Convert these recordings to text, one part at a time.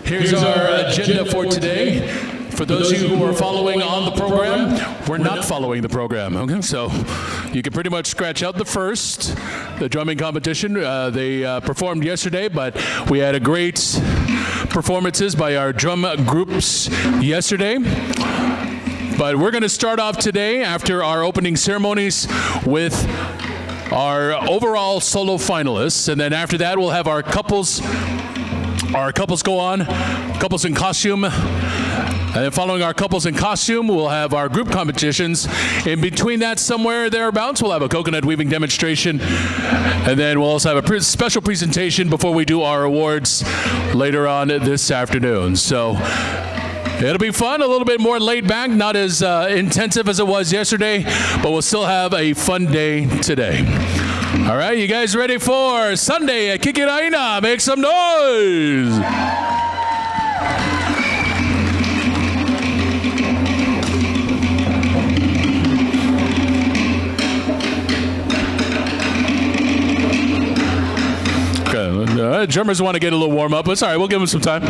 Here's our agenda for today. For those of you who are following on the program, we're not following the program, okay? So you can pretty much scratch out the drumming competition. They performed yesterday, but we had a great performances by our drum groups yesterday. But we're going to start off today after our opening ceremonies with our overall solo finalists, and then after that we'll have our couples go on, couples in costume, and then following our couples in costume we'll have our group competitions. In between that, somewhere thereabouts, we'll have a coconut weaving demonstration, and then we'll also have a special presentation before we do our awards later on this afternoon. So it'll be fun, a little bit more laid back, not as intensive as it was yesterday, but we'll still have a fun day today. All right, you guys ready for Sunday at Kiki Raina? Make some noise. Okay, drummers want to get a little warm up, but it's all right, we'll give them some time.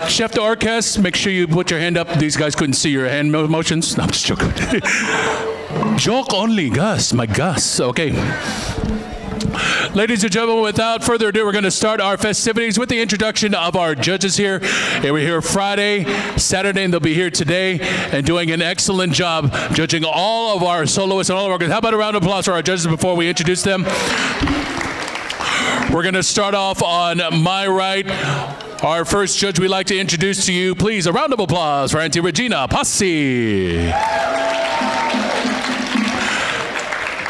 Chef d'orchestre, make sure you put your hand up. These guys couldn't see your hand motions. No, I'm just joking. Joke only, Gus. My Gus. Okay. Ladies and gentlemen, without further ado, we're going to start our festivities with the introduction of our judges here. They were here Friday, Saturday, and they'll be here today and doing an excellent job judging all of our soloists and all of our. How about a round of applause for our judges before we introduce them? We're going to start off on my right. Our first judge we'd like to introduce to you, please, a round of applause for Auntie Regina Passi.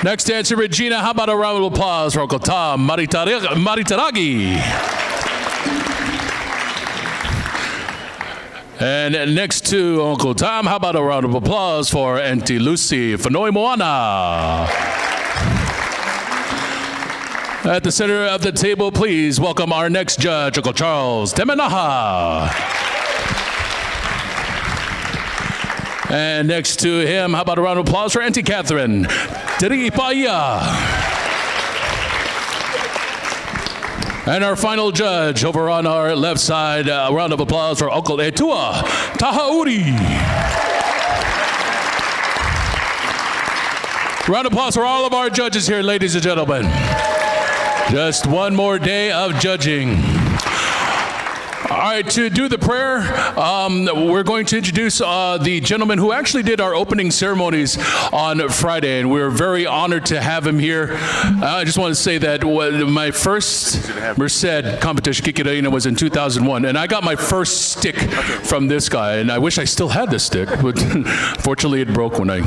Next to Auntie Regina, how about a round of applause for Uncle Tom Maritaragi. And next to Uncle Tom, how about a round of applause for Auntie Lucy Fanoi Moana. At the center of the table, please welcome our next judge, Uncle Charles Temenaha. And next to him, how about a round of applause for Auntie Catherine Teripaia. And our final judge over on our left side, a round of applause for Uncle Etua Tahauri. Round of applause for all of our judges here, ladies and gentlemen. Just one more day of judging. All right, to do the prayer, we're going to introduce the gentleman who actually did our opening ceremonies on Friday, and we're very honored to have him here. I just want to say that my first Merced competition, Kiki Raina, was in 2001, and I got my first stick from this guy, and I wish I still had this stick, but fortunately it broke when I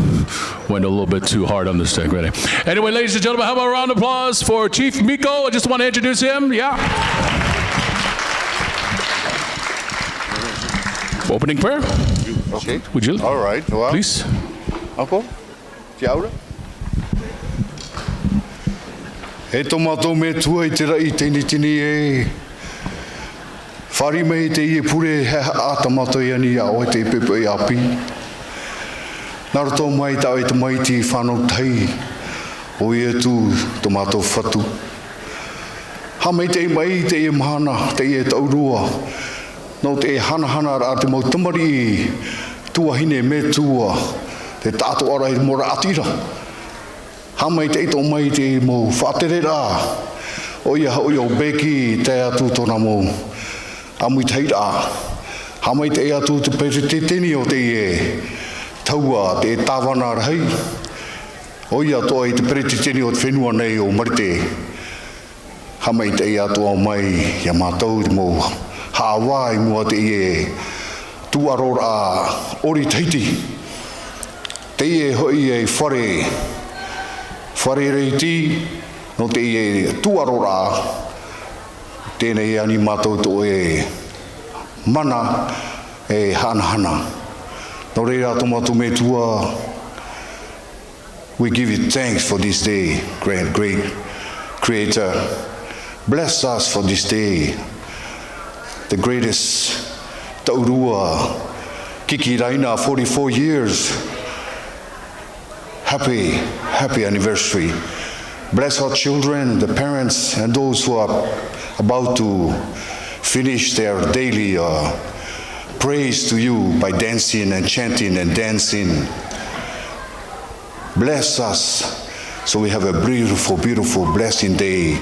went a little bit too hard on the stick. Ready? Anyway, ladies and gentlemen, how about a round of applause for Chief Miko? I just want to introduce him. Yeah. Opening prayer. Okay. Would you? All right. Well, please. Uncle, Tiaura. E tomato me tua I te rai tini tini e. Whari mei te I pure a tomato I ani a o te pepe I api. Naruto mai ta o te mai ti whanau tai. O I tu tomato whatu. Ha mei te mai te I mahana, te I taurua. No te hana ra te mau tamari tua hine me tua te tātu ara I mora atira. Hamai te ito mai te mo whaatere rā. O ia o beki te atu tona mo amui teira. Hamai te atu te pere te teni o te e taua te tāwana rahai. O ia toa I te pere te teni o te whenua nei o marite. Hamai te atu o mai ia mātou te mo Hawaii mua te e tuarora ori Tahiti. Te e hoi e whare reiti no te e tuarora tēnei ani mātou to e mana e hana. No reira tomatu me tua. We give you thanks for this day, great Creator. Bless us for this day. The greatest taurua, Kiki Raina, 44 years. Happy anniversary. Bless our children, the parents, and those who are about to finish their daily praise to you by dancing and chanting and dancing. Bless us so we have a beautiful, beautiful, blessing day,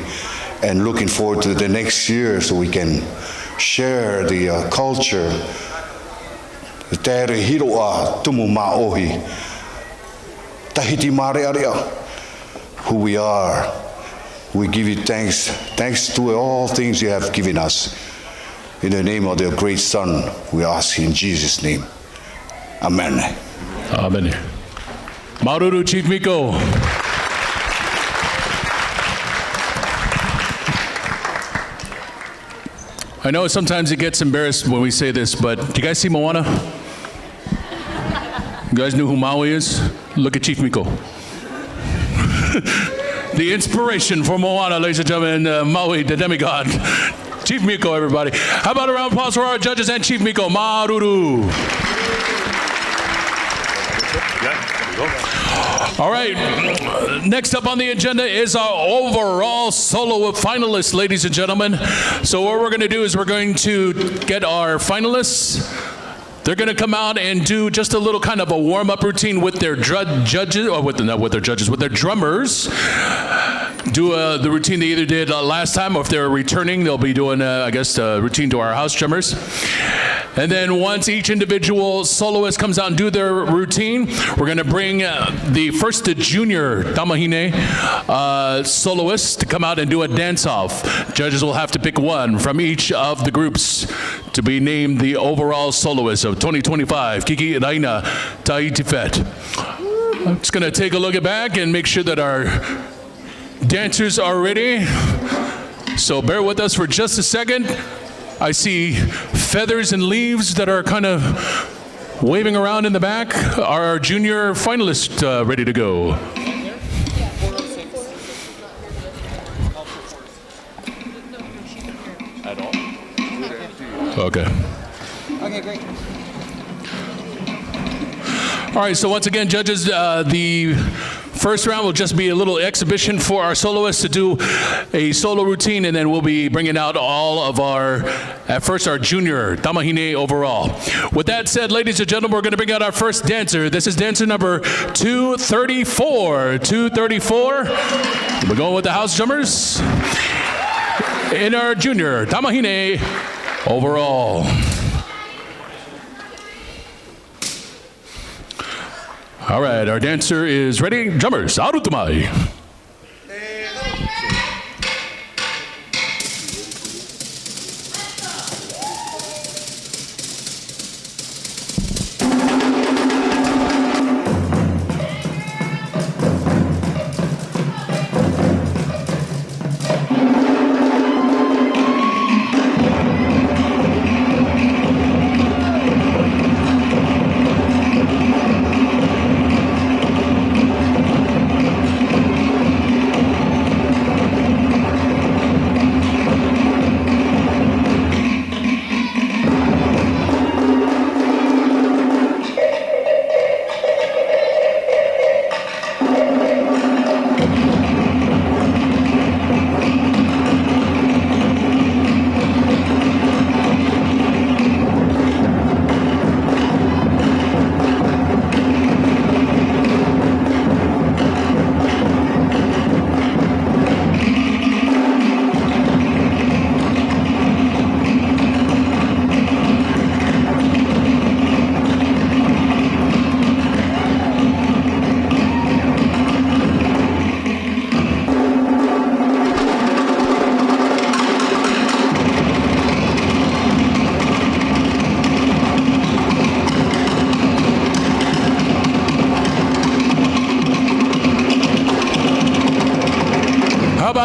and looking forward to the next year so we can share the culture. Tere hiroa tumu maohi. Tahiti mare area. Who we are. We give you thanks. Thanks to all things you have given us. In the name of the great Son, we ask in Jesus' name. Amen. Amen. Maruru, Chief Miko. I know sometimes it gets embarrassed when we say this, but do you guys see Moana? You guys knew who Maui is? Look at Chief Miko. The inspiration for Moana, ladies and gentlemen, Maui, the demigod. Chief Miko, everybody. How about a round of applause for our judges and Chief Miko? Maruru. All right, next up on the agenda is our overall solo finalists, ladies and gentlemen. So what we're going to do is we're going to get our finalists. They're going to come out and do just a little kind of a warm-up routine with their judges, or with their drummers. Do the routine they either did last time, or if they're returning, they'll be doing, I guess, a routine to our house drummers. And then once each individual soloist comes out and do their routine, we're going to bring the junior Tamahine soloist to come out and do a dance-off. Judges will have to pick one from each of the groups to be named the overall soloist of 2025 Kiki, Raina, Tahitian. I'm just going to take a look back and make sure that our dancers are ready. So bear with us for just a second. I see feathers and leaves that are kind of waving around in the back. Are our junior finalists ready to go? Okay. Okay, great. All right, so once again, judges, the first round will just be a little exhibition for our soloists to do a solo routine, and then we'll be bringing out all of at first our junior Tamahine overall. With that said, ladies and gentlemen, we're going to bring out our first dancer. This is dancer number 234. 234. We're going with the house drummers. In our junior Tamahine overall. All right, our dancer is ready. Drummers, arutumai.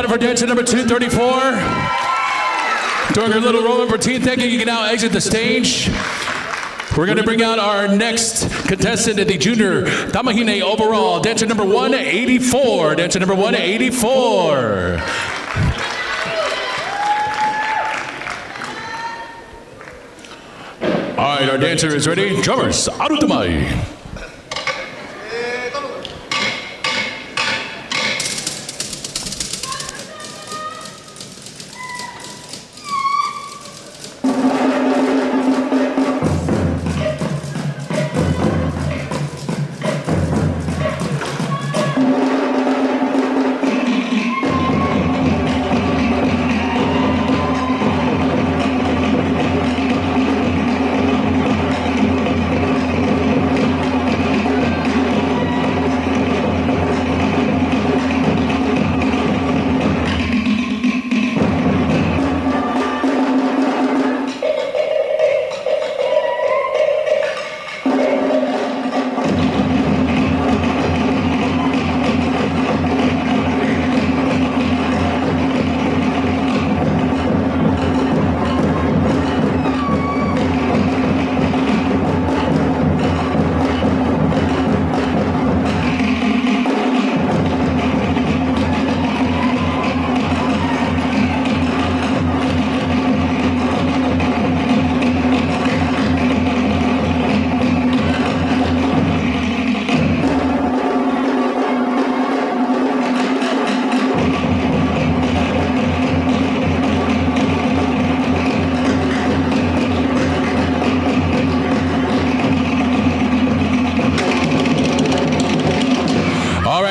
For dancer number 234, doing her little roll-up routine. Thank you. You can now exit the stage. We're going to bring out our next contestant at the junior Tamahine overall, dancer number 184. Dancer number 184. All right, our dancer is ready. Drummers, arutumai.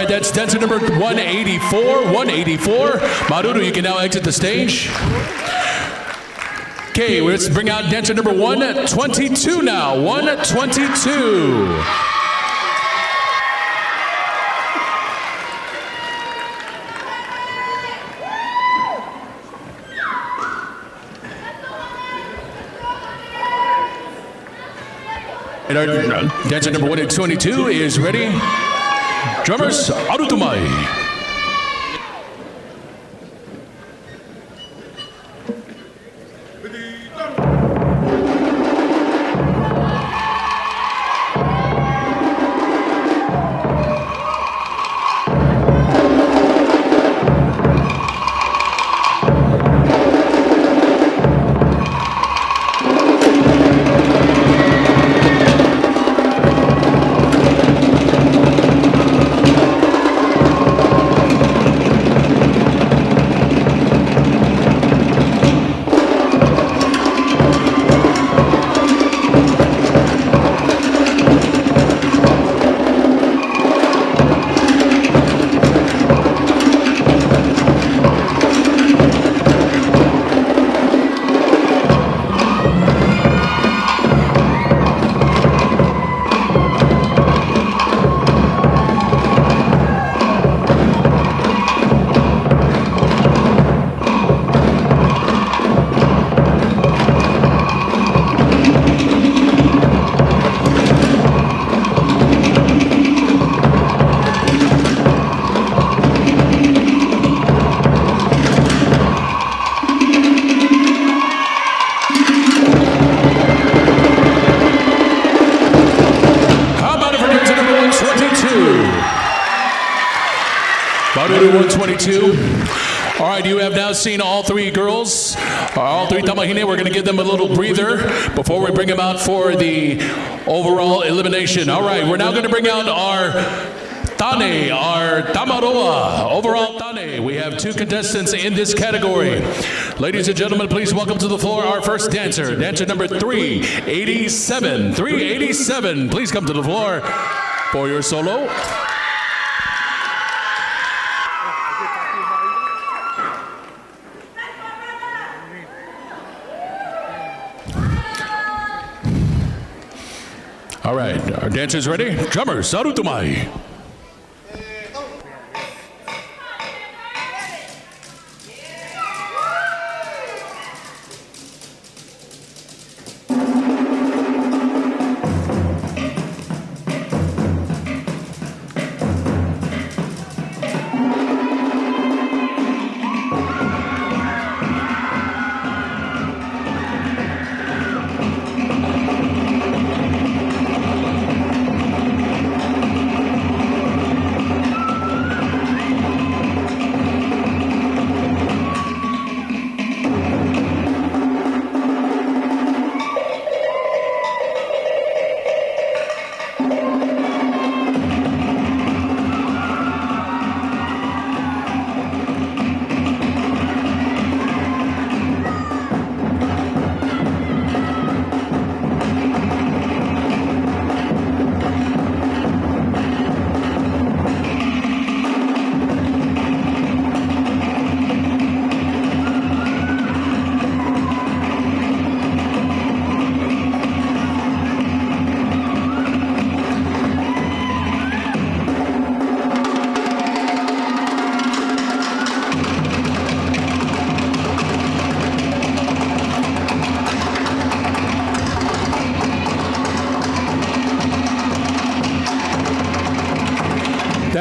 right, that's dancer number 184. 184. Maruru, you can now exit the stage. Okay, let's bring out dancer number 122 now. 122. And our dancer number 122 is ready. Drummers, Arutumai. Maruru 122. All right, you have now seen all three girls, all three tamahine. We're going to give them a little breather before we bring them out for the overall elimination. All right, we're now going to bring out our Tane, our Tamaroa, overall Tane. We have two contestants in this category. Ladies and gentlemen, please welcome to the floor our first dancer, dancer number 387. 387, please come to the floor for your solo. All right, our dancers ready? Drummers, Sarutumai.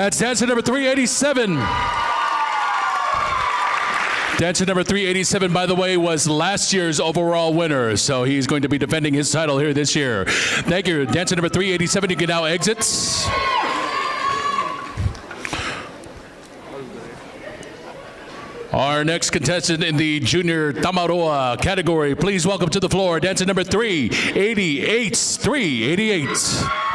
That's dancer number 387. Dancer number 387, by the way, was last year's overall winner, so he's going to be defending his title here this year. Thank you. Dancer number 387, you can now exit. Our next contestant in the junior Tamaroa category, please welcome to the floor, dancer number 388. 388.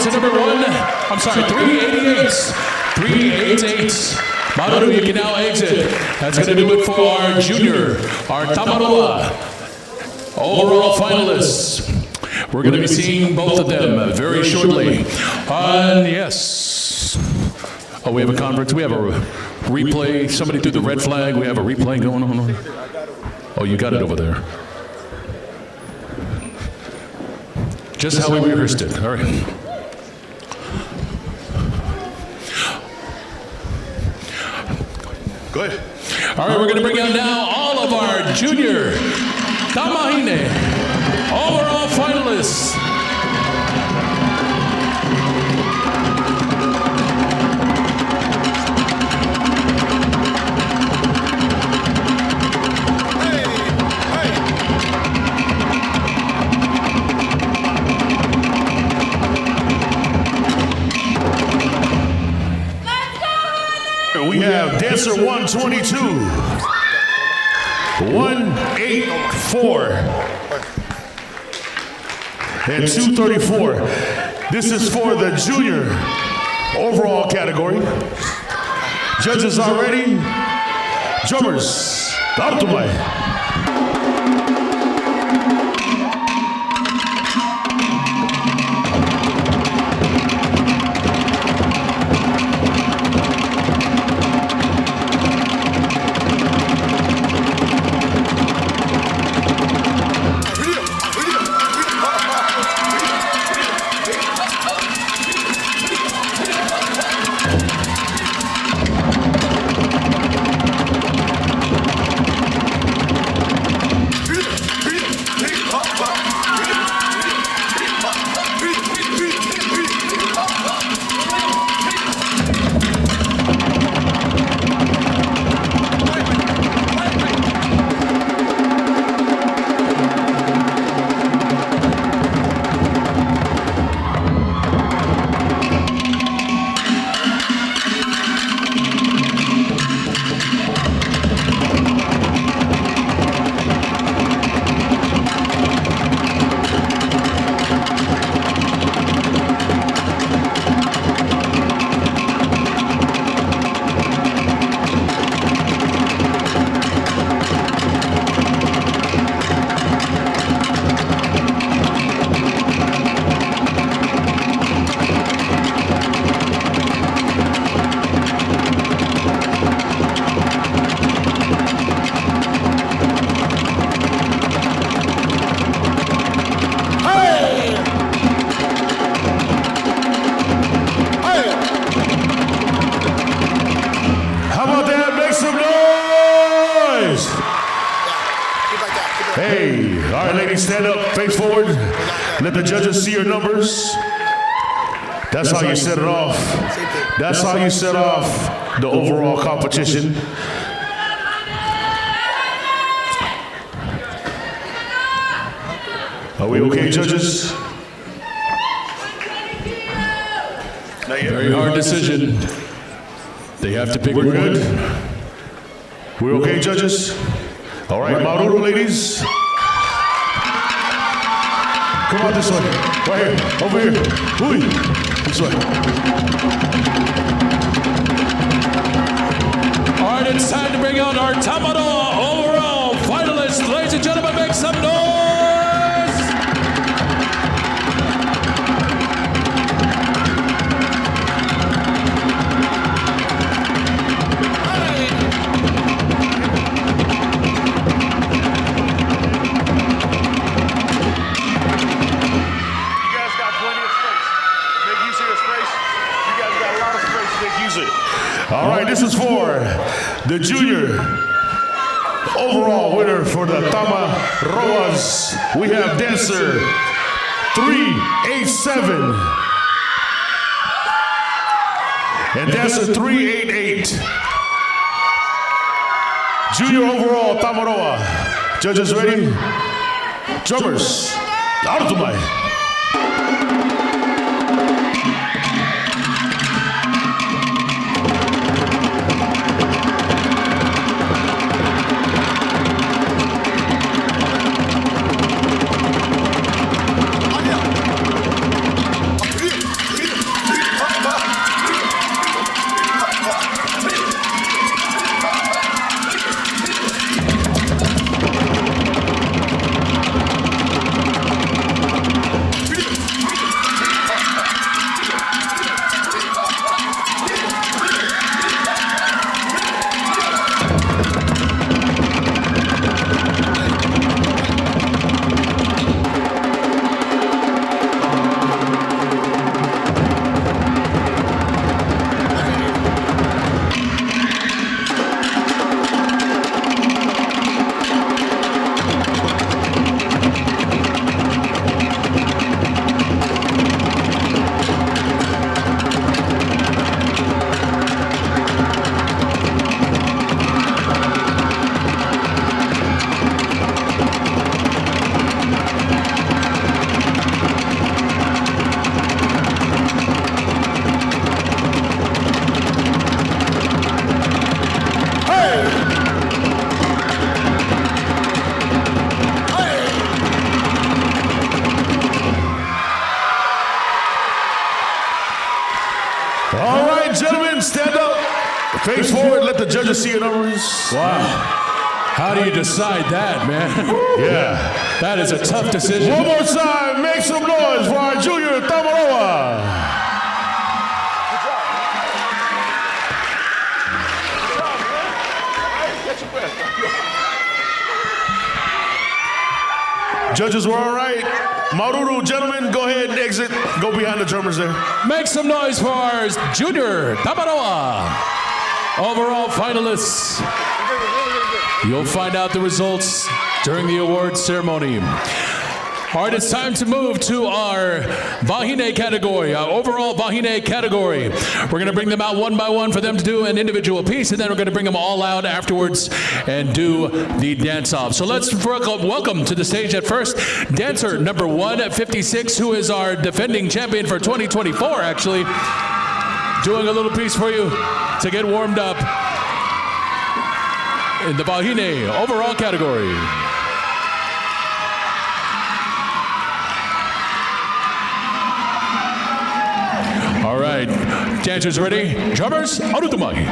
to number 388. Maru, you can now exit. That's going to do it for our junior, our Tamaroa overall finalists. We're going to be seeing both of them very shortly. And yes. Oh, we have a conference. We have a replay. Somebody threw the red flag. We have a replay going on. Oh, you got it over there. Just how we rehearsed it. All right. Go ahead. All right, we're going to bring out now all of our junior Tamahine overall finalists. We have dancer 122, 184, and 234. This is for the junior overall category. Judges are ready. Drummers, Altumai. Hey, all right, ladies, stand up, face forward. Let the judges see your numbers. That's how you set it off. That's how you set off the overall competition. Are we okay, judges? Very hard decision. They have to pick. We're good? We're okay, judges? All right, Mauru, ladies. Come on this way. Right here. Over here. Hui. This way. All right, it's time to bring out our Tamaro overall finalists. Ladies and gentlemen, make some noise. All right, this is for the junior overall winner for the Tamaroas. We have dancer 387 and dancer 388. Junior overall Tamaroa. Judges ready? Drummers, Altumai. Face forward, let the judges see your numbers. Wow. How do you decide that, man? Yeah. That is a tough decision. One more time, make some noise for our junior Tamaroa. Judges were all right. Maruru, gentlemen, go ahead and exit. Go behind the drummers there. Make some noise for our junior Tamaroa. Overall finalists. You'll find out the results during the awards ceremony. All right, it's time to move to our Vahine category, our overall Vahine category. We're going to bring them out one by one for them to do an individual piece, and then we're going to bring them all out afterwards and do the dance-off. So let's welcome to the stage at first, dancer number 156, who is our defending champion for 2024, actually, doing a little piece for you to get warmed up in the Vahine overall category. All right, dancers ready? Drummers, arutumai.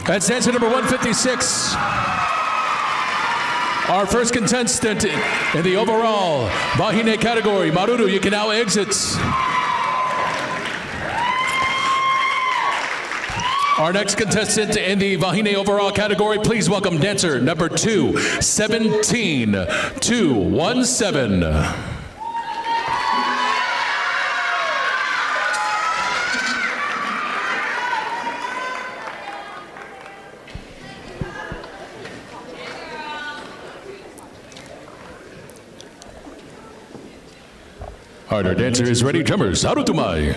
That's dancer number 156. Our first contestant in the overall Vahine category. Maruru, you can now exit. Our next contestant in the Vahine overall category, please welcome dancer number 217. All right, our dancer is ready. Drummers, arutumai.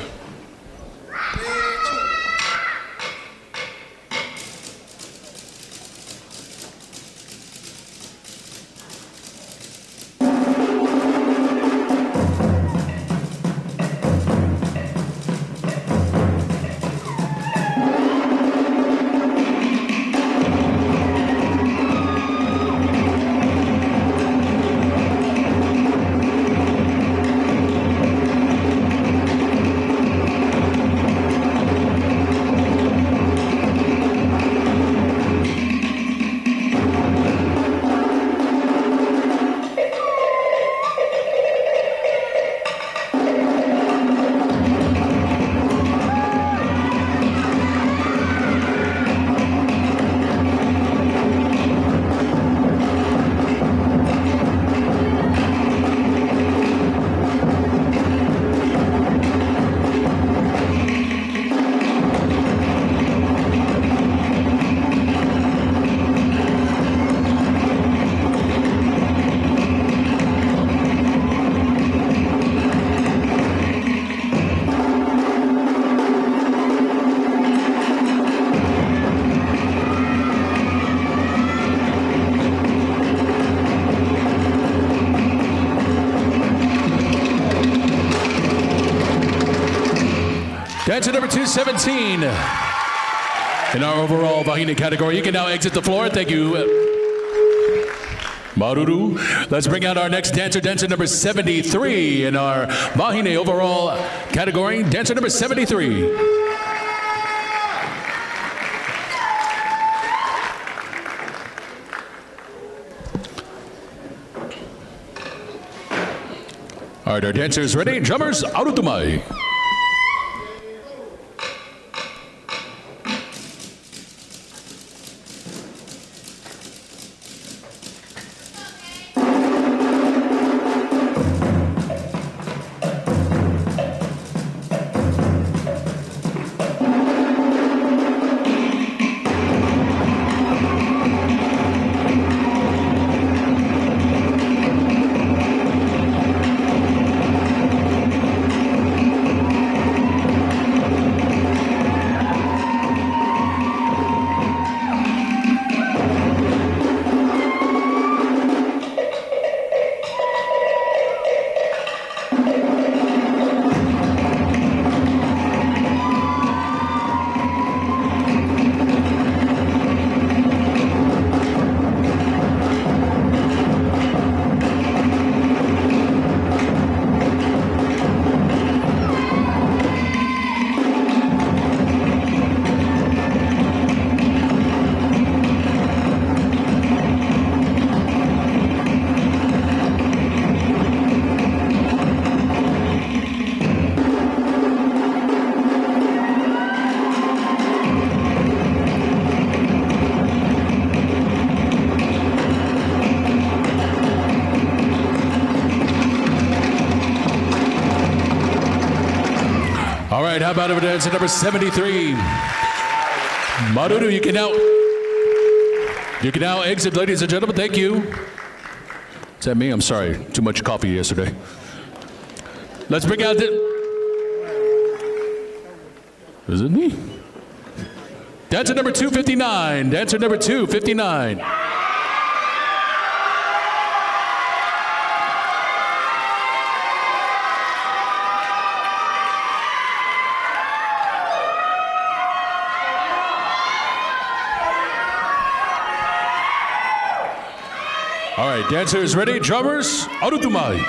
Dancer number 217. In our overall Vahine category, you can now exit the floor. Thank you. Maruru. Let's bring out our next dancer, dancer number 73 in our Vahine overall category. Dancer number 73. All right, our dancers ready. Drummers, arutumai. All right, how about over dancer number 73? Maruru, you can now exit, ladies and gentlemen. Thank you. Is that me? I'm sorry. Too much coffee yesterday. Let's bring out the... Is it me? Dancer number 259. Dancer number 259. All right, dancers ready? Drummers, arutumai.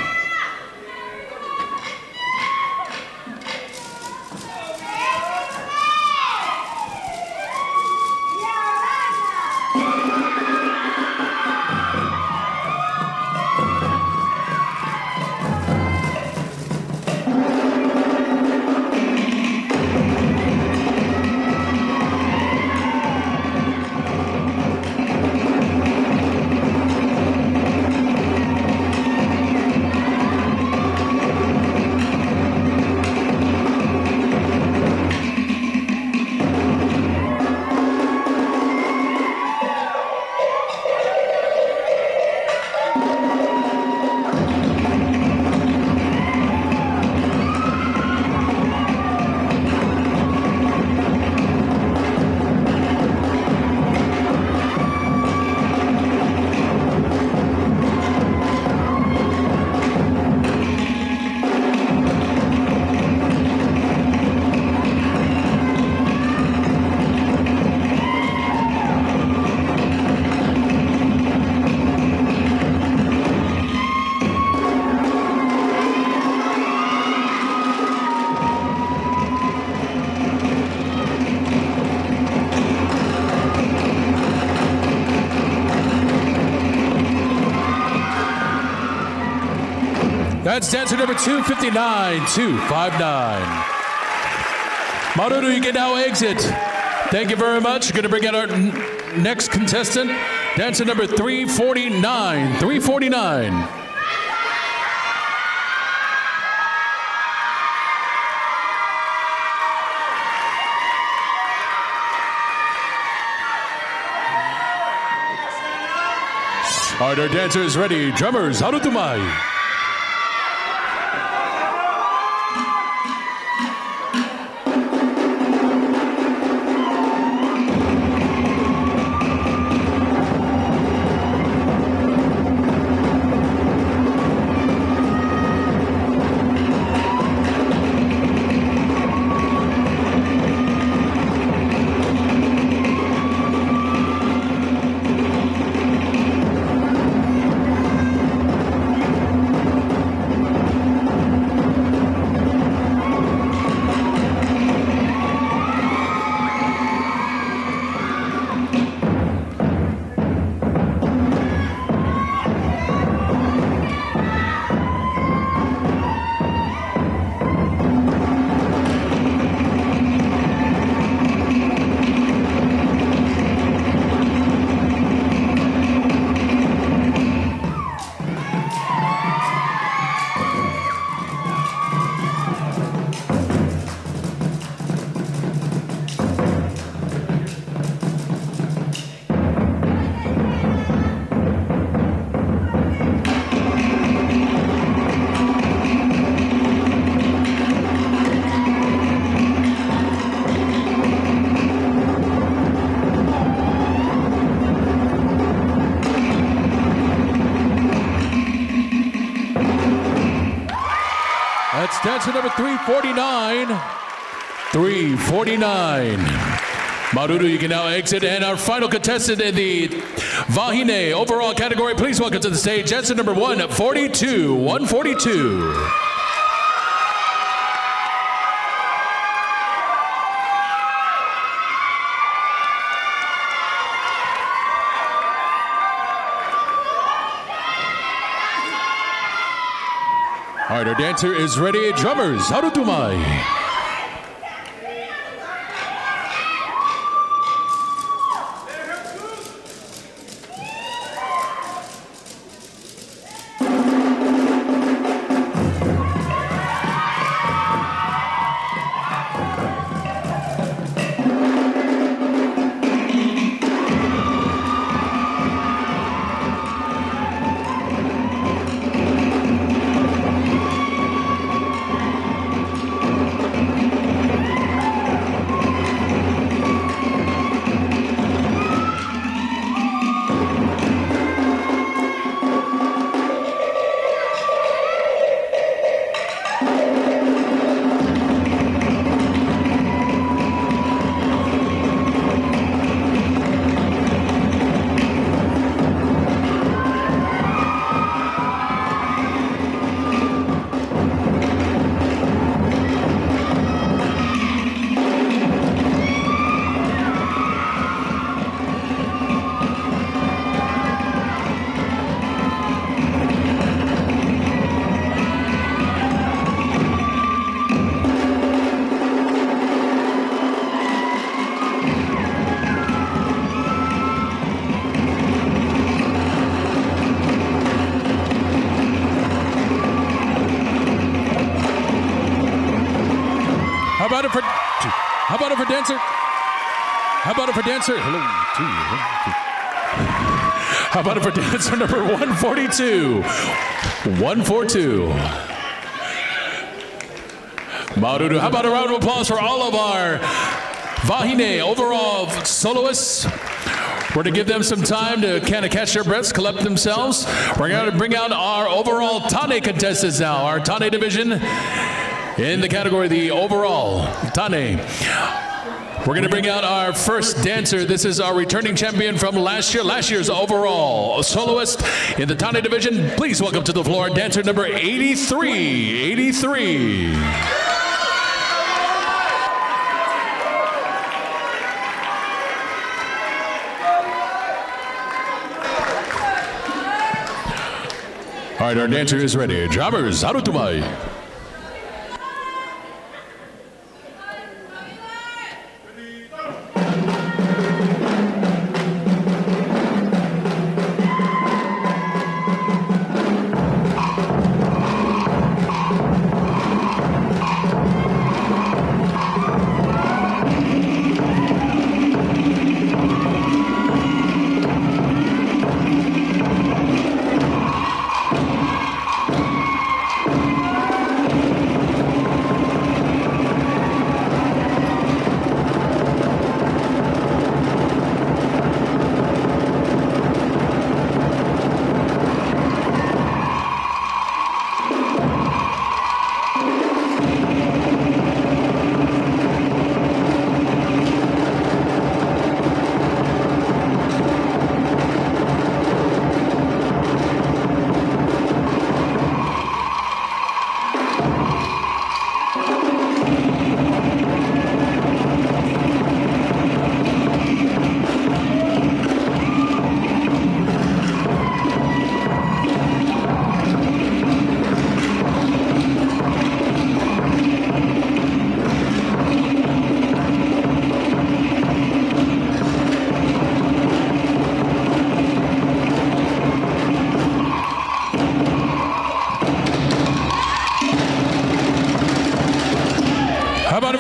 That's dancer number 259, 259. Maruru, you can now exit. Thank you very much. We're going to bring out our next contestant, dancer number 349, 349. All right, our dancers ready. Drummers, arutumai. That's dancer number 349. 349. Maruru, you can now exit. And our final contestant in the Vahine overall category, please welcome to the stage, dancer number 142. 142. All right, our dancer is ready. Drummers, harutumai. How about it for dancer? How about it for dancer? Hello, How about it for dancer number 142? 142. Maruru. How about a round of applause for all of our Vahine overall soloists? We're going to give them some time to kind of catch their breaths, collect themselves. We're going to bring out our overall Tane contestants now, our Tane division in the category, the overall Tane. We're going to bring out our first dancer. This is our returning champion from last year's overall soloist in the Tane division. Please welcome to the floor dancer number 83. 83. All right, our dancer is ready. Drummers, harutumai.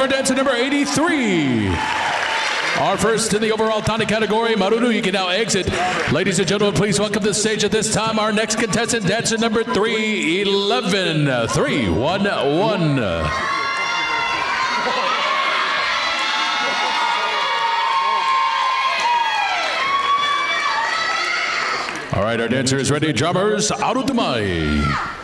Dancer number 83. Our first in the overall Tane category, Maruru, you can now exit. Ladies and gentlemen, please welcome to the stage at this time our next contestant, dancer number 311. 311. All right, our dancer is ready. Drummers, arutumai.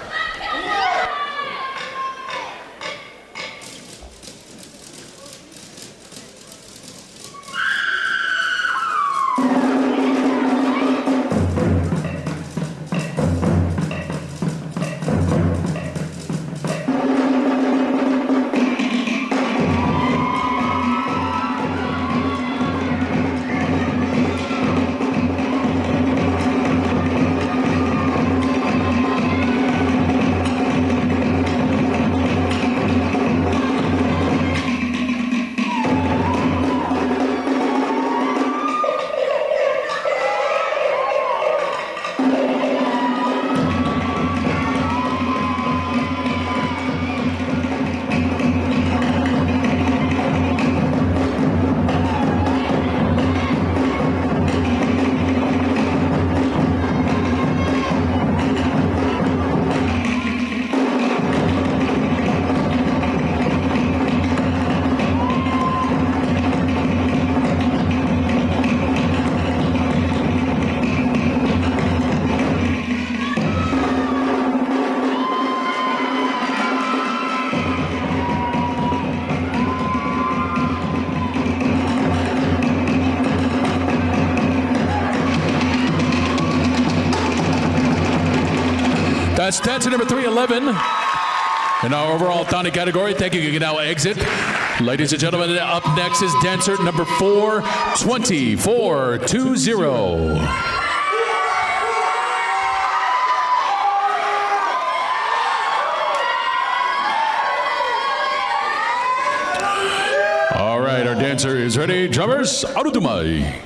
That's dancer number 311 in our overall Thani category. Thank you. You can now exit. Ladies and gentlemen, up next is dancer number 420. 420. All right, our dancer is ready. Drummers, arutumai.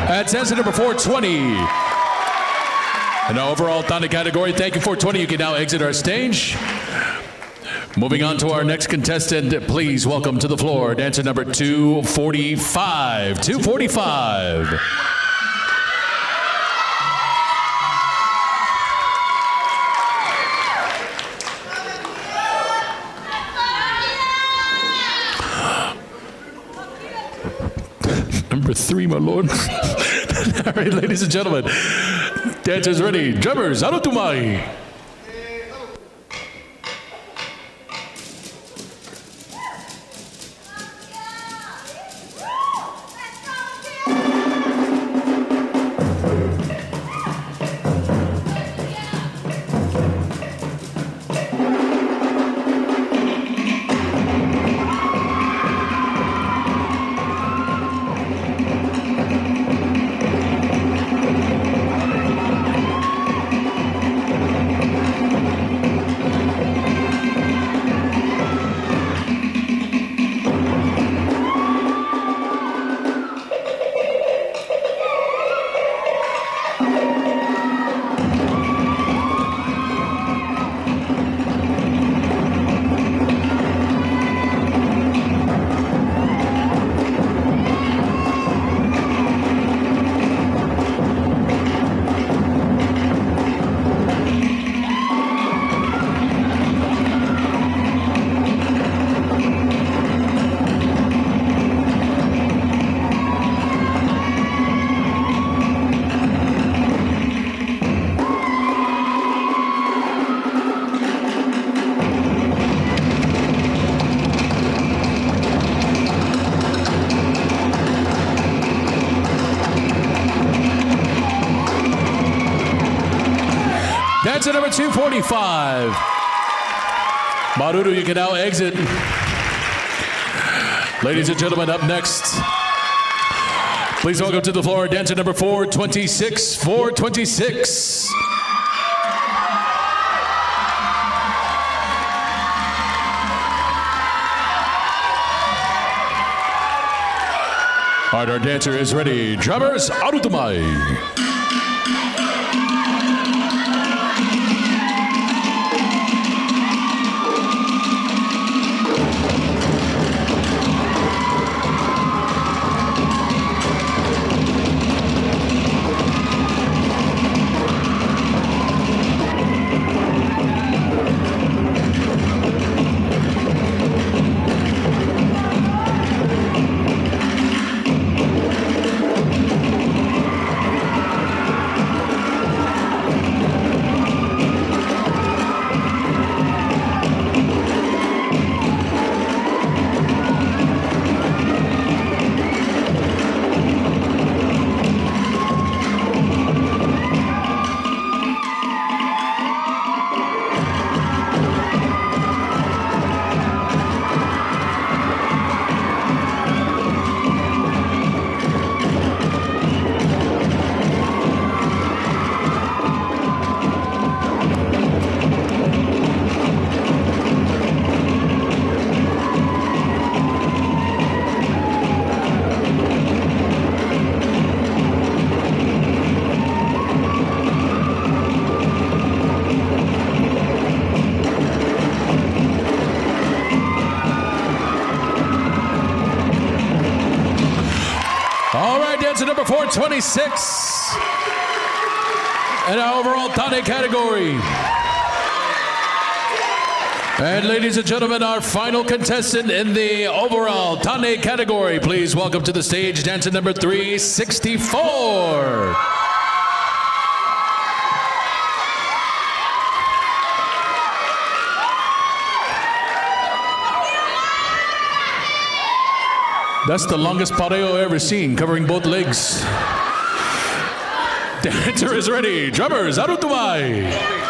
That's dancer number 420. In our overall Thani category, thank you, 420. You can now exit our stage. Moving on to our next contestant, please welcome to the floor dancer number 245. 245. Number 3, my lord. All right, ladies and gentlemen, dancers ready. Drummers, arutumai. Dancer number 245. Maruru, you can now exit. Ladies and gentlemen, up next, please welcome to the floor dancer number 426. 426. All right, our dancer is ready. Drummers, arutumai. 26 in our overall Tane category. And ladies and gentlemen, our final contestant in the overall Tane category. Please welcome to the stage dancer number 364. That's the longest pareo I've ever seen, covering both legs. Dancer is ready. Drummers, arutumai.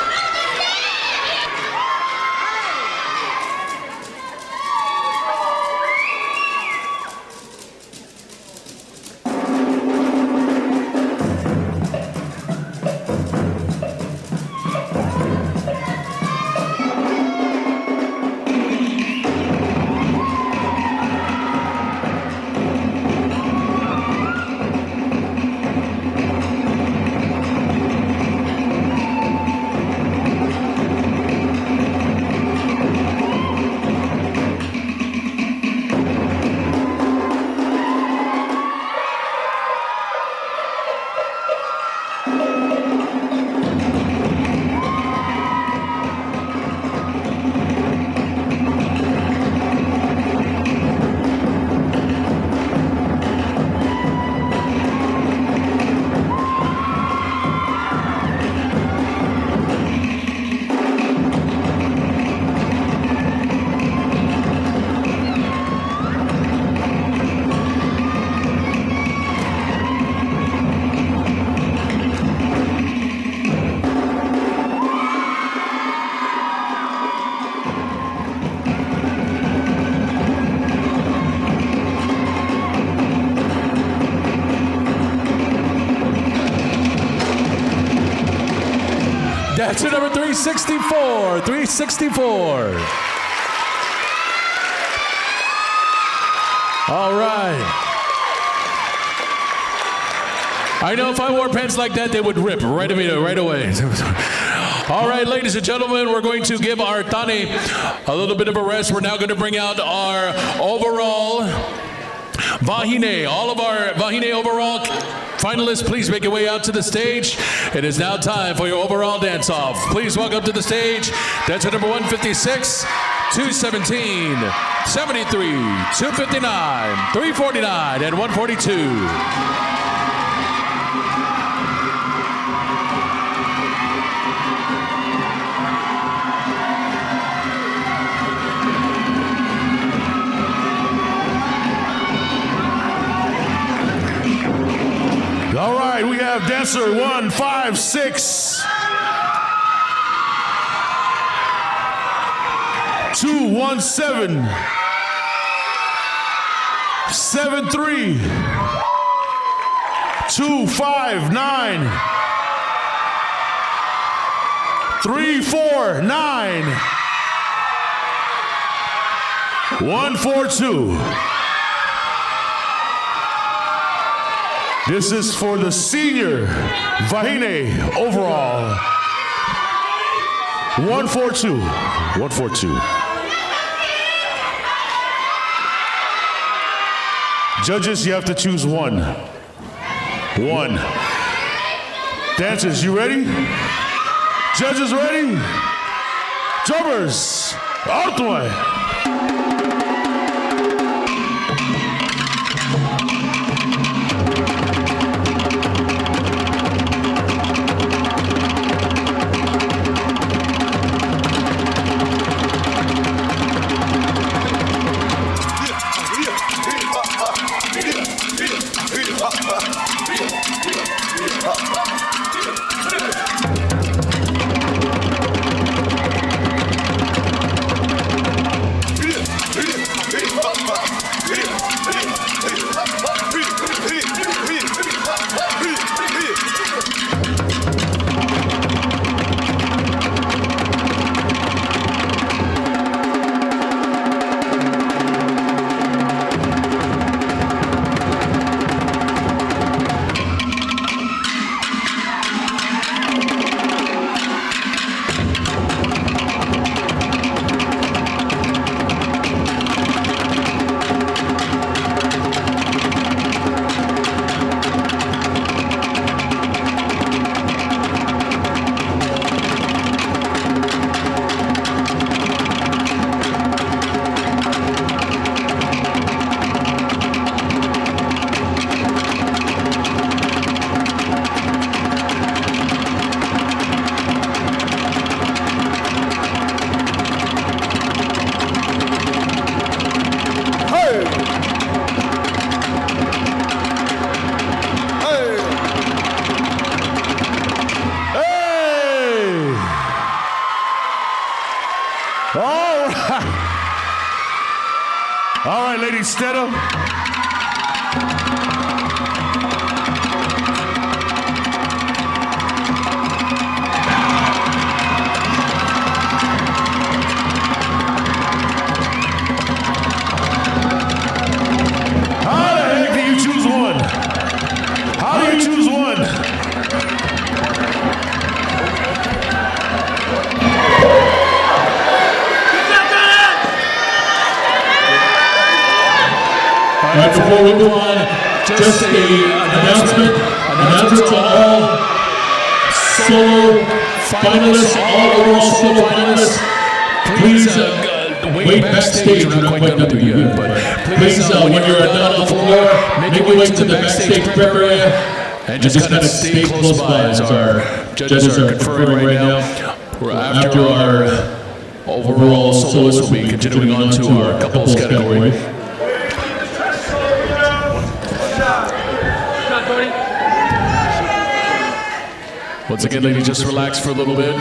Dancer number 364, 364. All right. I know if I wore pants like that, they would rip right away. All right, ladies and gentlemen, we're going to give our Tane a little bit of a rest. We're now going to bring out our overall Vahine. All of our Vahine overall finalists, please make your way out to the stage. It is now time for your overall dance-off. Please welcome to the stage dancer number 156, 217, 73, 259, 349, and 142. All right, we have dancer 156, 217, 73, 259, 349, 142. This is for the senior Vahine overall. 142. 142. Judges, you have to choose one. One. Dancers, you ready? Judges ready? Drummers, out the way. All right, ladies, stand up. How the heck do you choose one? How do you choose one? All right, before we move on, just an announcement to all solo finalists, all overall solo finalists. Please wait backstage. We're not quite done with you yet, but please, when you're done on the floor, make your way to the backstage prep area and just kind of stay close by as our judges are conferring right now. After our overall soloists, we'll be continuing on to our couples category. Once again, ladies, just relax for a little bit.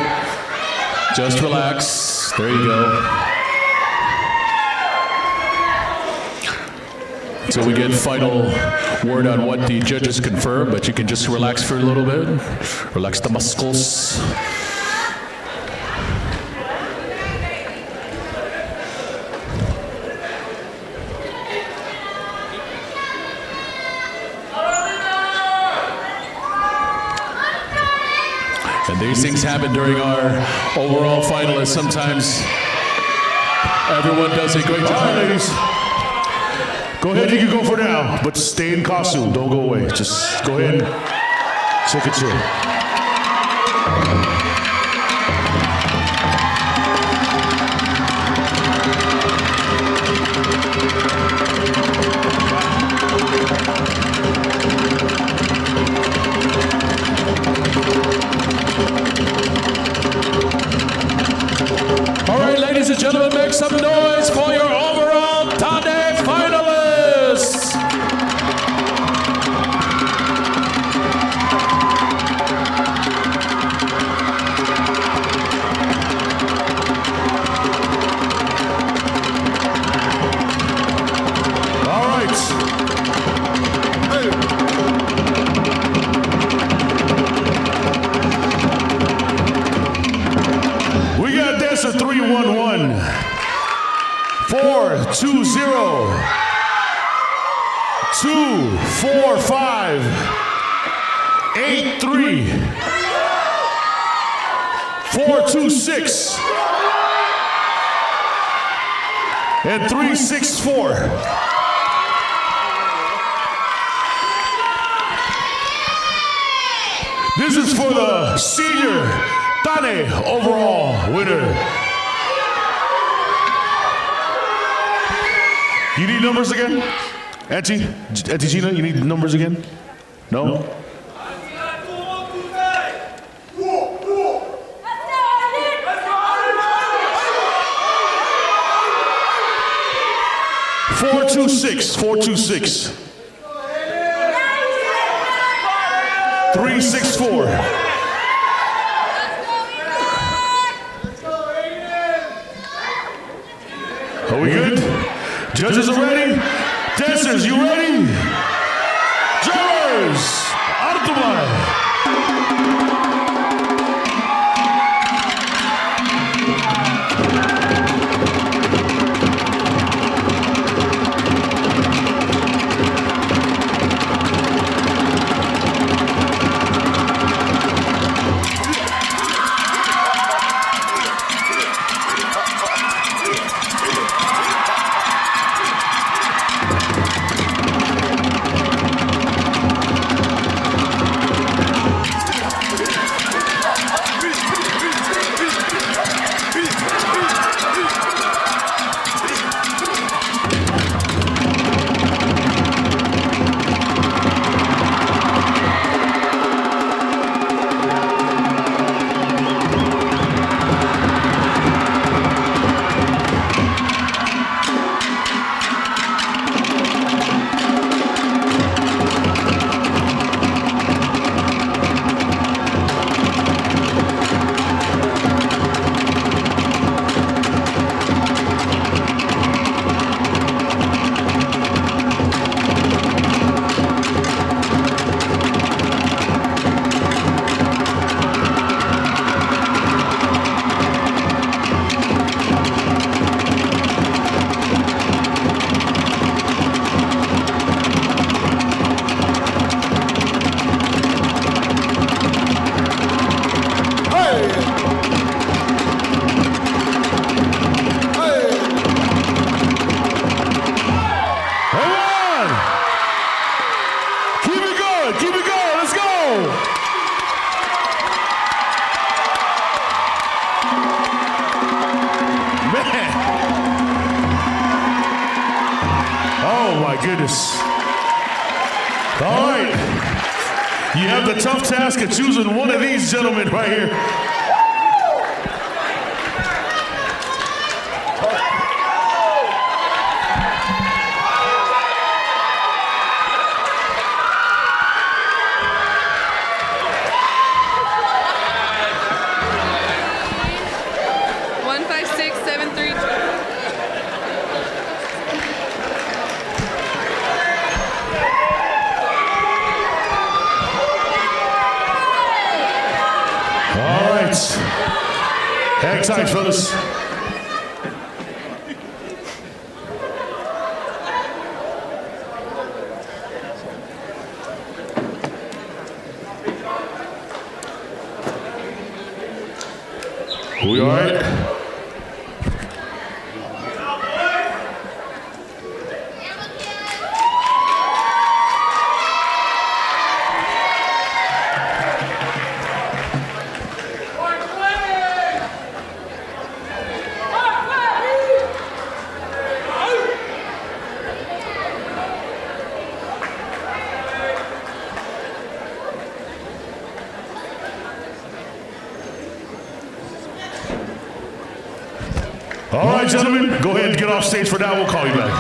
Just relax. There you go. So we get final word on what the judges confirm, but you can just relax for a little bit. Relax the muscles. And these things happen during our overall finalists. Sometimes everyone does a great job. All right, ladies. Go ahead, you can go for now, but stay in costume. Don't go away. Just go ahead and take a chill. All right, ladies and gentlemen, make some noise for your overall Tane finalists. All right. We got dancer 311, 420, 245, 83, 426, and 364. This is for the senior Tane overall winner. You need numbers again? Auntie Gina, you need numbers again? No? Four, 426. 364. Are we good? Judges are ready? Dancers, you ready? Drummers, Artumai. my goodness. All right. You have the tough task of choosing one of these gentlemen right here. Hang tight, fellas. We all right? All right, gentlemen, go ahead and get off stage for now. We'll call you back.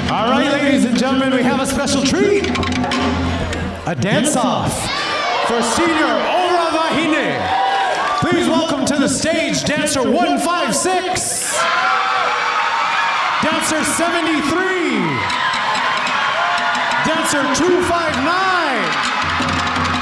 All right, ladies and gentlemen, we have a special treat. A dance-off for Senior Ora Vahine. Please welcome to the stage Dancer 156, Dancer 73, Dancer 259,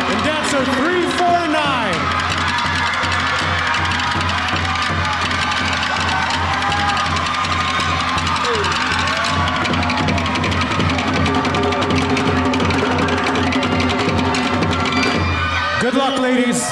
and Dancer 349. Good luck, ladies.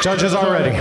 Judges are ready.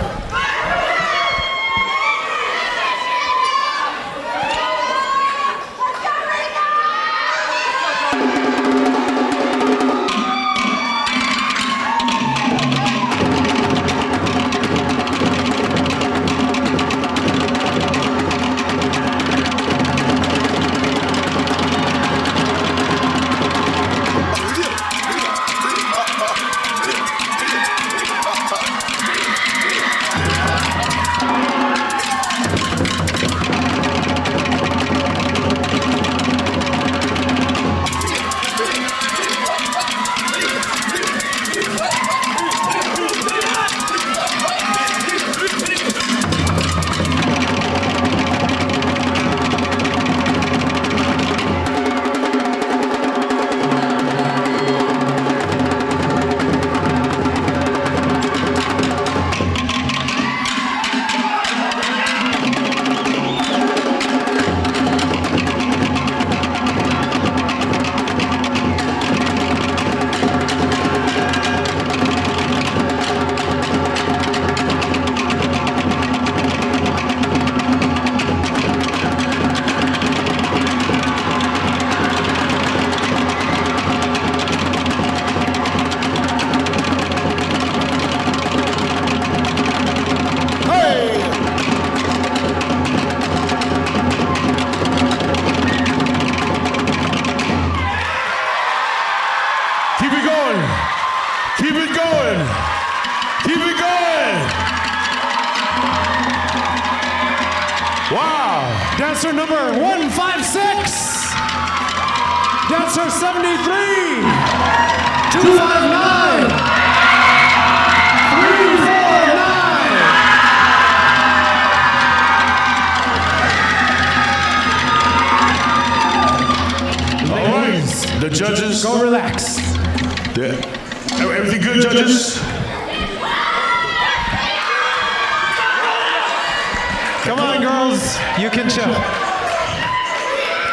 Dancer number 156, Dancer 73, 259, 349. so relax. Yeah. Everything good, judges? Come on, girls. You can chill.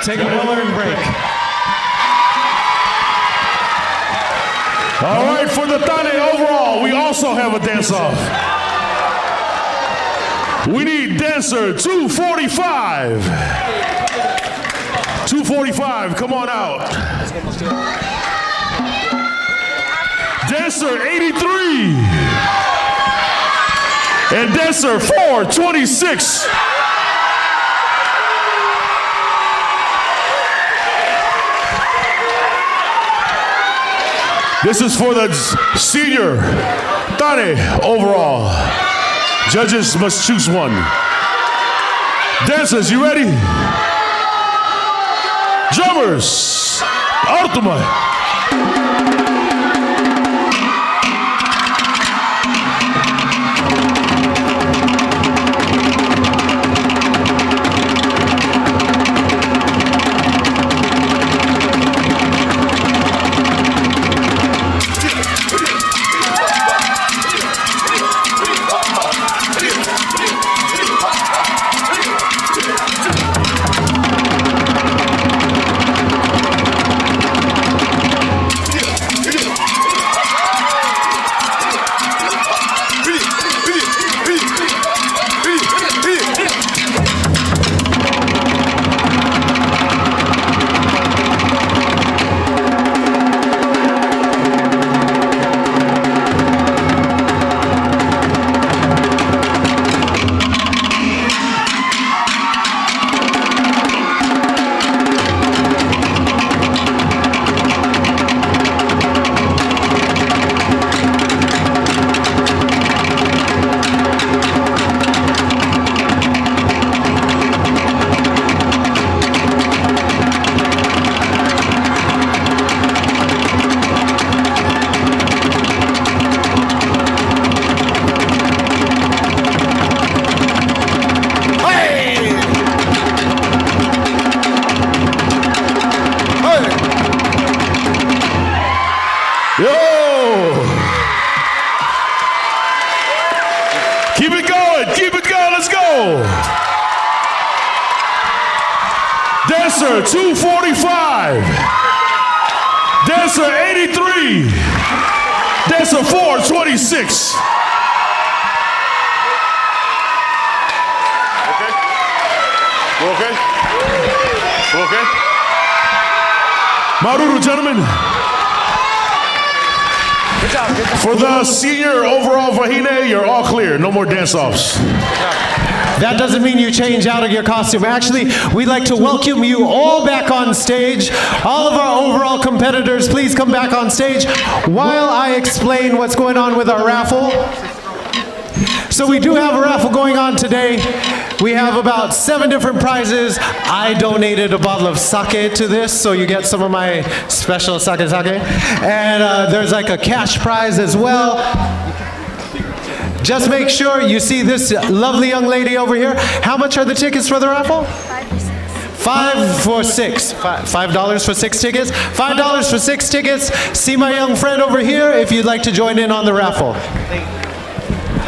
Take a well-earned break. All right, for the Tane overall, we also have a dance-off. We need dancer 245. 245, come on out. Dancer 83. And dancer 426. This is for the senior Tane overall. Judges must choose one. Dancers, you ready? Drummers, Ultima. Dancer 245. Dancer 83. Dancer 426. Okay? You okay? You okay? Maruru, gentlemen. Good job, good job. For the senior overall Vahine, you're all clear. No more dance-offs. That doesn't mean you change out of your costume. Actually, we'd like to welcome you all back on stage. All of our overall competitors, please come back on stage while I explain what's going on with our raffle. So we do have a raffle going on today. We have about 7 different prizes. I donated a bottle of sake to this, so you get some of my special sake. And there's like a cash prize as well. Just make sure you see this lovely young lady over here. How much are the tickets for the raffle? $5 for 6. $5 for 6 tickets. $5 for 6 tickets. See my young friend over here if you'd like to join in on the raffle.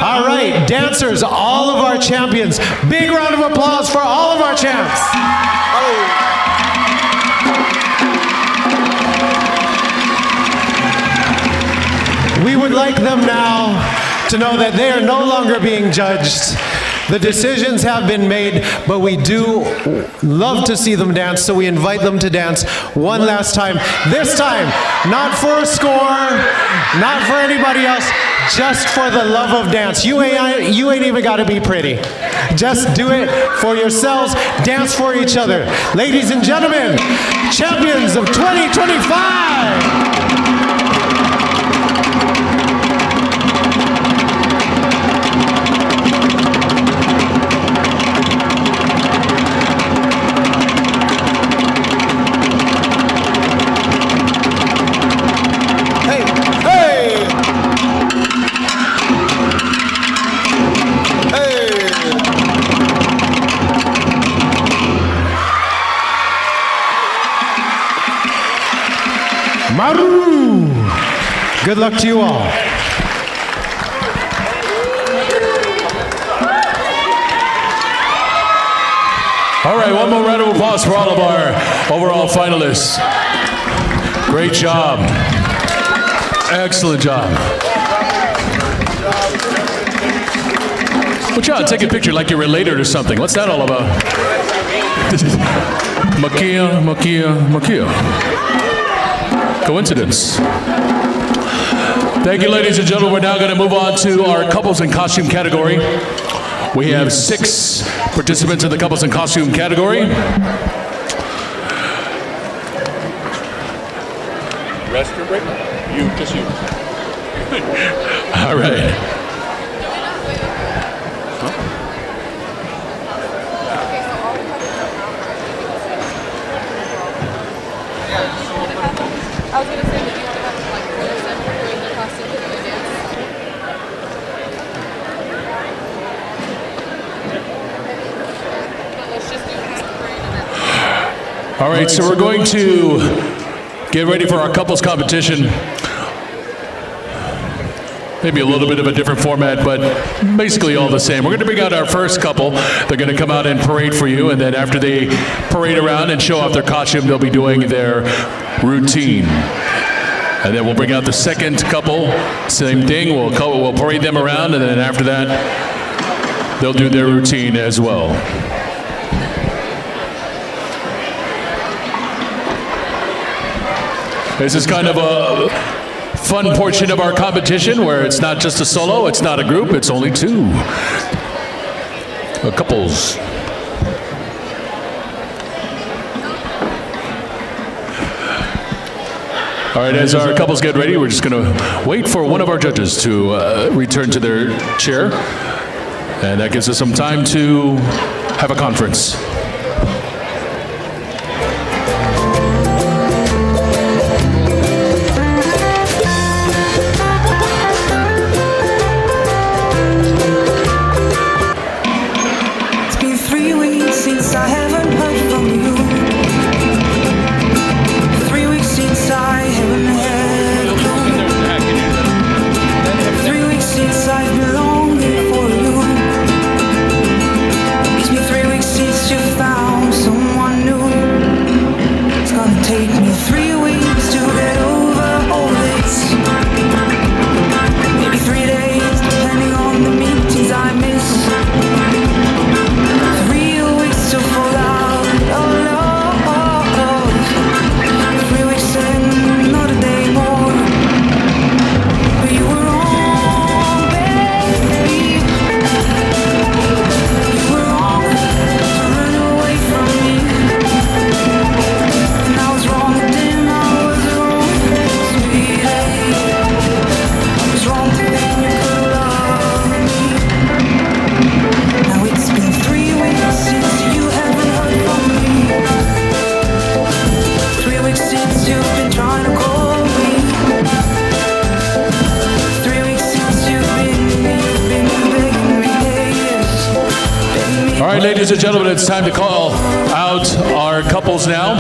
All right, dancers, all of our champions. Big round of applause for all of our champs. We would like them now to know that they are no longer being judged. The decisions have been made, but we do love to see them dance, so we invite them to dance one last time. This time, not for a score, not for anybody else, just for the love of dance. You ain't even got to be pretty. Just do it for yourselves. Dance for each other. Ladies and gentlemen, champions of 2025. Good luck to you all. All right, one more round of applause for all of our overall finalists. Great job. Excellent job. Watch out, take a picture like you're related or something. What's that all about? Makia. Coincidence. Thank you, ladies and gentlemen. We're now going to move on to our couples and costume category. We have 6 participants in the couples and costume category. Restroom break? Just you. All right. I was going to say, would you want to have like photos and bring the costume to the dance? But let's just do the parade and then. All right, so we're going to get ready for our couples competition. Maybe a little bit of a different format, but basically all the same. We're going to bring out our first couple. They're going to come out and parade for you, and then after they parade around and show off their costume, they'll be doing their routine. And then we'll bring out the second couple. Same thing. We'll parade them around, and then after that, they'll do their routine as well. This is kind of a fun portion of our competition where it's not just a solo, it's not a group, it's only 2 couples. All right, as our couples get ready, we're just going to wait for one of our judges to return to their chair, and that gives us some time to have a conference. Ladies and gentlemen, it's time to call out our couples now.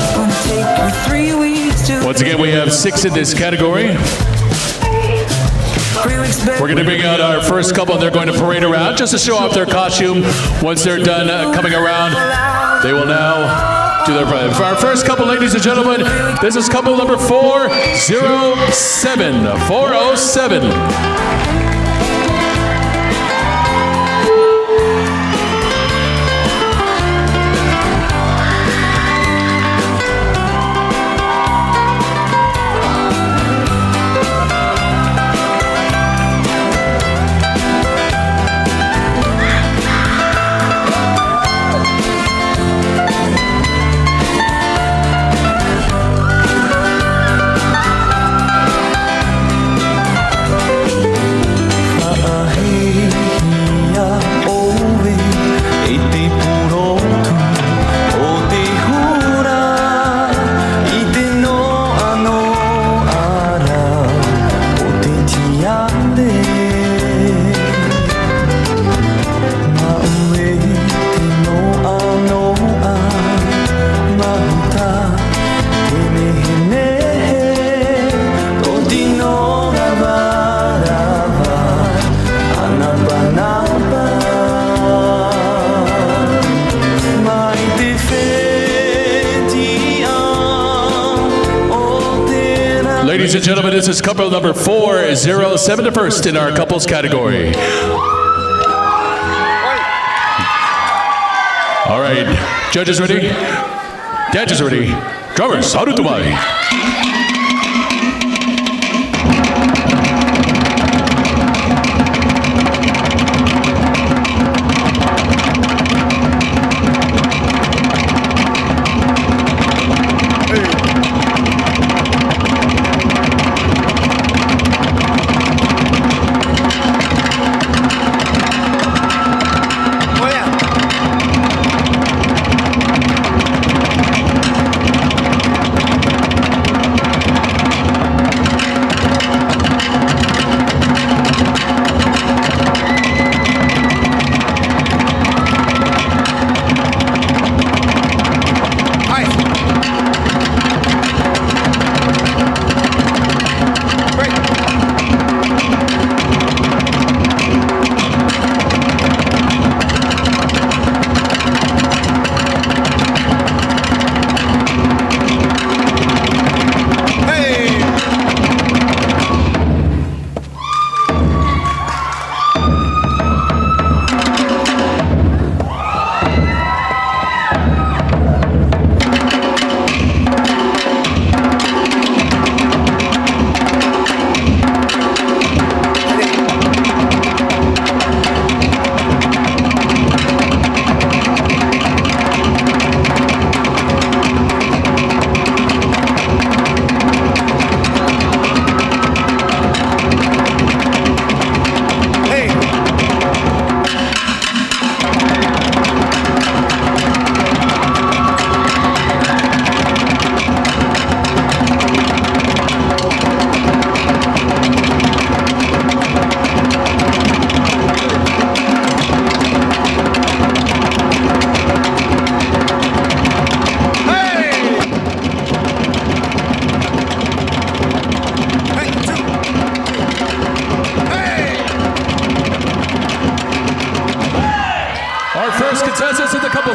Once again, we have 6 in this category. We're going to bring out our first couple, and they're going to parade around just to show off their costume. Once they're done coming around, they will now do their parade. For our first couple, ladies and gentlemen, this is couple number 407. 407. ladies and gentlemen, this is couple number 407 to first in our couples category. All right, judges ready? Dancers ready? Drummers, harutumai.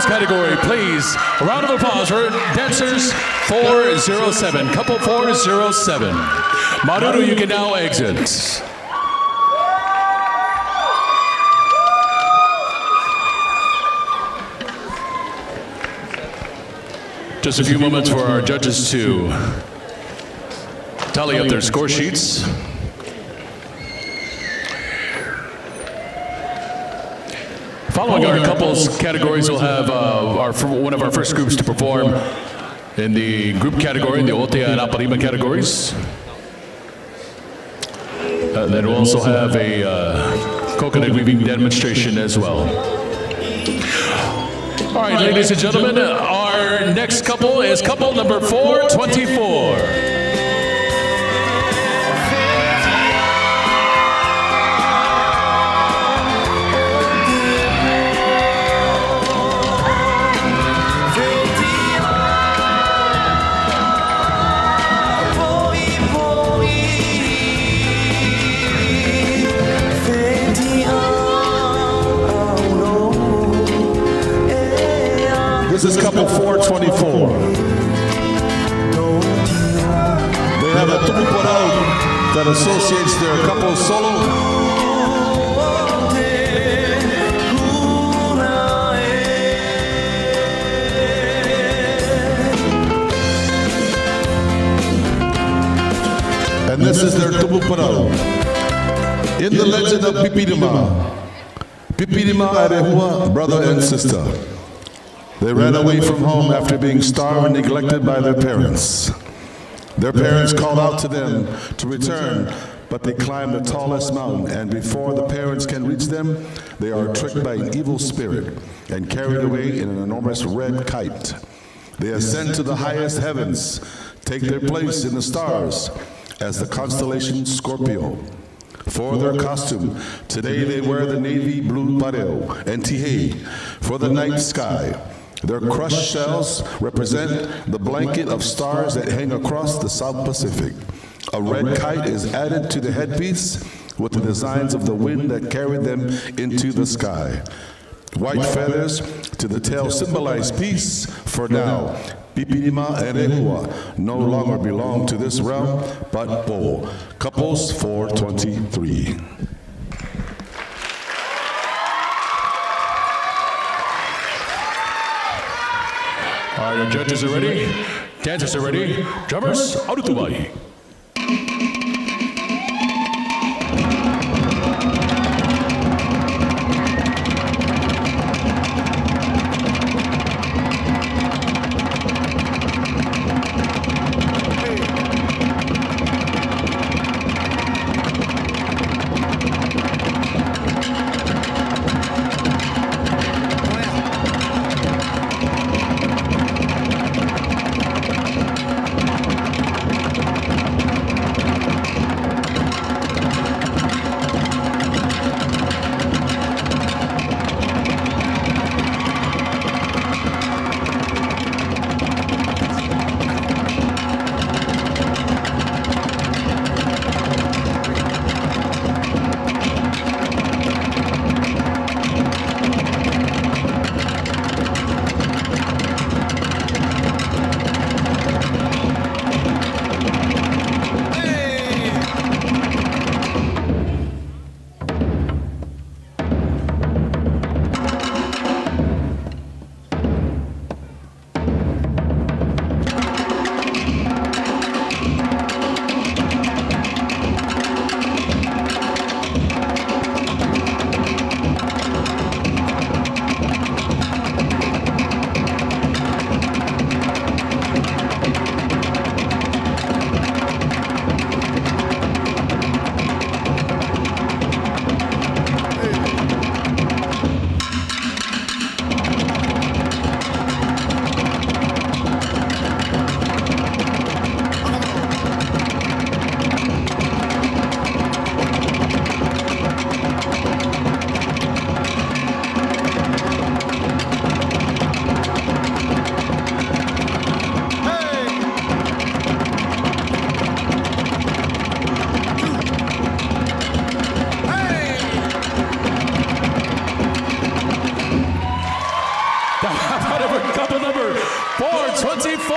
Category, please. A round of applause for dancers 407, couple 407. Maruru, you can now exit. Just a few moments for our judges to tally up their score sheets. Following our couples categories, we'll have one of our first groups to perform in the group category, in the Otea and Aparima categories. Then we'll also have a coconut weaving demonstration as well. All right, ladies and gentlemen, our next couple is couple number 424. This is couple 424. They have a tupu parau that associates their couple solo. And this is their tupu parau. In the legend of Pipirima, Pipirima Arehua, brother and sister. They ran away from home after being starved and neglected by their parents. Their parents called out to them to return, but they climb the tallest mountain, and before the parents can reach them, they are tricked by an evil spirit and carried away in an enormous red kite. They ascend to the highest heavens, take their place in the stars as the constellation Scorpio. For their costume, today they wear the navy blue pareo and tihe for the night sky. Their crushed shells represent the blanket of stars that hang across the South Pacific. A red kite is added to the headpiece with the designs of the wind that carried them into the sky. White feathers to the tail symbolize peace for now, Pipinima and Ehua no longer belong to this realm, but Po. Couples 423. All right, our judges are ready. Dancers are ready. Drummers, Arutubai. Couple number 424.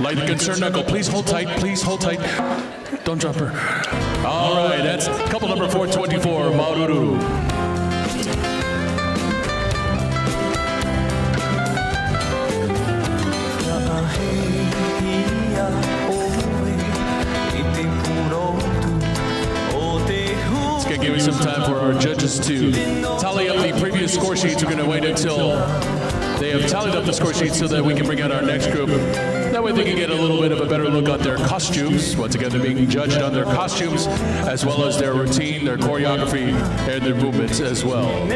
Light the concerned knuckle. Please hold tight. Please hold tight. Don't drop her. All right, that's couple number 424, Maururu. It's going to give us some time for our judges to tally up the previous score sheets. We're going to wait until they have tallied up the score sheets so that we can bring out our next group. That way they can get a little bit of a better look at their costumes. Once again, they're being judged on their costumes as well as their routine, their choreography, and their movements as well.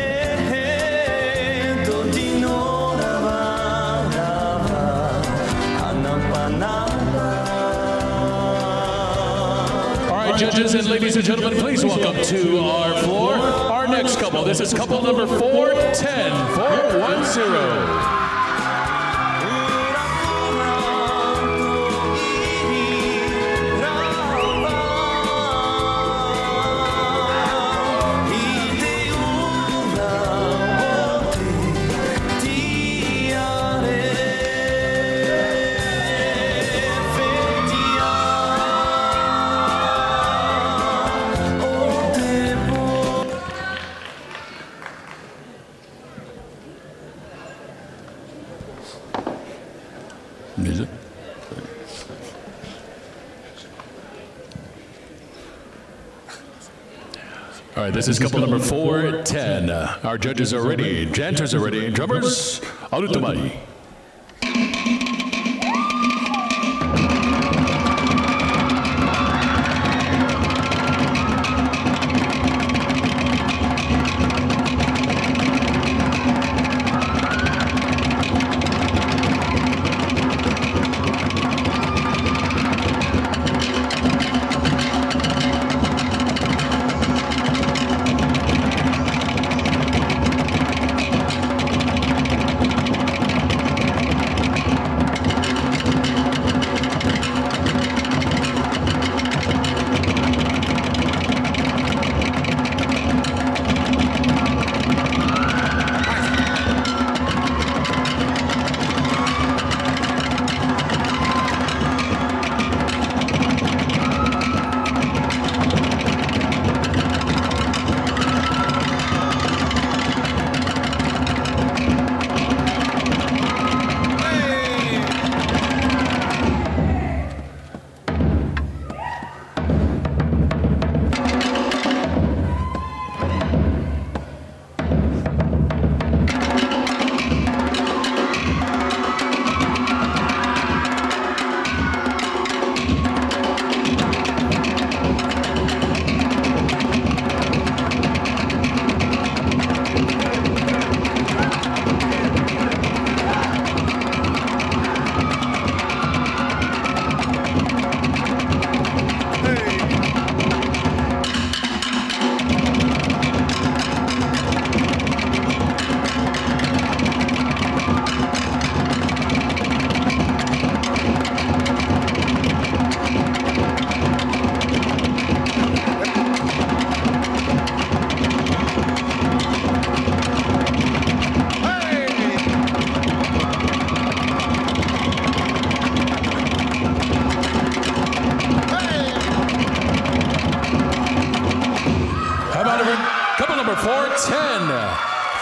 Judges and ladies and gentlemen, please welcome to our floor our next couple. This is couple number 410, 410. Music. All right, this is couple number 410. Our judges are ready, dancers are ready, drummers, Arutumai.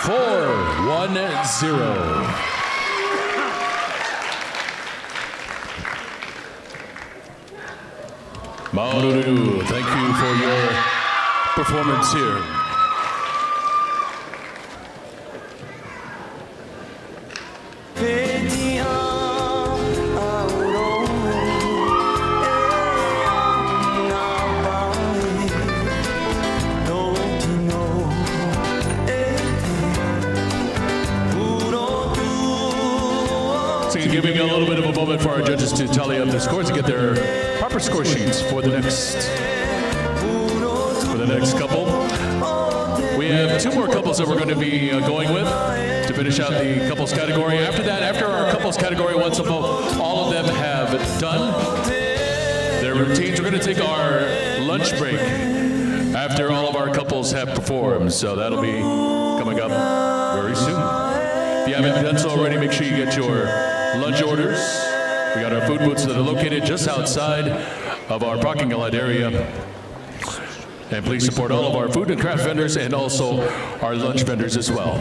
4-1-0. Maururu, thank you for your performance here. So giving a little bit of a moment for our judges to tally up their scores and get their proper score sheets for the next couple. We have two more couples that we're going to be going with to finish out the couples category. After that, after our couples category, once all of them have done their routines, we're going to take our lunch break after all of our couples have performed. So that'll be coming up very soon. If you haven't done so already, make sure you get your lunch orders. We got our food booths that are located just outside of our parking lot area. And please support all of our food and craft vendors and also our lunch vendors as well.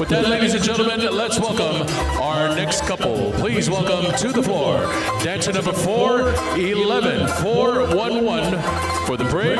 With that, ladies and gentlemen, let's welcome our next couple. Please welcome to the floor, dancer number 411, 411 for the break.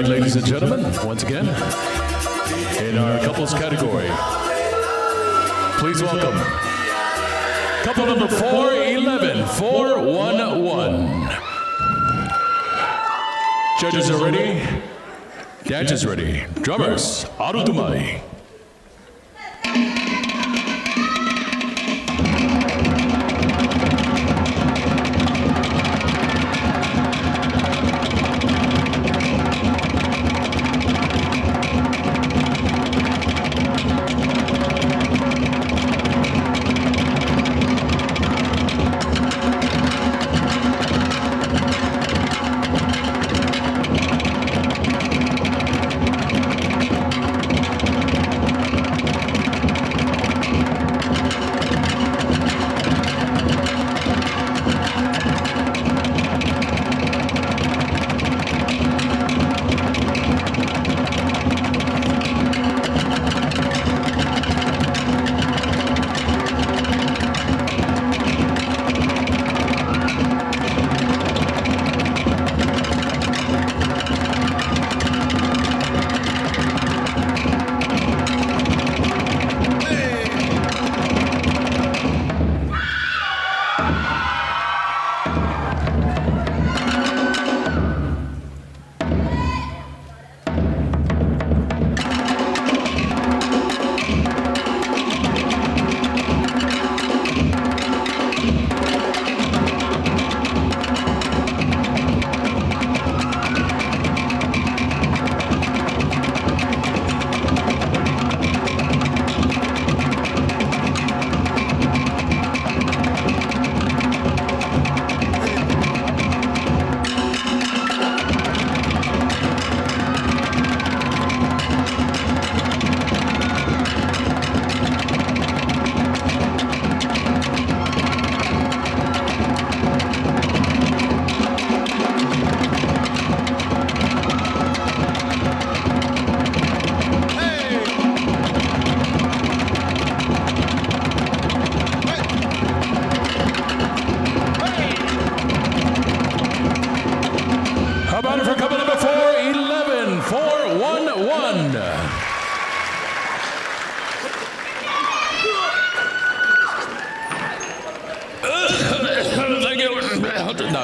Ladies and gentlemen, once again, in our couples category, please welcome couple number 411, 411. Judges are ready, dancers ready, drummers, Arudumai.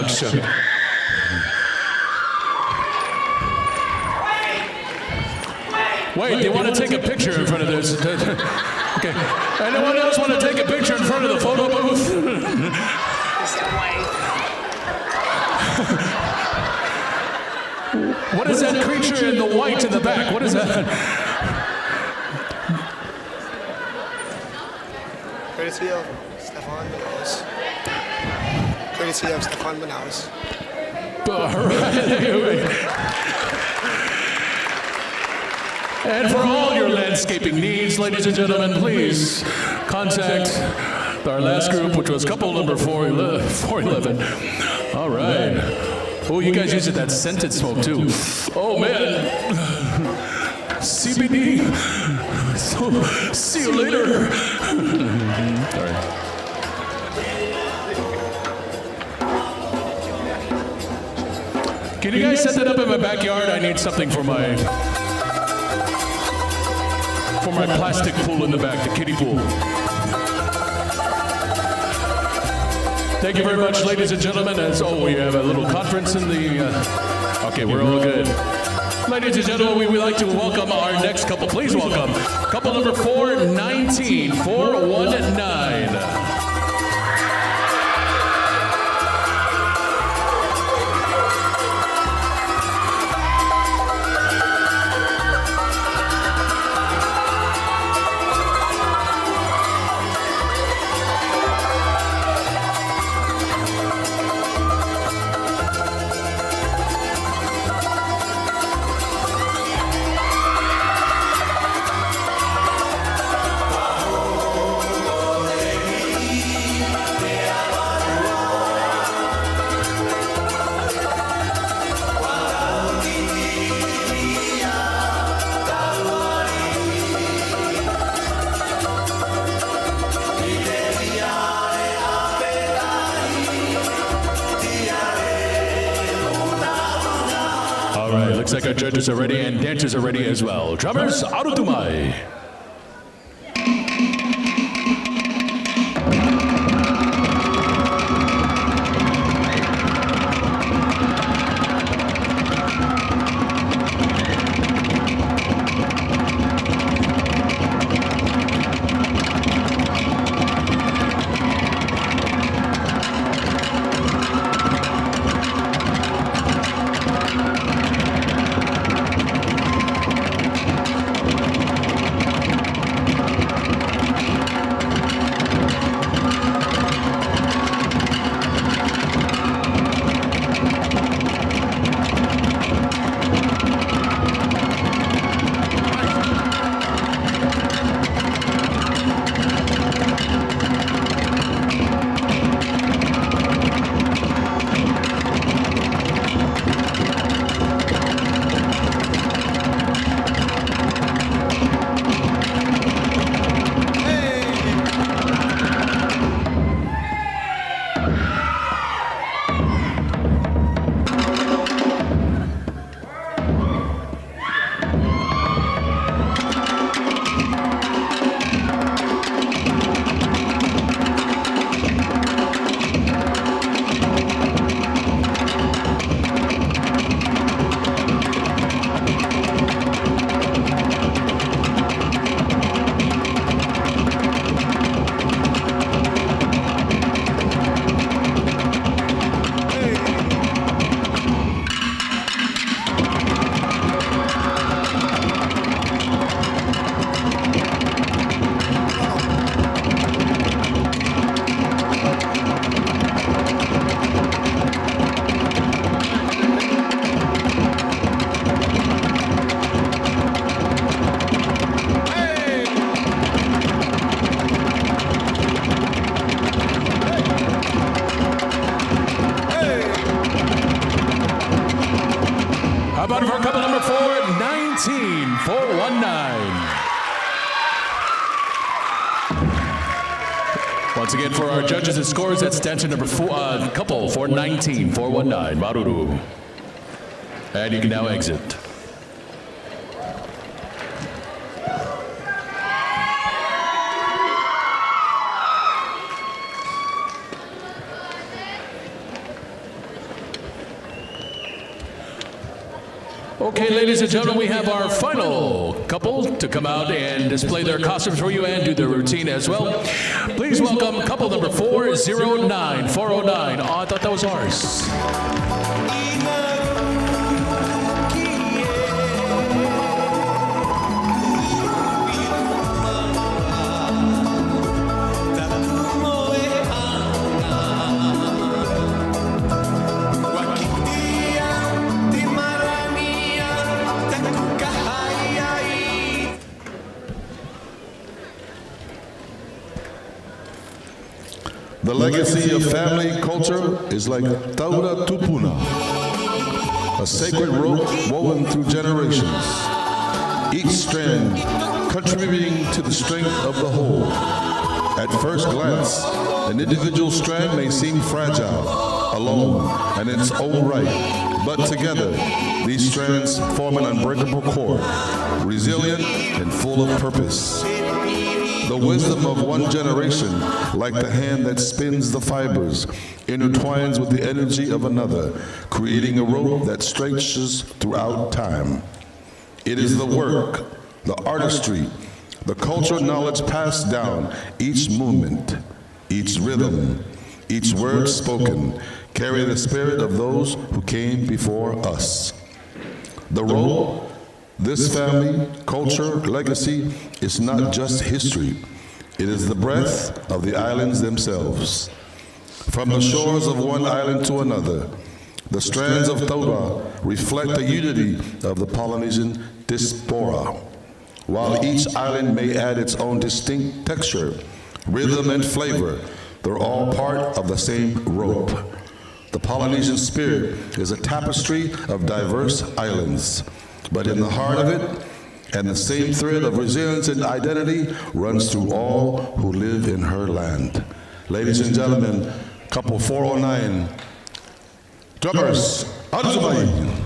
production. Wait, they want to take a picture in front of this. Okay. Anyone else want to take a picture in front of the photo booth? What is that creature in the white in the back? What is that? Courtesy of Stefan Manaus. Courtesy of Stefan Manaus. And for all your landscaping needs, ladies and gentlemen, please contact our last group, which was couple number 411. All right. Oh, you guys used that scented smoke too. Oh man. CBD. So, see you later. Sorry. Can you guys set that up in my backyard? I need something for my plastic pool in the back, the kiddie pool. Thank you very much, ladies and gentlemen. We have a little conference in the... okay, we're all good. Ladies and gentlemen, we would like to welcome our next couple. Please welcome couple number 419, 419. Looks like our judges are ready and dancers are ready as well. Drummers, arutumai. Once again, for our judges and scores, that's dancer number couple 419, 419, Maruru. And you can now exit. Okay, ladies and gentlemen, we have our final couple to come out and display their costumes for you and do their routine as well. Please welcome couple number 409. 409. Oh, I thought that was ours. The legacy of family culture is like taura tupuna, a sacred rope woven through generations, each strand contributing to the strength of the whole. At first glance, an individual strand may seem fragile, alone, and in its own right, but together, these strands form an unbreakable cord, resilient and full of purpose. The wisdom of one generation, like the hand that spins the fibers, intertwines with the energy of another, creating a rope that stretches throughout time. It is the work, the artistry, the cultural knowledge passed down, each movement, each rhythm, each word spoken, carry the spirit of those who came before us. The rope, this family, culture, legacy is not just history. It is the breath of the islands themselves. From the shores of one island to another, the strands of taura reflect the unity of the Polynesian diaspora. While each island may add its own distinct texture, rhythm, and flavor, they're all part of the same rope. The Polynesian spirit is a tapestry of diverse islands. But in the heart of it, and the same thread of resilience and identity runs through all who live in her land. Ladies and gentlemen, couple 409, drummers, Anzumai.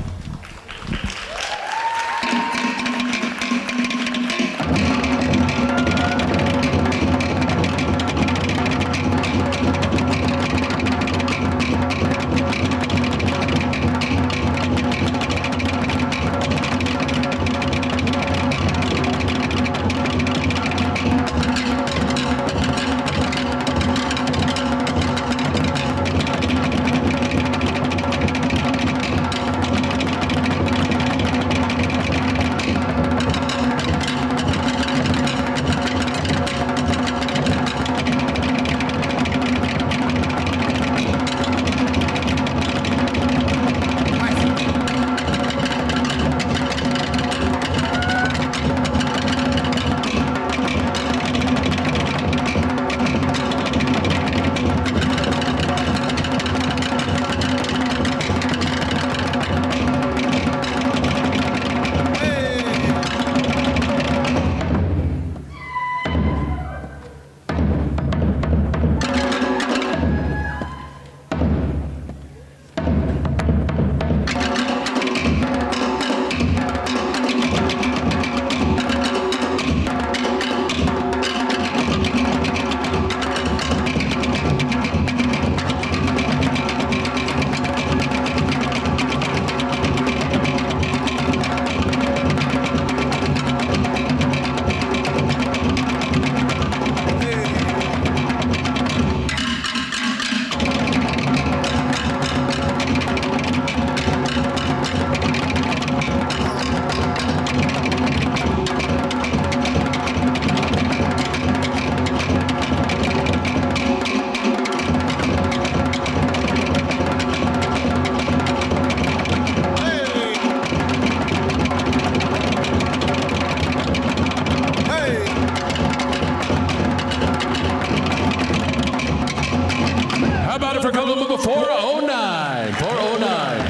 for couple number 409. 409.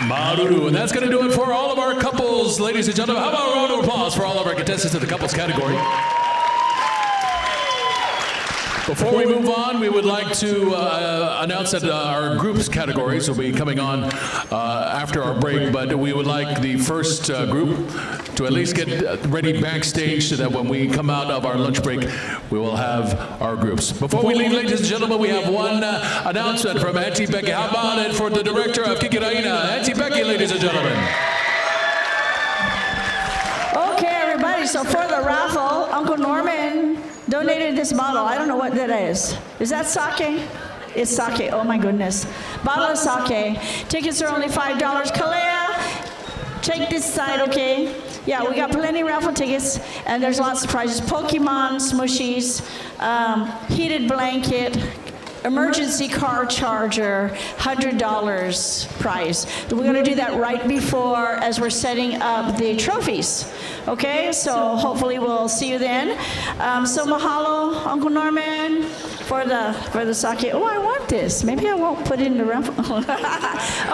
Maruru. And that's going to do it for all of our couples, ladies and gentlemen. How about a round of applause for all of our contestants in the couples category? Before we move on, we would like to announce that our groups categories will be coming on after our break, but we would like the first group to at least get ready backstage so that when we come out of our lunch break, we will have our groups. Before we leave, ladies and gentlemen, we have one announcement from Auntie Becky. How about it for the director of Kiki, Raina? Auntie Becky, ladies and gentlemen. Okay, everybody, so for the raffle, Uncle Norman donated this bottle. I don't know what that is. Is that sake? It's sake. Oh, my goodness. Bottle of sake. Tickets are only $5. Kalea, take this side, okay? Yeah, we got plenty of raffle tickets, and there's lots of prizes. Pokemon smushies, heated blanket, emergency car charger, $100 prize. We're going to do that right before as we're setting up the trophies. Okay, so hopefully we'll see you then. So mahalo, Uncle Norman, for the sake. Oh, I want this. Maybe I won't put it in the raffle.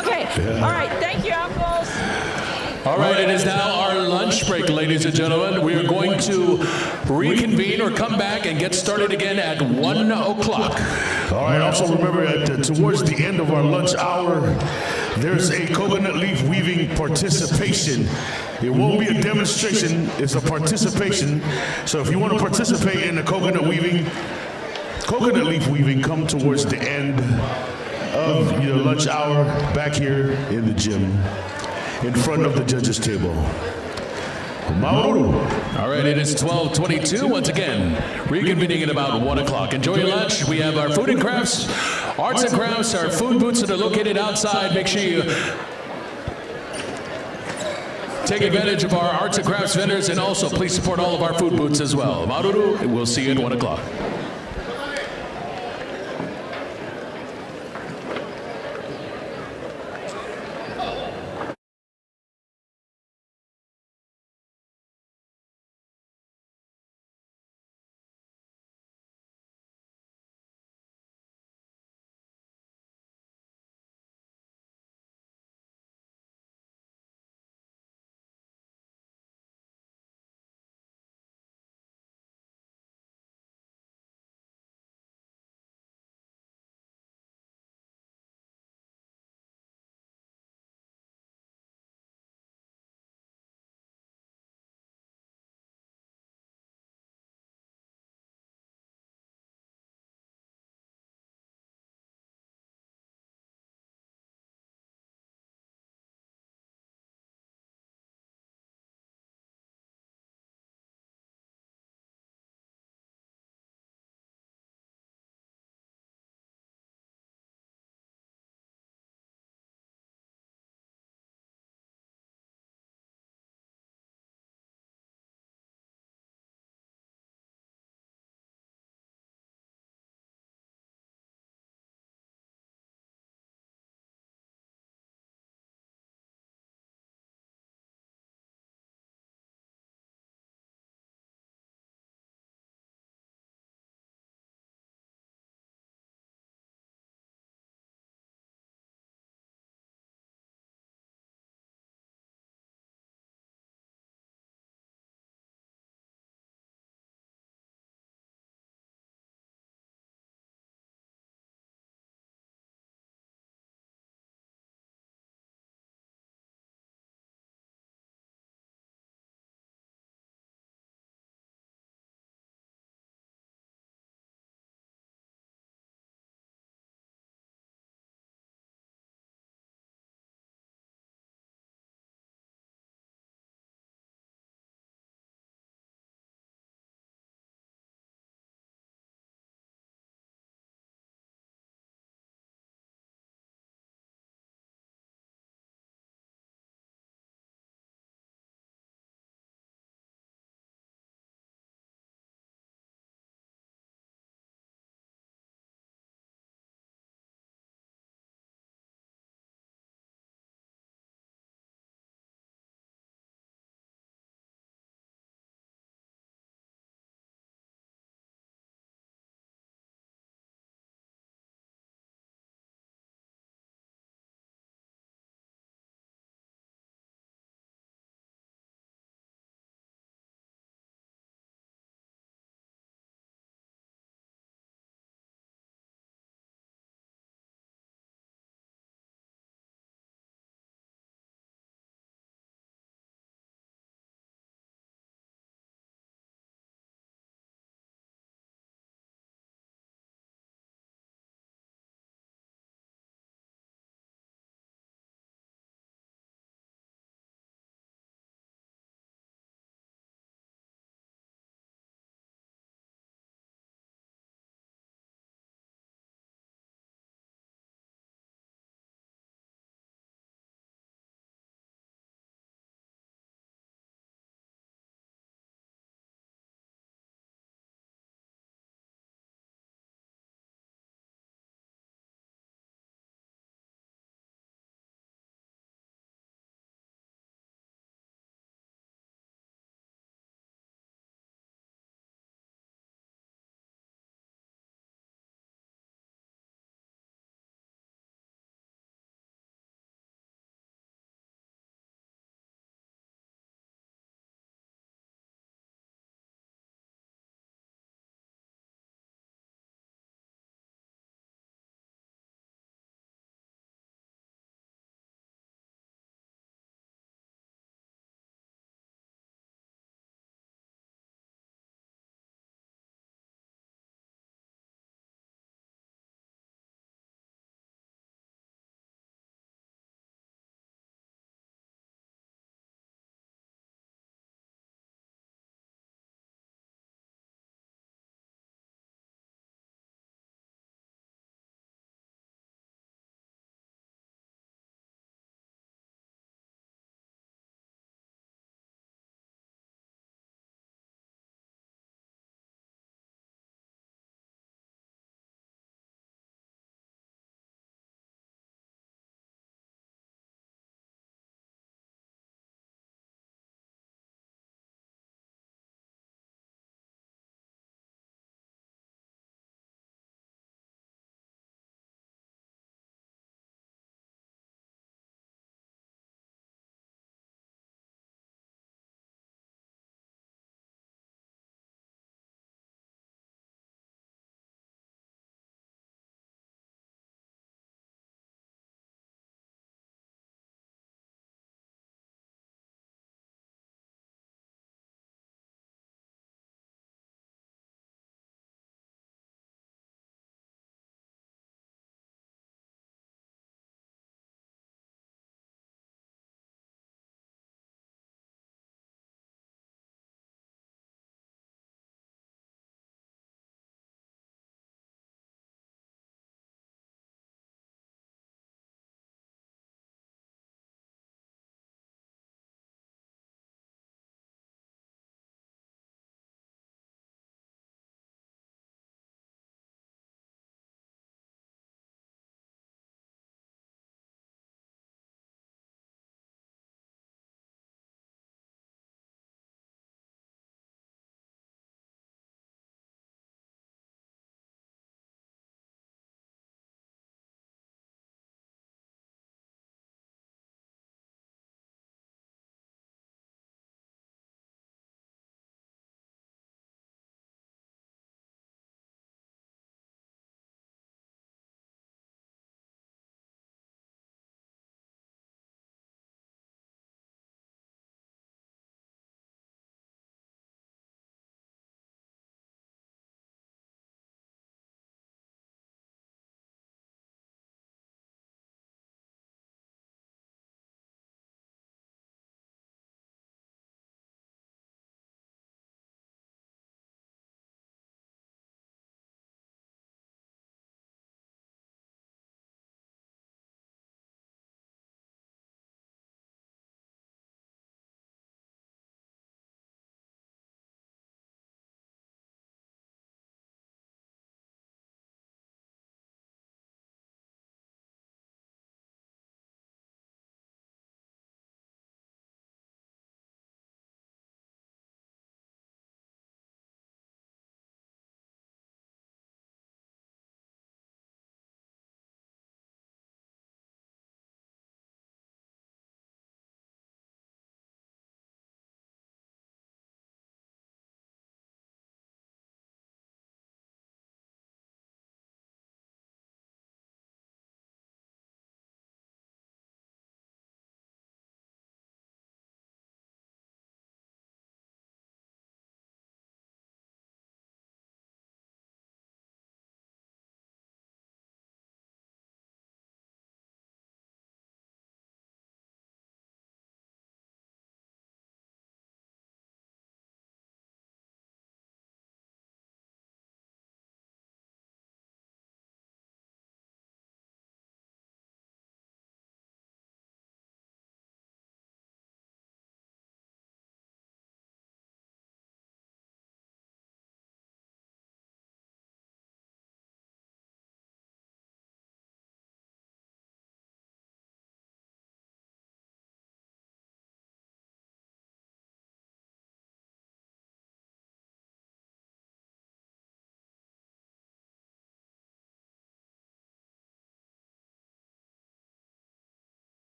Okay, all right. Thank you, uncles. All right, it is now our lunch break, ladies and gentlemen. We are going to reconvene or come back and get started again at 1 o'clock. All right, also remember that towards the end of our lunch hour, there's a coconut leaf weaving participation. It won't be a demonstration, it's a participation. So if you want to participate in the coconut leaf weaving, come towards the end of your lunch hour back here in the gym, in front of the judges' table. Mauru. All right, it is 12:22. Once again, reconvening at about 1 o'clock. Enjoy your lunch. We have our food and crafts, arts and crafts, our food booths that are located outside. Make sure you take advantage of our arts and crafts vendors, and also please support all of our food booths as well. Mauru, we'll see you at 1 o'clock.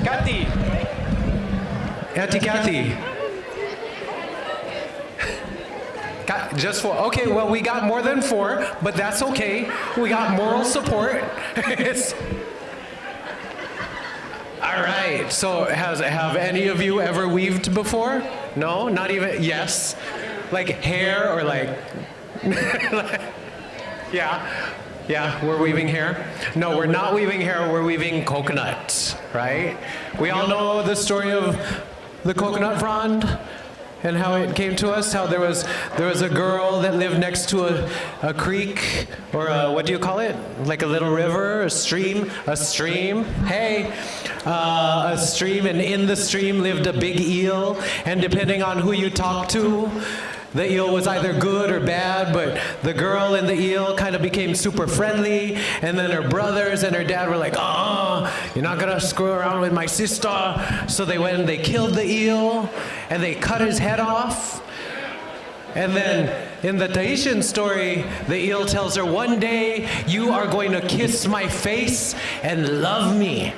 Kathy. Auntie Kathy. Just 4. Okay, well, we got more than 4, but that's okay. We got moral support. All right, so have any of you ever weaved before? No, not even, yes. Like hair or like, yeah, we're weaving hair. No, we're not weaving hair, we're weaving coconut, right? We all know the story of the coconut frond and how it came to us, how there was a girl that lived next to a creek, or what do you call it? Like a little river, a stream, hey. A stream, and in the stream lived a big eel, and depending on who you talk to, the eel was either good or bad, but the girl and the eel kind of became super friendly, and then her brothers and her dad were like, oh, you're not gonna screw around with my sister. So they went and they killed the eel, and they cut his head off. And then in the Tahitian story, the eel tells her, one day you are going to kiss my face and love me.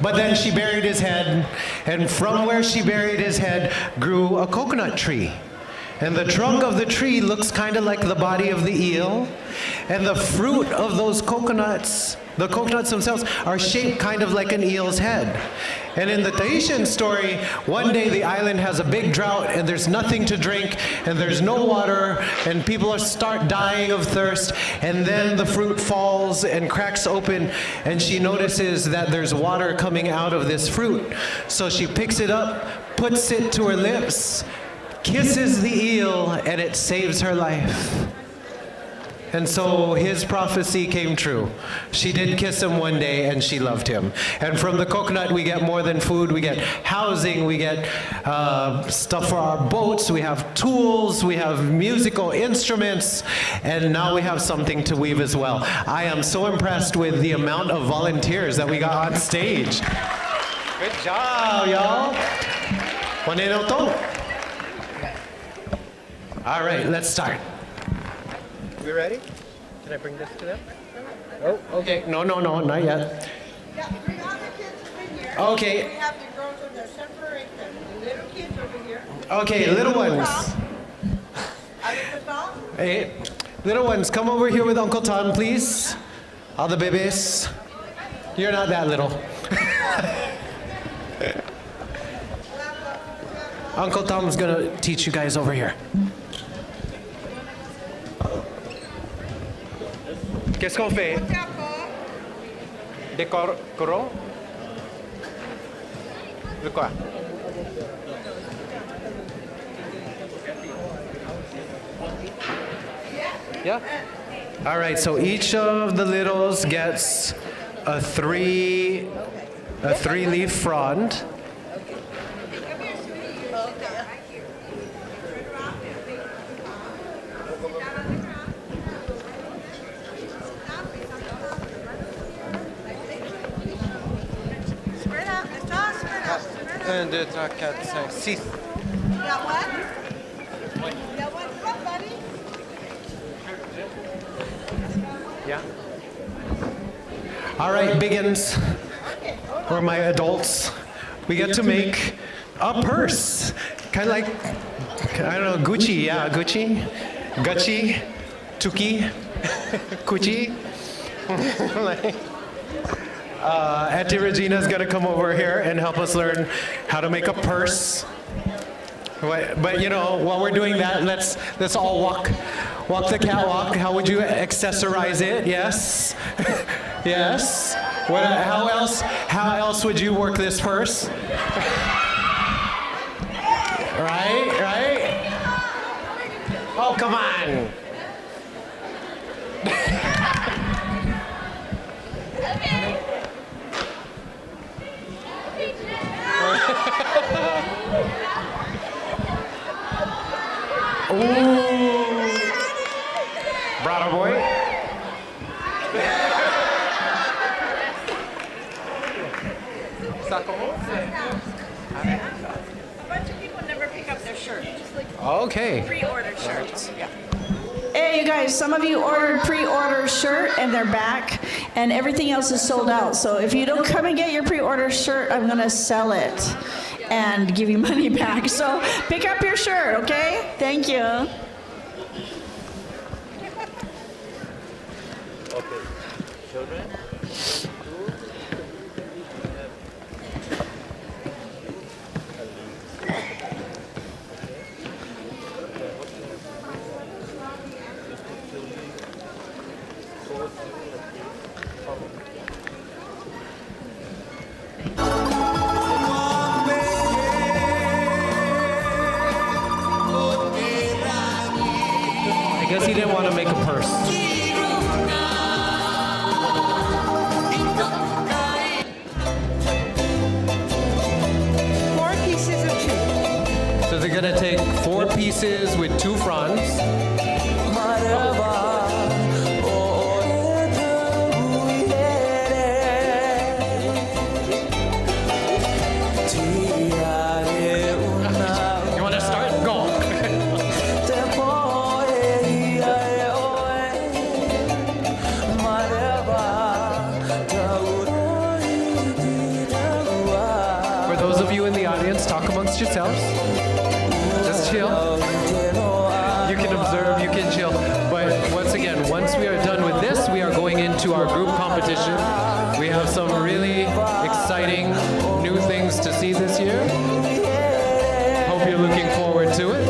But then she buried his head, and from where she buried his head grew a coconut tree. And the trunk of the tree looks kind of like the body of the eel, and the fruit of those coconuts, the coconuts themselves, are shaped kind of like an eel's head. And in the Tahitian story, one day the island has a big drought, and there's nothing to drink, and there's no water, and people start dying of thirst, and then the fruit falls and cracks open, and she notices that there's water coming out of this fruit. So she picks it up, puts it to her lips, kisses the eel, and it saves her life. And so his prophecy came true. She did kiss him one day, and she loved him. And from the coconut, we get more than food. We get housing, we get stuff for our boats, we have tools, we have musical instruments, and now we have something to weave as well. I am so impressed with the amount of volunteers that we got on stage. Good job, y'all. All right, let's start. We ready? Can I bring this to them? Oh, okay. No, not yet. Yeah, bring all the kids in here. Okay. We have the girls in there, separate them. The little kids over here. Okay, little ones. Hey, little ones, come over here with Uncle Tom, please. All the babies. You're not that little. Uncle Tom's gonna teach you guys over here. Qu'est-ce qu'on fait? Décorons? De quoi? Yeah? All right, so each of the littles gets a three-leaf frond. Un, deux, trois, quatre, cinq, six. Got one? Got one? Come, buddy. Yeah. All right, biggins, or my adults, we get to make a purse. Kind of like, I don't know, Gucci, yeah, Gucci, Tuki, Gucci. Auntie Regina's gonna come over here and help us learn how to make a purse. But you know, while we're doing that, let's all walk the catwalk. How would you accessorize it? Yes, yes. How else would you work this purse? Right? Oh, come on. Ooh. Brother boy. A bunch of people never pick up their shirts. Just like Okay. pre-order shirts. Yeah. Okay, you guys, some of you ordered pre-order shirt and they're back, and everything else is sold out. So if you don't come and get your pre-order shirt, I'm gonna sell it and give you money back. So pick up your shirt, okay? Thank you. Okay, children. I guess he didn't want to make a purse. So they're gonna take 4 pieces with 2 fronds. You wanna start? Go. For those of you in the audience, talk amongst yourselves. Just chill. You can observe, you can chill. But once again, once we are done with this, we are going into our group competition. We have some really exciting new things to see this year. Hope you're looking forward to it.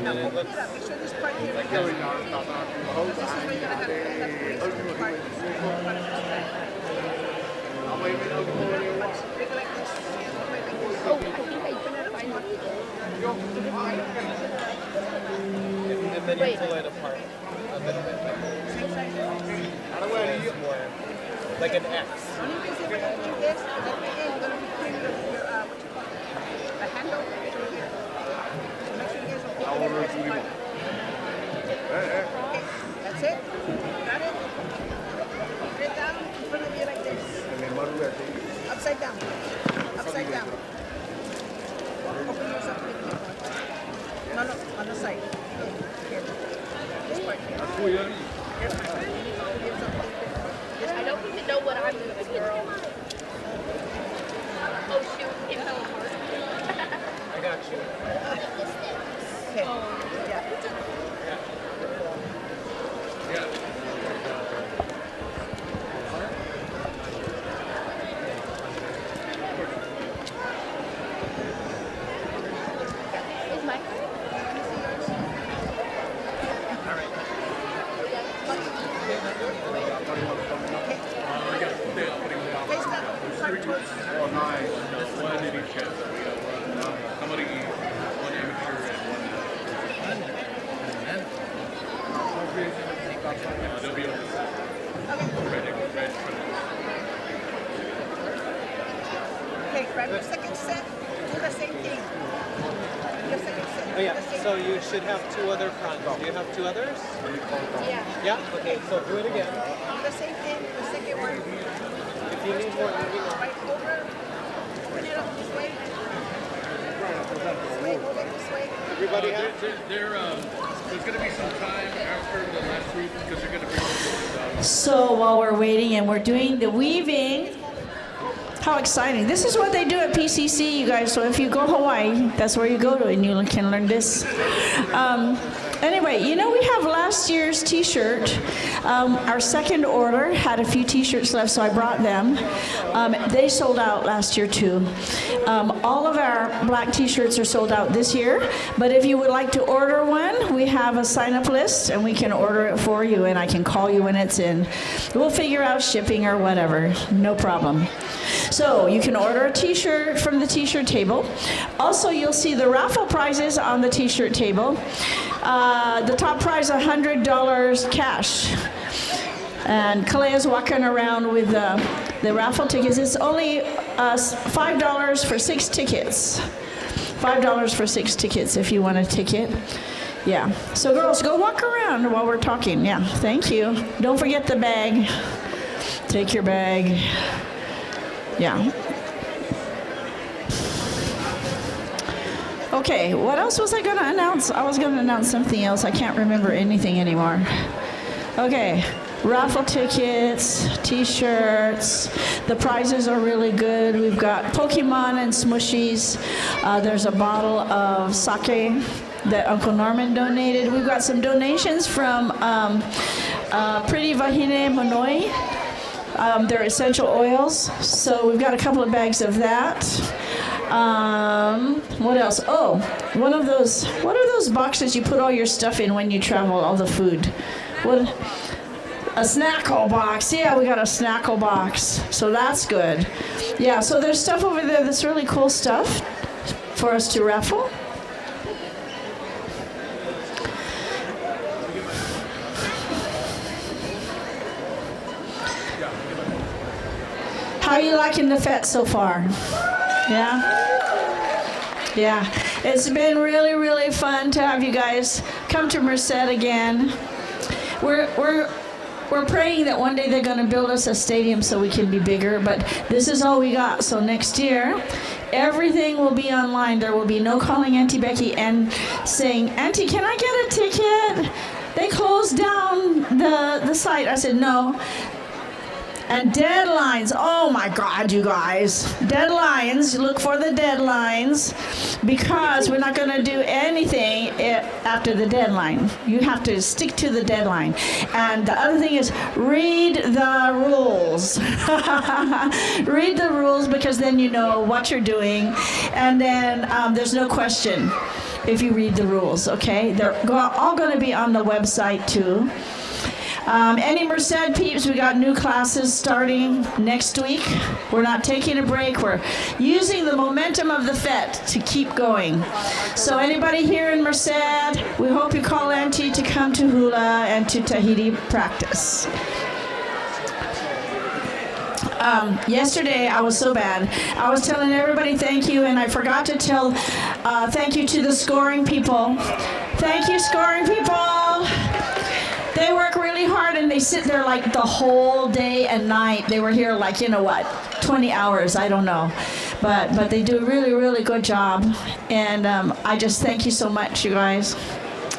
now, open it up. Make sure this part here. This is where you're gonna have the part. Make it like this. Oh, I think I open it up. And then you pull it apart a little bit. Like an X. The only reason we're going to do this is at the end, we're going to be putting your the handle through here. So make sure you guys will open it right. Okay, that's it. Got it? Put it down in front of you like this. Upside down. Upside down. Open yours up. No, on the side. Here. This part here. I don't even know what I'm doing, girl. Oh shoot, it fell apart. I got you. Okay. Yeah. Is my Okay, grab your second set. Do the same thing. Your second set. Oh yeah, so you should have two other fronts. Do you have two others? Yeah. Yeah? Okay, so do it again. Do the same thing, the second one. If you need more, let me know. Right over. Open it up this way. This way, hold it this way. Everybody have? There's going to be some time after the last week because they're going to bring So while we're waiting and we're doing the weaving, how exciting. This is what they do at PCC, you guys. So if you go Hawaii, that's where you go to and you can learn this. Anyway, you know, we have last year's t-shirt. Our second order had a few t-shirts left, so I brought them. They sold out last year too. All of our black t-shirts are sold out this year, but if you would like to order one, we have a sign-up list and we can order it for you and I can call you when it's in. We'll figure out shipping or whatever, no problem. So you can order a t-shirt from the t-shirt table. Also, you'll see the raffle prizes on the t-shirt table. The top prize, $100 cash. And Kalea's walking around with the raffle tickets. It's only $5 for 6 tickets. $5 for 6 tickets if you want a ticket. Yeah. So girls, go walk around while we're talking. Yeah, thank you. Don't forget the bag. Take your bag. Yeah. Okay, what else was I going to announce? I was going to announce something else. I can't remember anything anymore. Okay, raffle tickets, t-shirts. The prizes are really good. We've got Pokemon and Smooshies. There's a bottle of sake that Uncle Norman donated. We've got some donations from Pretty Wahine Monoi. They're essential oils. So we've got a couple of bags of that. What else? Oh, what are those boxes you put all your stuff in when you travel, all the food? What? A snackle box. Yeah, we got a snackle box. So that's good. Yeah, so there's stuff over there that's really cool stuff for us to raffle. How are you liking the fete so far? Yeah? Yeah. It's been really, really fun to have you guys come to Merced again. We're praying that one day they're going to build us a stadium so we can be bigger, but this is all we got. So next year, everything will be online. There will be no calling Auntie Becky and saying, Auntie, can I get a ticket? They closed down the site. I said, no. And deadlines, oh my God, you guys. Deadlines, look for the deadlines because we're not gonna do anything after the deadline. You have to stick to the deadline. And the other thing is read the rules. Read the rules because then you know what you're doing and then there's no question. if you read the rules, okay? They're all going to be on the website too. Any Merced peeps, we got new classes starting next week. We're not taking a break. We're using the momentum of the fete to keep going. So anybody here in Merced, we hope you call Auntie to come to hula and to Tahiti practice. Yesterday, I was so bad. I was telling everybody thank you, and I forgot to tell thank you to the scoring people. Thank you, scoring people. They work really hard, and they sit there like the whole day and night. They were here like, 20 hours, I don't know. But they do a really, really good job. And I just thank you so much, you guys.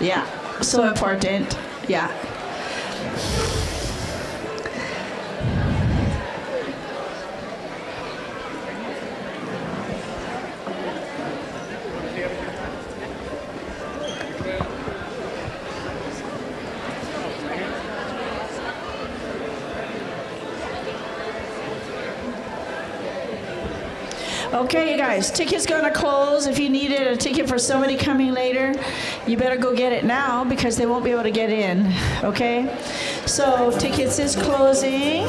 Yeah, so important. Yeah. Okay, you guys, ticket's gonna close. If you needed a ticket for somebody coming later, you better go get it now because they won't be able to get in, okay? So, tickets is closing.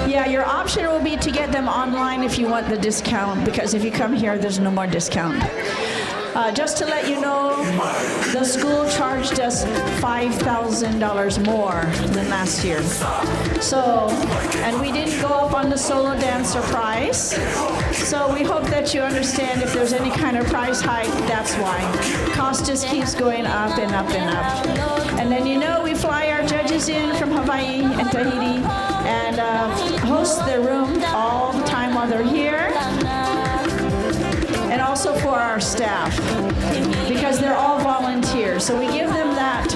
Yeah, your option will be to get them online if you want the discount, because if you come here, there's no more discount. Just to let you know, the school charged us $5,000 more than last year. So, and we didn't go up on the solo dancer price. So we hope that you understand if there's any kind of price hike, that's why. Cost just keeps going up and up and up. And then we fly our judges in from Hawaii and Tahiti and host their room all the time while they're here. And also for our staff, because they're all volunteers. So we give them that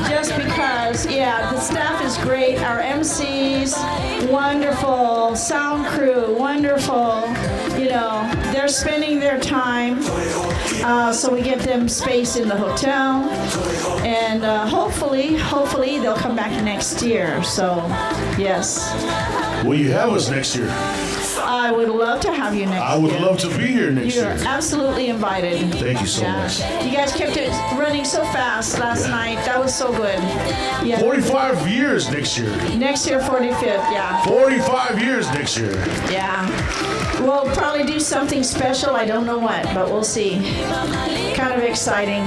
just because, the staff is great. Our MCs, wonderful. Sound crew, wonderful. They're spending their time. So we give them space in the hotel. And hopefully they'll come back next year. So, yes. Will you have us next year? I would love to have you next year. I would love to be here next year. You're absolutely invited. Thank you so much. You guys kept it running so fast last night. That was so good. Yeah. 45 years next year. Next year, 45th, yeah. 45 years next year. Yeah. We'll probably do something special. I don't know what, but we'll see. Kind of exciting.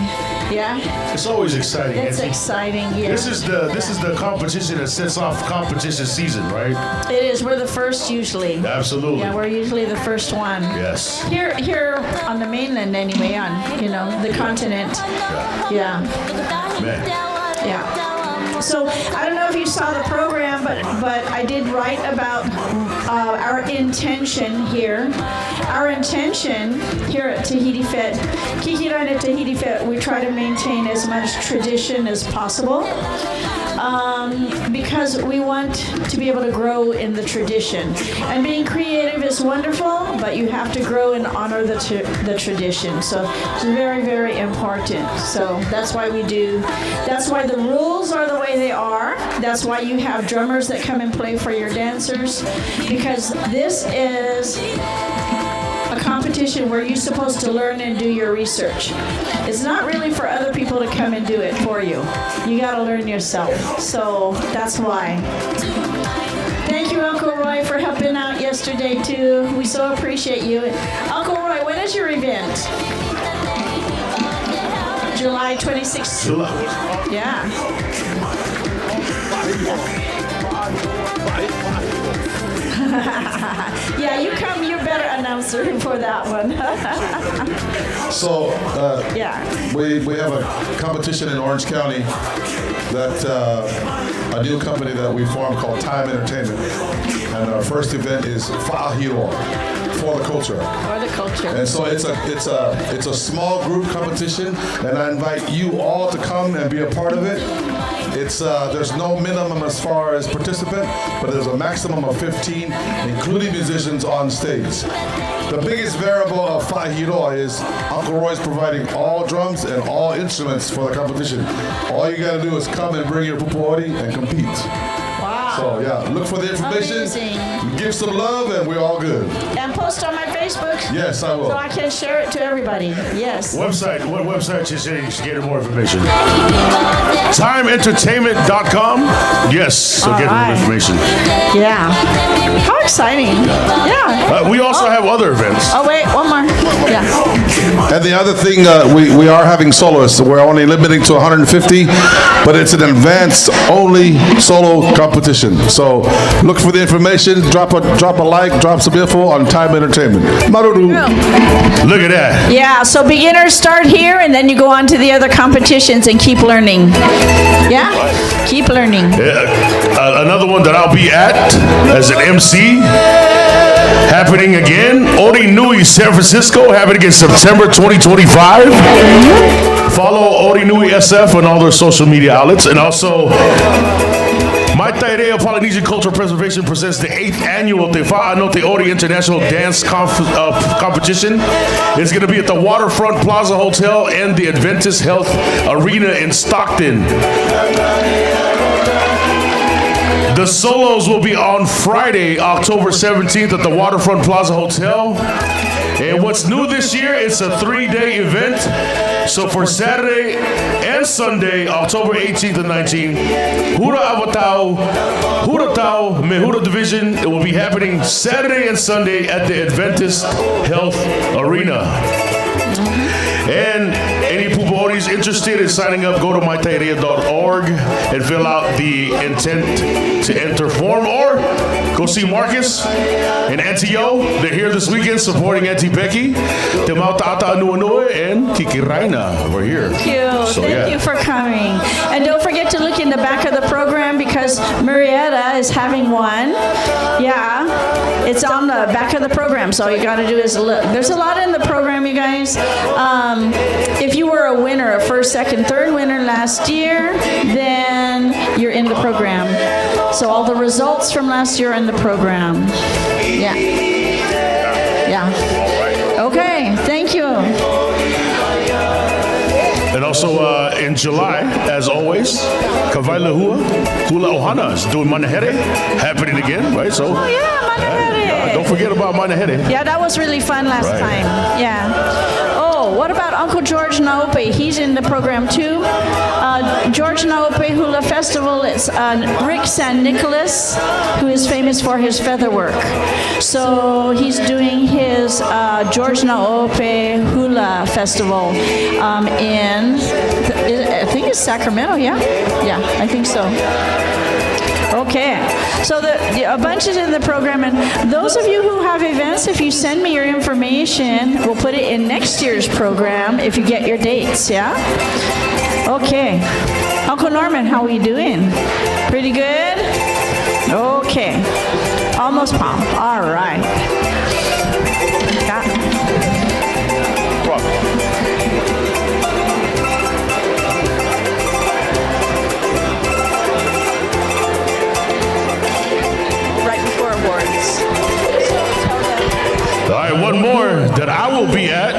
Yeah? It's always exciting. It's exciting, yeah. This is the competition that sets off competition season, right? It is. We're the first usually. Absolutely. Yeah, we're usually the first one. Yes. Here on the mainland anyway, on the continent. Yeah. Man. Yeah. So I don't know if you saw the program, but I did write about our intention here. Our intention here at Tahiti Fete, Kiki, Raina Tahiti Fete, we try to maintain as much tradition as possible. Because we want to be able to grow in the tradition. And being creative is wonderful, but you have to grow and honor the tradition. So it's very, very important. So that's why we do. That's why the rules are the way they are. That's why you have drummers that come and play for your dancers. Because this is a competition where you're supposed to learn and do your research. It's not really for other people to come and do it for you. You got to learn yourself. So that's why. Thank you, Uncle Roy, for helping out yesterday, too. We so appreciate you. Uncle Roy, when is your event? July 26th. Yeah. Yeah, you come, you're better announcer for that one. So, we have a competition in Orange County that a new company that we formed called Time Entertainment. And our first event is Fa'ahiro, for the culture. For the culture. And so it's a small group competition, and I invite you all to come and be a part of it. There's no minimum as far as participant, but there's a maximum of 15, including musicians on stage. The biggest variable of Fa'ahiro is Uncle Roy's providing all drums and all instruments for the competition. All you gotta do is come and bring your pupuori and compete. Wow. So yeah, look for the information. Amazing. Give some love, and we're all good. And post on my Facebook. Yes, I will. So I can share it to everybody. Yes. Website. What website you say you should get more information? TimeEntertainment.com. Yes. So get more information. Yeah. How exciting. Yeah. We also have other events. Oh, wait. One more. Yeah. And the other thing, we are having soloists. We're only limiting to 150, but it's an advanced only solo competition. So look for the information. Drop a like. Drop some info on Time Entertainment. Maruru. Look at that. Yeah. So beginners start here, and then you go on to the other competitions and keep learning. Yeah. Keep learning. Another one that I'll be at as an MC, happening again, Ori Nui, San Francisco, happening in September 2025. Follow Ori Nui SF on all their social media outlets. And also, Mai Tairea Polynesian Cultural Preservation presents the 8th annual Te Whaanote Ori International Dance Competition. It's going to be at the Waterfront Plaza Hotel and the Adventist Health Arena in Stockton. The solos will be on Friday, October 17th at the Waterfront Plaza Hotel. And what's new this year, it's a 3-day event. So for Saturday and Sunday, October 18th and 19th, Hura Awatau, Hura Tau, Mehura Division, it will be happening Saturday and Sunday at the Adventist Health Arena. And any Pupo'oris interested in signing up, go to maitairea.org and fill out the intent to enter form, or go see Marcus and Auntie Yo. They're here this weekend supporting Auntie Becky, Te Mauta'ata Anuanua, and Kiki Raina. We're here. Thank you. So, Thank you for coming. And don't forget to look in the back of the program because Marietta is having one. Yeah, it's on the back of the program. So all you got to do is look. There's a lot in the program, you guys. If you were a winner, a first, second, third winner last year, then you're in the program. So all the results from last year are in the program. Yeah. Yeah. Okay. Thank you. And also in July, as always, Kawaila Hula Ohana is doing Manahere, happening again, right? So, Manahere. Don't forget about Manahere. Yeah, that was really fun last time. Yeah. Oh, what about Uncle George Naope? He's in the program too. George Naope Hula Festival, it's Rick San Nicolas, who is famous for his feather work. So he's doing his George Naope Hula Festival in, I think it's Sacramento, yeah? Yeah, I think so. Okay, so a bunch is in the program, and those of you who have events, if you send me your information, we'll put it in next year's program if you get your dates, yeah? Okay. Uncle Norman, how are you doing? Pretty good? Okay. Almost palm. All right. All right, one more that I will be at.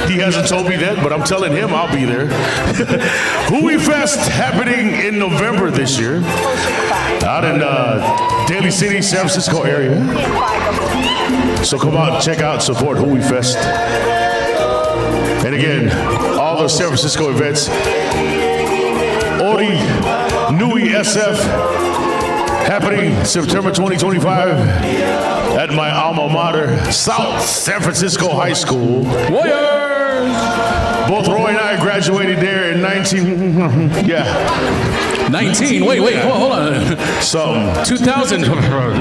He hasn't told me that, but I'm telling him I'll be there. Hui Fest happening in November this year, out in Daly City, San Francisco area. So come out, check out, support Hui Fest. And again, all those San Francisco events, Ori Nui SF, happening September 2025 at my alma mater, South San Francisco High School. Warriors! Both Roy and I graduated there in 19. Wait, hold on. Some 2000.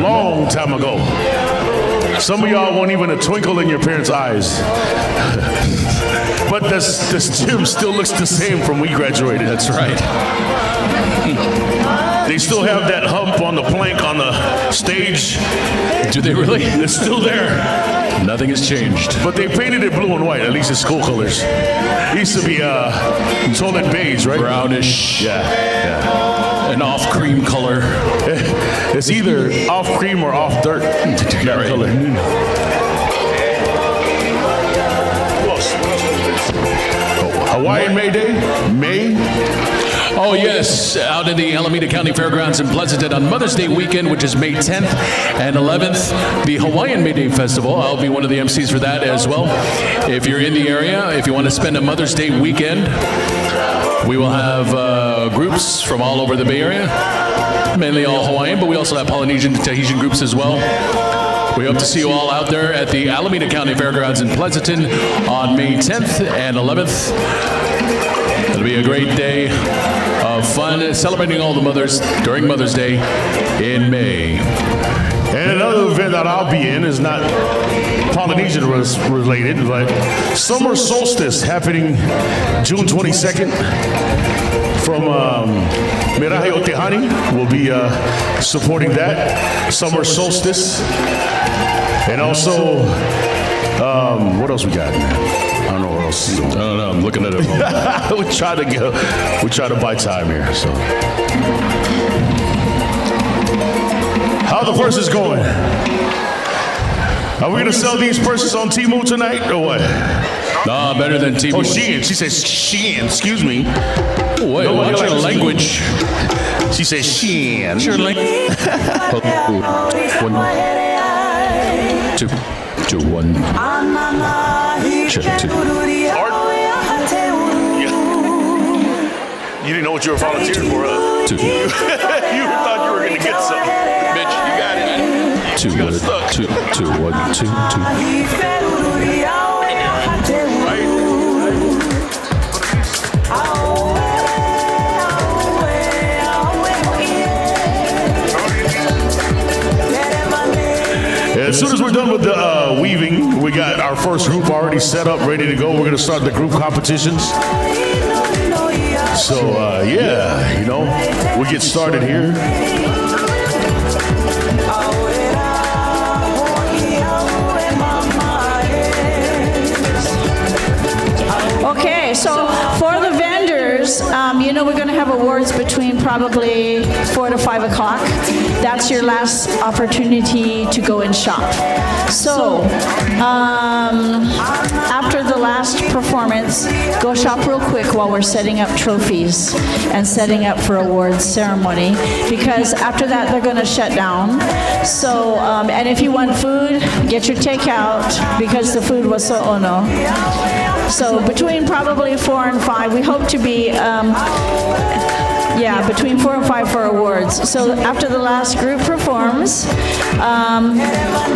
long time ago. Some of y'all weren't even a twinkle in your parents' eyes. But this gym still looks the same from we graduated. That's right. They still have that hump on the plank on the stage. Do they really? It's still there. Nothing has changed. But they painted it blue and white, at least it's school colors. It used to be toilet beige, right? Brownish. Yeah. An off cream color. It's either off cream or off dirt. That color. Hawaiian May Day? May? Oh, yes, out in the Alameda County Fairgrounds in Pleasanton on Mother's Day weekend, which is May 10th and 11th, the Hawaiian May Day Festival. I'll be one of the MCs for that as well. If you're in the area, if you want to spend a Mother's Day weekend, we will have groups from all over the Bay Area, mainly all Hawaiian, but we also have Polynesian and Tahitian groups as well. We hope to see you all out there at the Alameda County Fairgrounds in Pleasanton on May 10th and 11th. It'll be a great day of fun, celebrating all the mothers during Mother's Day in May. And another event that I'll be in is not Polynesian related, but Summer Solstice happening June 22nd from Mirahe o Tehani. We'll be supporting that, Summer Solstice. And also, what else we got? I don't know what else is on. I don't know, I'm looking at it. we try to buy time here, so. How the purses going? Are we gonna sell these purses on Temu tonight or what? Nah, better than Temu. Oh, Shein. She says Shein. Excuse me. Wait, what's your language? She says Shein. What's your language? 1, 2, 1. Sure, 2. Art? You didn't know what you were volunteering for, huh? 2. You thought you were gonna get something. Bitch, you got it. 2, 1, 2, 1, 2, 2. As soon as we're done with the weaving, we got our first group already set up, ready to go. We're going to start the group competitions. So, yeah, you know, we'll get started here. Okay, so for the vendors, you know we're going to have awards between probably 4 to 5 o'clock. That's your last opportunity to go and shop. So after the last performance, go shop real quick while we're setting up trophies and setting up for awards ceremony, because after that they're going to shut down. So, and if you want food, get your takeout, because the food was so ono. So between probably 4 and 5, we hope to be, between 4 and 5 for awards. So after the last group performs,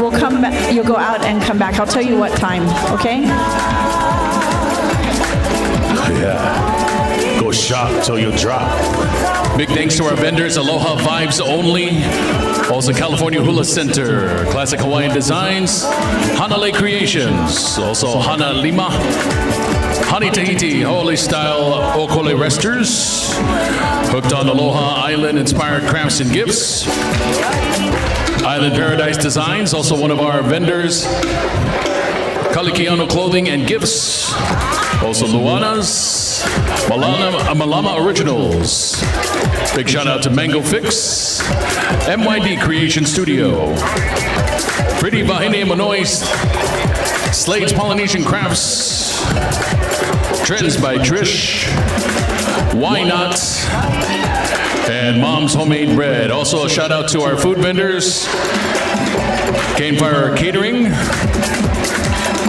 we'll come back, you'll go out and come back. I'll tell you what time, okay? Yeah. Go shop till you drop. Big thanks to our vendors, Aloha Vibes Only, also California Hula Center, Classic Hawaiian Designs, Hanalei Creations, also Hana Lima, Hani Tahiti, Holy Style Okole Resters, Hooked on Aloha Island Inspired Crafts and Gifts, Island Paradise Designs, also one of our vendors, Kalikiano Clothing and Gifts, also Luana's, Malama Originals. Big shout out to Mango Fix, MYD Creation Studio, Pretty Vahine Manois, Slade's Polynesian Crafts, Trends by Trish, Why Not, and Mom's Homemade Bread. Also a shout out to our food vendors, Cane Fire Catering,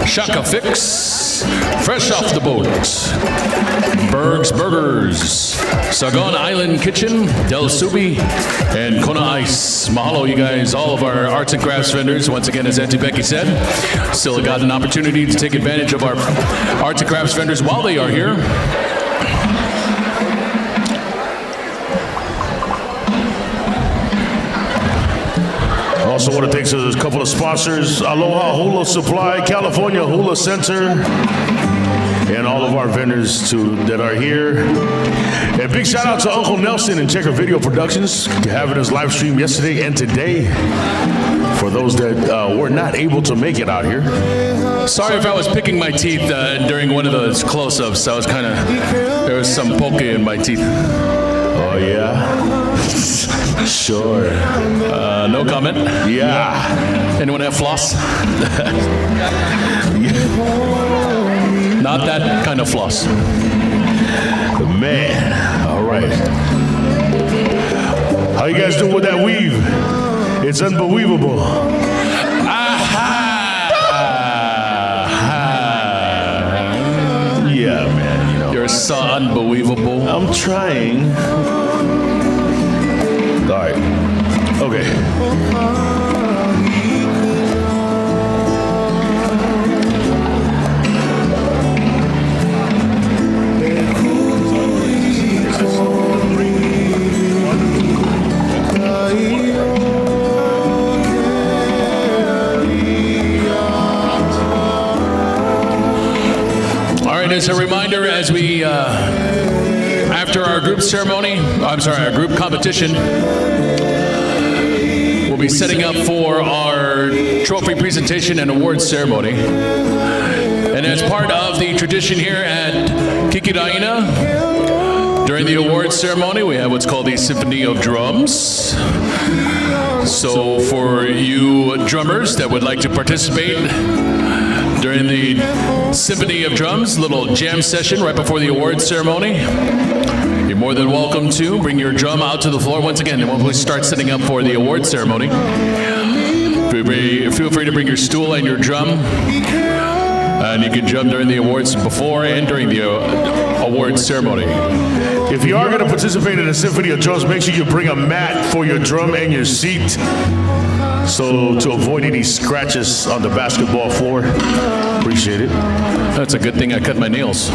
Shaka Fix, Fresh Off the Boat, Berg's Burgers, Sargon Island Kitchen, Del Subi, and Kona Ice. Mahalo, you guys, all of our arts and crafts vendors. Once again, as Auntie Becky said, still got an opportunity to take advantage of our arts and crafts vendors while they are here. Also want to thank a couple of sponsors, Aloha Hula Supply, California Hula Center, and all of our vendors that are here. And big shout out to Uncle Nelson and Checker Video Productions, having us live stream yesterday and today. For those that were not able to make it out here. Sorry if I was picking my teeth during one of those close-ups. I was there was some poke in my teeth. Oh yeah? Sure. No comment. Yeah. Anyone have floss? Not that kind of floss. Man, all right. How you guys doing with that weave? It's unbelievable. Yeah, man, you know. You're so unbelievable. I'm trying. All right. Okay. As a reminder, as we, after our group ceremony, our group competition, we'll be setting up for our trophy presentation and awards ceremony. And as part of the tradition here at Kiki, Raina, during the awards ceremony, we have what's called the Symphony of Drums. So for you drummers that would like to participate during the Symphony of Drums, little jam session right before the awards ceremony, you're more than welcome to bring your drum out to the floor. Once again, when we start setting up for the awards ceremony, feel free to bring your stool and your drum, and you can drum during the awards before and during the awards ceremony. If you are going to participate in the Symphony of Drums, make sure you bring a mat for your drum and your seat, so to avoid any scratches on the basketball floor. Appreciate it. That's a good thing I cut my nails.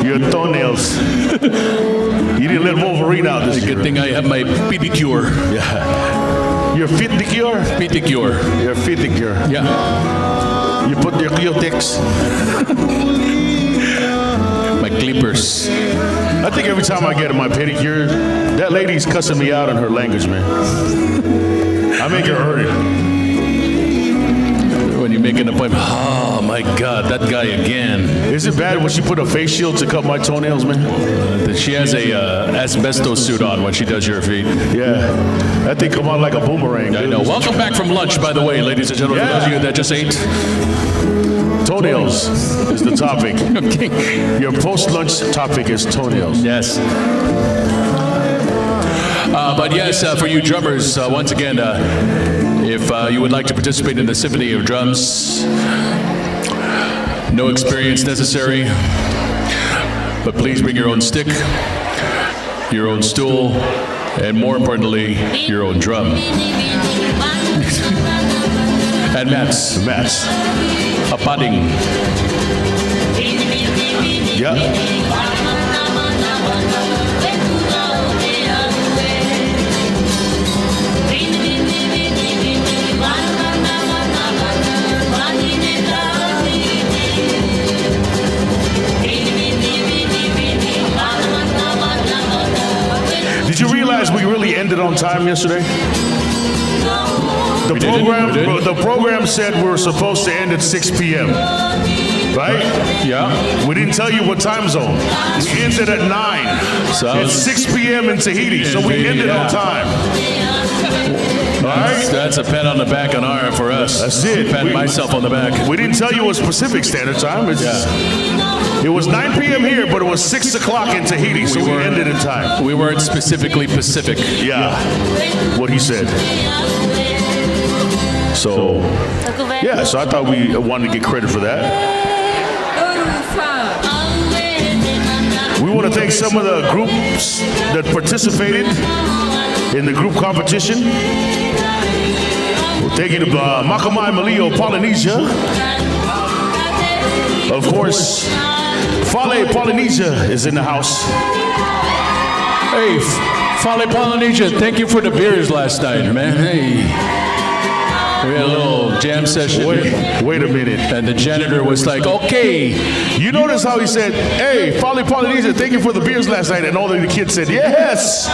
Your toenails. You didn't let Wolverine out this year. Good thing I have my pedicure. Yeah. Your pedicure? Pedicure. Your pedicure. Yeah. You put your Q-tics. My clippers. I think every time I get my pedicure, that lady's cussing me out in her language, man. I make her earn it. When you make an appointment, oh my God, that guy again. Is it bad when she put a face shield to cut my toenails, man? She has a asbestos suit on when she does your feet. Yeah, that thing come out like a boomerang. I know. Welcome back from lunch, by the way, ladies and gentlemen. For those of you that just ate. Toenails is the topic. Okay. Your post-lunch topic is toenails. Yes. But yes, for you drummers, once again, if you would like to participate in the Symphony of Drums, no experience necessary, but please bring your own stick, your own stool, and more importantly, your own drum. And mats. Mats. A padding. Yeah. Did you realize we really ended on time yesterday? The program said we were supposed to end at 6 p.m. Right? Yeah. We didn't tell you what time zone. We ended at 9. So it's 6 p.m. in Tahiti, so we ended on time. That's a pat on the back for us. That's it. Pat myself on the back. We didn't tell you it was Pacific Standard Time. It was 9 p.m. here, but it was 6 o'clock in Tahiti, so we ended in time. We weren't specifically Pacific. Yeah, what he said. So, yeah, so I thought we wanted to get credit for that. We want to thank some of the groups that participated in the group competition. We're thanking the Makamai Malio Polynesia. Of course, Fale Polynesia is in the house. Hey, Fale Polynesia, thank you for the beers last night, man. Hey. We had a little jam session. Wait a minute. And the janitor was like, okay. You notice how he said, hey, Fale Polynesia, thank you for the beers last night. And all of the kids said, yes.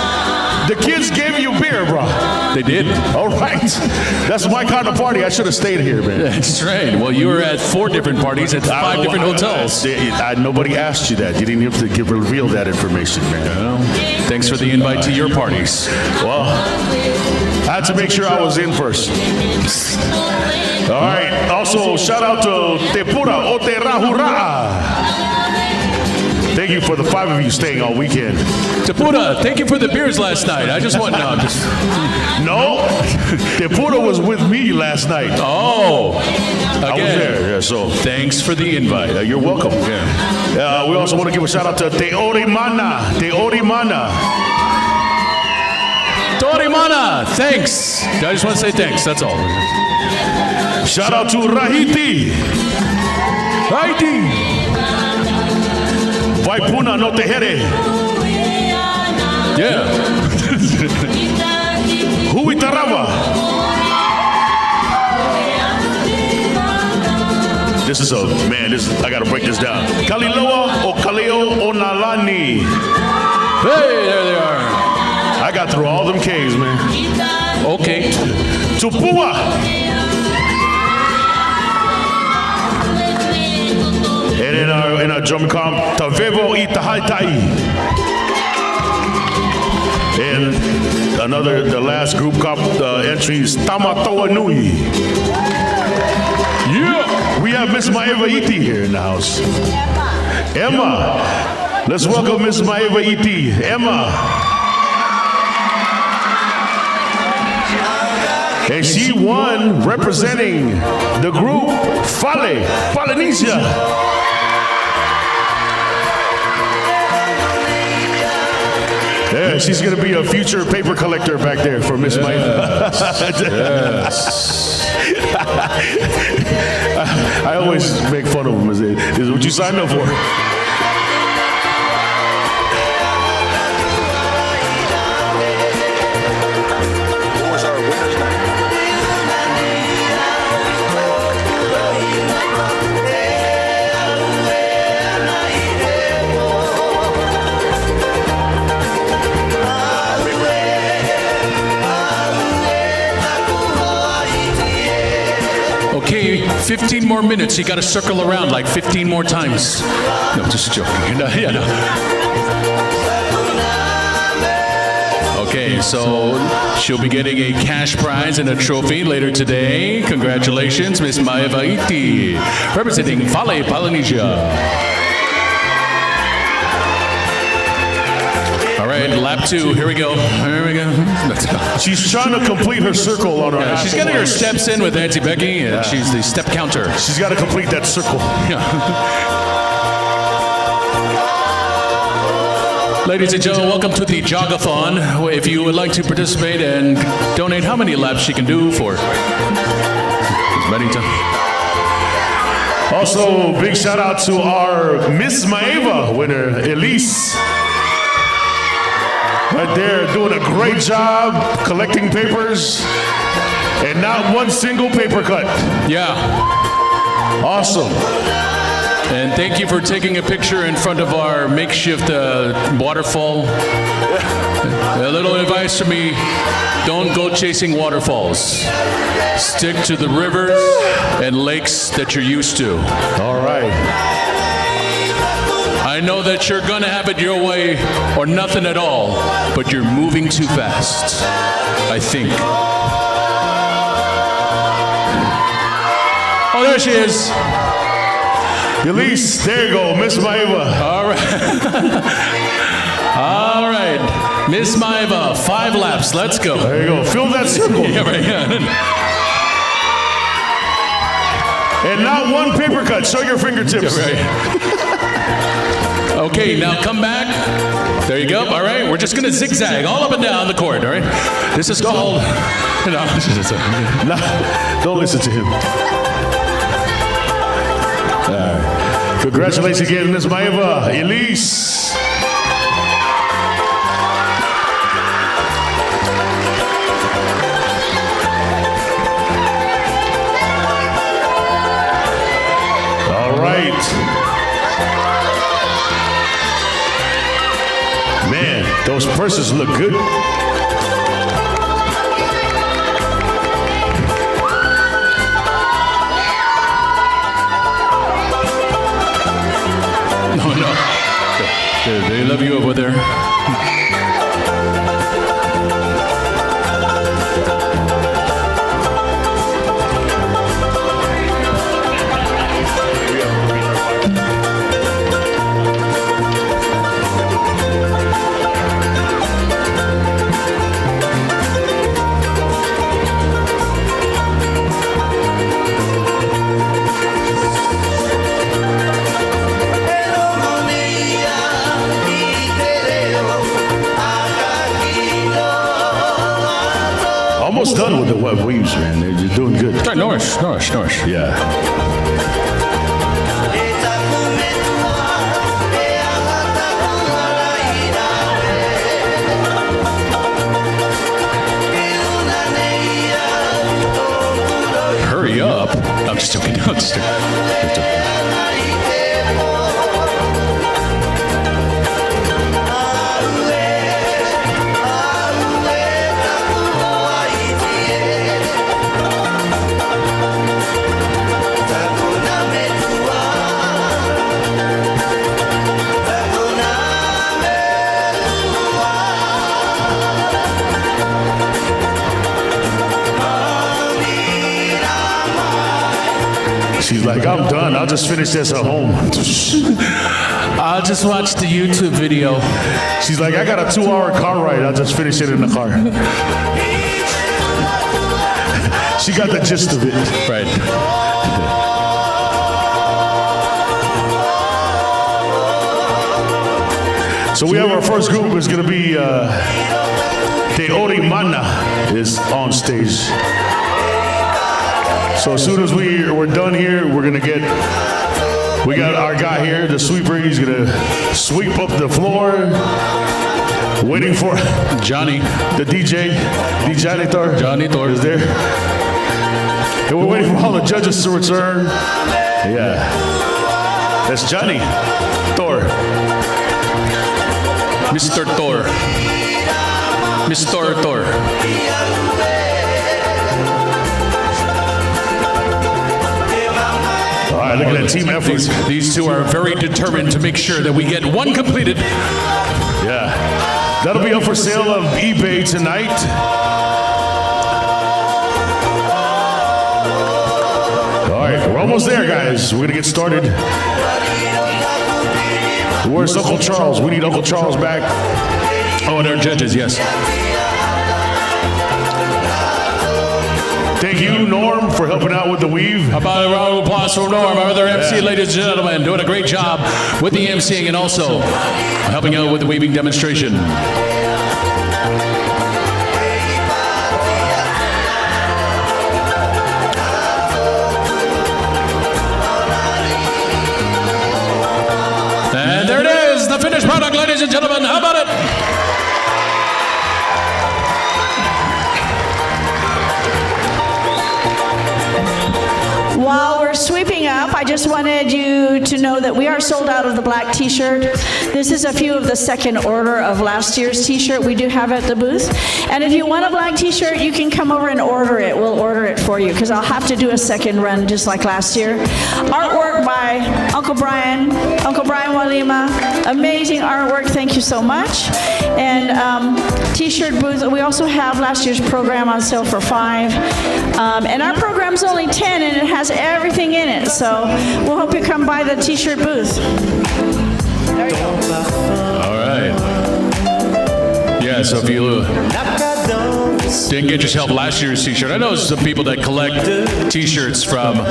The kids gave you beer, bro. They did. All right. That's my kind of party. I should have stayed here, man. That's right. Well, you were at 4 different parties at 5 different hotels. Nobody asked you that. You didn't have to reveal that information, man. Well, thanks for the invite to your parties. Well, I had to make sure I was in first. All right. Also, shout out to Te Pura o Te Rahura'a. Thank you for the 5 of you staying all weekend. Tapura, thank you for the beers last night. I just want no. I'm just... No, Tapura was with me last night. Oh, again. I was there. Yeah, so thanks for the invite. You're welcome. Yeah. We also want to give a shout out to Te Orimana. Te Orimana. Torimana, thanks. I just want to say thanks. That's all. Shout out to Rahiti. Rahiti. Vaipuna no te here. Yeah. Huitarava. This is I gotta break this down. Kaliloa o Kaleo o Nalani. Hey, there they are. I got through all them K's, man. Okay. Tupua. And in our drum comp, Tavevo i Tahaitai. And the last group comp entries, Tamatoa Nui. Yeah. We have Miss Maeva Iti here in the house. Emma. Let's welcome Miss Maeva Iti. Emma. And she won representing the group Fale, Polynesia. Yeah, she's going to be a future paper collector back there for Miss Maeva. Yes. I always make fun of them. Is what you signed up for. Okay, 15 more minutes. You got to circle around like 15 more times. No, just joking. No. Okay, so she'll be getting a cash prize and a trophy later today. Congratulations, Miss Maeva Iti, representing Fale, Polynesia. All right, lap 2. Here we go. She's trying to complete her circle on her. Yeah, she's getting her steps in with Auntie Becky, and she's the step counter. She's got to complete that circle. Yeah. Ladies and gentlemen, welcome to the Jogathon. If you would like to participate and donate how many laps she can do for as many times. Also, big shout out to our Miss Maeva winner, Elise. Right there, doing a great job collecting papers and not one single paper cut. Yeah. Awesome. And thank you for taking a picture in front of our makeshift waterfall. A little advice from me, don't go chasing waterfalls. Stick to the rivers and lakes that you're used to. All right. I know that you're gonna have it your way or nothing at all, but you're moving too fast, I think. Oh, there she is. Elise, there you go, Miss Maeva. All right. All right, Miss Maeva, 5 laps, let's go. There you go, fill that circle. Yeah, right, yeah. And not one paper cut, show your fingertips. Yeah, right. Okay, now come back. There you go. All right, we're just gonna zigzag all up and down the court. All right. This is called. No, don't listen to him. Congratulations again, Miss Maeva, Elise. All right. Man, those purses look good. No. They love you over there. teams, man. They're doing good. Right, Norris. Yeah. Hurry up. I'm just joking. I'm just joking. She's like, I'm done. I'll just finish this at home. I'll just watch the YouTube video. She's like, I got a 2-hour car ride. I'll just finish it in the car. She got the gist of it. Right. So we have our first group. It's going to be Te Ori Mana is on stage. So as soon as we're done here, we're going to we got our guy here, the sweeper. He's going to sweep up the floor. Waiting for Johnny. The DJ Thor. Johnny Thor is there. And we're waiting for all the judges to return. Yeah. That's Johnny Thor. Mr. Thor. Mr. Thor. All right, look at that team effort. These two are very determined to make sure that we get one completed. Yeah. That'll be up for sale on eBay tonight. All right, we're almost there, guys. We're going to get started. Where's Uncle Charles? We need Uncle Charles back. Oh, and our judges, yes. Thank you, Norm, for helping out with the weave. How about a round of applause for Norm, our other MC, ladies and gentlemen, doing a great job with the MCing and also helping out with the weaving demonstration. And there it is, the finished product, ladies and gentlemen. How about it? While we're sweeping up, I just wanted you to know that we are sold out of the black t-shirt. This is a few of the second order of last year's t-shirt we do have at the booth. And if you want a black t-shirt, you can come over and order it. We'll order it for you because I'll have to do a second run just like last year. Artwork by Uncle Brian Walima. Amazing artwork. Thank you so much. And t-shirt booth. We also have last year's program on sale for $5. And our program's only $10 and it has everything in it. So we'll hope you come by the t-shirt booth. There you go. All right. Yeah, so if you didn't get yourself last year's t-shirt, I know some people that collect t-shirts from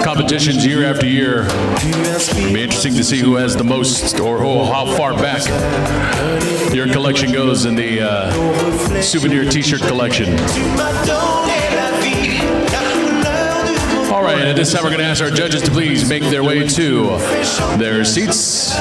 competitions year after year. It'll be interesting to see who has the most or how far back your collection goes in the souvenir t-shirt collection. All right, at this time we're going to ask our judges to please make their way to their seats.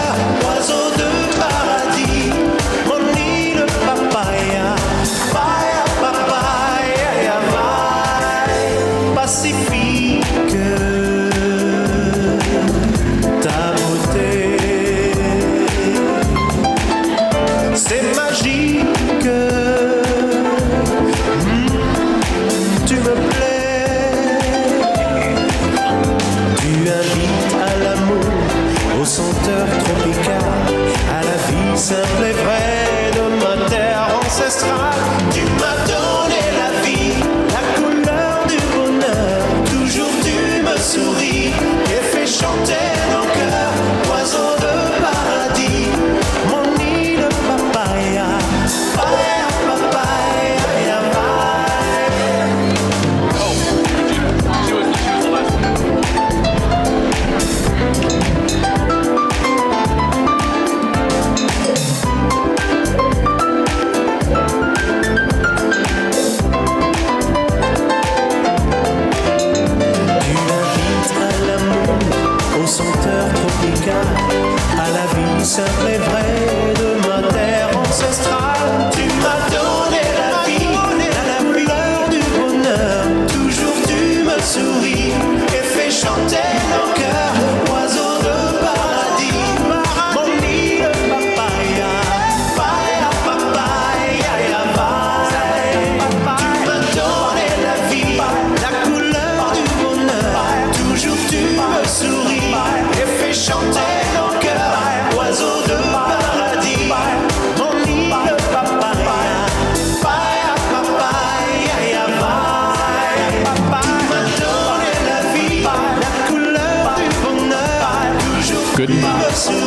Good.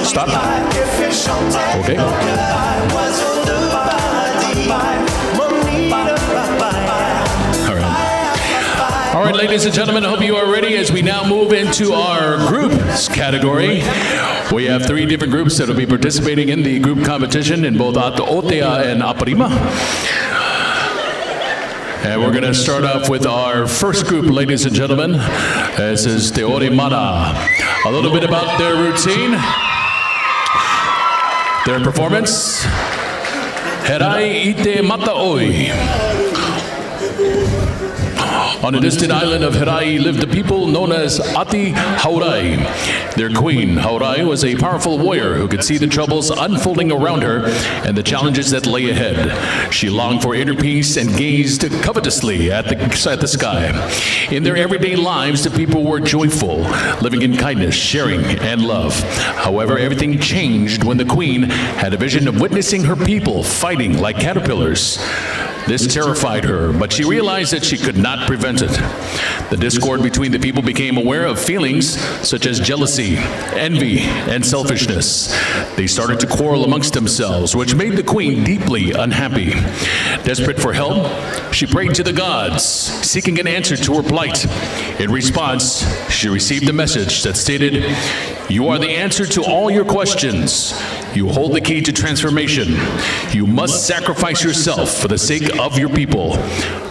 Stop. Okay. All right, ladies and gentlemen, I hope you are ready as we now move into our groups category. We have 3 different groups that will be participating in the group competition in both Otea and Aparima. And we're going to start off with our first group, ladies and gentlemen. This is Te Ori Mana. A little bit about their routine, their performance. Herai ite mata oi. On a distant island of Herai lived a people known as Ati Haurai. Their queen, Haurai, was a powerful warrior who could see the troubles unfolding around her and the challenges that lay ahead. She longed for inner peace and gazed covetously at the sky. In their everyday lives, the people were joyful, living in kindness, sharing, and love. However, everything changed when the queen had a vision of witnessing her people fighting like caterpillars. This terrified her, but she realized that she could not prevent it. The discord between the people became aware of feelings such as jealousy, envy, and selfishness. They started to quarrel amongst themselves, which made the queen deeply unhappy. Desperate for help, she prayed to the gods, seeking an answer to her plight. In response, she received a message that stated, "You are the answer to all your questions. You hold the key to transformation. You must sacrifice yourself for the sake of your people.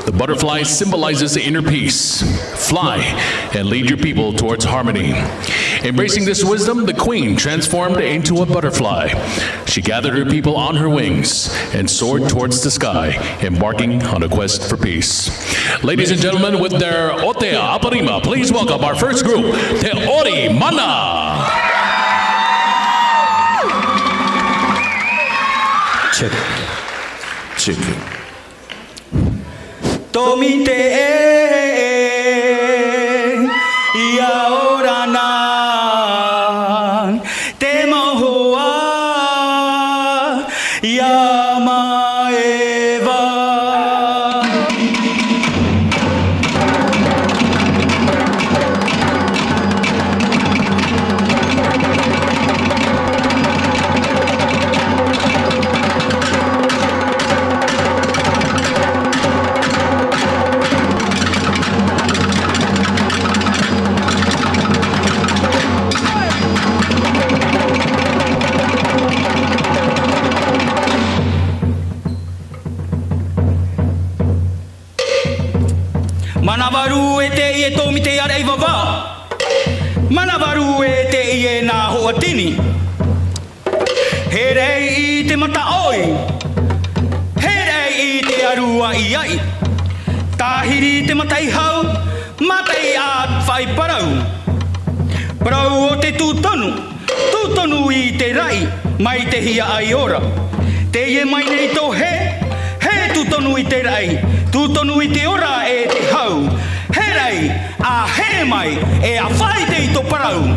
The butterfly symbolizes the inner peace. Fly and lead your people towards harmony." Embracing this wisdom, the queen transformed into a butterfly. She gathered her people on her wings and soared towards the sky, embarking on a quest for peace. Ladies and gentlemen, with their Otea Aparima, please welcome our first group, Te Ori Mana. Check it. Tomite ia orana te mohua ia maeva. Manavaru e te i e tōmi te ara i wawa. Manavaru e te i e nā hoa tini. He rei i te mata oi. He rei i te arua i ai. Tāhiri te mata i hau. Mata i āt whai parau. Parau o te tūtonu. Tūtonu i te rai. Mai te hia ai ora. Te i e mai nei tō he. He tūtonu i te rai. Tūtonu i te ora e te hau. He rei, a he mai, e a whai te i tō parau.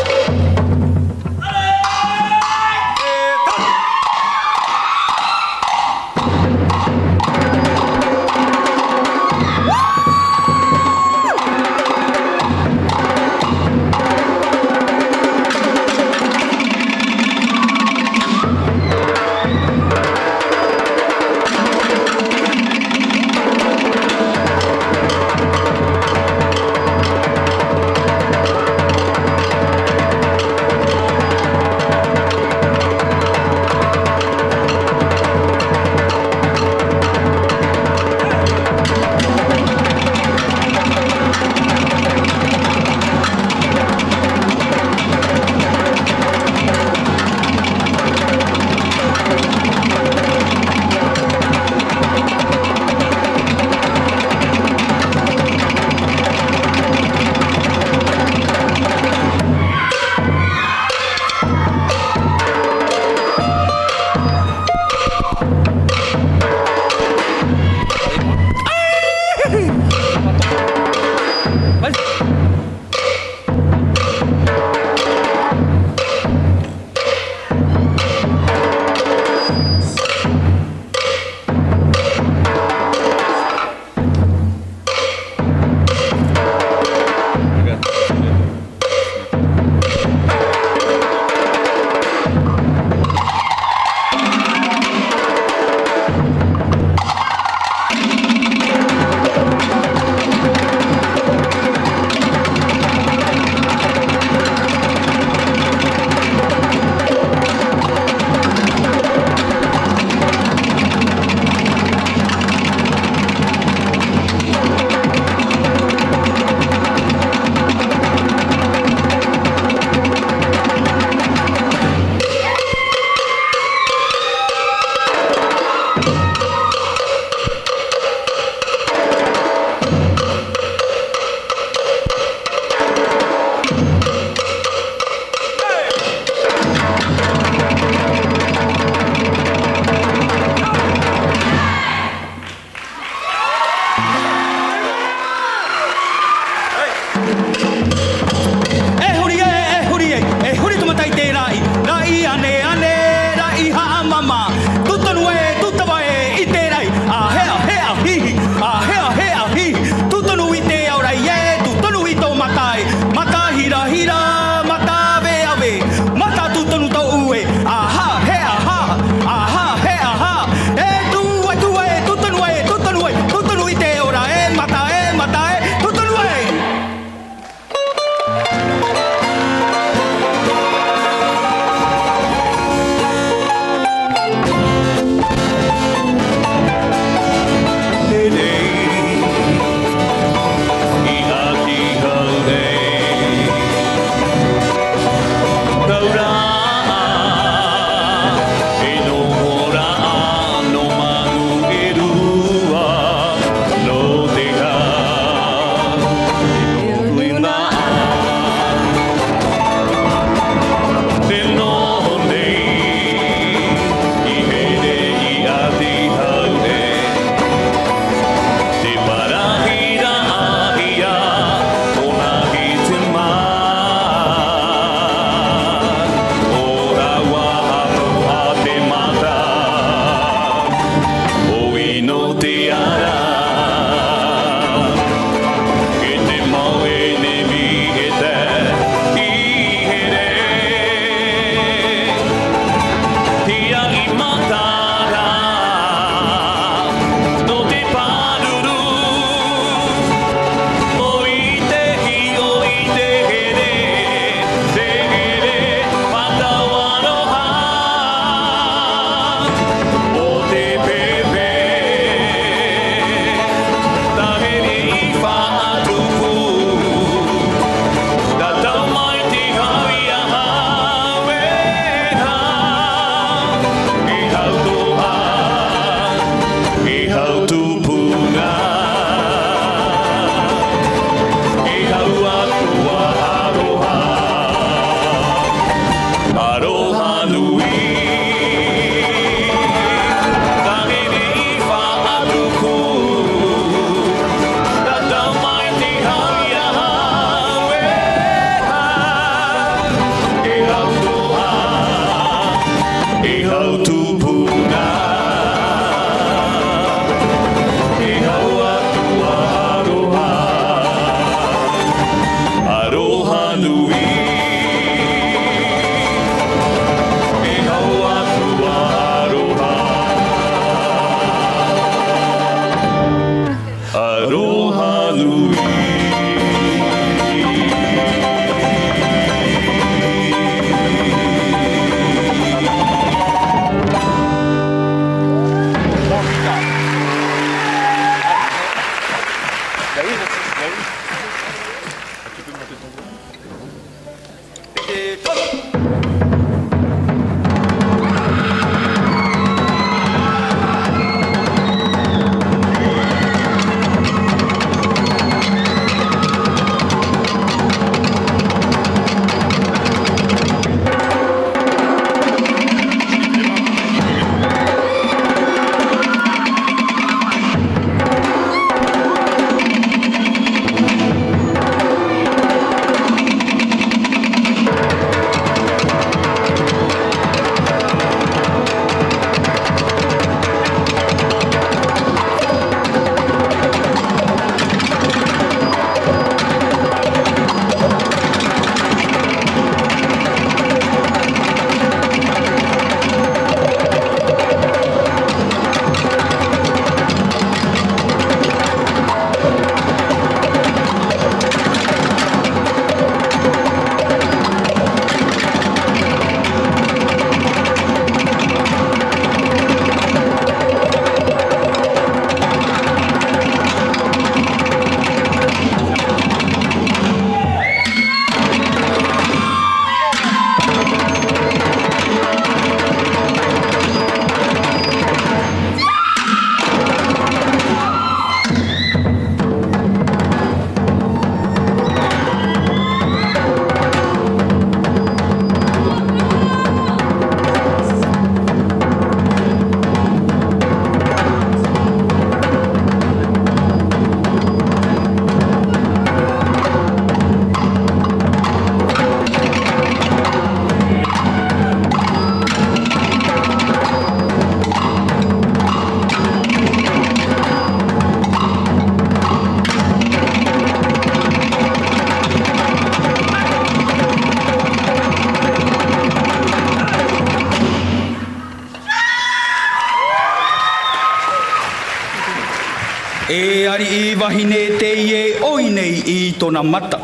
E ari I wahine te ie oi nei I tona mata.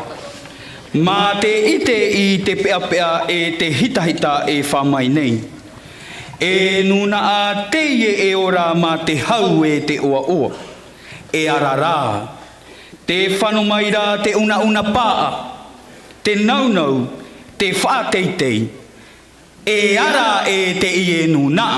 Mā te ite I te pea pea e te hitahita e whamai nei. E nuna a te ie e ora mā te hau e te oa oa. E ara rā. Te whanumai rā te una una paa. Te naunau, te whāteitei. E ara e te ie nuna.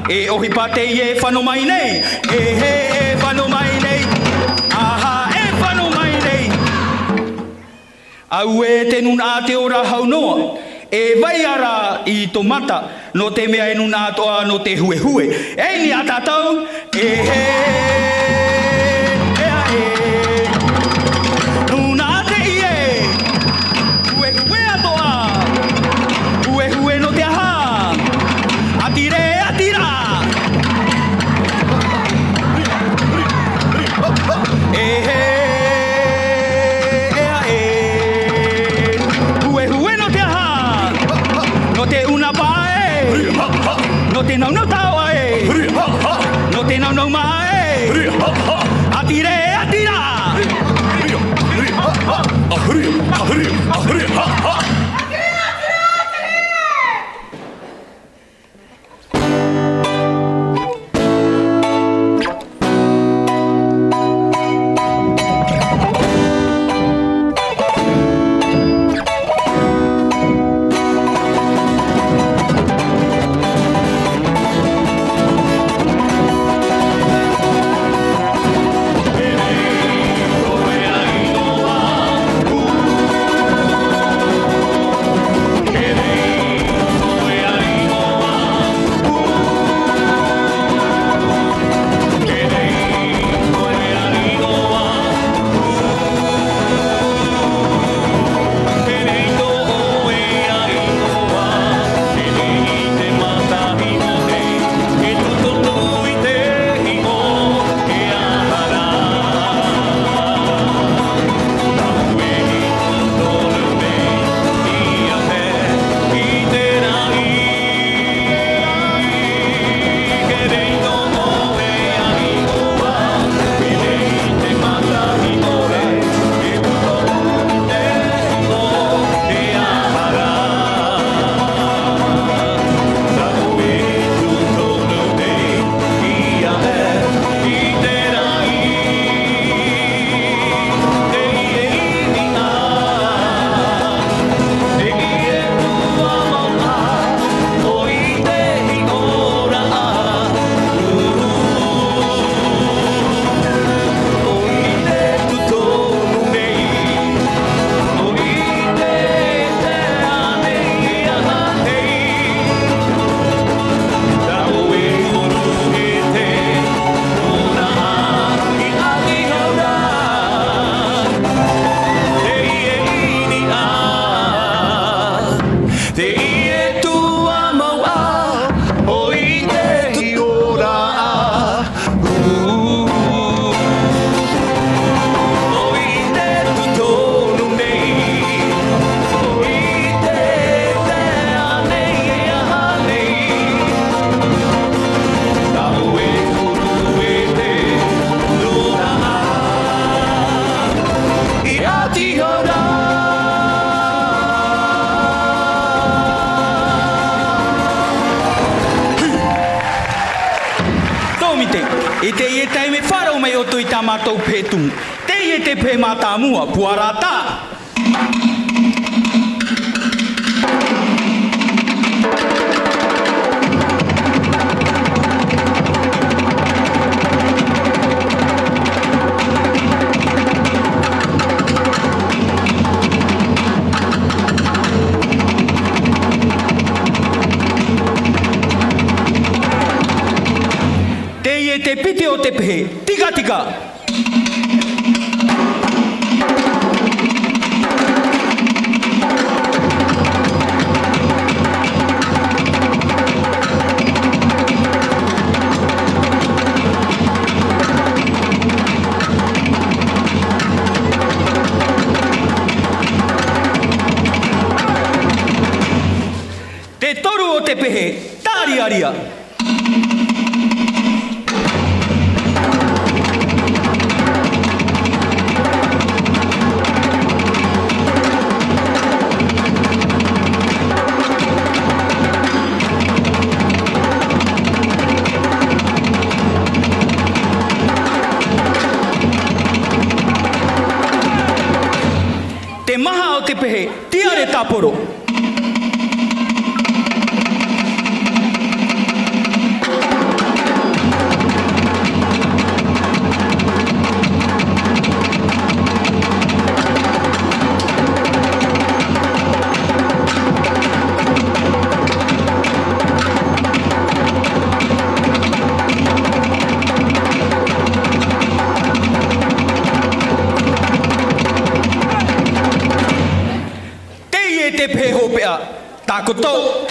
E ohi pate e whanumai nei. E he e whanumai nei. Aha e whanumai nei. Au e te nun a te ora hau noa. E vai ara I to mata. No te mea e nun a toa no te hue hue. E ni a tātou. E he e a e. Nun a te I e. Hue hue a toa. Hue hue no te aha. Atire atira. No te nau nau tawa e. No te nau nau ma e. Atire, atira. E te ie taime wharau mai o tui tamatou pētung. Te ie te pē mātāmua, puarata. Te pite o te pehe, tika tika. Te toru o te pehe, tāri aria. Te maha o te pehe, tiare tāporo. Te peho pea, takoto.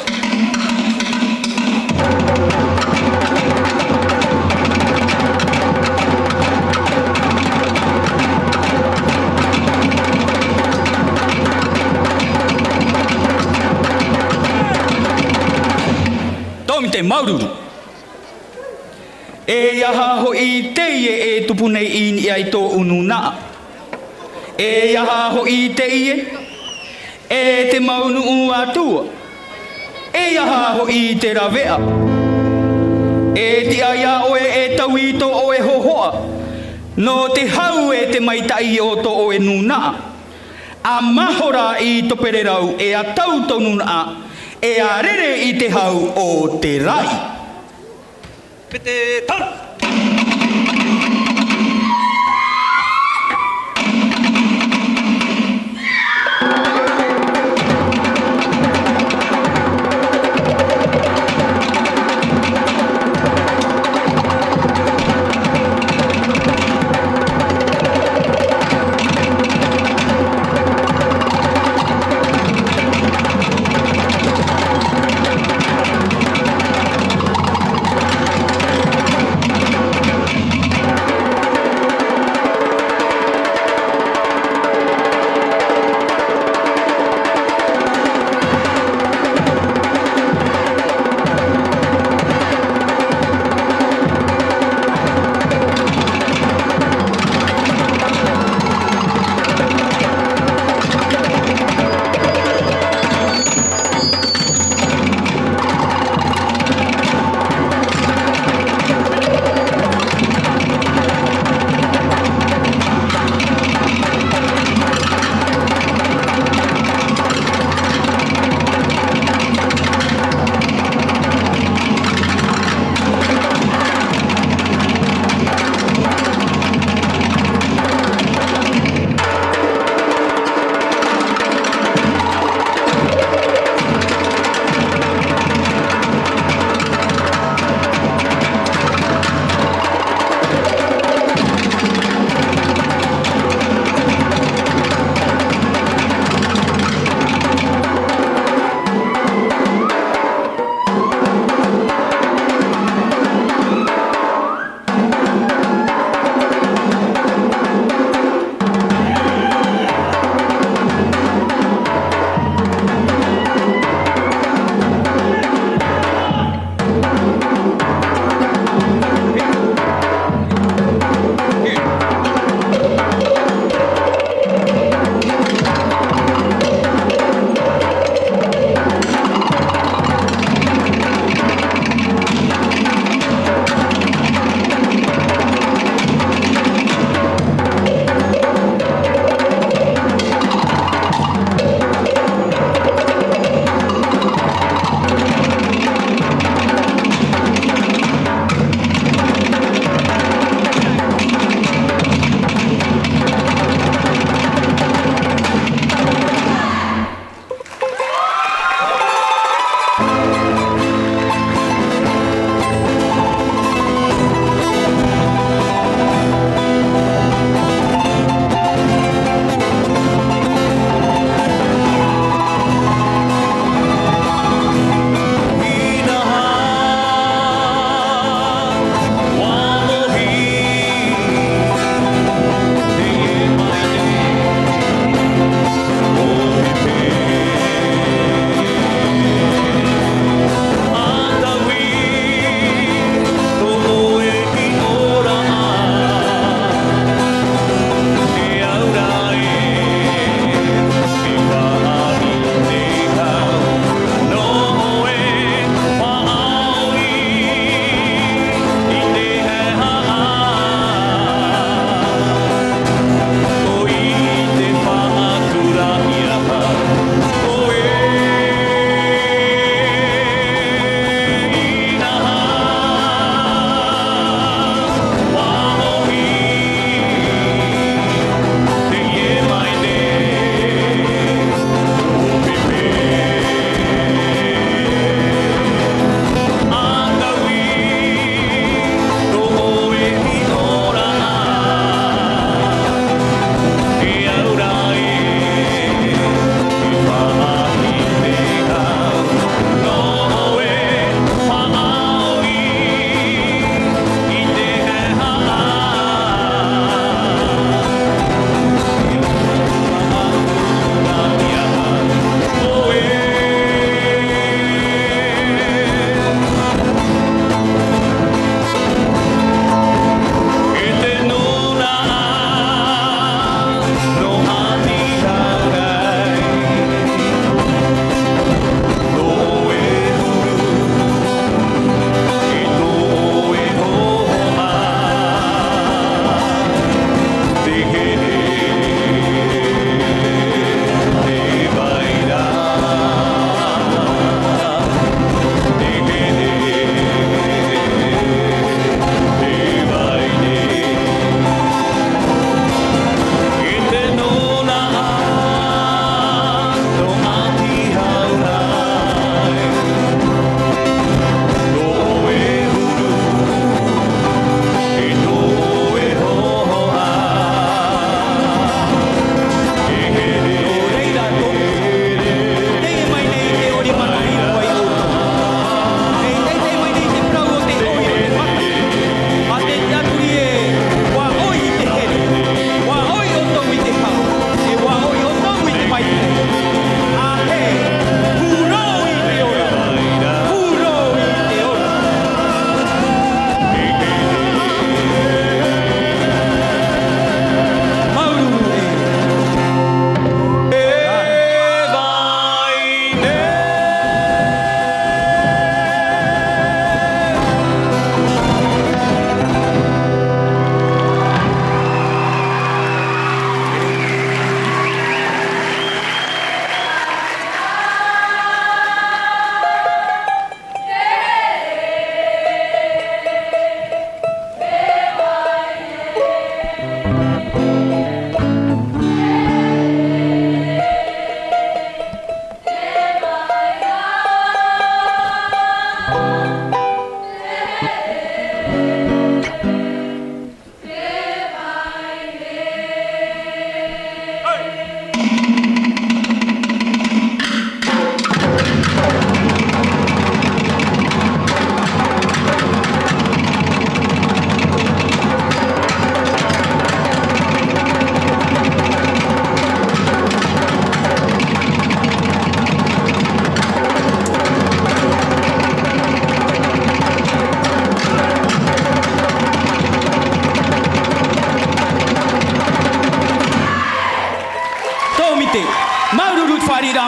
Tōmite, e maururu. E iaha ho I teie e tupunei ini ai tō ununa. E iaha ho I teie e te maunu u atua. E iaha ho I te rawea. E ti aia oe e tauito o e hohoa. No te hau e te maitai o to o e nuna. A mahora I to pererau e a tau to nuna. E a rere I te hau o te rai. Pete tau!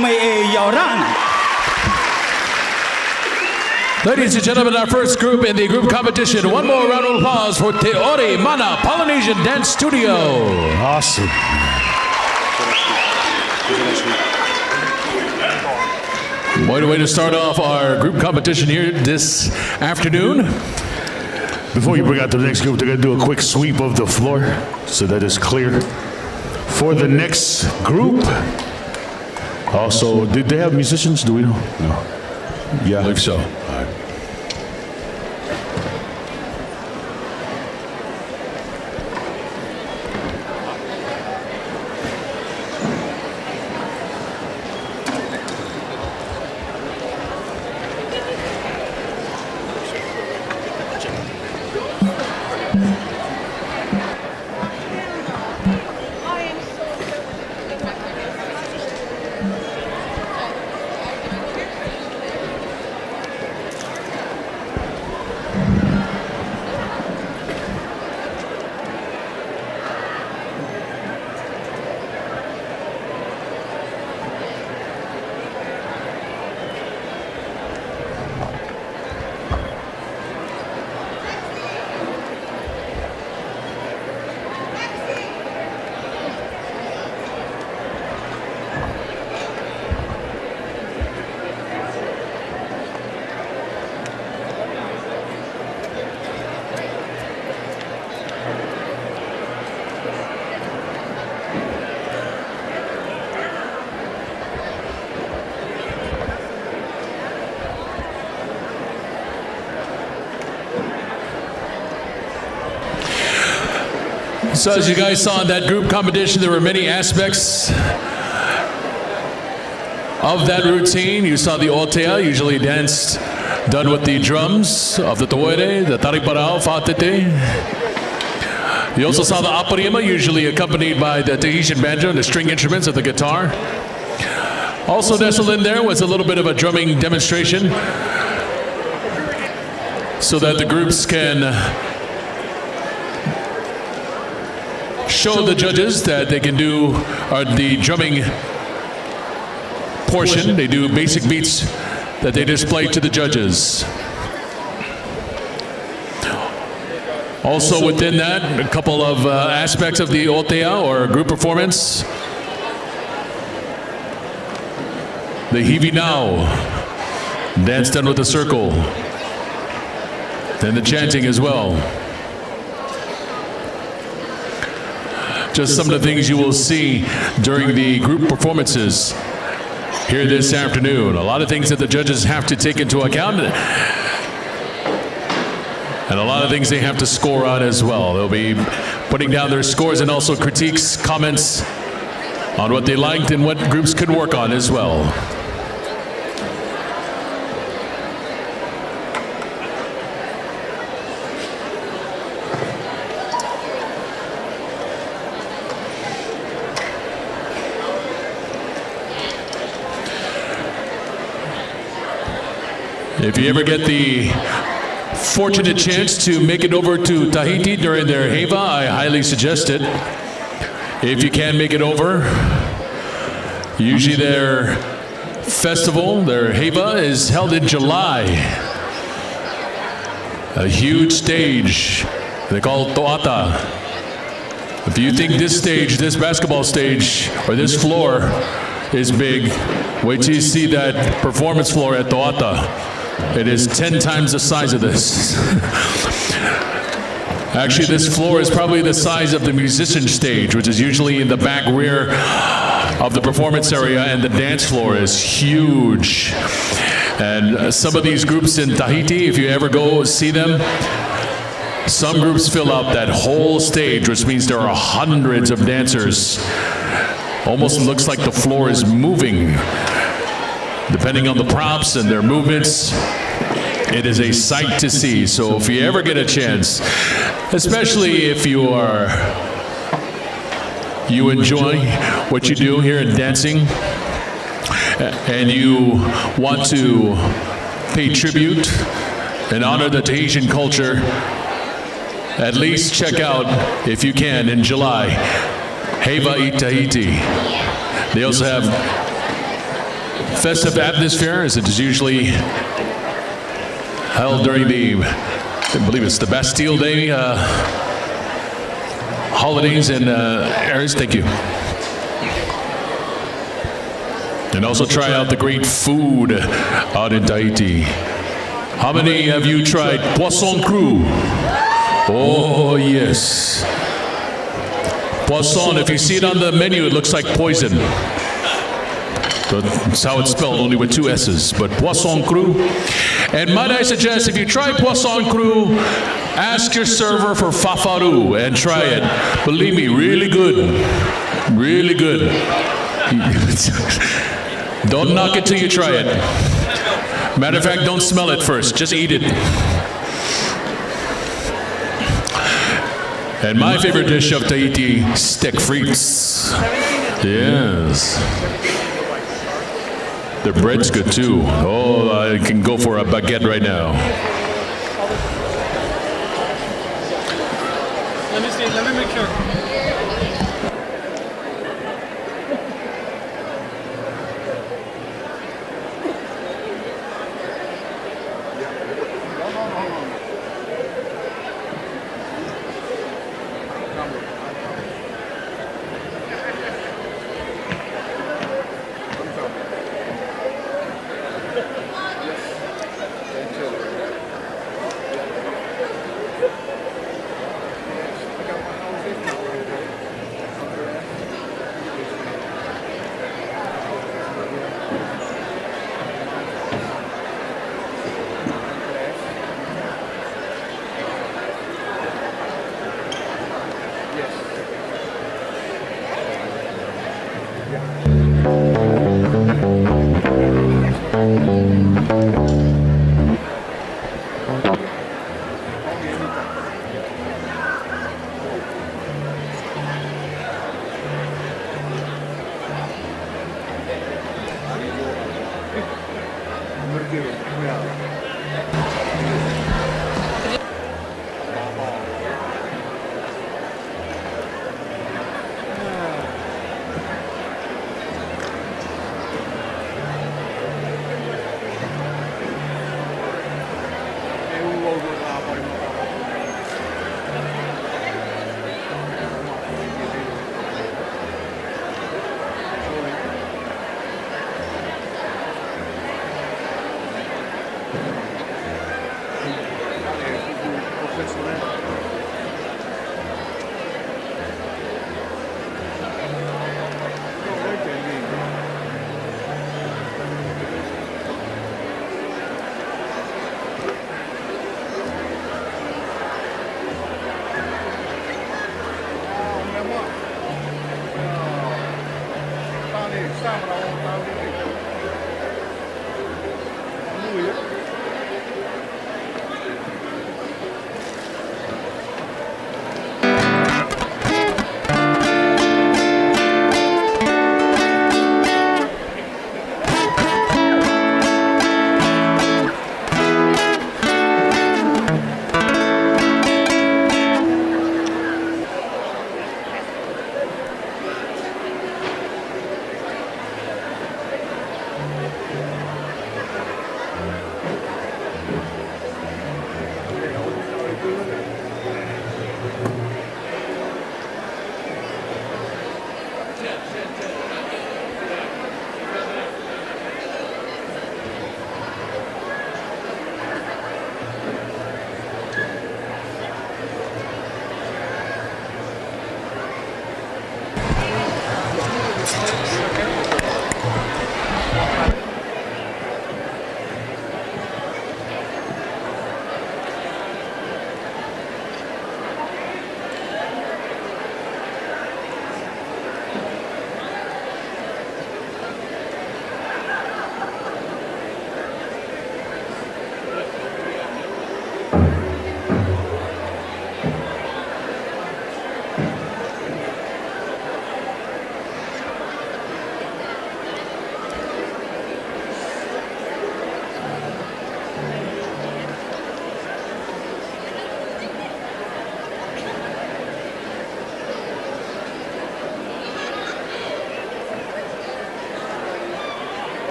me e yaurana. Ladies and gentlemen, our first group in the group competition. One more round of applause for Te Ori Mana Polynesian Dance Studio. Awesome. What a way to start off our group competition here this afternoon. Before you bring out the next group, they're going to do a quick sweep of the floor so that it's clear. For the next group, also, did they have musicians? Do we know? No. Yeah. I believe so. So as you guys saw in that group competition, there were many aspects of that routine. You saw the Otea, usually danced, done with the drums of the Toere, the Tariparao, Fatete. You also saw the Aparima, usually accompanied by the Tahitian banjo and the string instruments of the guitar. Also nestled in there was a little bit of a drumming demonstration so that the groups can show the judges that they can do the drumming portion. They do basic beats that they display to the judges. Also within that, a couple of aspects of the Otea or group performance. The Hivi Now, dance done with a circle. Then the chanting as well. Just some of the things you will see during the group performances here this afternoon. A lot of things that the judges have to take into account, and a lot of things they have to score on as well. They'll be putting down their scores and also critiques, comments on what they liked and what groups could work on as well. If you ever get the fortunate chance to make it over to Tahiti during their Heva, I highly suggest it. If you can make it over, usually their festival, their Heva, is held in July. A huge stage, they call it Toata. If you think this stage, this basketball stage, or this floor is big, wait till you see that performance floor at Toata. It is 10 times the size of this. Actually, this floor is probably the size of the musician stage, which is usually in the back rear of the performance area, and the dance floor is huge. And some of these groups in Tahiti, if you ever go see them, some groups fill up that whole stage, which means there are hundreds of dancers. Almost looks like the floor is moving. Depending on the props and their movements, it is a sight to see. So if you ever get a chance, especially if you enjoy what you do here in dancing, and you want to pay tribute and honor the Tahitian culture, at least check out, if you can, in July, Heva i Tahiti. They also have festive atmosphere as it is usually held during the, I believe it's the Bastille Day holidays in Aries. Thank you. And also try out the great food out in Tahiti. How many of you tried poisson cru? Oh, yes. Poisson, if you see it on the menu, it looks like poison. That's how it's spelled, only with 2 S's. But poisson cru. And might I suggest, if you try poisson cru, ask your server for fafaru and try it. Believe me, really good. Really good. Don't knock it till you try it. Matter of fact, don't smell it first. Just eat it. And my favorite dish of Tahiti, steak frites. Yes. Their bread's good too. Oh, I can go for a baguette right now. Let me see. Let me make sure.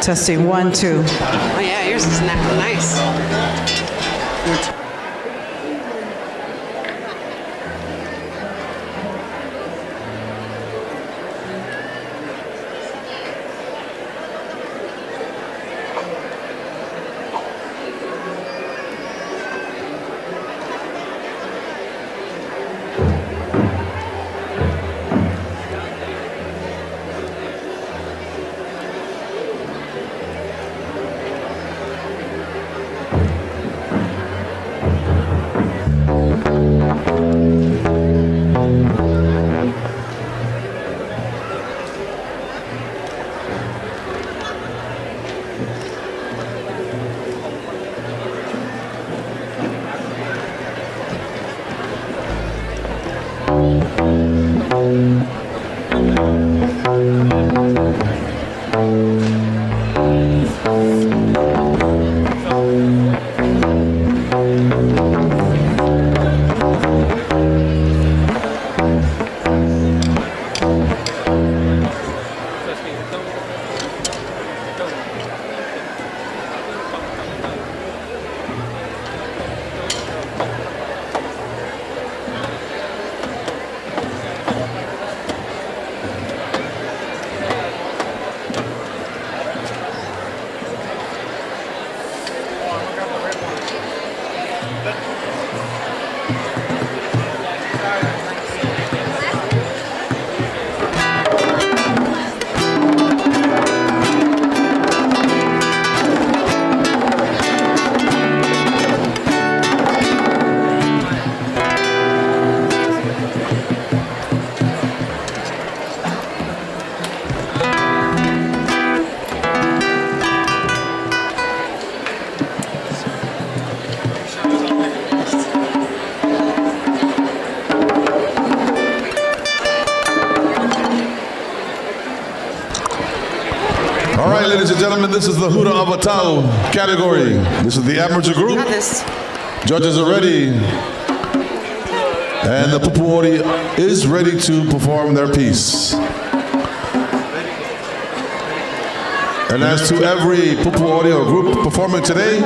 Testing, 1, 2. Oh yeah, yours is nice. All right, ladies and gentlemen, this is the Hura Avatau category. This is the amateur group. Judges are ready. And the pupuori is ready to perform their piece. And as to every pupuori or group performing today,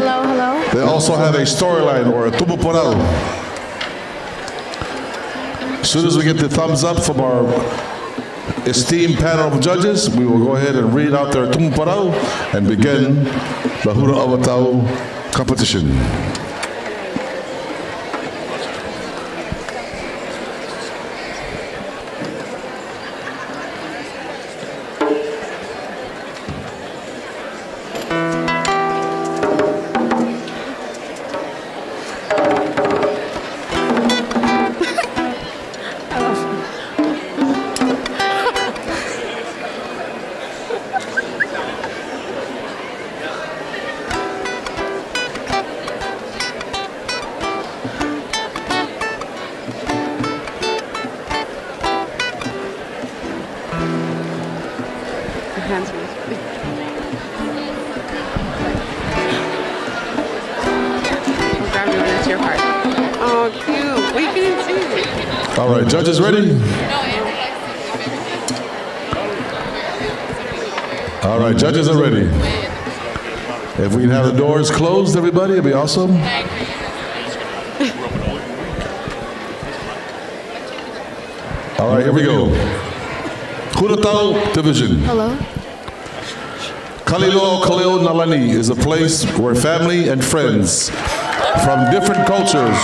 they also have a storyline or a tupuporau. As soon as we get the thumbs up from our esteemed panel of judges, we will go ahead and read out their tupuporau and begin the Hura Avatau competition. All right, judges ready? All right, judges are ready. If we can have the doors closed, everybody, it'd be awesome. All right, here we go. Huratau Division. Hello. Kalilo Kaleo Nalani is a place where family and friends from different cultures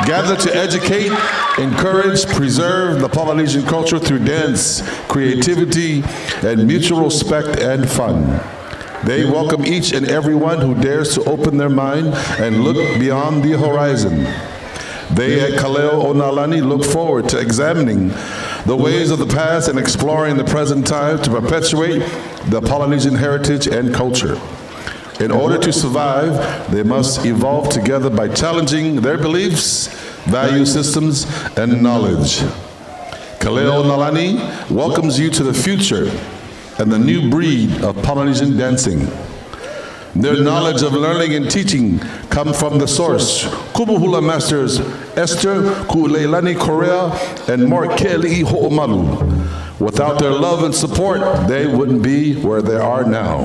gather to educate, encourage, preserve the Polynesian culture through dance, creativity, and mutual respect and fun. They welcome each and everyone who dares to open their mind and look beyond the horizon. They at Kaleo Nalani look forward to examining the ways of the past and exploring the present time to perpetuate the Polynesian heritage and culture. In order to survive, they must evolve together by challenging their beliefs, value systems, and knowledge. Kaleo Nalani welcomes you to the future and the new breed of Polynesian dancing. Their knowledge of learning and teaching come from the source. Kubuhula masters Esther Kuleilani Korea and Mark Kelly Ho'omalu. Without their love and support, they wouldn't be where they are now.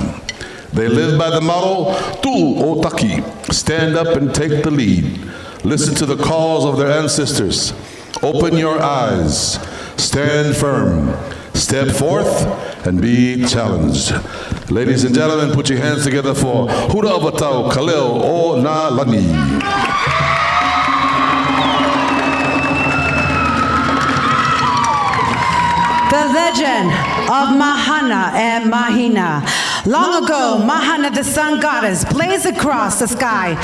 They live by the motto, Tu Otaki, stand up and take the lead. Listen to the calls of their ancestors. Open your eyes, stand firm, step forth, and be challenged. Ladies and gentlemen, put your hands together for Hura Avatau Kaleo O Na Lani. The legend of Mahana and Mahina. Long ago, Mahana, the sun goddess, blazed across the sky,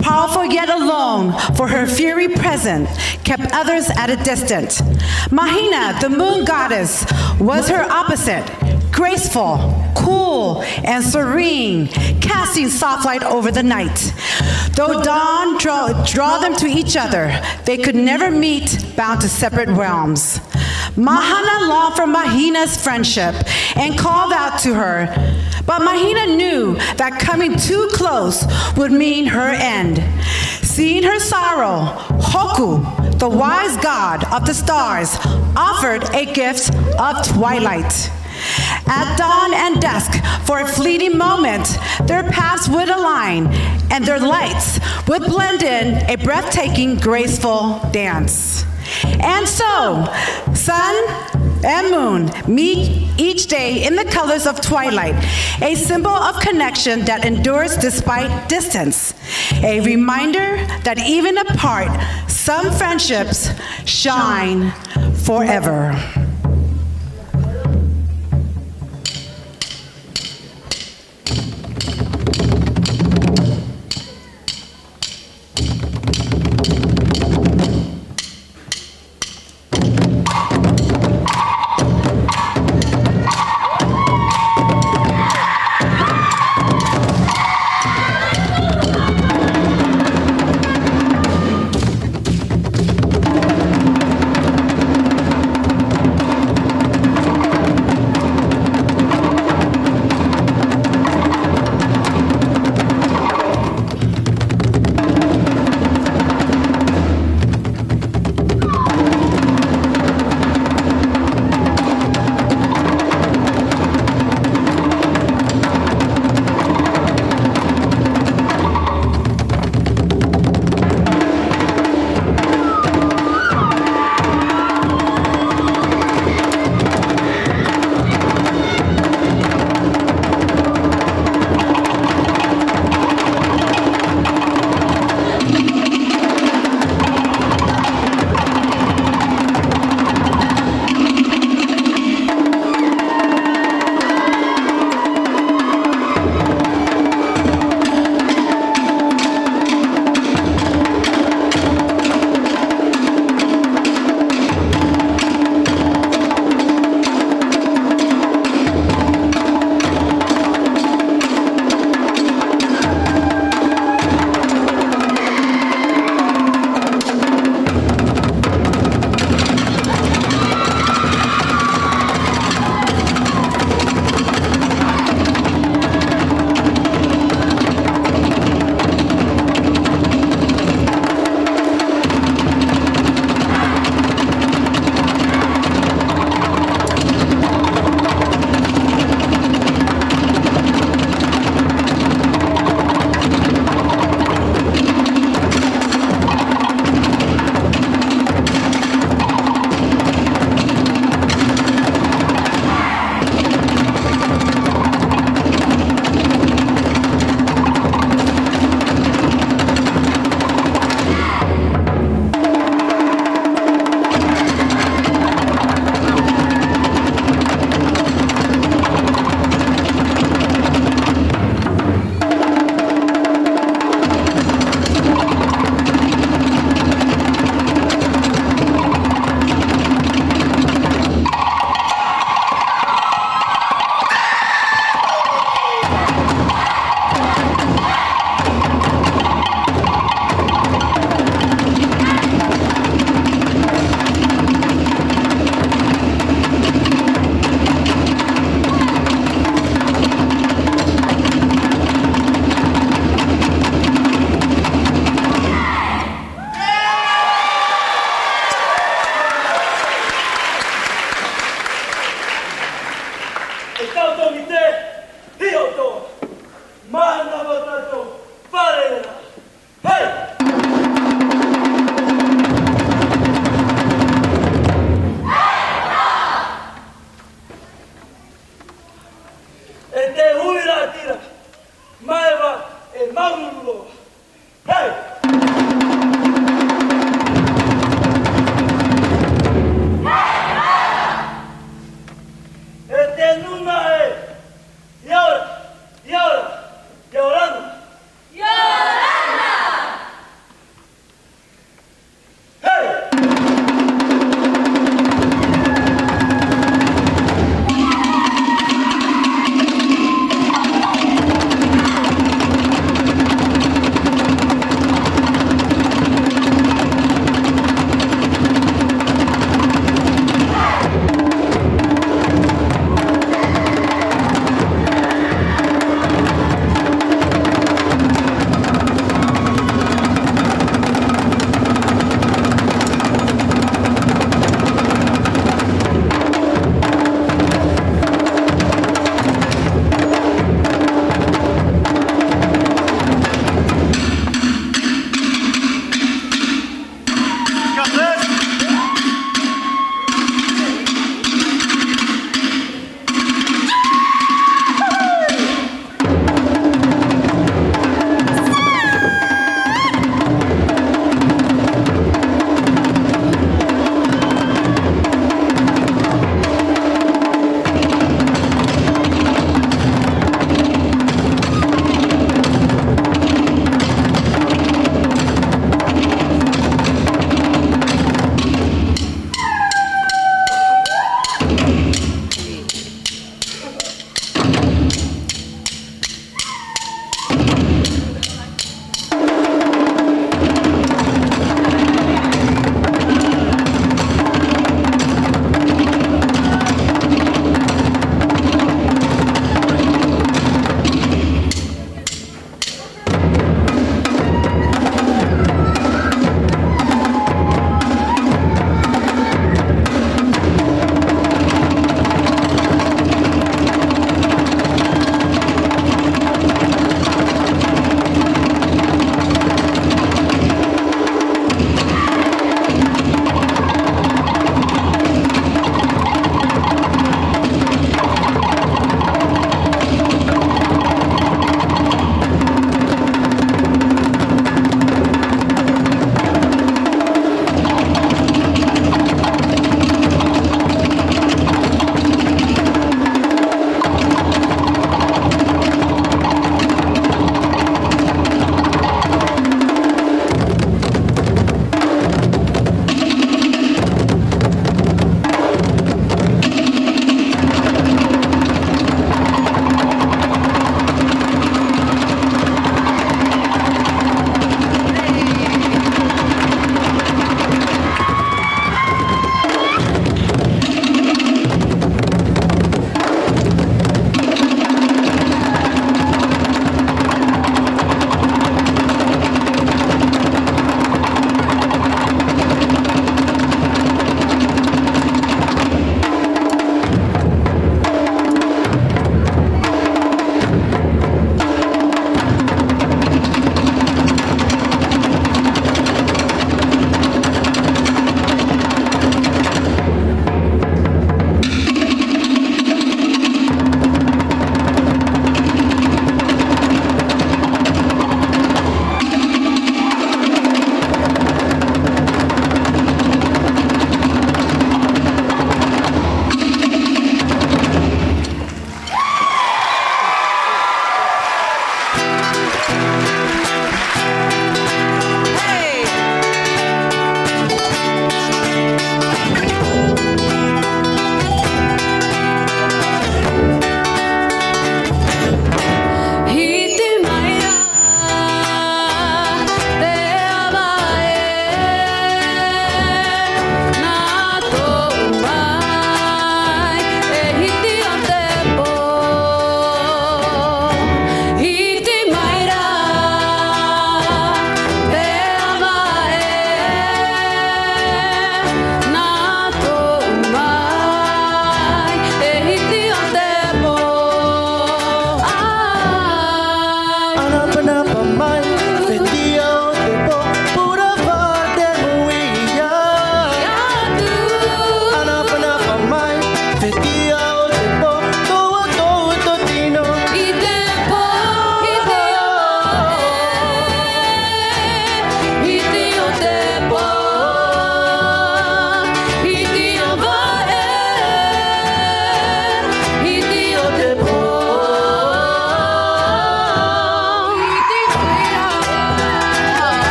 powerful yet alone, for her fury present kept others at a distance. Mahina, the moon goddess, was her opposite, graceful, cool, and serene, casting soft light over the night. Though dawn draw them to each other, they could never meet, bound to separate realms. Mahana longed for Mahina's friendship and called out to her, but Mahina knew that coming too close would mean her end. Seeing her sorrow, Hoku, the wise god of the stars, offered a gift of twilight. At dawn and dusk, for a fleeting moment, their paths would align and their lights would blend in a breathtaking, graceful dance. And so, sun and moon meet each day in the colors of twilight, a symbol of connection that endures despite distance, a reminder that even apart, some friendships shine forever.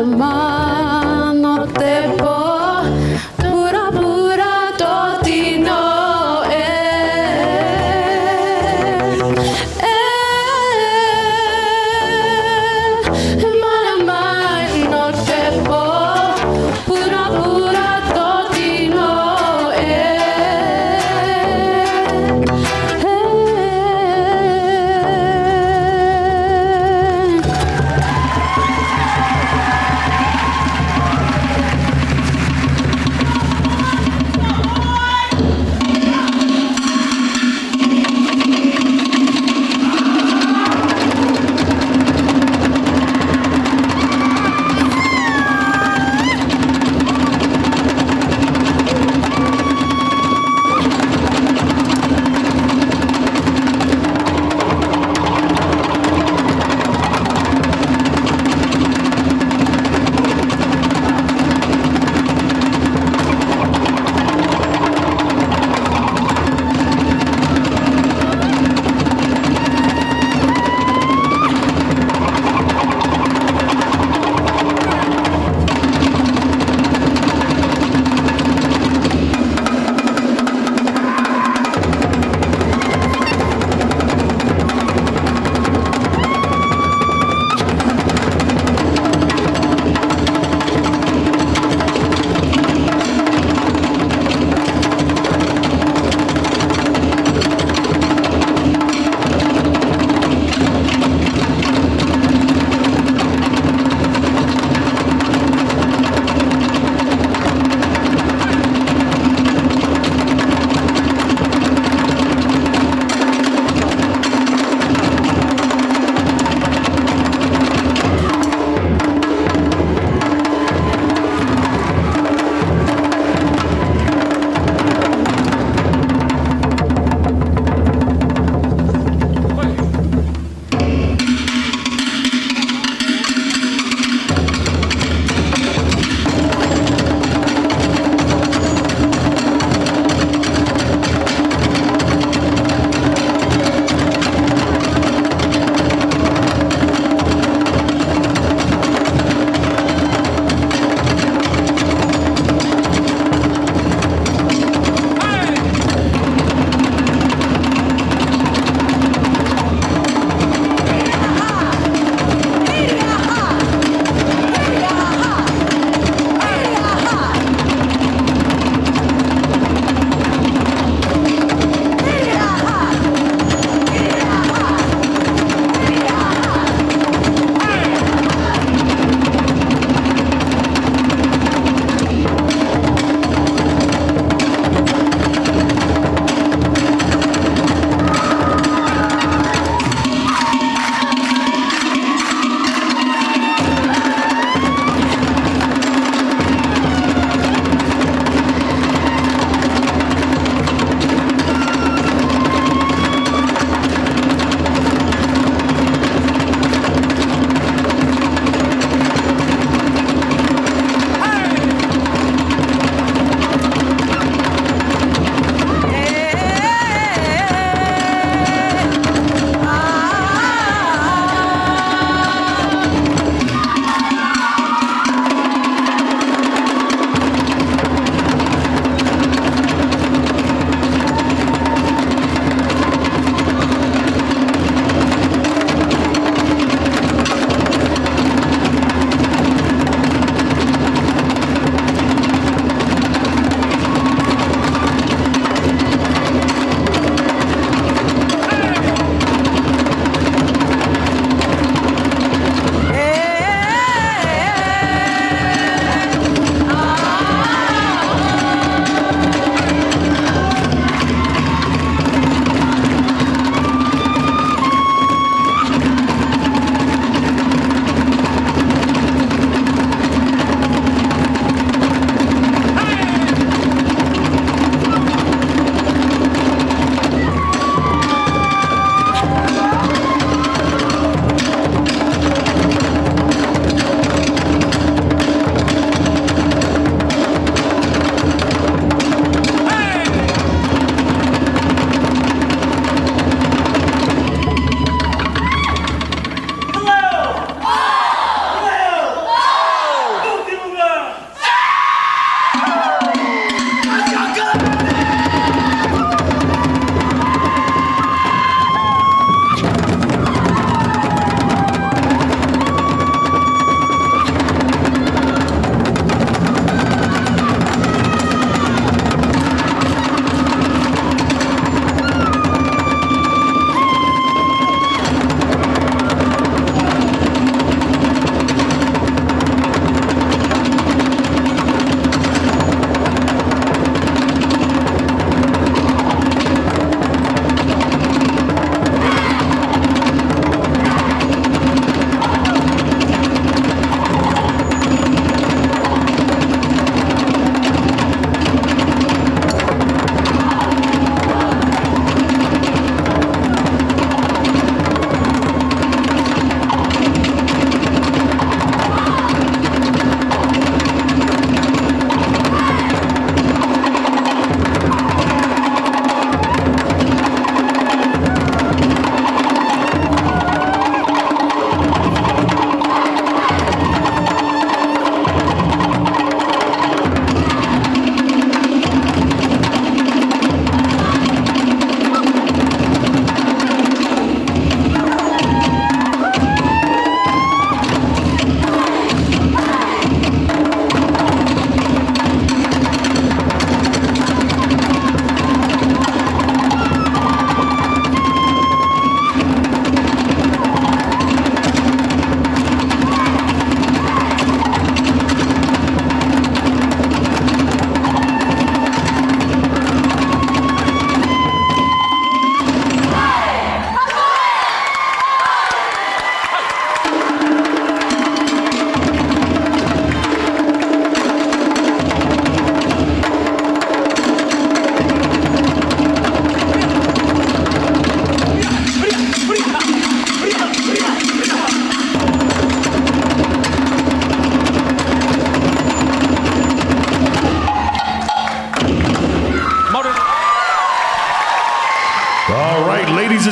marama no te po pura pura totino marama no te po pura pura totino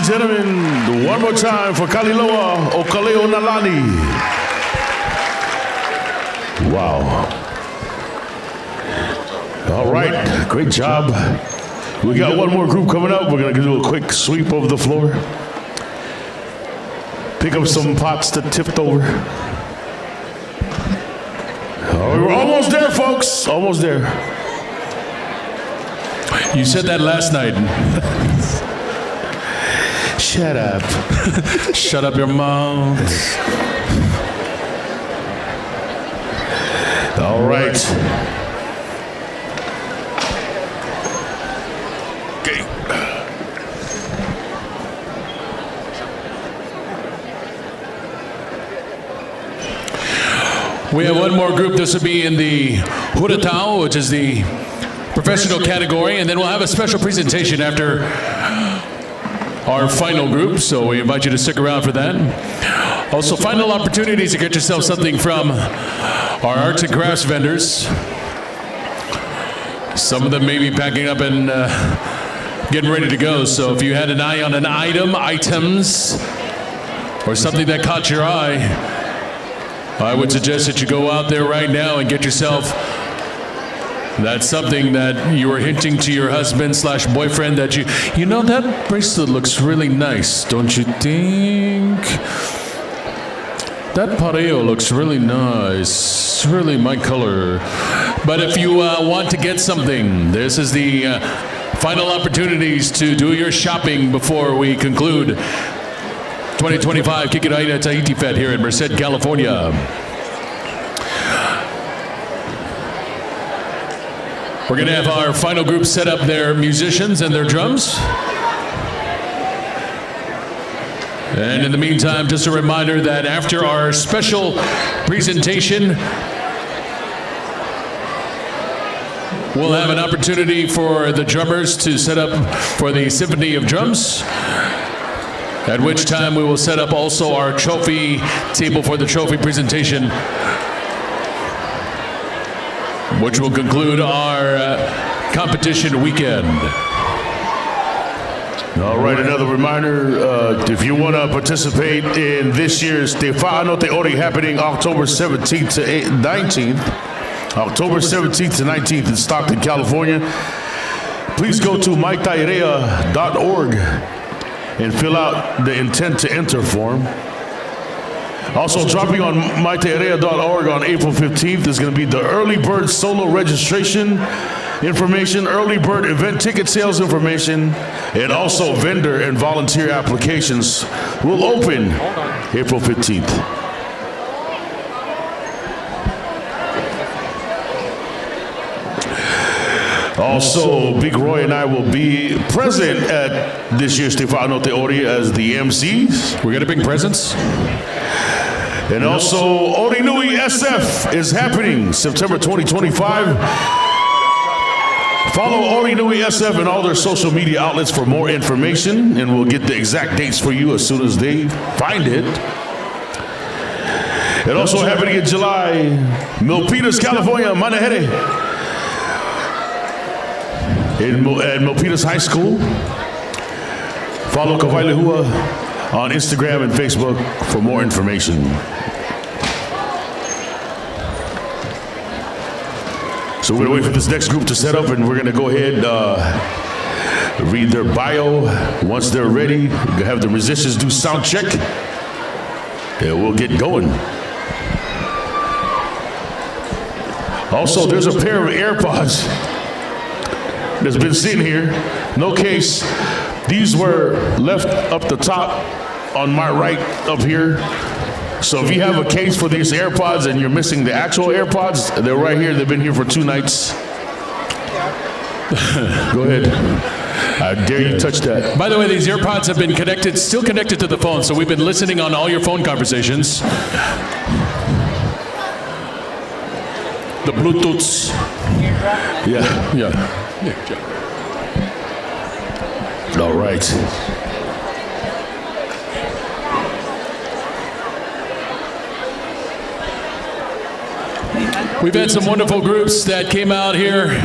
and gentlemen, one more time for Kaliloa o Kaleo Nalani. Wow. All right, great job. We got one more group coming up. We're going to do a quick sweep of the floor. Pick up some pots that tipped over. Oh, we're almost there, folks. Almost there. You said that last night. Shut up. Shut up your mouth. All right. Okay. We have one more group. This will be in the Huratao, which is the professional category, and then we'll have a special presentation after our final group, so we invite you to stick around for that. Also, final opportunities to get yourself something from our arts and crafts vendors. Some of them may be packing up and getting ready to go, so if you had an eye on an items, or something that caught your eye, I would suggest that you go out there right now and get yourself that's something that you were hinting to your husband / boyfriend that you know, that bracelet looks really nice, don't you think? That pareo looks really nice, really my color. But if you want to get something, this is the final opportunities to do your shopping before we conclude 2025 Kiki Raina Tahiti Fed here in Merced, California. We're going to have our final group set up their musicians and their drums. And in the meantime, just a reminder that after our special presentation, we'll have an opportunity for the drummers to set up for the Symphony of Drums, at which time we will set up also our trophy table for the trophy presentation, which will conclude our competition weekend. All right, another reminder, if you want to participate in this year's Te Whaano Te Ori happening October 17th to 19th, October 17th to 19th in Stockton, California, please go to maitairea.org and fill out the intent to enter form. Also dropping on maitairea.org on April 15th is going to be the early bird solo registration information, early bird event ticket sales information, and also vendor and volunteer applications will open April 15th. Also, Big Roy and I will be present at this year's Te Whaano Te Ori as the MCs. We're going to bring presents. And also, Ori Nui SF is happening September 2025. Follow Ori Nui SF and all their social media outlets for more information, and we'll get the exact dates for you as soon as they find it. And also happening in July, Milpitas, California, Manahete, at Milpitas High School. Follow Kawailehua on Instagram and Facebook for more information. So we're gonna wait for this next group to set up, and we're gonna go ahead and read their bio. Once they're ready, we'll have the musicians do sound check, and we'll get going. Also, there's a pair of AirPods that's been sitting here, no case. These were left up the top on my right up here. So if you have a case for these AirPods and you're missing the actual AirPods, they're right here. They've been here for 2 nights. Go ahead. I dare you touch that. By the way, these AirPods have been connected, still connected to the phone, so we've been listening on all your phone conversations. The Bluetooths. Yeah. All right. We've had some wonderful groups that came out here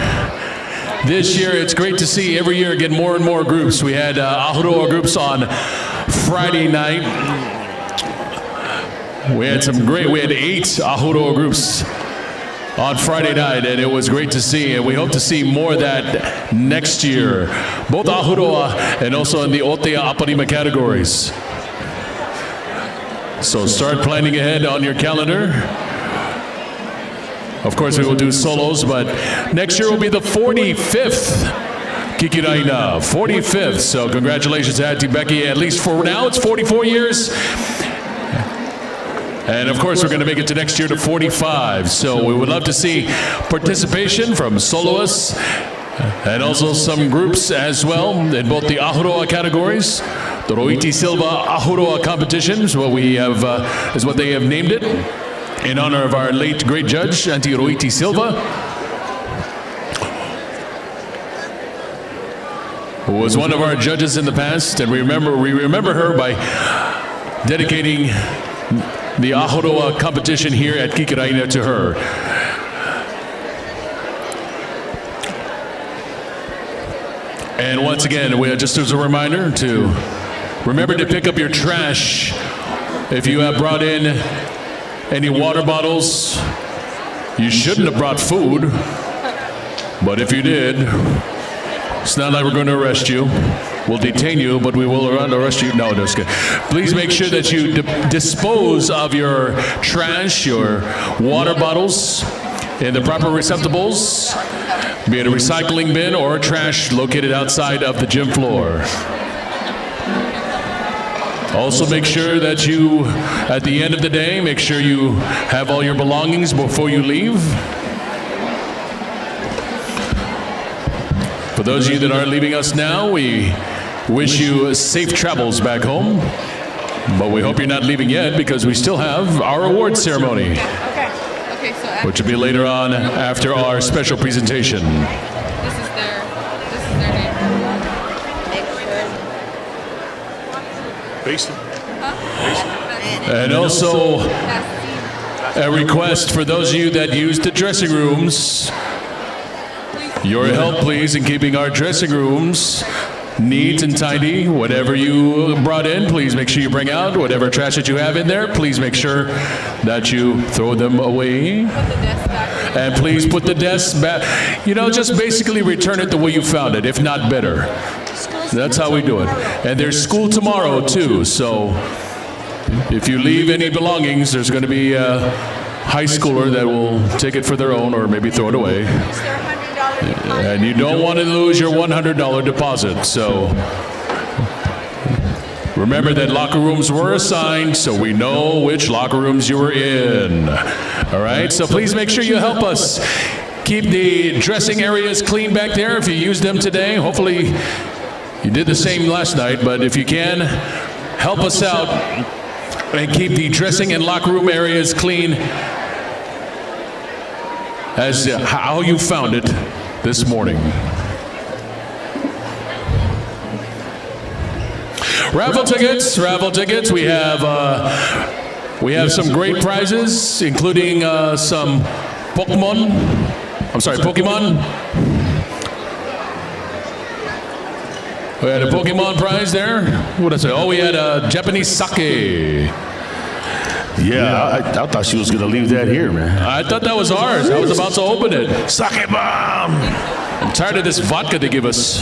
this year. It's great to see every year get more and more groups. We had Ahuroa groups on Friday night. We had 8 Ahuroa groups on Friday night, and it was great to see, and we hope to see more of that next year, both Ahuroa and also in the Otea Aparima categories. So start planning ahead on your calendar. Of course, we will do solos, but next year will be the 45th Kiki Raina, 45th. So congratulations to Auntie Becky. At least for now, it's 44 years. And of course, we're going to make it to next year to 45. So we would love to see participation from soloists and also some groups as well in both the Ahuroa categories. The Roiti Silva Ahuroa competition is what we have, is what they have named it, in honor of our late great judge, Auntie Roiti Silva, who was one of our judges in the past, and we remember her by dedicating the Ahuroa competition here at Kiki Raina to her. And once again, just as a reminder to remember to pick up your trash if you have brought in any water bottles. You shouldn't have brought food, but if you did, it's not like we're going to arrest you. We'll detain you, but we will arrest you. No, just kidding. Please make sure that you dispose of your trash, your water bottles, in the proper receptacles, be it a recycling bin or trash located outside of the gym floor. Also make sure that you, at the end of the day, make sure you have all your belongings before you leave. For those of you that are leaving us now, we wish you safe travels back home. But we hope you're not leaving yet, because we still have our award ceremony, which will be later on after our special presentation. This is their name. Basin. And also a request for those of you that use the dressing rooms, your help please in keeping our dressing rooms neat and tidy. Whatever you brought in, please make sure you bring out. Whatever trash that you have in there, please make sure that you throw them away. And please put the desks back. You know, just basically return it the way you found it, if not better. That's how we do it. And there's school tomorrow too, so if you leave any belongings, there's going to be a high schooler that will take it for their own or maybe throw it away. And you don't want to lose your $100 deposit. So remember that locker rooms were assigned, so we know which locker rooms you were in. All right, so please make sure you help us keep the dressing areas clean back there if you used them today. Hopefully you did the same last night, but if you can, help us out and keep the dressing and locker room areas clean as how you found it this morning. Raffle tickets. We have some great prizes, including some Pokemon. We had a Pokemon prize there. What did I say? Oh, we had a Japanese sake. Yeah, I thought she was going to leave that here, man. I thought that was ours. I was about to open it. Sake bomb! I'm tired of this vodka they give us.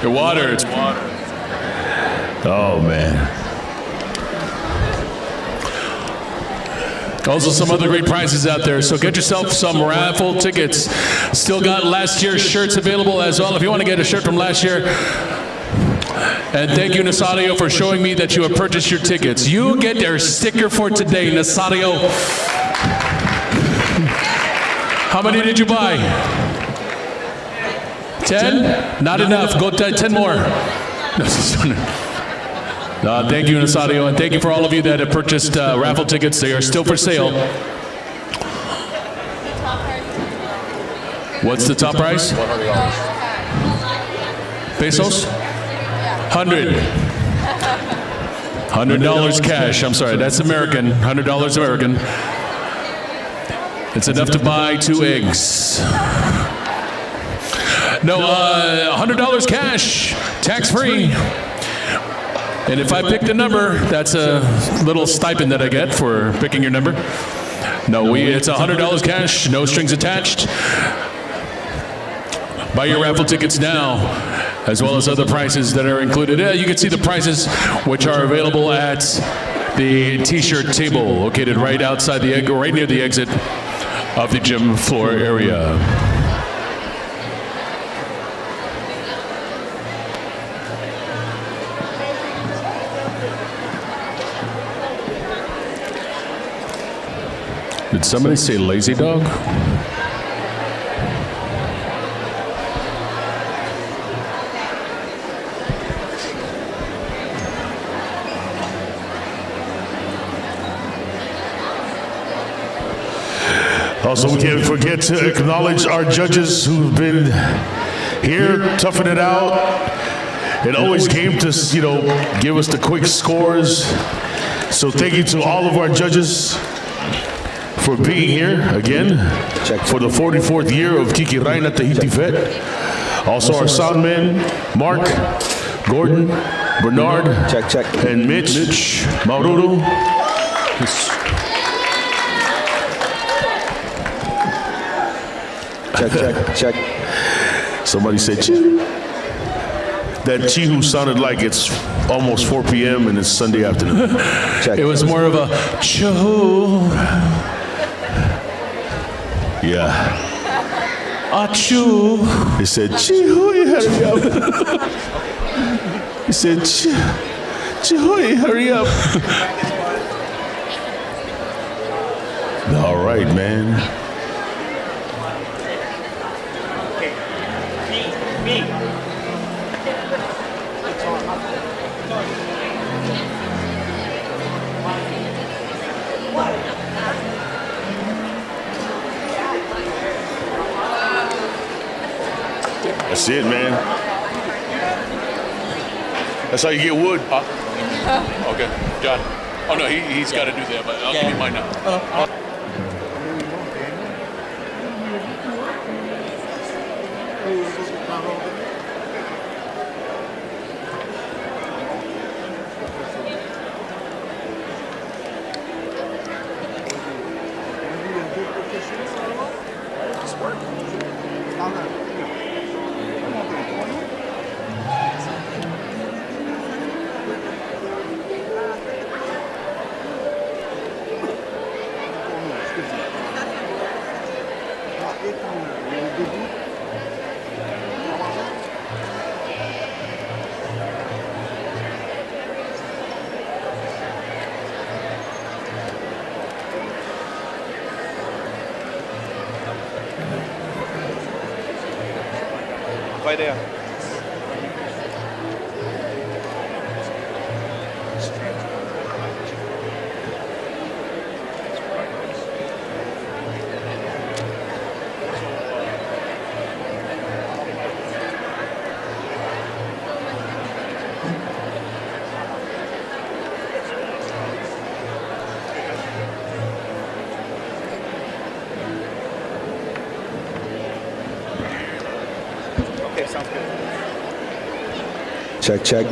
Your water, it's water. Oh, man. Also some other great prizes out there, so get yourself some raffle tickets. Still got last year's shirts available as well. If you want to get a shirt from last year. And thank you, Nasario, for showing me that you have purchased your tickets. You get their sticker for today, Nasario. How many did you buy? 10? Not enough. Go 10 more. Thank you, Nasario, and thank you for all of you that have purchased raffle tickets. They are still for sale. What's the top price? Pesos? $100 cash. I'm sorry, that's American. $100 American. It's enough to buy 2 eggs. No, $100 cash, tax-free. And if I pick the number, that's a little stipend that I get for picking your number. No, it's $100 cash, no strings attached. Buy your raffle tickets now, as well as other prices that are included. You can see the prices which are available at the t-shirt table located right outside right near the exit of the gym floor area. Did somebody say lazy dog? Also, we can't forget to acknowledge our judges who've been here, toughing it out, and always came to, give us the quick scores. So thank you to all of our judges for being here again for the 44th year of Kiki, Raina, Tahiti Vet. Also our soundmen, Mark, Gordon, Bernard, and Mitch Maururu. Check. Somebody said chihu. That chihu sounded like it's almost 4 p.m. and it's Sunday afternoon. It was more of a chihu. Yeah. Achoo. He said chihu, hurry up. He said chihu, hurry up. All right, man. That's it, man. That's how you get wood. Huh? Okay, John. Oh no, he's got to do that, but I'll give you mine now. Right there. Okay, sounds good. Check.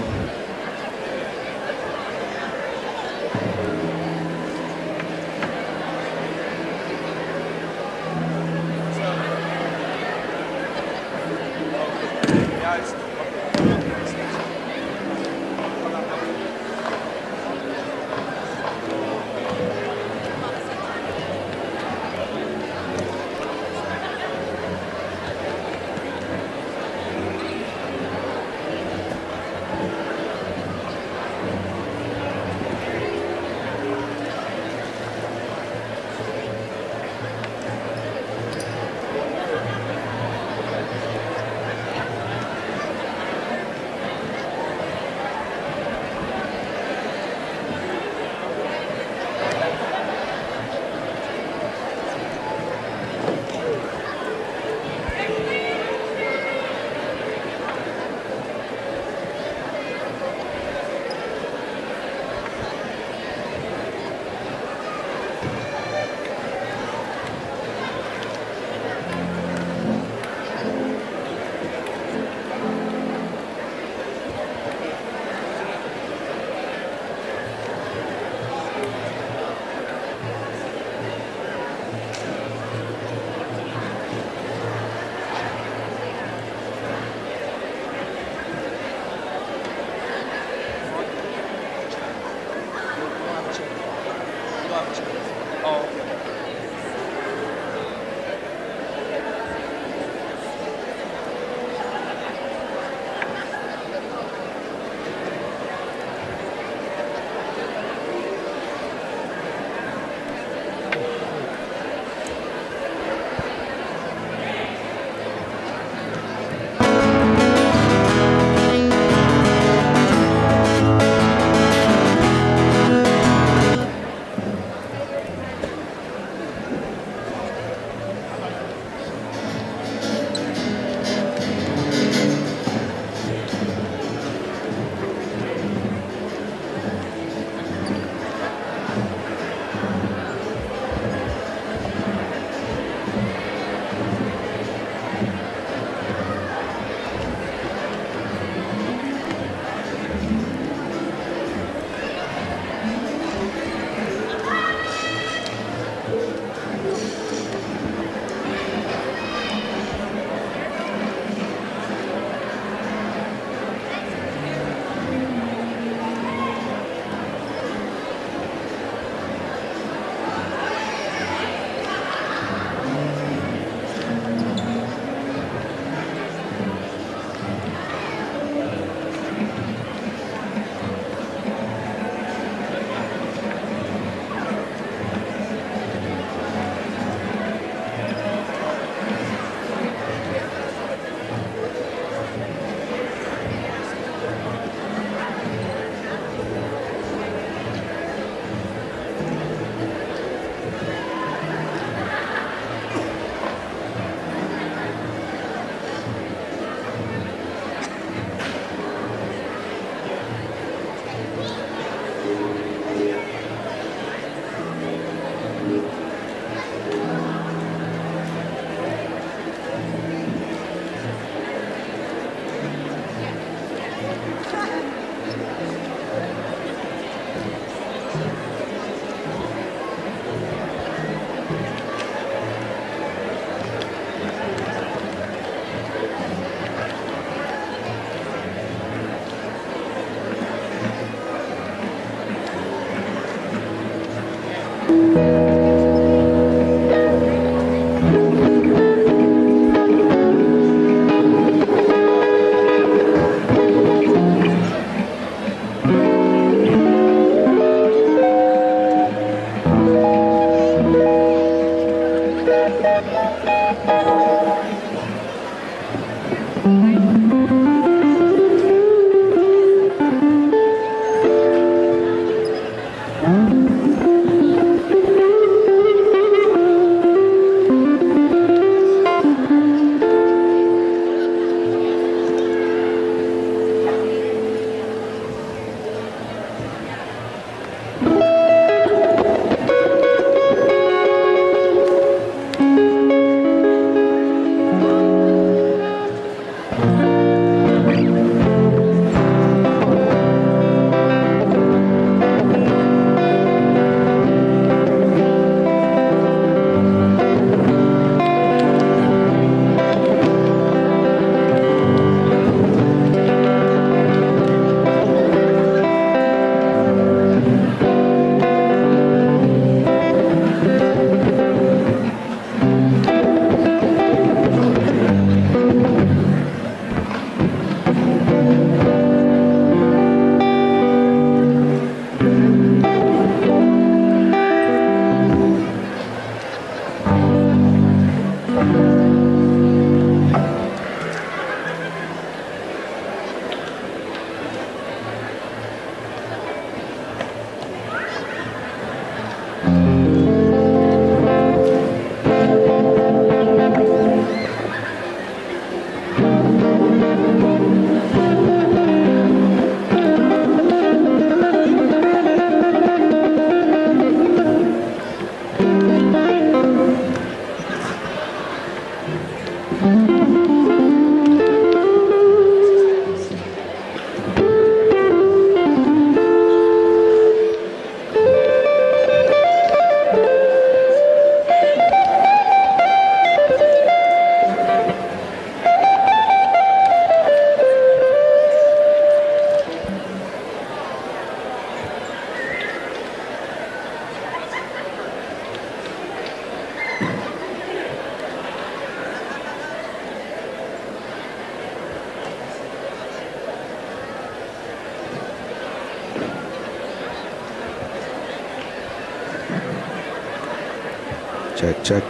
Check, check.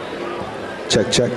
Check, check.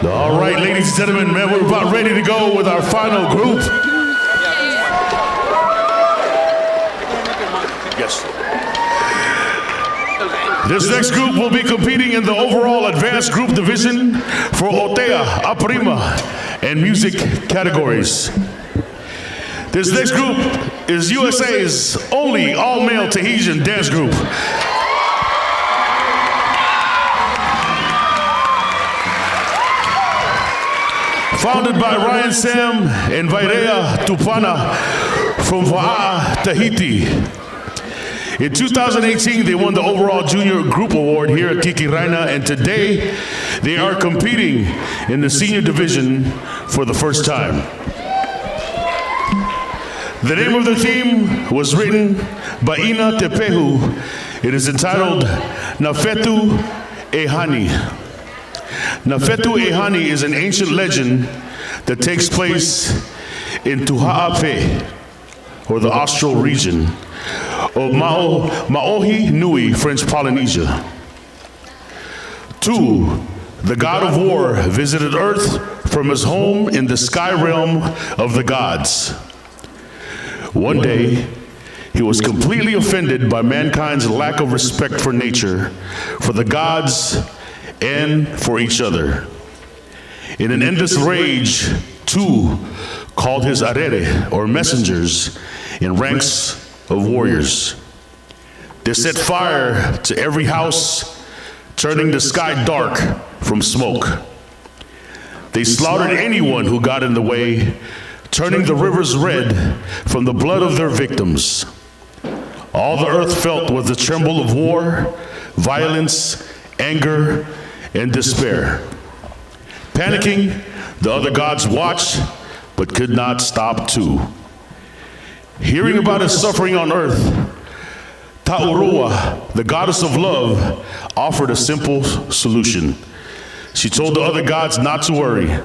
All right, ladies and gentlemen, man, we're about ready to go with our final group. Yes. This next group will be competing in the overall advanced group division for Otea, Aprima, and music categories. This next group is USA's only all-male Tahitian dance group. Founded by Ryan Sam and Vairea Tupana from Va'a, Tahiti. In 2018, they won the overall junior group award here at Kiki, Raina, and today they are competing in the senior division for the first time. The name of the theme was written by Ina Tepehu. It is entitled Nafetu Ehani. Nafetu Ehani is an ancient legend that takes place in Tuha'ape, or the Austral region, of Maohi Nui, French Polynesia. Tu, the god of war, visited Earth from his home in the sky realm of the gods. One day, he was completely offended by mankind's lack of respect for nature, for the gods, and for each other. In an endless rage, Tu called his arere, or messengers, in ranks of warriors. They set fire to every house, turning the sky dark from smoke. They slaughtered anyone who got in the way, turning the rivers red from the blood of their victims. All the earth felt was the tremble of war, violence, anger, and despair. Panicking, the other gods watched, but could not stop Tu. Hearing about his suffering on earth, Ta'urua, the goddess of love, offered a simple solution. She told the other gods not to worry.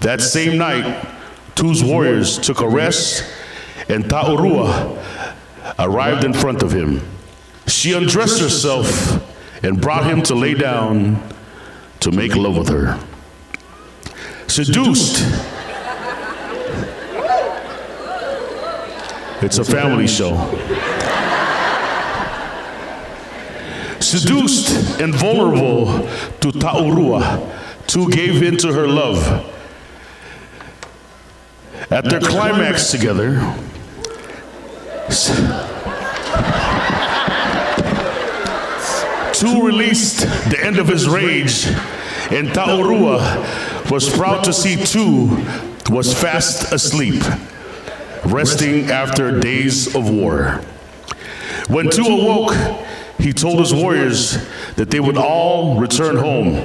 That same night, Tu's warriors took a rest, and Ta'urua arrived in front of him. She undressed herself and brought him to lay down to make love with her. Seduced. It's a family show. Seduced and vulnerable to Ta'urua, Tu gave in to her love. At their climax together, Tu released the end of his rage and Taurua was proud to see Tu was fast asleep, resting after days of war. When Tu awoke, he told his warriors that they would all return home.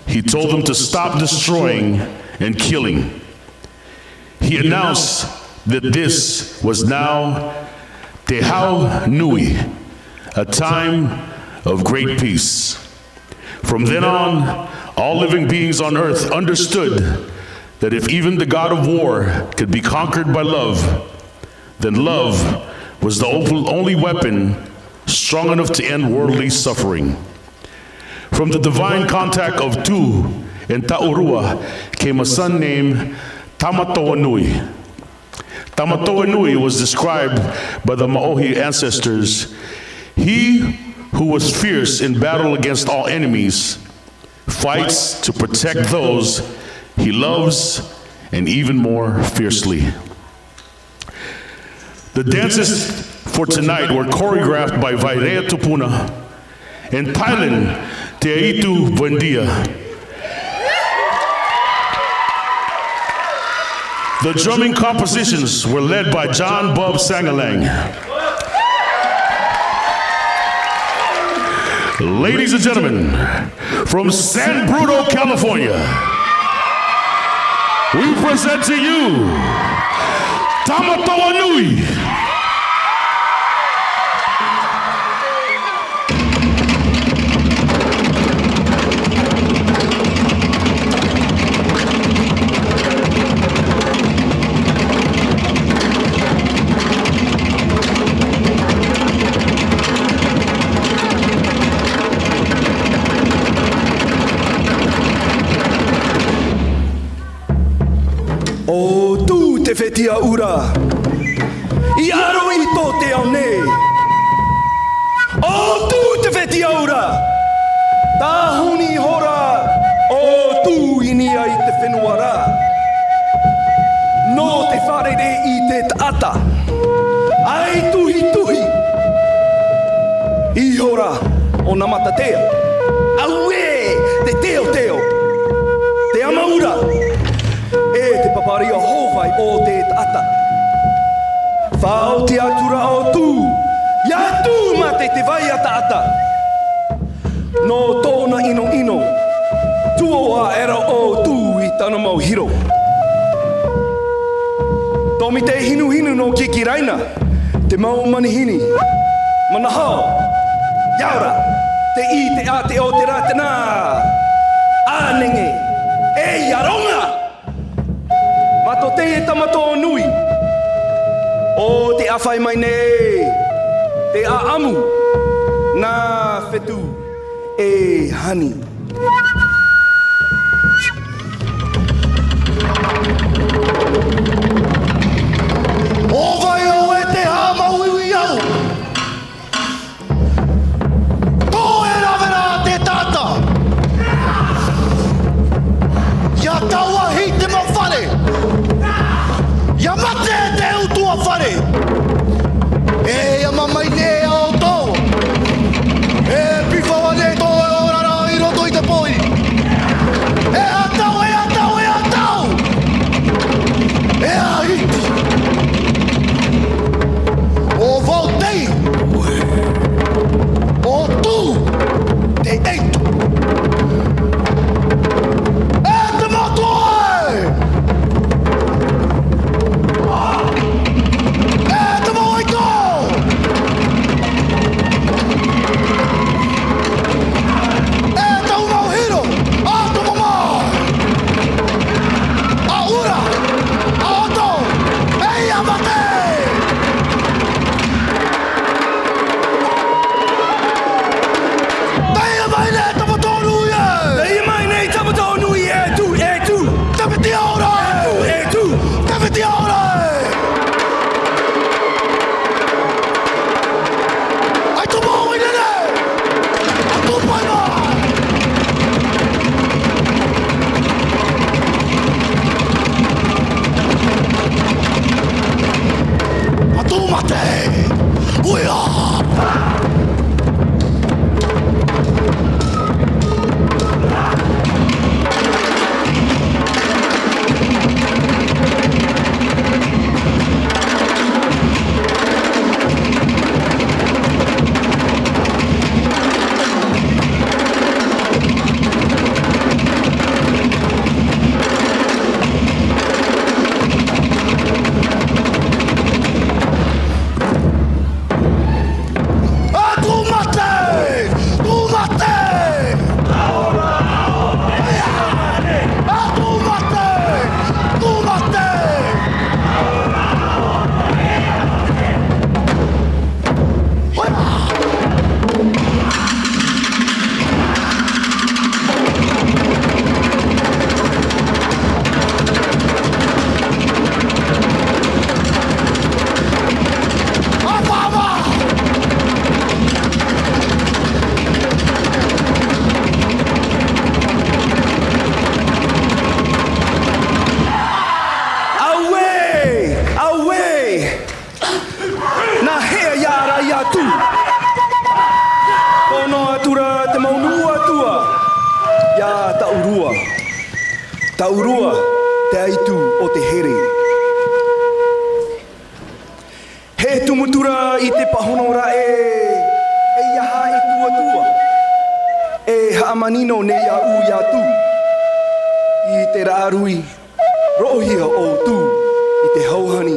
He told them to stop destroying and killing. He announced that this was now Te Hau Nui, a time of great peace. From then on, all living beings on earth understood that if even the god of war could be conquered by love, then love was the only weapon strong enough to end worldly suffering. From the divine contact of Tu and Taurua came a son named Tamatoa Nui. Tamatoa Nui was described by the Maohi ancestors. He who was fierce in battle against all enemies fights to protect those he loves, and even more fiercely. The dances for tonight were choreographed by Vairea Tupuna and Thailand Te Aitu Buendia. The drumming compositions were led by John Bub Sangalang. Ladies and gentlemen, from San Bruno, California, we present to you Tamatoa Nui. O tu te whetia ura, I aro I tō te ao nei. O tu te whetia ura, tā huni hora, o tu inia I te whenua rā. No te wharere I te taata, ai tuhi tuhi. I hora o na matatea, au te teo teo, te amaura. Te paparia howhai o te taata. Whao te atura o tu, ia tu mate te vai a taata. No tōna ino ino, tuoa era o tu I tana mau hiro. Tomi te hinu hinu no Kiki Raina, te mau manihini. Mana hao, yaura, te I te a te o te ratana. Ānenge, e aronga! Mato te e Tamatoa Nui, o te awhai mai nei, te a amu, nā whetu e hani. O vai o e te hāmau iwi au, tō e rawera te tata, ia taua hi te mawhare, ia mate te utua whare. E mamai ne au tō. E piwhawa ne tō e orara I roto I Taurua te aitu o te here. He tumutura I te pahonora e iaha e tuatua. E haamanino ne ia u ia tu. I te rārui rohia o tu. I te hauhani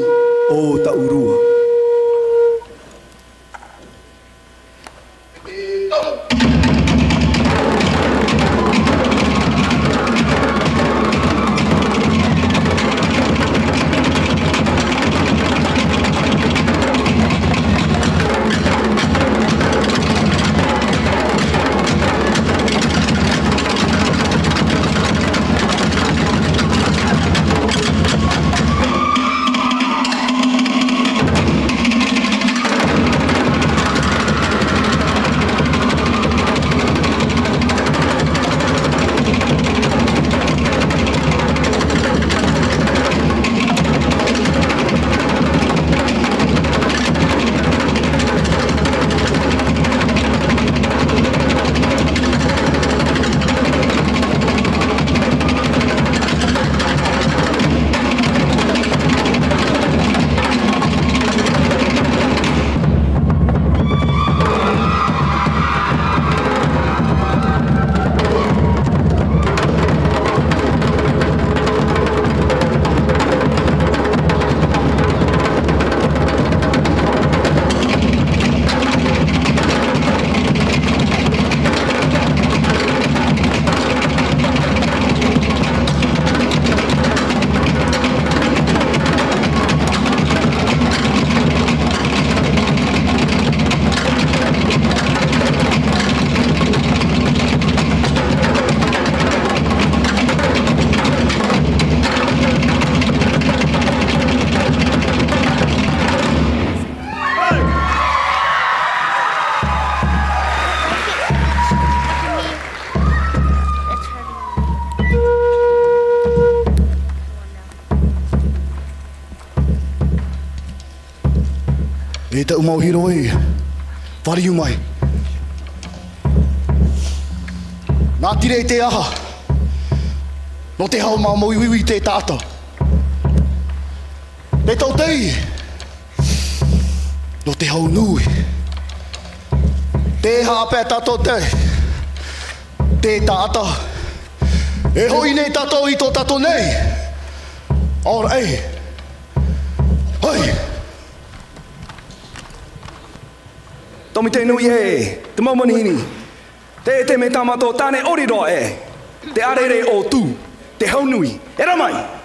o Taurua. E te umauhiro e, whariu mai. Nā tire te aha, no te hao mā moiwiwi te tāta. Te tau tei, no te hao nui. Te hāpea tato te tāta. E hoi nei tato I tō tato nei. Ora ei, hoi. Tomi te nui e, te maumanihini. Te me tamato tāne oriroa e. Te arere o tū, te haunui. E ramai!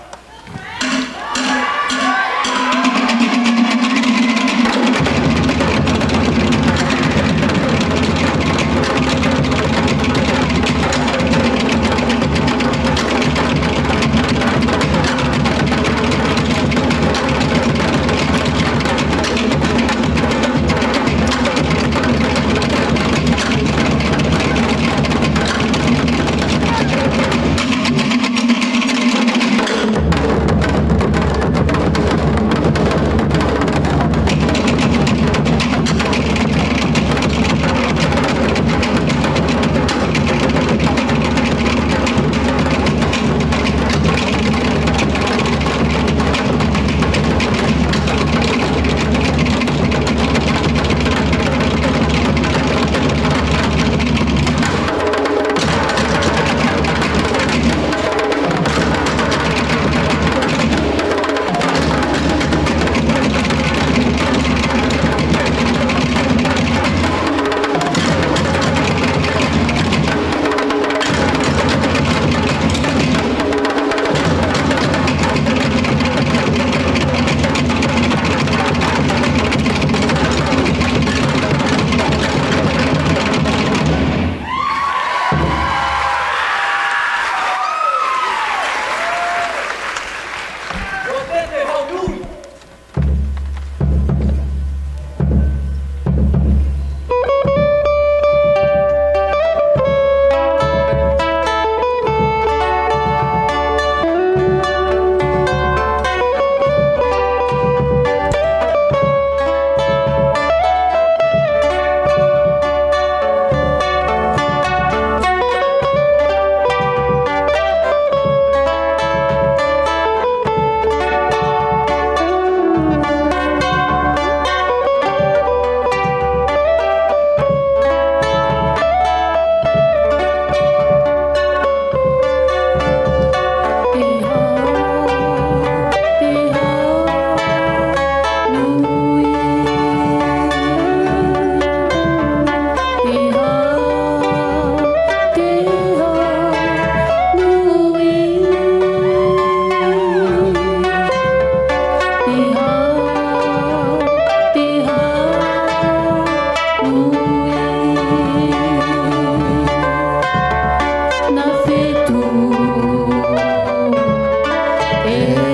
Te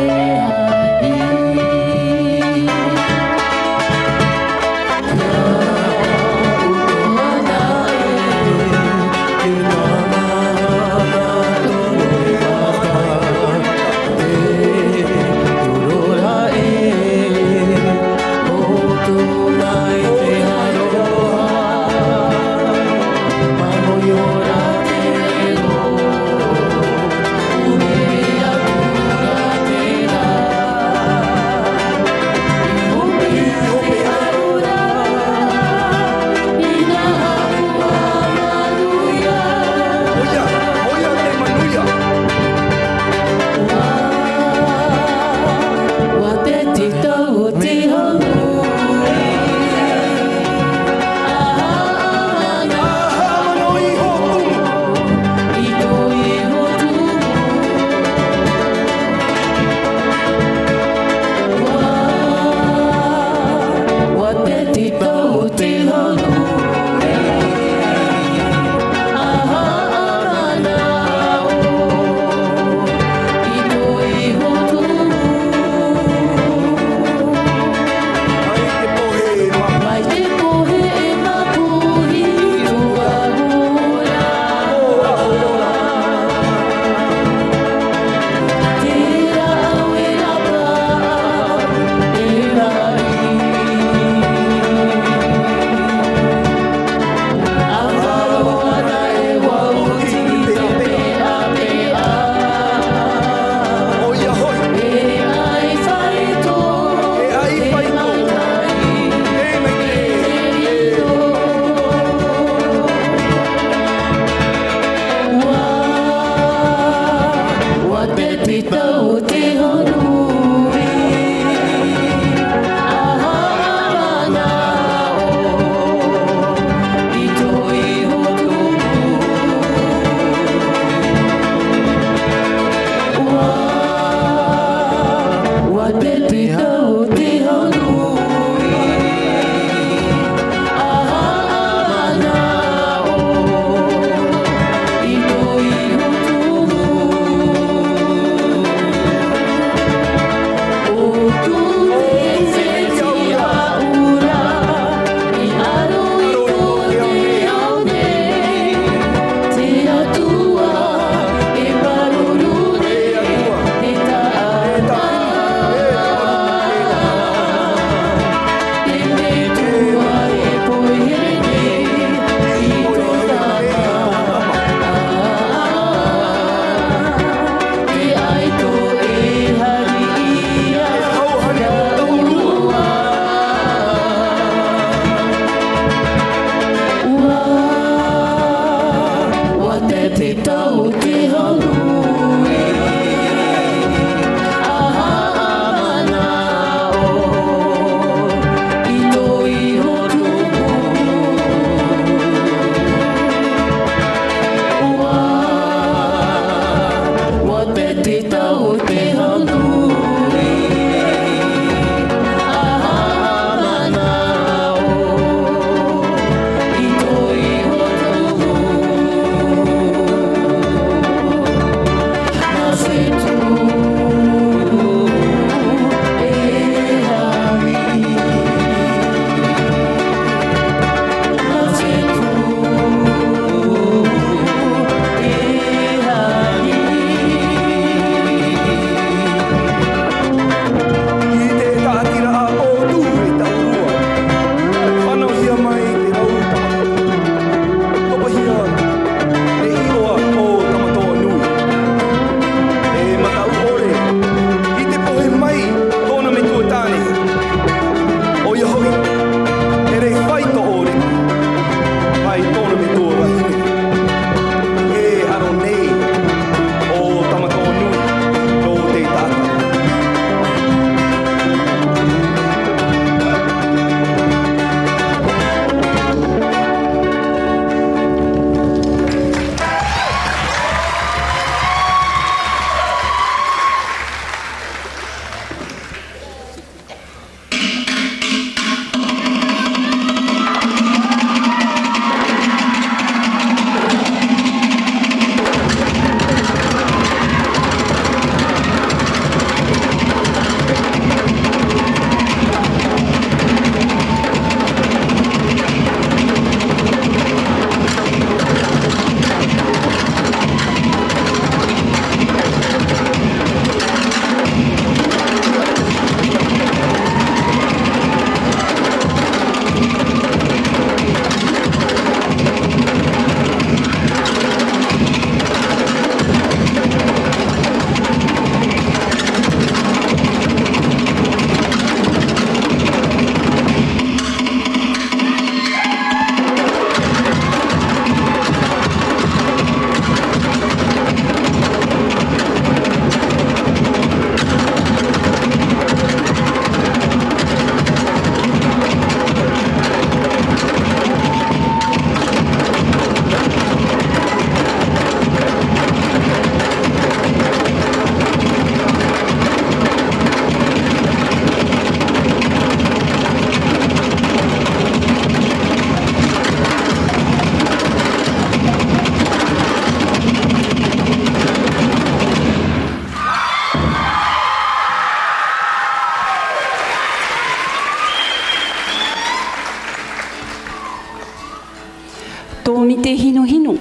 te hino hino.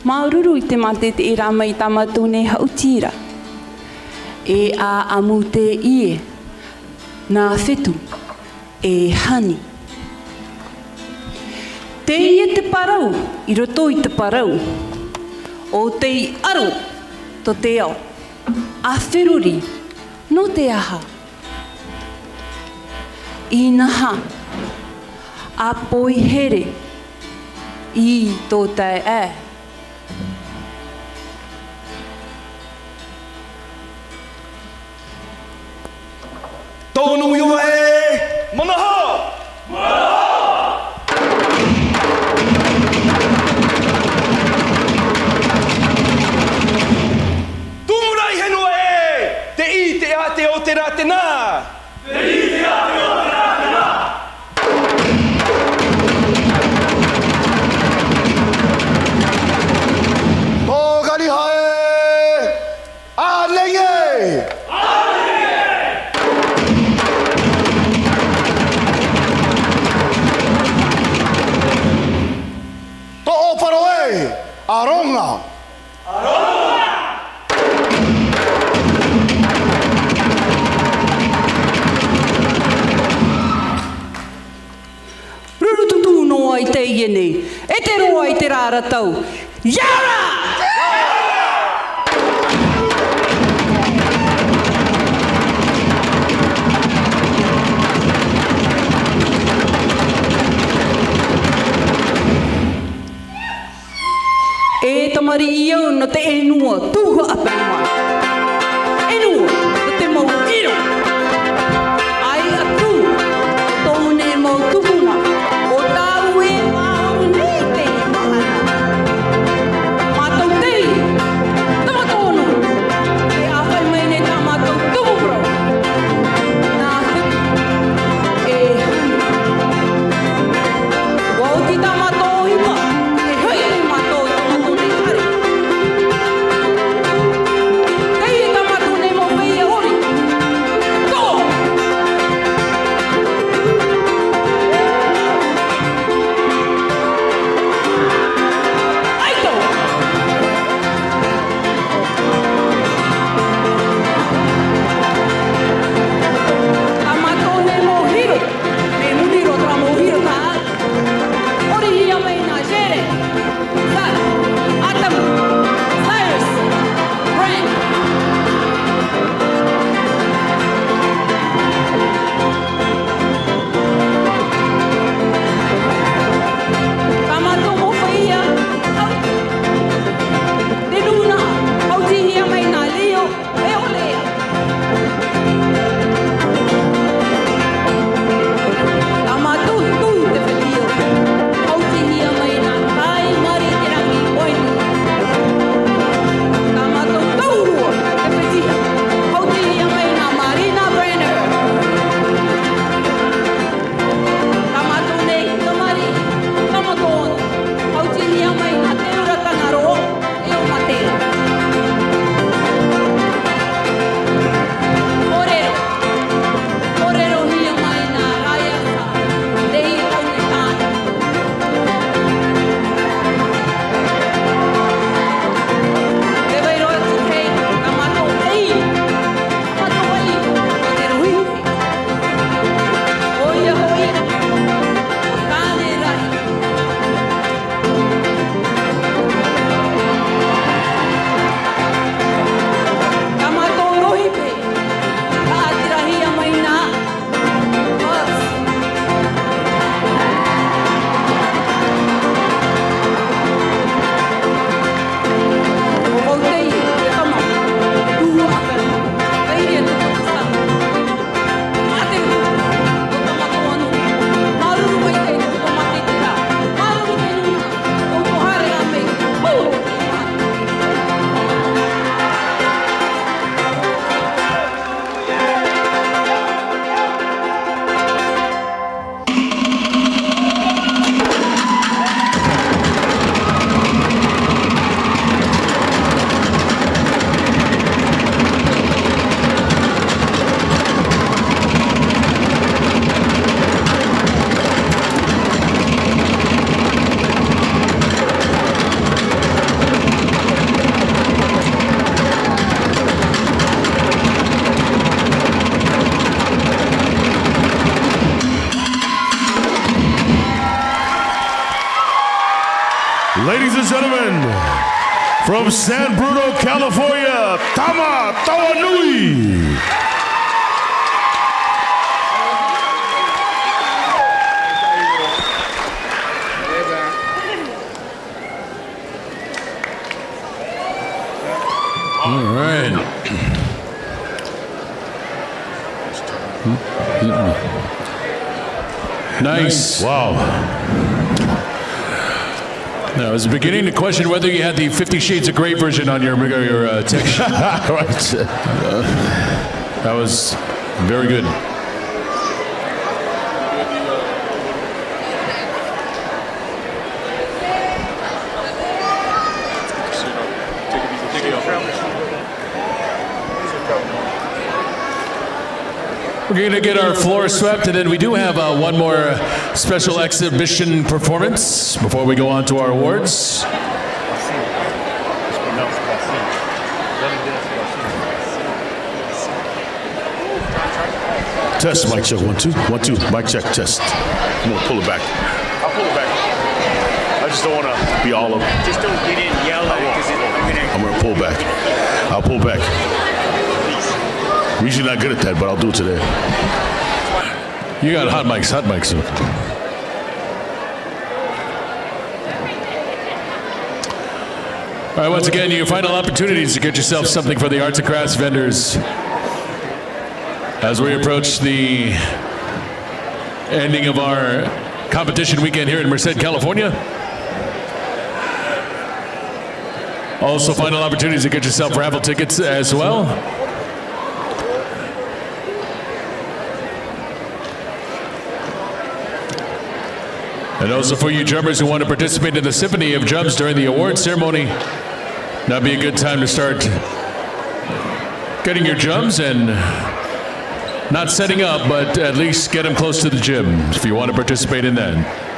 Maururu I te mate te I rama I tamatu ne hautira. E a amu te ie. Nā whetu. E hani. Te ie te parau. I roto I te parau. O te I aro. To te ao. A whiruri. No te aha. I naha. A poi here. I tō tai e. Tōnu iwa e! Manaha! Tūrai henua e! Te I te a te o te rā te nā! Te I te a te o te rā te nā! Tō kariha e! A lenge! Aronga! Aronga! Rurututu no ai te iene. E te roa I te rāratau. Yara! E tamari I au no te enua tūha apenua. Enua no te mau iro. Ai atu tōne mau tupuna. O tāu e māoru nei te mahana. Mātou tei, tamatonu. E awhai mai nei tā mātou tupuro. Nā whitu e hani. Wauti tā mātou hipa. E hui mātou tō Ladies and gentlemen, from San Bruno, California, Tama Tawanui. All right. Nice. Wow. I was beginning to question whether you had the 50 Shades of Grey version on your text. Right. That was very good. We're going to get our floor swept, and then we do have one more special exhibition performance before we go on to our awards. Test, mic check, 1, 2, 1, 2, mic check, test. I'm gonna pull it back. I'll pull it back. I just don't wanna be all of it. Just don't get in, yell at it, because I'm gonna pull back. I'll pull back. We're usually not good at that, but I'll do it today. You got hot mics, hot mics. All right, once again, your final opportunities to get yourself something for the arts and crafts vendors as we approach the ending of our competition weekend here in Merced, California. Also, final opportunities to get yourself raffle tickets as well. And also for you drummers who want to participate in the Symphony of Drums during the award ceremony, that'd be a good time to start getting your drums and not setting up, but at least get them close to the gym if you want to participate in that.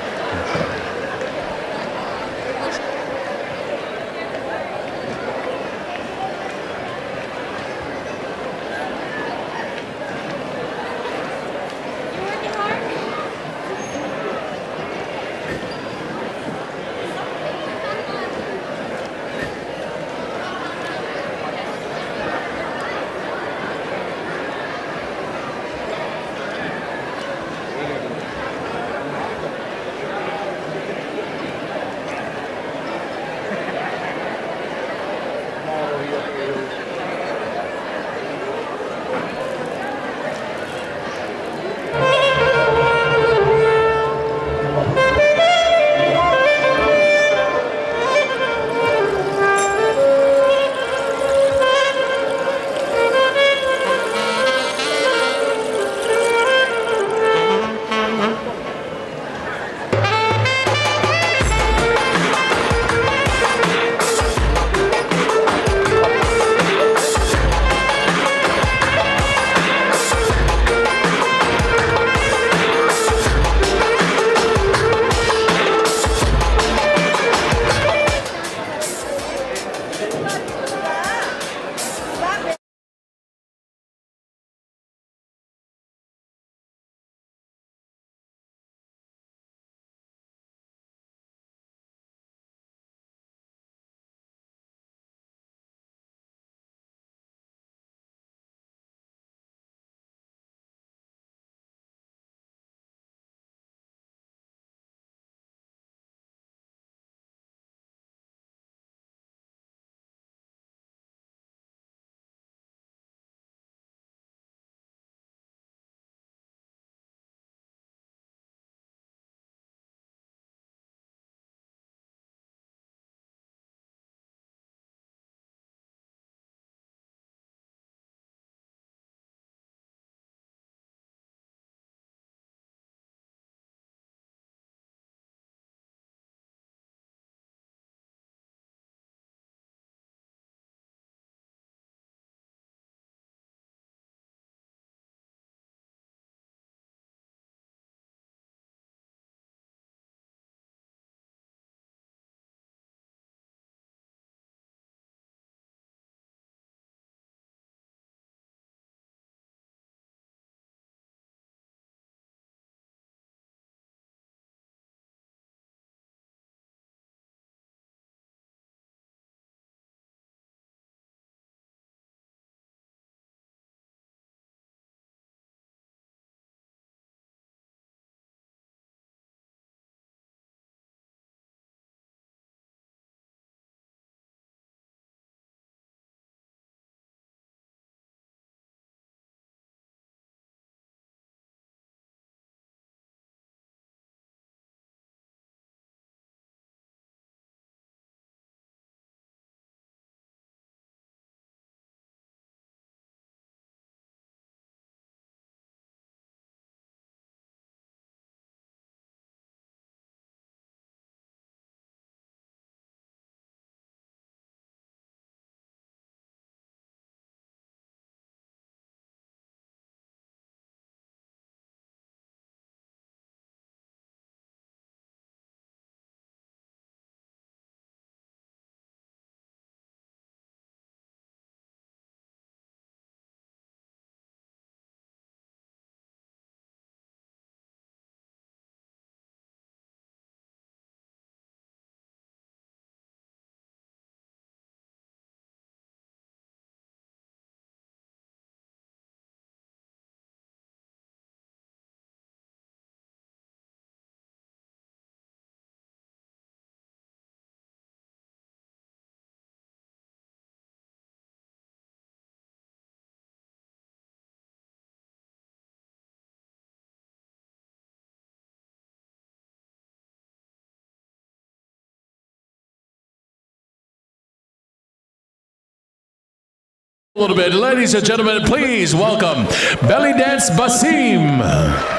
A little bit. Ladies and gentlemen, please welcome Belly Dance Basim.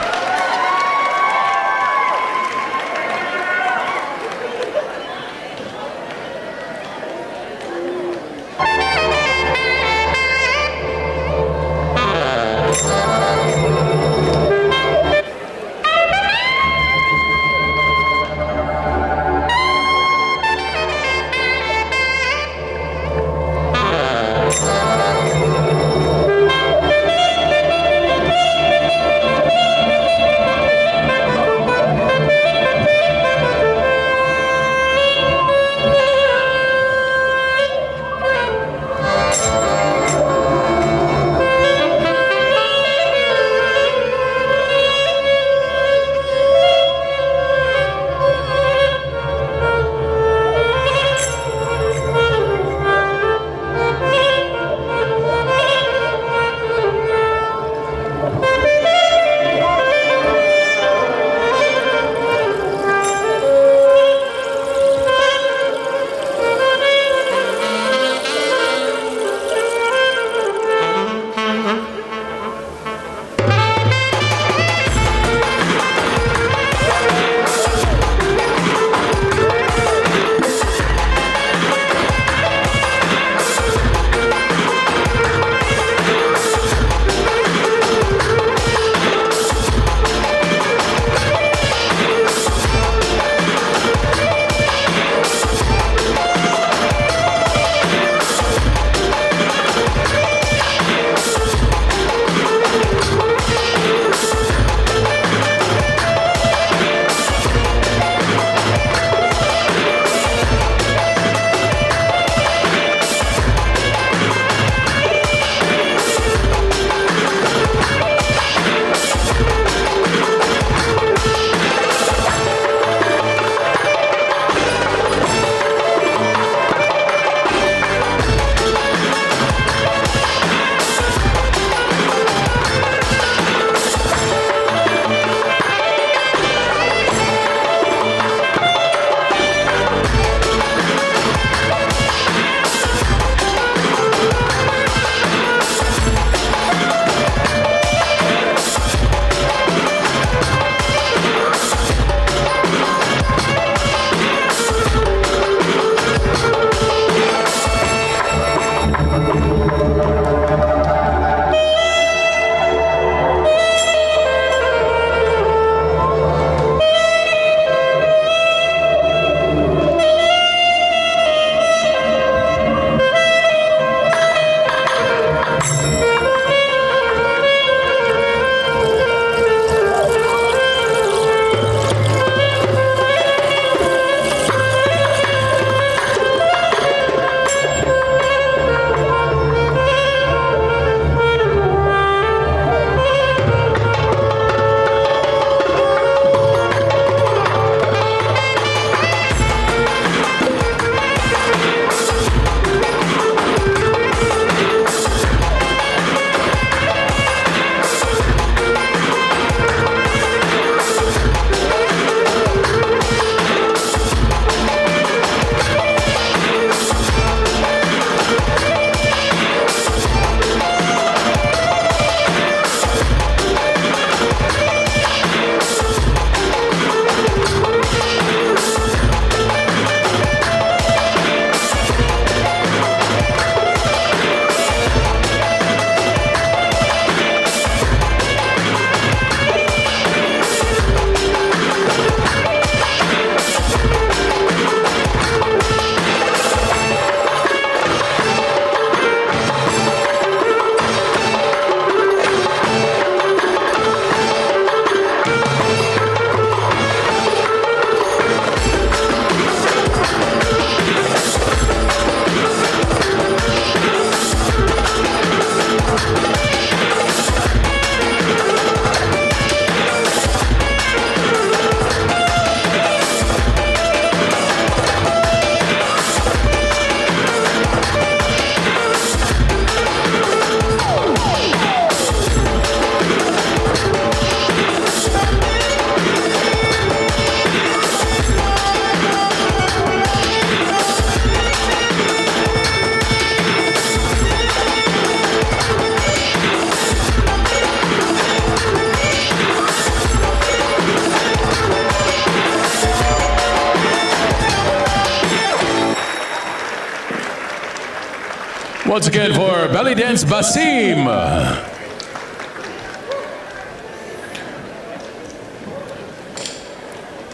Once again for belly dance, Basim.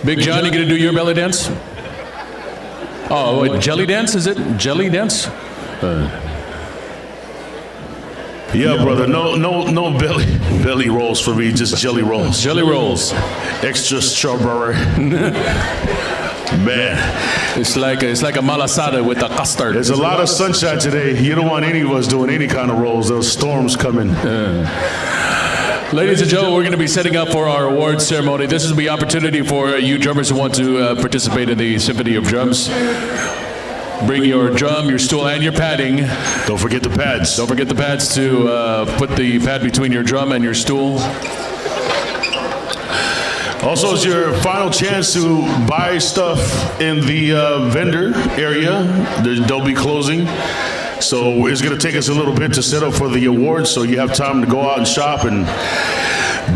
Big John, you gonna do your belly dance? Oh, wait, jelly dance, is it? Jelly dance? Yeah, brother. No belly rolls for me. Just jelly rolls. Jelly rolls. Extra strawberry. Man, it's like a malasada with the custard. There's a lot of sunshine today. You don't want any of us doing any kind of rolls. Those storms coming. Ladies and gentlemen, we're going to be setting up for our awards ceremony. This is the opportunity for you drummers who want to participate in the Symphony of Drums. Bring your drum, your stool, and your padding. Don't forget the pads. Don't forget the pads to put the pad between your drum and your stool. Also, it's your final chance to buy stuff in the vendor area. They'll be closing. So it's going to take us a little bit to set up for the awards, so you have time to go out and shop and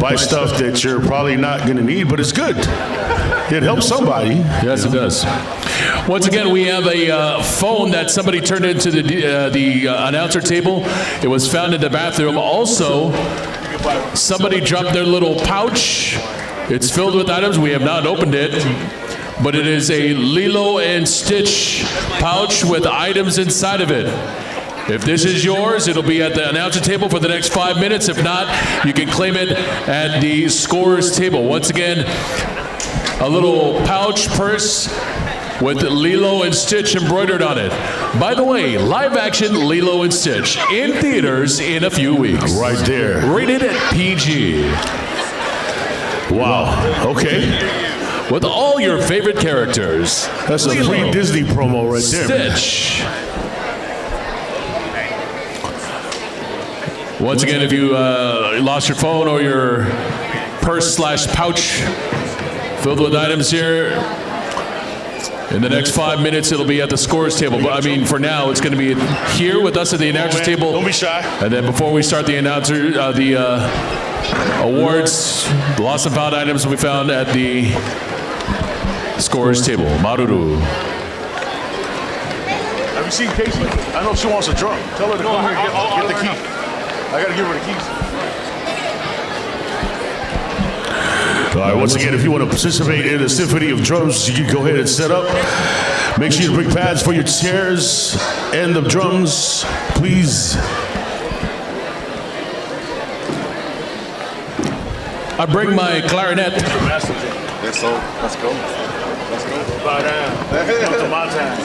buy stuff that you're probably not going to need, but it's good. It helps somebody. Yes, it does. Once again, we have a phone that somebody turned into the announcer table. It was found in the bathroom. Also, somebody dropped their little pouch. It's filled with items. We have not opened it, but it is a Lilo and Stitch pouch with items inside of it. If this is yours, it'll be at the announcer table for the next 5 minutes. If not, you can claim it at the scorer's table. Once again, a little pouch purse with Lilo and Stitch embroidered on it. By the way, live action Lilo and Stitch in theaters in a few weeks. Right there. Rated at PG. Wow. Okay. With all your favorite characters. That's a free Disney promo right there. Stitch. Once again, if you lost your phone or your purse/pouch filled with items here, in the next 5 minutes, it'll be at the scores table. But I mean, for now, it's going to be here with us at the announcer's table. Don't be shy. And then before we start the awards, the lost and found items will be found at the scores table. Maruru. Have you seen Casey? I know she wants a drum. Tell her to come here and get the key. I got to give her the keys. All right, once again, if you want to participate in the Symphony of Drums, you can go ahead and set up. Make sure you bring pads for your chairs and the drums, please. I bring my clarinet. Yes, so let's go. Let's go. Bow down. Come to my time.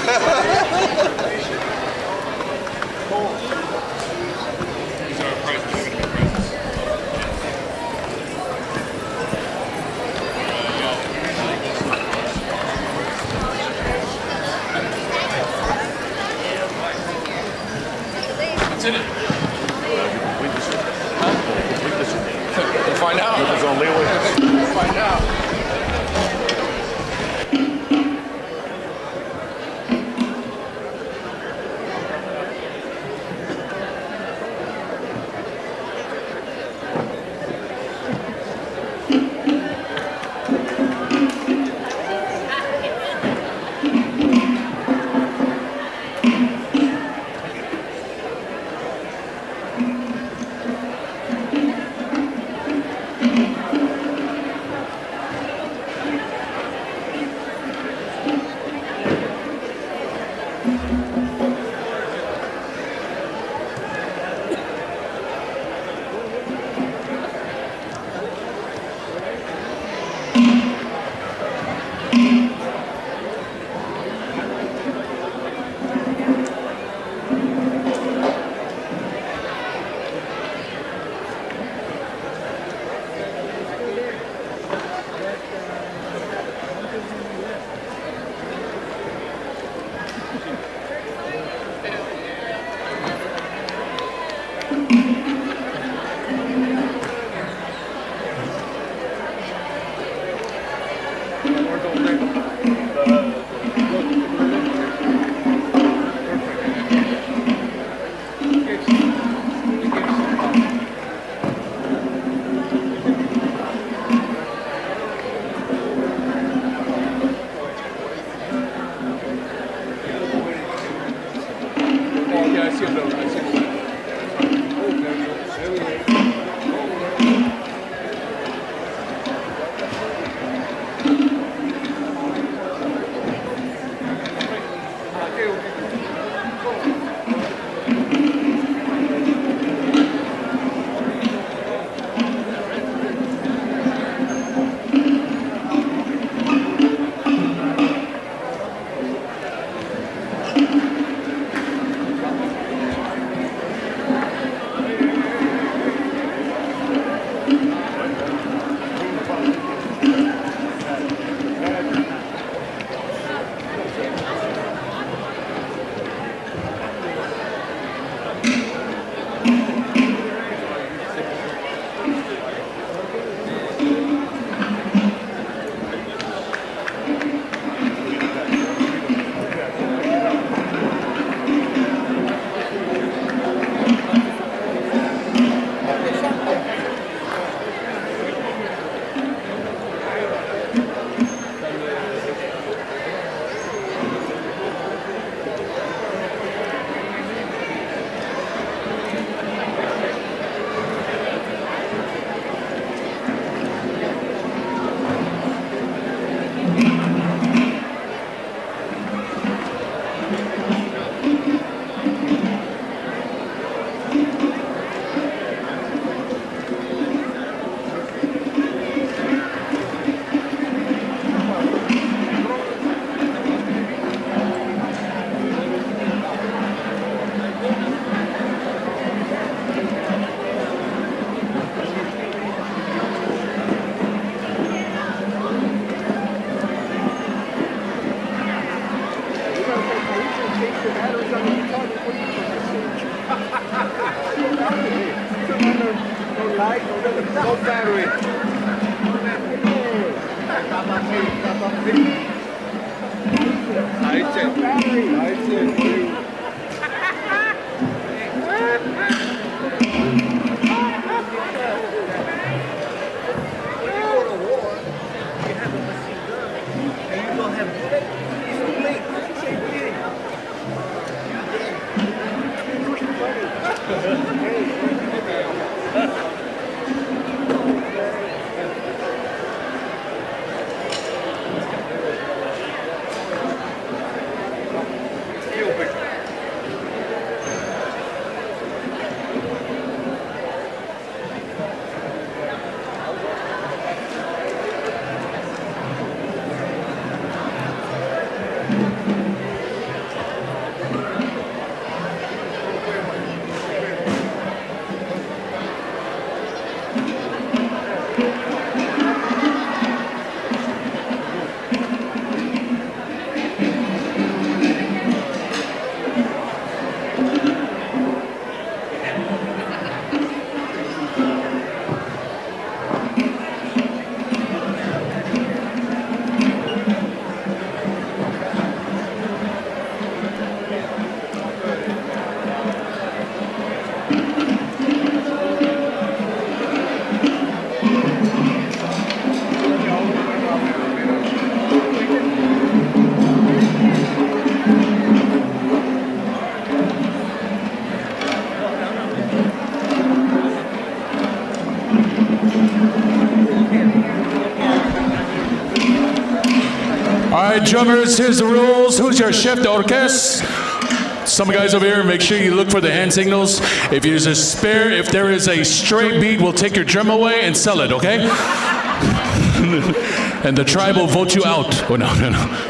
What's in it? We'll find out. It's on layaway. We'll find out. No battery. All right, drummers, here's the rules. Who's your chef d'orchestre? Some guys over here, make sure you look for the hand signals. If there's a spare, if there is a stray beat, we'll take your drum away and sell it, okay? And the tribe will vote you out. Oh, no, no, no.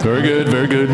Very good, very good.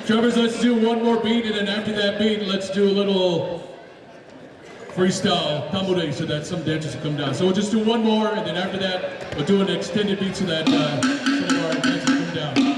Drummers, let's do one more beat, and then after that beat, let's do a little freestyle tamure so that some dancers will come down. So we'll just do one more, and then after that, we'll do an extended beat so that some of our dancers come down.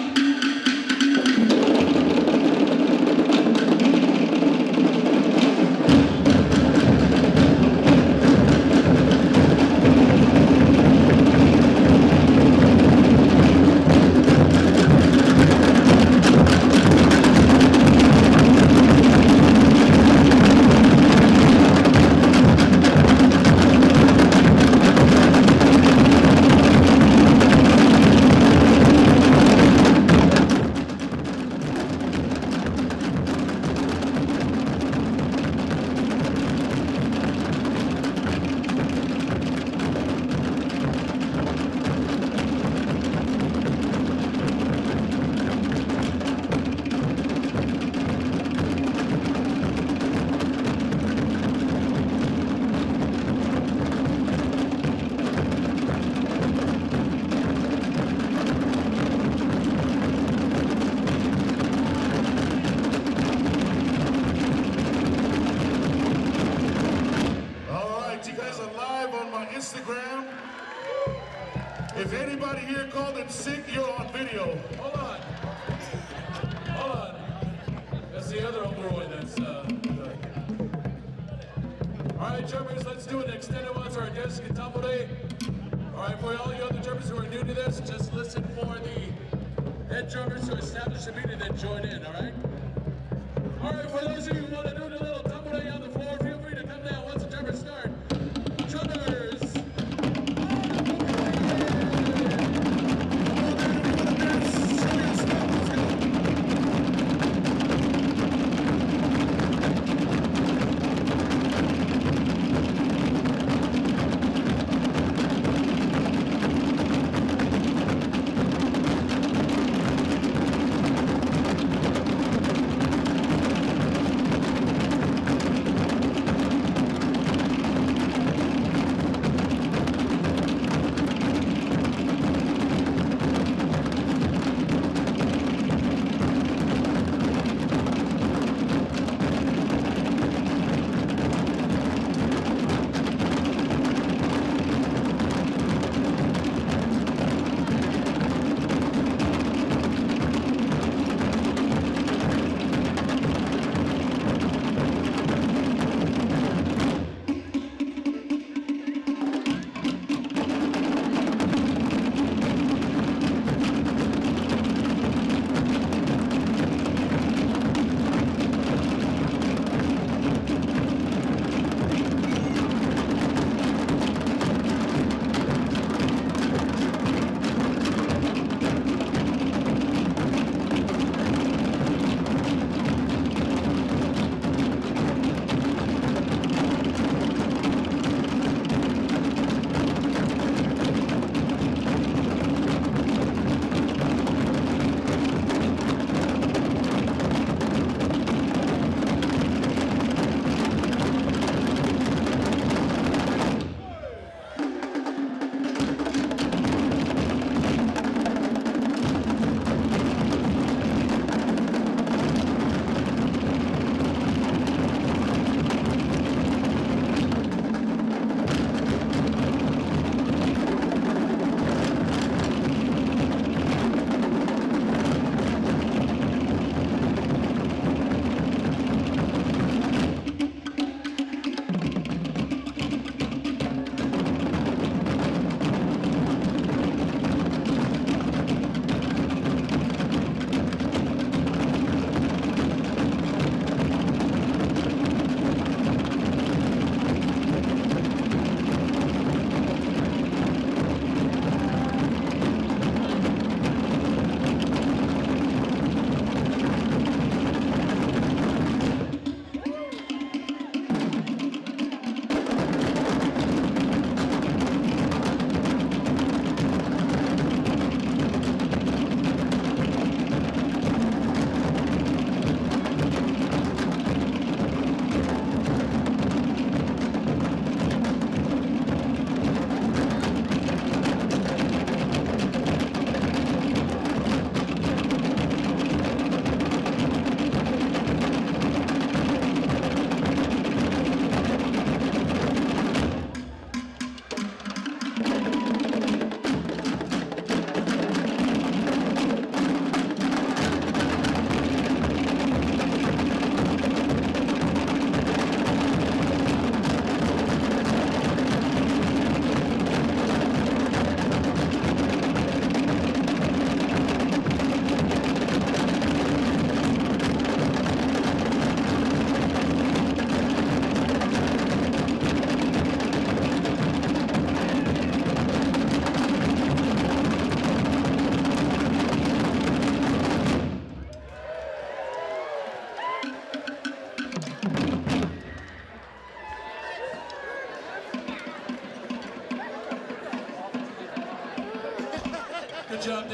Instagram. If anybody here called in sick, you're on video. Hold on. Hold on. That's the other boy that's All right, drummers, let's do an extended one to our guest Tamure. All right, for all you other drummers who are new to this, just listen for the head drummers to establish the beat and then join in, all right? All right, for those of you who want to do the little tamure on the floor, feel free to come down once the drummers start. Drummers!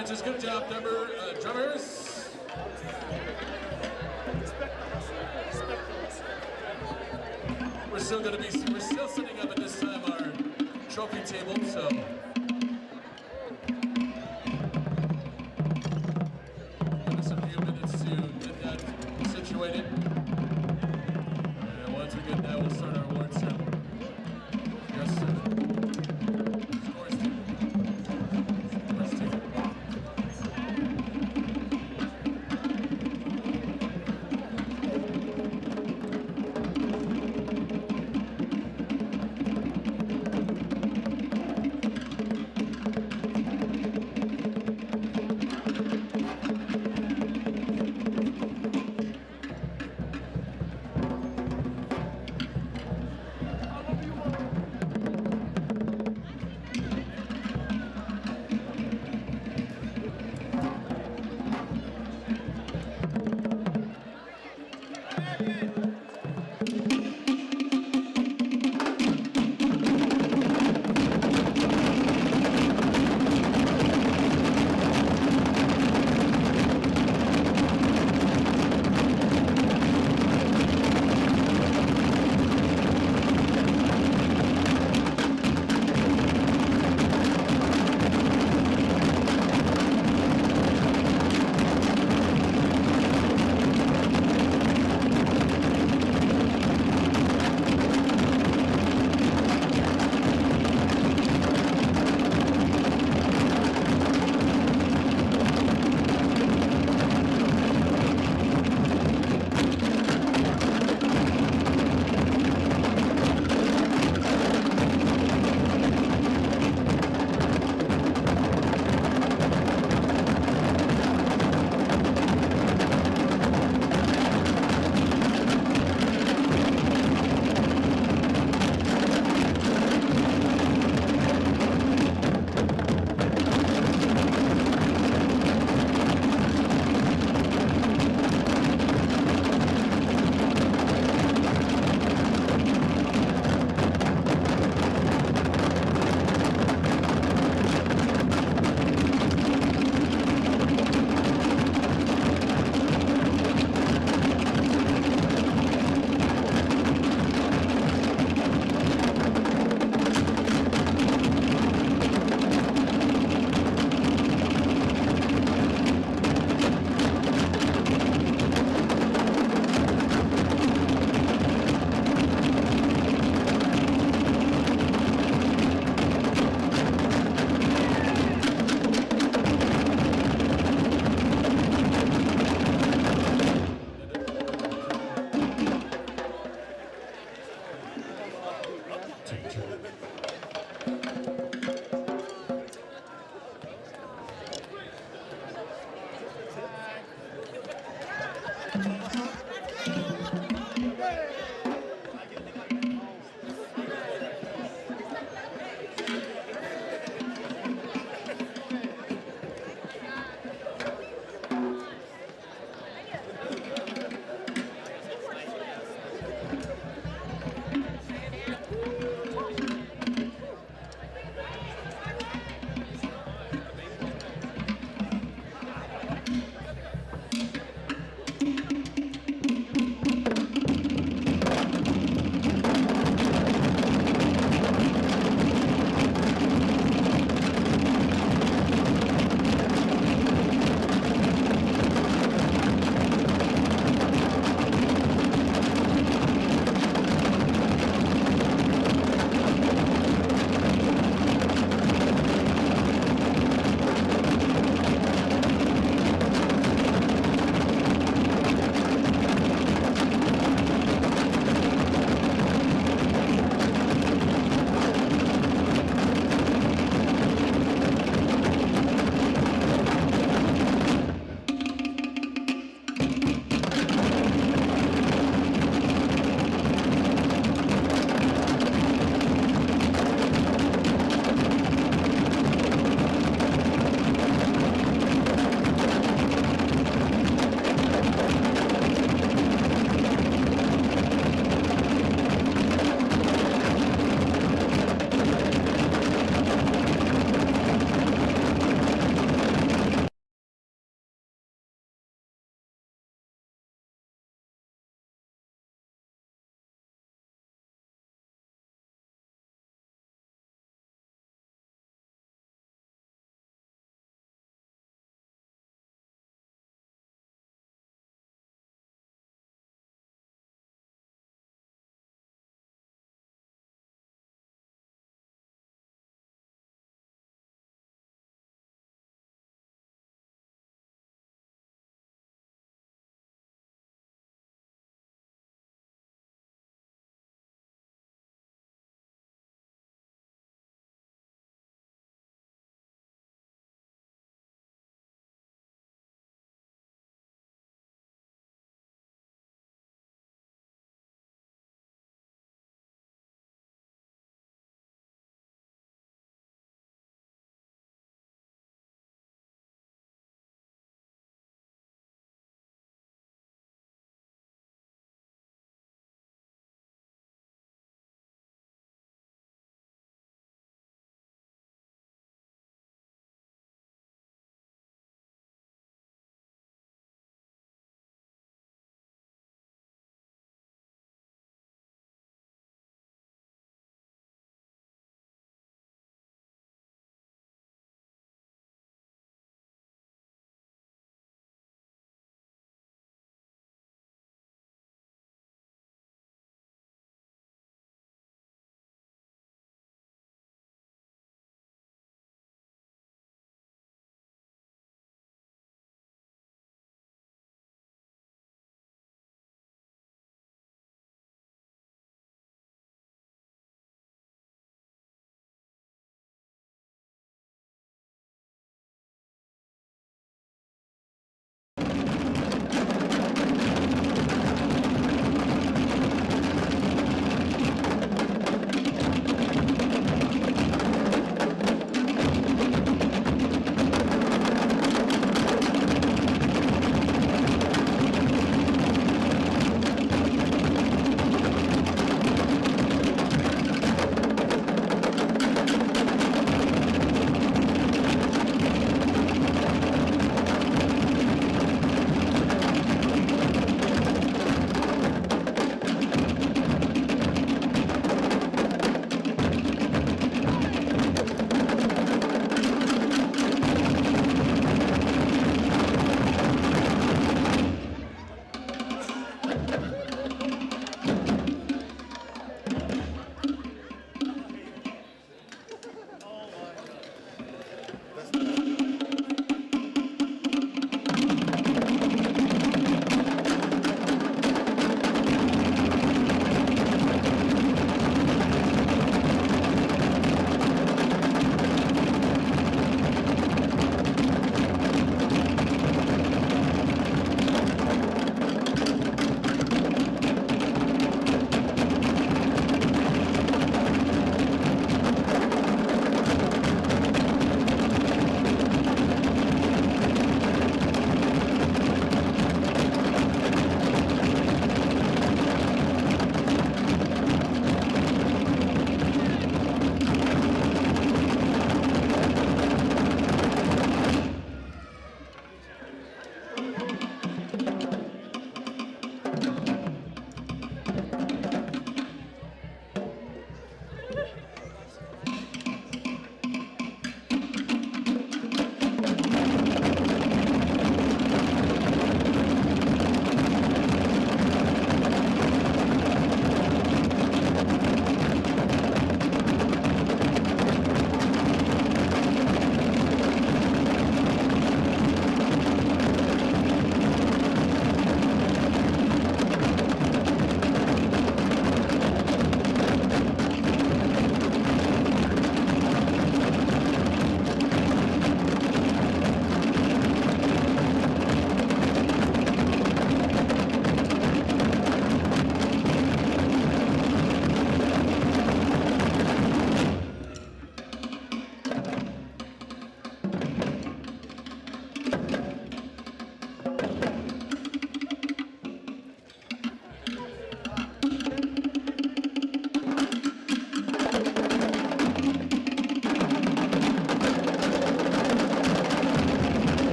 dancers. Good job, drummers. We're still setting up at this time our trophy table, so. Give us a few minutes to get that situated. And once we get that, we'll start our award ceremony. Yes, sir. Scores team. Scores team.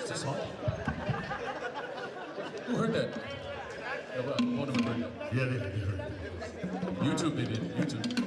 Is this on? Who heard that? One of them heard that. Yeah, they heard it. YouTube, they did. YouTube.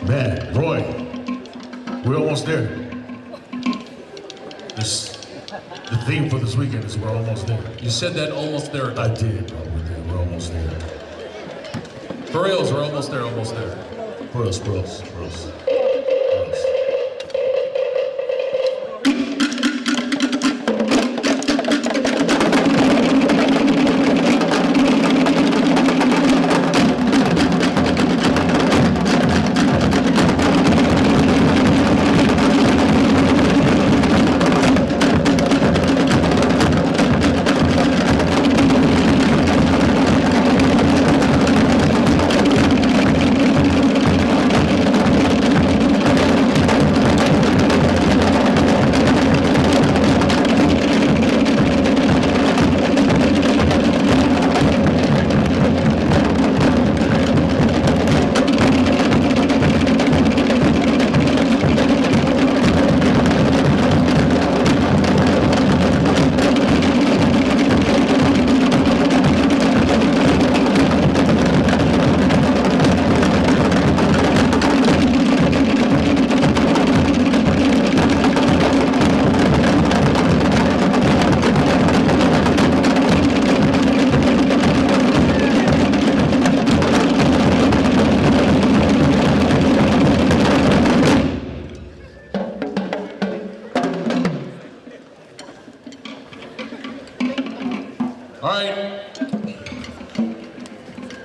Man, Roy, we're almost there. The theme for this weekend is we're almost there. You said that almost there. I did, bro. We're almost there. For reals, we're almost there, almost there. For us.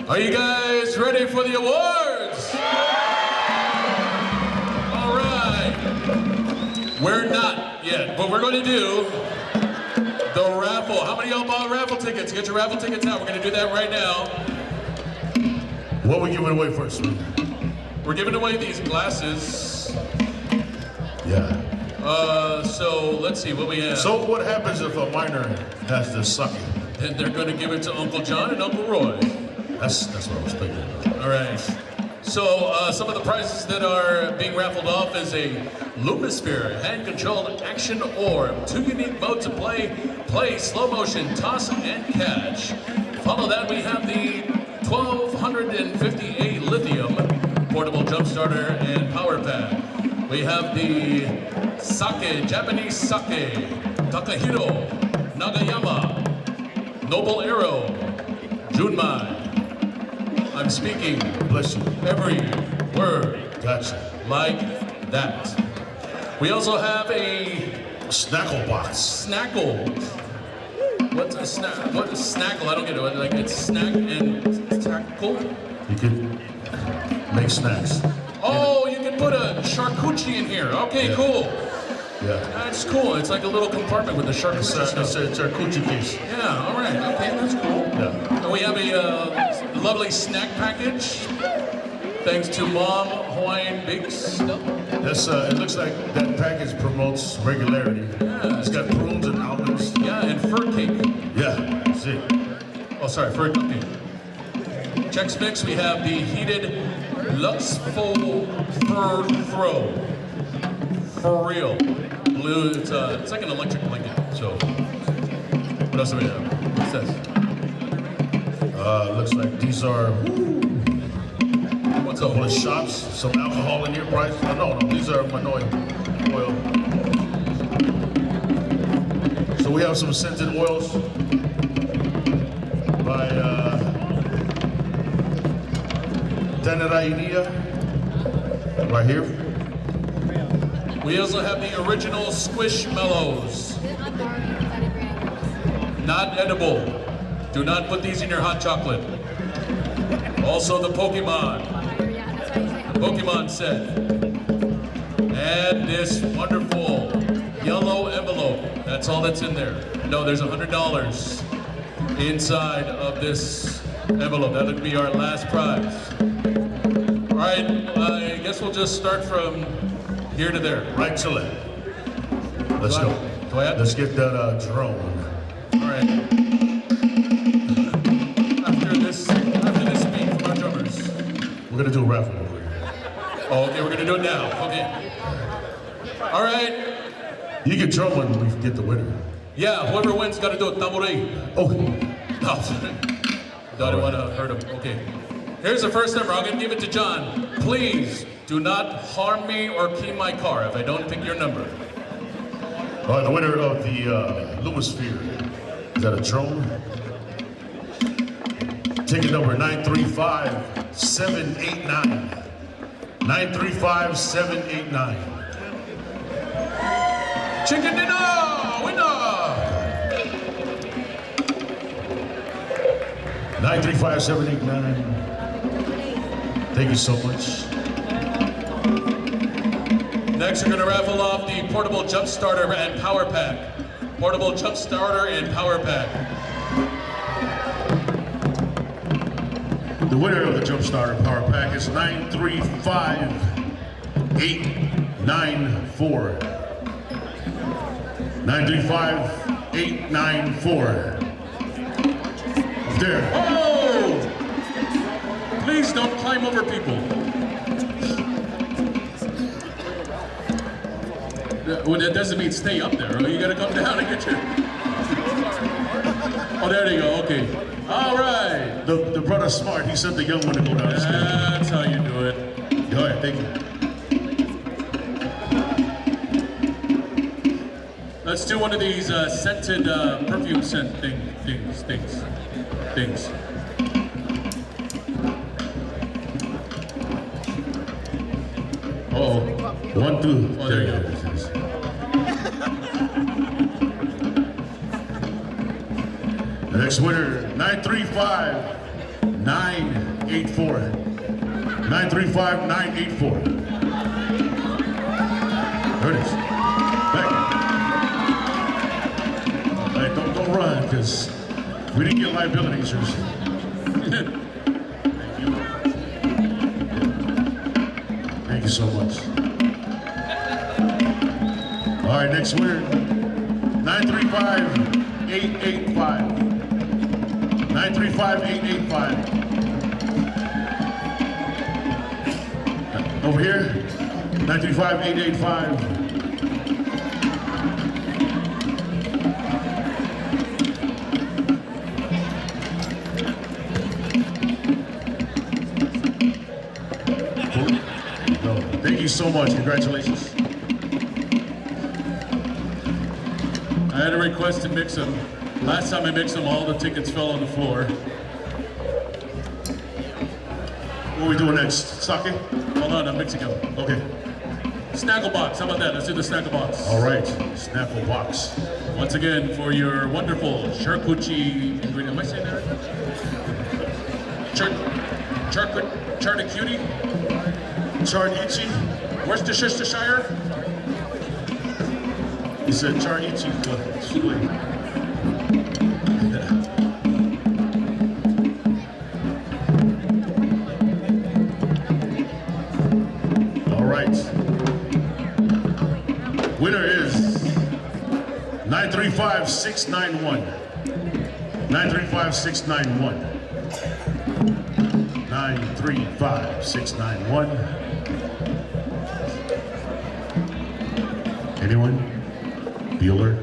Are you guys ready for the awards? All right. We're not yet, but we're going to do the raffle. How many of y'all bought raffle tickets? Get your raffle tickets out. We're going to do that right now. What are we giving away first? We're giving away these glasses. Yeah. So let's see what we have. So what happens if a minor has the sake? Then they're going to give it to Uncle John and Uncle Roy. That's what I was thinking about. All right. So some of the prizes that are being raffled off is a Lumisphere hand-controlled action orb, 2 unique modes of play, slow motion, toss, and catch. Follow that, we have the 1258 lithium portable jump starter and power pack. We have the sake, Japanese sake, Takahiro, Nagayama, Noble Arrow, Junmai. I'm speaking, bless you, every word. Gotcha. Like that. We also have a snackle box. Snackle. What's a snack? What is snackle? I don't get it. Like it's snack and tackle. You could make snacks. Oh, you can put a charcuterie in here. Okay, cool. Yeah. That's cool. It's like a little compartment with a charcuterie. It's a charcuterie case. Yeah. All right. Okay, that's cool. Yeah. And we have a lovely snack package. Thanks to Mom Hawaiian Bakes. That's it looks like that package promotes regularity. Yeah. It's got prunes and almonds. Yeah, and fur cake. Yeah, that's it. Oh, sorry, fur cake. Chex Mix, we have the heated Luxful Fur Throw. For real. Blue, it's like an electric blanket. So, what else do we have? What's this? Looks like these are what's a couple of shots, some alcohol in here, price. No, these are Manoi oil. So we have some scented oils by Raina right here. We also have the original Squishmallows. Not edible. Do not put these in your hot chocolate. Also the Pokemon set. And this wonderful yellow envelope. That's all that's in there. No, there's $100 inside of this envelope. That would be our last prize. All right, I guess we'll just start from here to there. Right to left. Let's go. Let's get that drone. All right. After this speech from our drummers. We're gonna do a raffle. Oh, okay, we're gonna do it now. Okay. All right. You can drum when we get the winner. Yeah, whoever wins got to do a tambourine. Oh. No, don't want to hurt him. Okay. Here's the first number. I'm gonna give it to John. Please do not harm me or key my car if I don't pick your number. The winner of the Lumisphere. Is that a drone? Ticket number 935789. 935789. Chicken dinner! Winner! 935789. Thank you so much. Next, we're going to raffle off the portable jump starter and power pack. Portable jump starter and power pack. The winner of the jump starter power pack is 935894. 935894. There. Oh! Please don't climb over people. Well, that doesn't mean stay up there. You gotta come down and get your... Oh, there you go, okay. All right. The brother's smart. He sent the young one to go down the stairs. That's how you do it. Go ahead, thank you. Let's do one of these scented perfume scent things. Uh-oh. 1, 2. Oh, there you go. The next winner, 935984. 935984. There it is. Back. Hey, don't run, because we didn't get liability insurance. Thank you so much. All All right, next winner, 935-885. 935-885. Over here, 935-885. Thank you so much. Congratulations. I had a request to mix them. Last time I mixed them, all the tickets fell on the floor. What are we doing next? Sake? Hold on, I'm mixing them. Okay. Snaggle box, how about that? Let's do the snaggle box. All right, snaggle box. Once again, for your wonderful charcuterie ingredient. Am I saying that right? Charcuterie? Chardichi? Worcestershire? He said Charichi. All right. Winner is 935-691. 935-691. 935-691. Anyone? Dealer?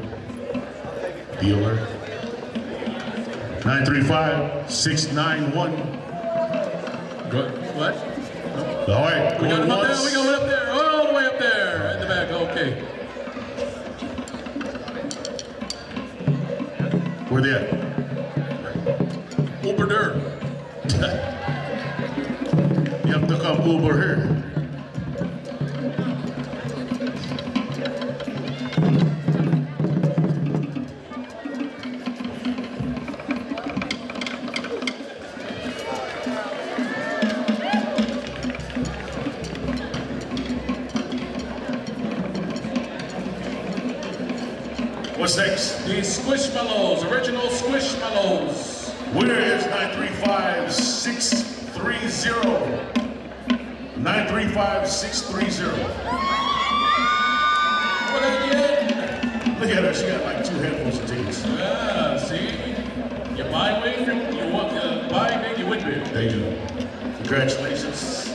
935-691. Good. What? All right. We got one up there. We got one up there. All the way up there. In the back. Okay. Where they at? Uber there. You have to come over here. What's next? The Squishmallows, original Squishmallows. Winner is 935-630. 935-630. Look at her, she got like 2 handfuls of tickets. Yeah, see? You buy big, you want to buy big, you win big. There you go. Congratulations.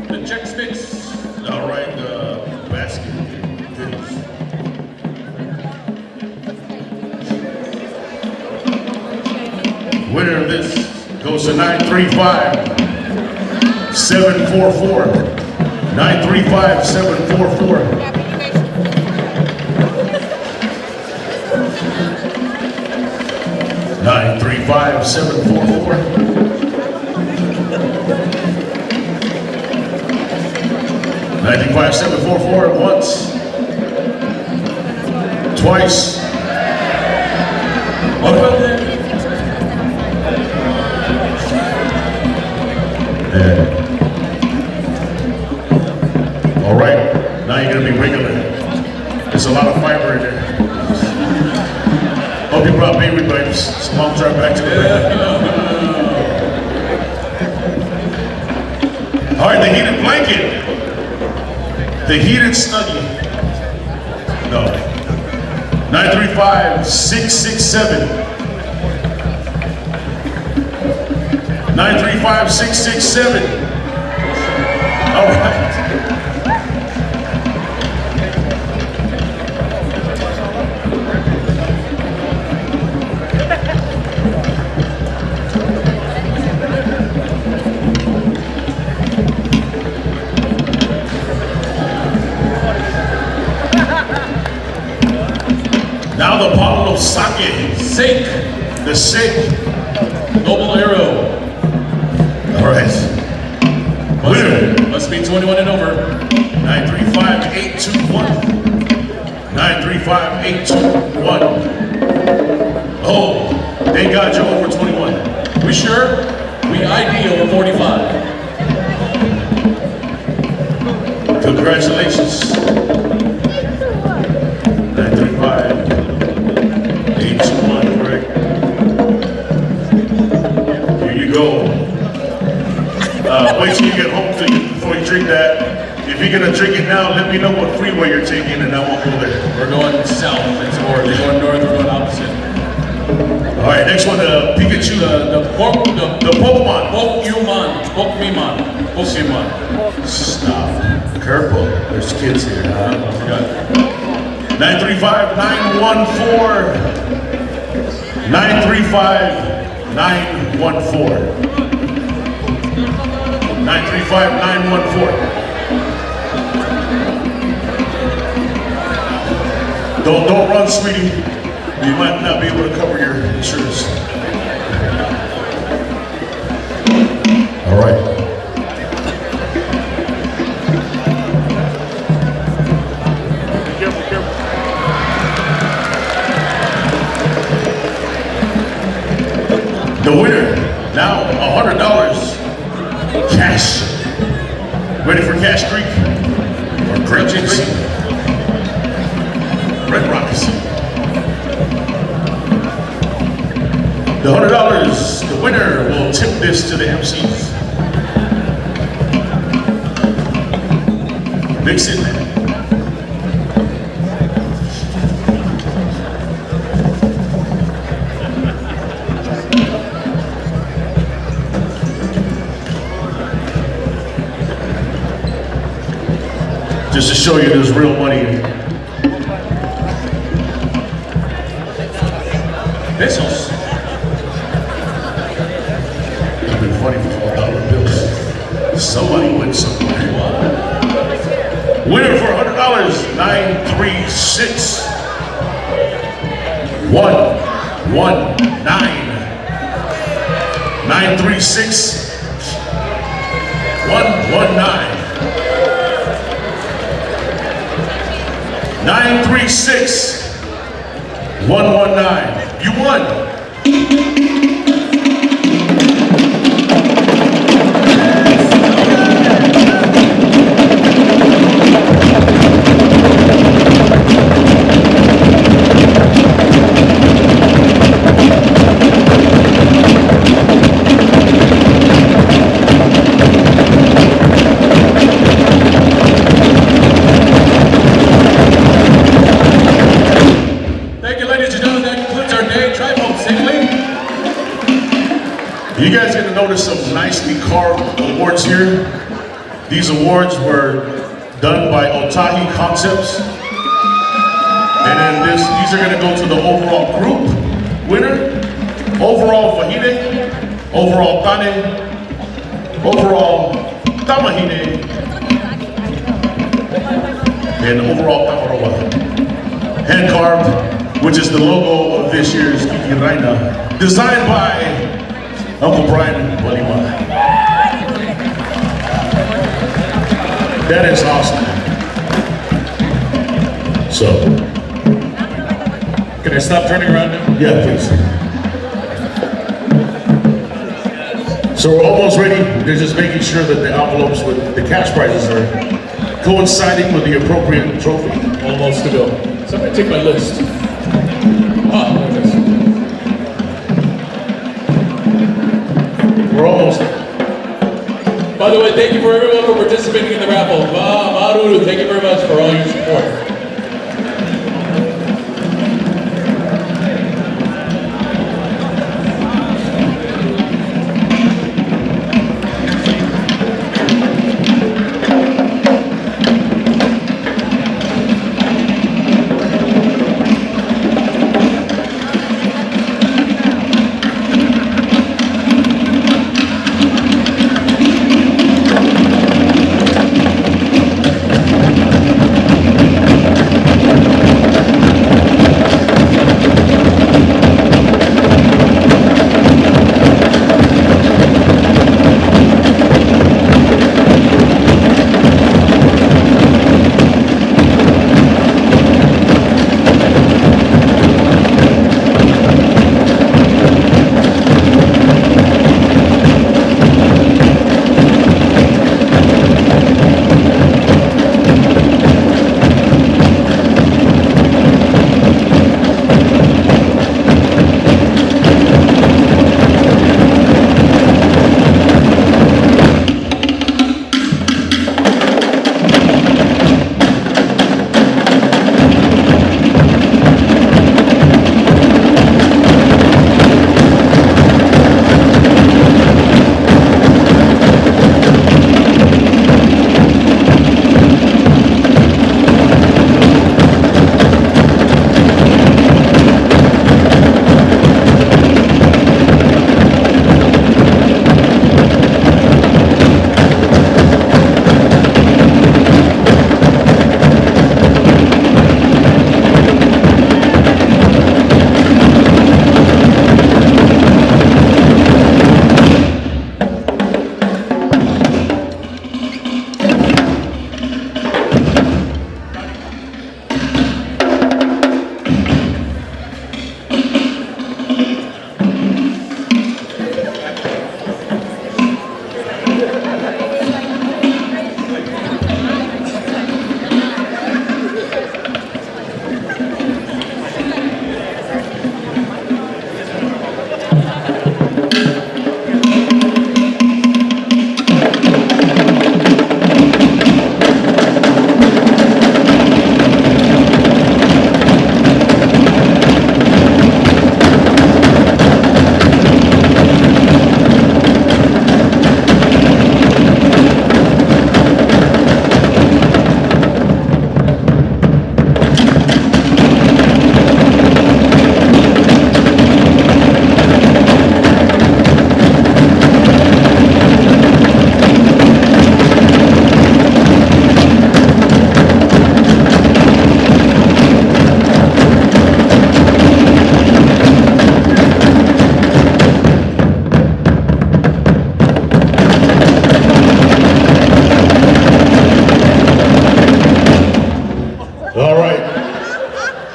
The Chex Mix. All right, basket. Winner of this goes to 935-744. 935-744. 935-744. 935-744 once, twice. All right, now you're gonna be wiggling. There's a lot of fiber in there. Hope you brought baby wipes. So mom drive back to the bed. All right, the heated blanket. The heated snuggie. No. 935-667. 935-667. All right. Now the bottle of sake. Sake. The sake. Noble Arrow. All right. Winner. Must be 21 and over. 935-821. 935-821. Oh, thank God you're over 21. We sure? We ID over 45. Congratulations. 935-821, correct? Here you go. Wait till you get home before you drink that. If If you're gonna drink it now, let me know what freeway you're taking and I won't go there. We're going south, or they're going north, we're going opposite. All right, next one, Pikachu. The Pokemon. Pokemon. Stop. Careful. There's kids here. 935-914. 935-914. 935-914. Don't run, sweetie. You might not be able to cover your insurance. All right. Careful. The winner, now $100 cash. Ready for Cash Creek or Great Jinx? Red Rocks. The $100, the winner will tip this to the MCs. Mix it. Just to show you there's real money. Pesos. It'd been funny for $12 bills. Somebody went somewhere. Winner for $100, 936 119 936 119 936 119. You won. You guys get to notice some nicely carved awards here. These awards were done by Otahi Concepts. And then these are gonna go to the overall group winner, overall Fahine, overall Tane, overall Tamahine, and overall Tamaroa. Hand carved, which is the logo of this year's Kiki Raina, designed by Uncle Brian Walima. That is awesome. So, can I stop turning around now? Yeah, please. So we're almost ready. They're just making sure that the envelopes with the cash prizes are coinciding with the appropriate trophy. Almost to go. Somebody take my list. Ah, there it is. We're almost. By the way, thank you for everyone for participating in the raffle. Maruru, thank you very much for all your support.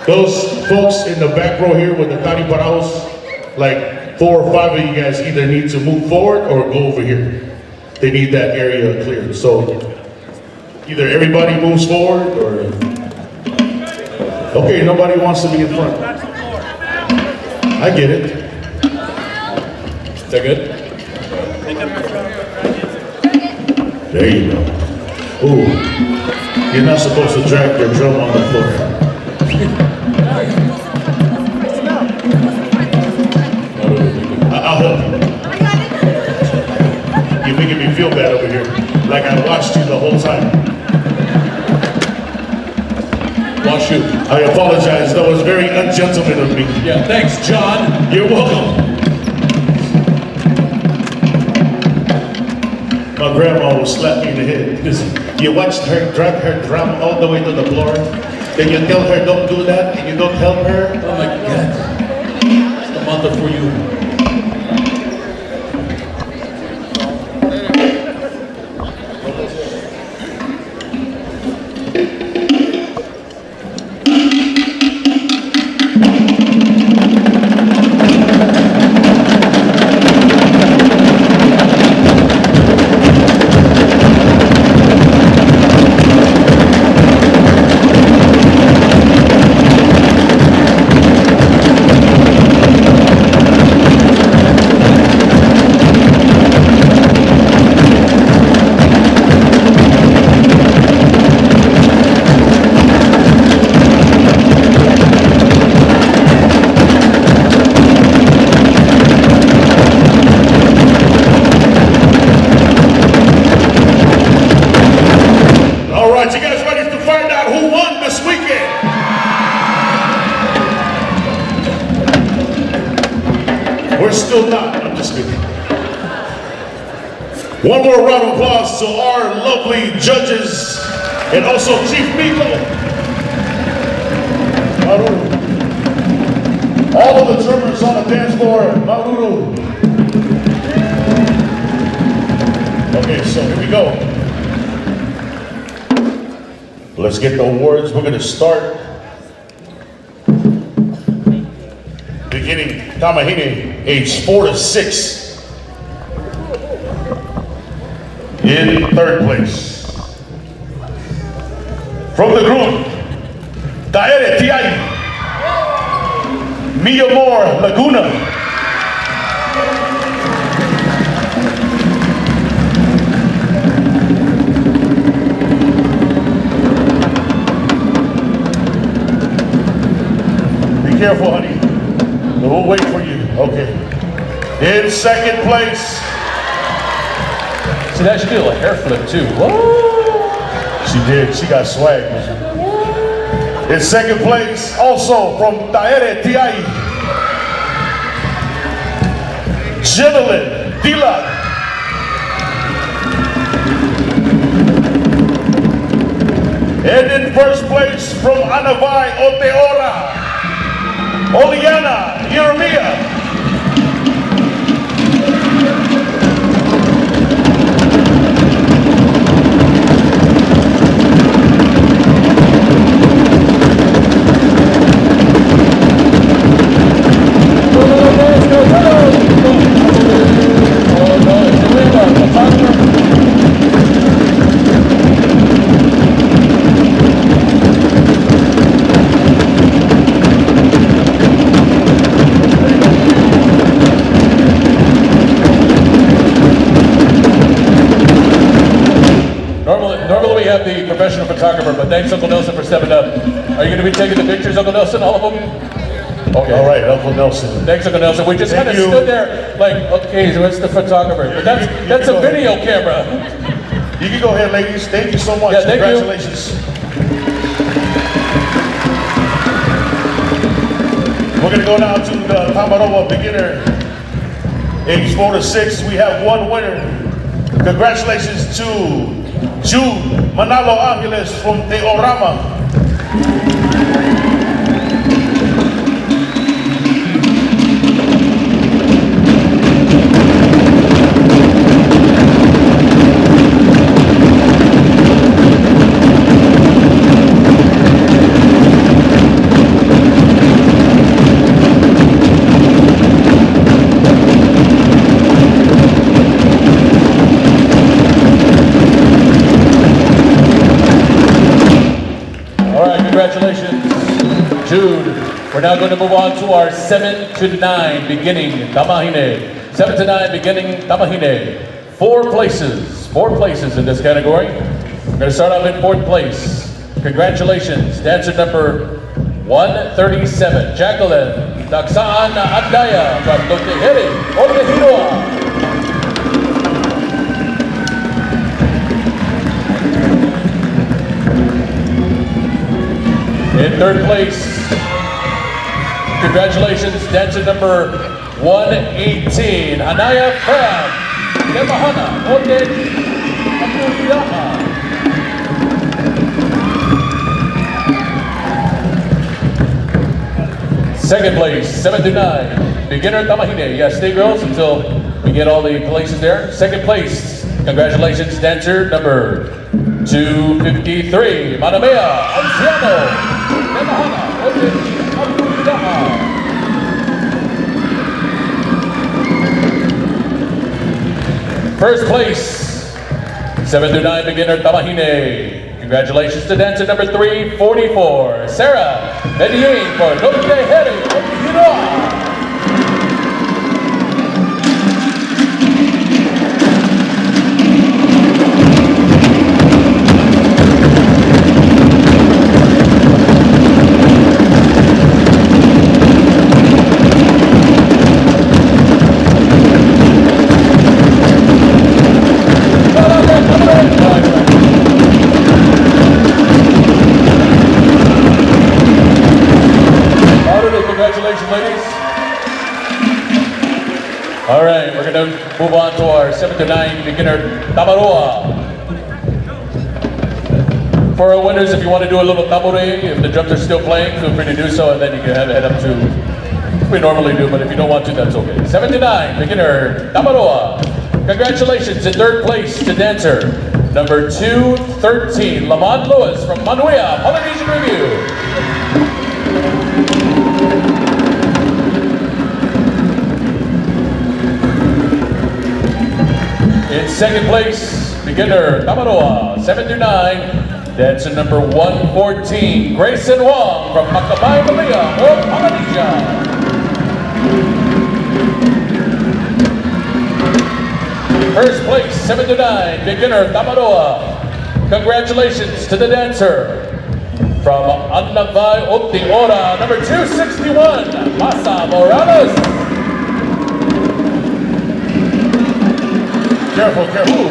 Those folks in the back row here with the tari paraos, like 4 or 5 of you guys either need to move forward or go over here. They need that area cleared. So either everybody moves forward or... Okay, nobody wants to be in front. I get it. Is that good? There you go. Ooh, you're not supposed to drag your drum on the floor. I'll help you. You're making me feel bad over here, like I watched you the whole time. Watch you. I apologize, that was very ungentleman of me. Yeah, thanks, John. You're welcome. My grandma will slap me in the head. You watched her drag her drum all the way to the floor, then you tell her don't do that, and you don't help her. Oh my God. It's the mother for you. One more round of applause to our lovely judges and also Chief Miko. Maruru. All of the drummers on the dance floor, Maruru. Okay, so here we go. Let's get the awards. We're going to start. Beginning, Tamahine, age 4 to 6. In 3rd place. From the group, Taere Tiai, Mia Moore, Laguna. Be careful, honey. We'll wait for you. Okay. In 2nd place. See, that she did a hair flip too. Whoa! She did. She got swag. In 2nd place, also from Taere Tiai, Gentleman Dila. And in 1st place from Anavai Oteora, Oliana Yeremia. Professional photographer, but thanks Uncle Nelson for stepping up. Are you going to be taking the pictures, Uncle Nelson, all of them? Okay. All right, Uncle Nelson. Thanks, Uncle Nelson. We just kind of stood there like, okay, so what's the photographer? But that's a video camera. You can go ahead, ladies. Thank you so much. Yeah, thank Congratulations. We're going to go now to the Tamaroa beginner, age 4 to 6. We have one winner. Congratulations to Jude Manalo Angeles from Teorama. tune. We're now going to move on to our 7 to 9 beginning tamahine. 7 to 9 beginning tamahine. 4 places in this category. We're going to start off in 4th place. Congratulations, dancer number 137, Jacqueline Daksaan Andaya from Tahiti, Otehiroa. In 3rd place, congratulations, dancer number 118, Anaya Fram, Yamahana, Otehiroa. 2nd place, 7 to 9, beginner tamahine. Yeah, stay girls until we get all the places there. 2nd place, congratulations, dancer number 253, Manamea Anciano, Yamahana, Otehiroa. 1st place, 7 to 9, beginner tamahine. Congratulations to dancer number 344, Sarah Medellin for Tahitian, Otehiroa. All right, we're going to move on to our 7 to 9 beginner tamaroa. For our winners, if you want to do a little tamore, if the drums are still playing, feel free to do so, and then you can head up to, we normally do, but if you don't want to, that's okay. 7 to 9 beginner tamaroa. Congratulations in 3rd place to dancer number 213, Lamont Lewis from Manuia, Polynesian Review. In 2nd place, beginner tamaroa, 7 to 9, dancer number 114, Grayson Wong from Macabay, Malia, or Polynesia. First place, 7 to 9, beginner tamaroa. Congratulations to the dancer from Annavai Otiora, number 261, Masa Morales. Careful, careful.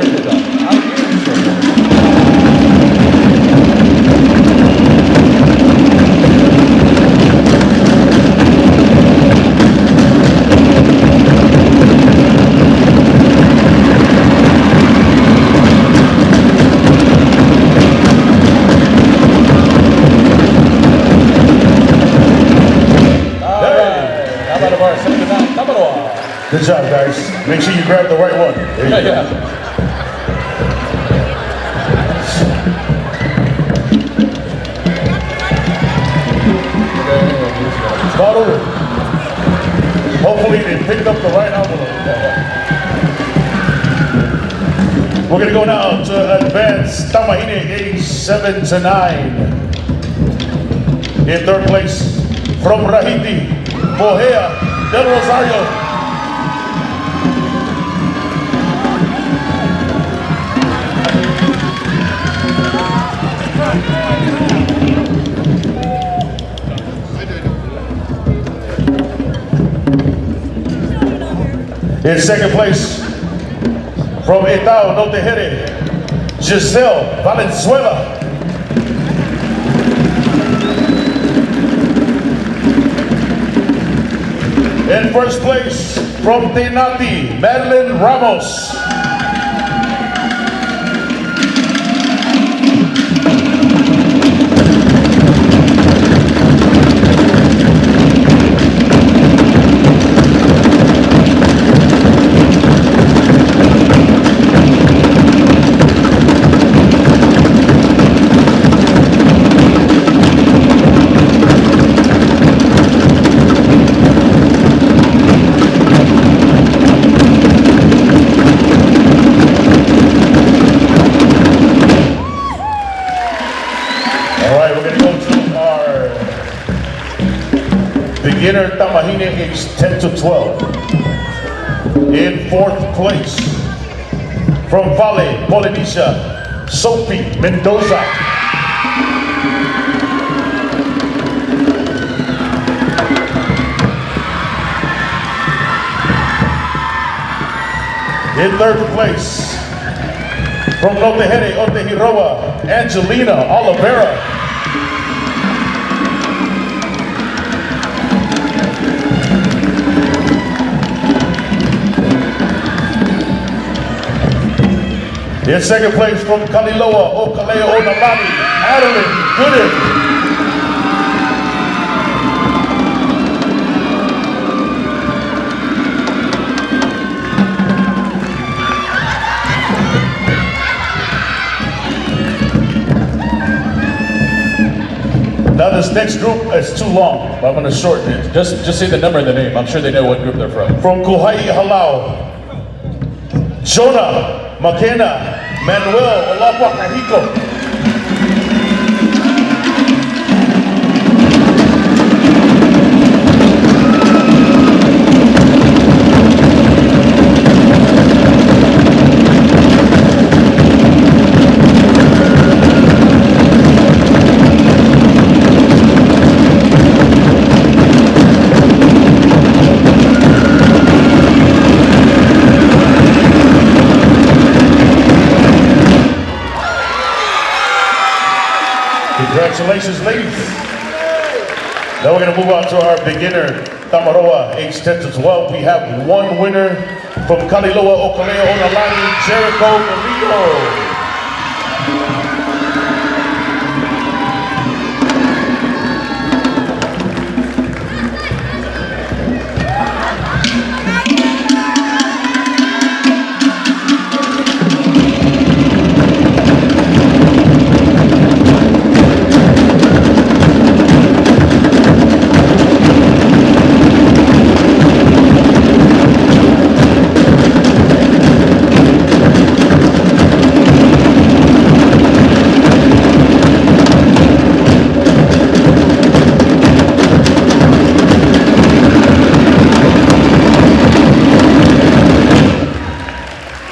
Good job, guys. Make sure you grab the right one. Yeah. Bottle. Hopefully they picked up the right envelope. We're going to go now to advanced tamahine age 7 to 9. In 3rd place, from Tahiti, Bohea del Rosario. In 2nd place, from Etao, no Tahiti, Giselle Valenzuela. In 1st place, from Teinati, Madeline Ramos. beginner Tamahine, age 10 to 12. In fourth place, from Vale, Polynesia, Sophie Mendoza. In third place, from Notehere, Otehiroa, Angelina Oliveira. In second place, from Kaliloa, Okaleo Onamani, Adeline Gooden. Now this next group is too long, but I'm going to shorten it. Just say the number and the name. I'm sure they know what group they're from. From Kuhai Halau, Jonah McKenna, Manuel Olapa Kahiko. Congratulations, ladies. Now we're going to move on to our beginner, Tamaroa, age 10 to 12. We have one winner from Kaliloa, Okaleo, Onalani, Jericho Garrido.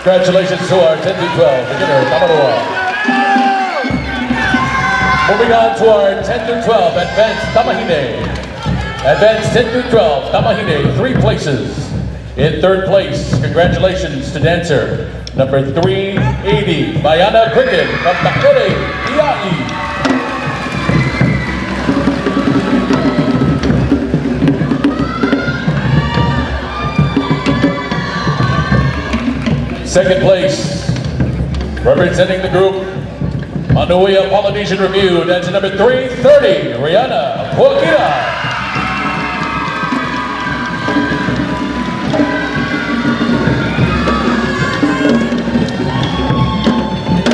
Congratulations to our 10 to 12 beginner, Tamaroa. Moving on to our 10 to 12 advanced Tamahine. Advanced 10 to 12 Tamahine, 3 places. In third place, congratulations to dancer number 380, Bayana Cricket from Nakere, Iai. Second place, representing the group, Manuia Polynesian Review, dancer number 330, Raina Puakira.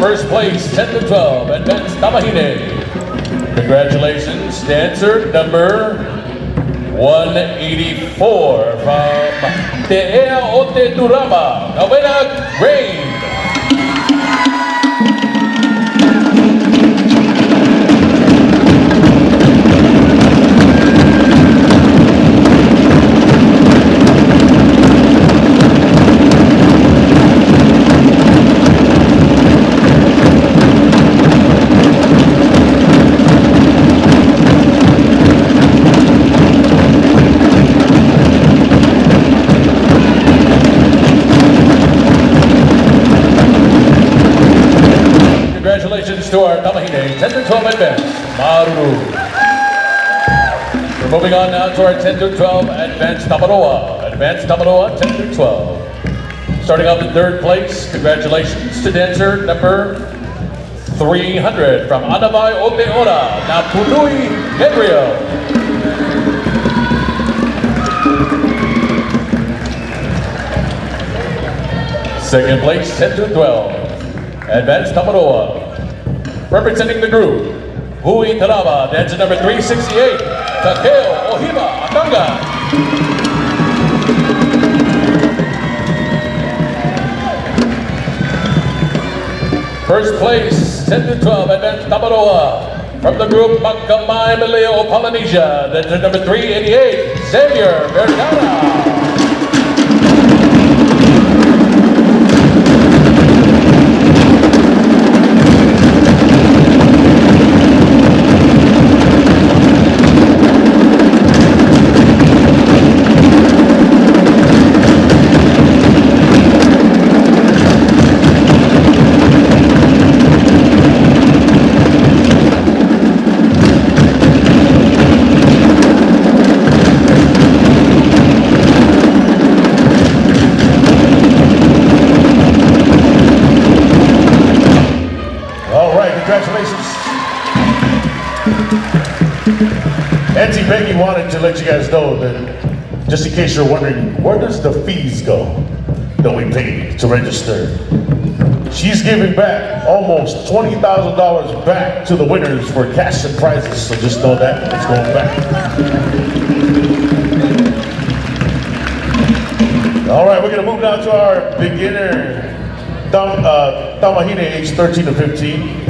First place, 10 to 12, advanced Tamahine. Congratulations, dancer number 184 from Te Ea o Te Turama, Novena Rain. Congratulations to our Tamahine 10 to 12 advanced, Maru. We're moving on now to our 10 to 12 advanced Tamaroa. Advanced Tamaroa 10 to 12. Starting off in third place, congratulations to dancer number 300 from Anavai Oteora, Napunui Gabriel. Second place, 10 to 12. Advanced Tamaroa. Representing the group, Hui Taraba, dancer number 368, Takeo Ohiba Akanga. First place, 10 to 12, Advanced Tamaroa. from the group Makamai Maleo Polynesia, dancer number 388, Xavier Vergara. Auntie Peggy wanted to let you guys know that, just in case you're wondering, where does the fees go that we pay to register? She's giving back almost $20,000 back to the winners for cash and prizes, so just know that it's going back. All right, we're gonna move now to our beginner, Tamahine, age 13 to 15.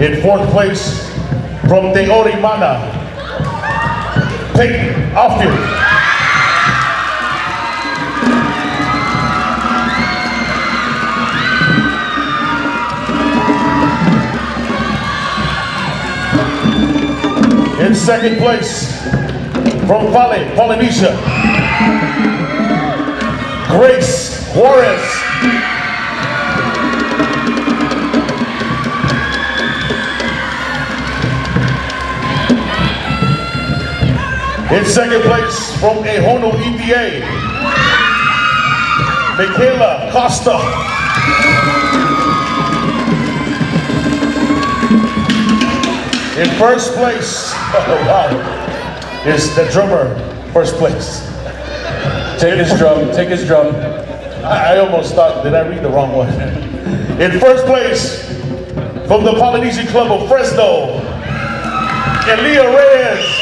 In fourth place, from Te Ori Mana, Peyton Auffield. In second place, from Vale, Polynesia, Grace Juarez. In second place, from Ehono EPA, Michaela Costa. In first place, is the drummer, first place. Take his drum, take his drum. I almost thought, did I read the wrong one? In first place, from the Polynesian Club of Fresno, Elia Reyes.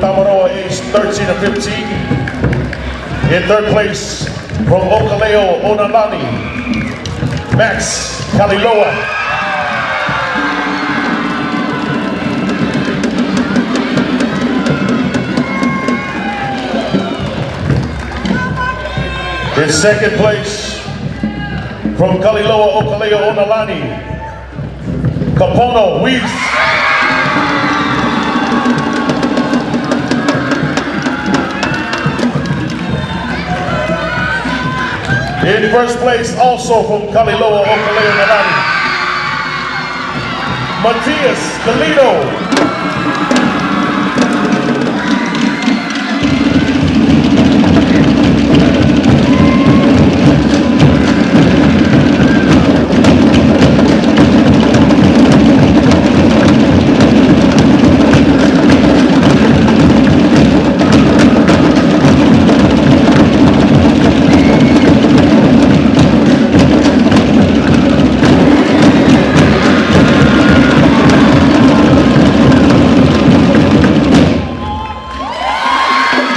Tamaroa, age 13 to 15. In third place, from Okaleo, Onalani, Max Kaliloa. In second place, from Kaliloa, Okaleo, Onalani, Kapono, Weeks. In first place, also from Kaliloa, Okaleo, Nalani, Matias Galito.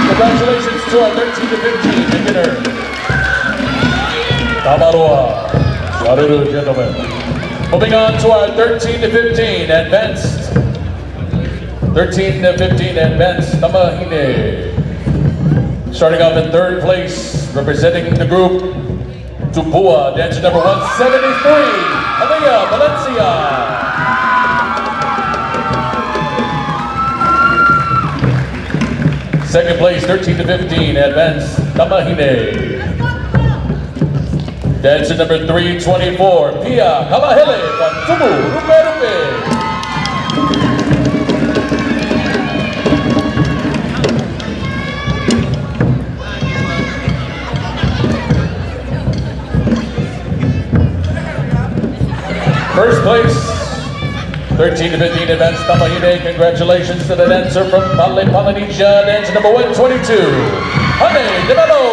Congratulations to our 13 to 15 beginner, Tamaroa, Waruru gentlemen. Moving on to our 13 to 15 advanced. 13 to 15 advanced Tamahine. Starting off in third place, representing the group, Tupua, dancer number 173, Alea Valencia. Second place, 13 to 15, advanced Tamahine. Dancer number 324, Pia Kalahele from Tumu, numero First place, 13 to 15 advanced Tahitian. Congratulations to the dancer from Polynesia, dance number 122, Hane Develo.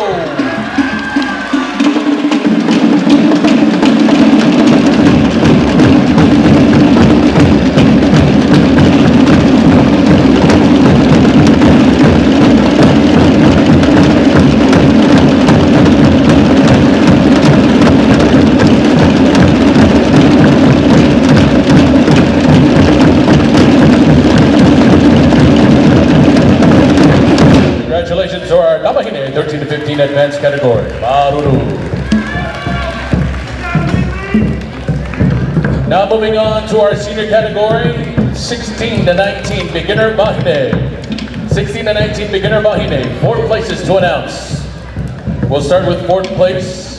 Congratulations to our Tahitian 13 to 15 advanced category. Maruru. Now moving on to our senior category, 16 to 19 beginner Bahine. 16 to 19 beginner Bahine. 4 places to announce. We'll start with 4th place.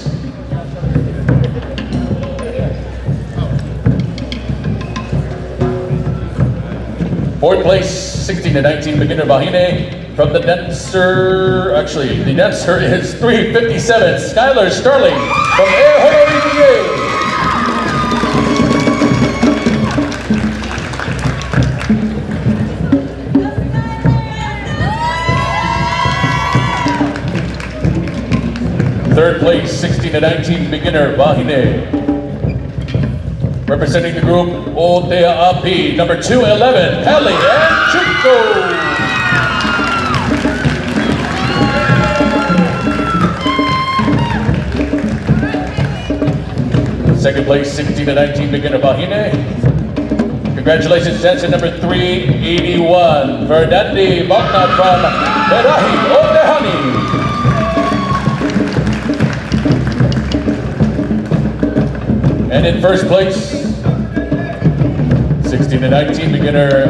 Fourth place, 16 to 19 beginner Bahine. From the dancer, actually, the dancer is 357, Skylar Starling from Air Honolulu. Third place, 16 to 19 beginner Bahine. Representing the group, Otea Api, number 211, Hallie and Chuko. Second place, 16 to 19 beginner Bahine. Congratulations, dancer number 381, Verdandi Bogna from Merahi, Otehani. And in first place, 16 to 19 beginner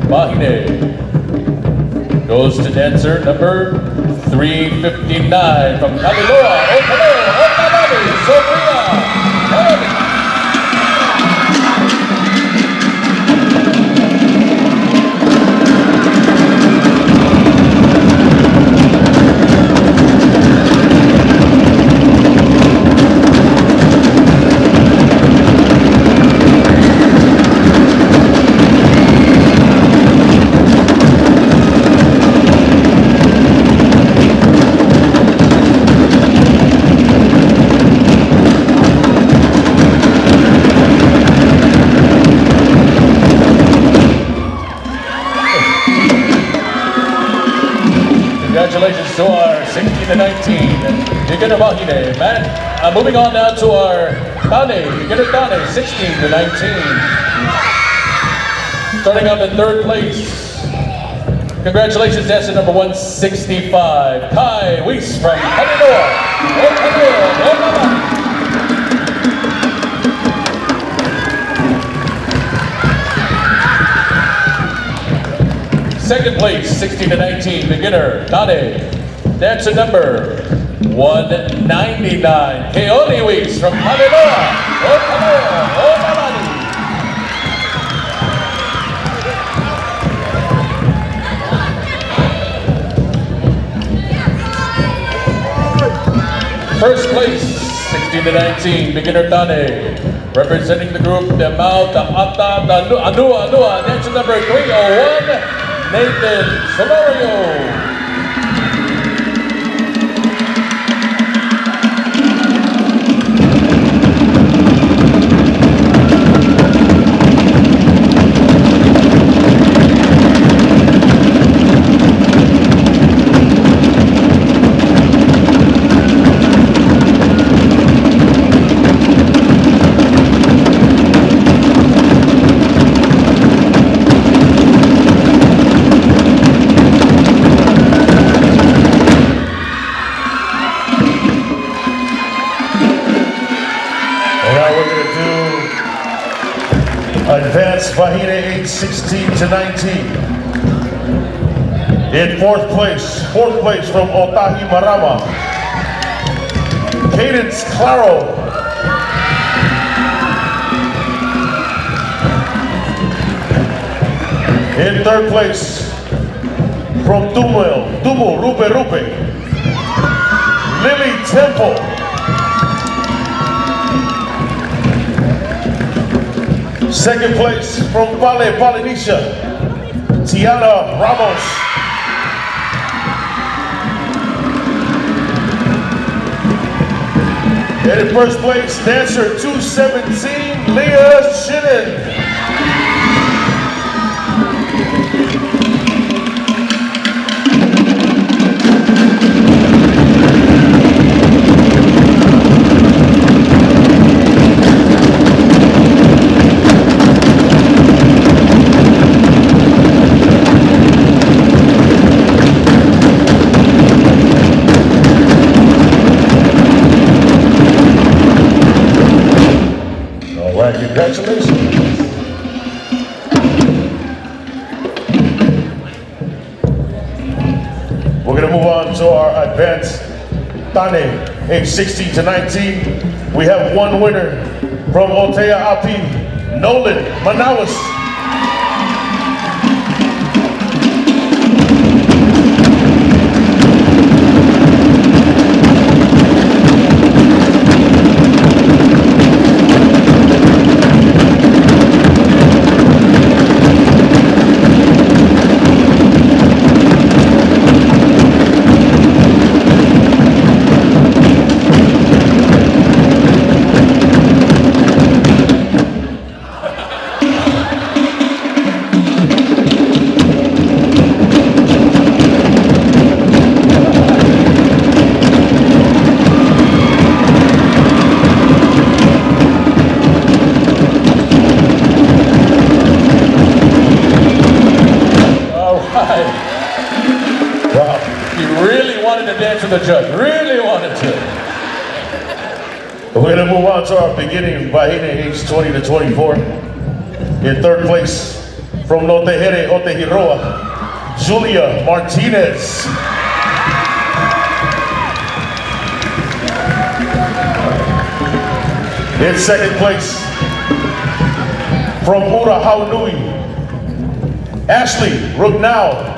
Bahine goes to dancer number 359 from Kaliloa, Otamani, Sophia. Congratulations to our 16 to 19 beginner Bahine, man. Moving on now to our Tane, beginner Tane, 16 to 19. Starting out in third place. Congratulations, dancer number 165, Kai Weiss from Haninoa. Second place, 16 to 19, beginner, Tane. Dancer number 199, Keoni Weiss from Haninoa. First place, 16 to 19, beginner Tane. Representing the group, the Mau, the Ata, the Anua, dancer number 301, Nathan Solorio. Advanced Bahine age 16 to 19. In fourth place from Otahi Marama, Cadence Claro. In third place, from Tumu Rupe, Lily Temple. Second place, from Polynesia, Tiana Ramos. And in first place, dancer 217, Leah Shinin. Congratulations. We're going to move on to our advanced Tane, age 16 to 19. We have one winner from Otea Api, Nolan Manawas. The judge really wanted to. We're going to move on to our beginning Bahine, age 20 to 24. In third place, from Notehere Otehiroa, Julia Martinez. In second place, from Ura Haunui, Ashley Rugnau.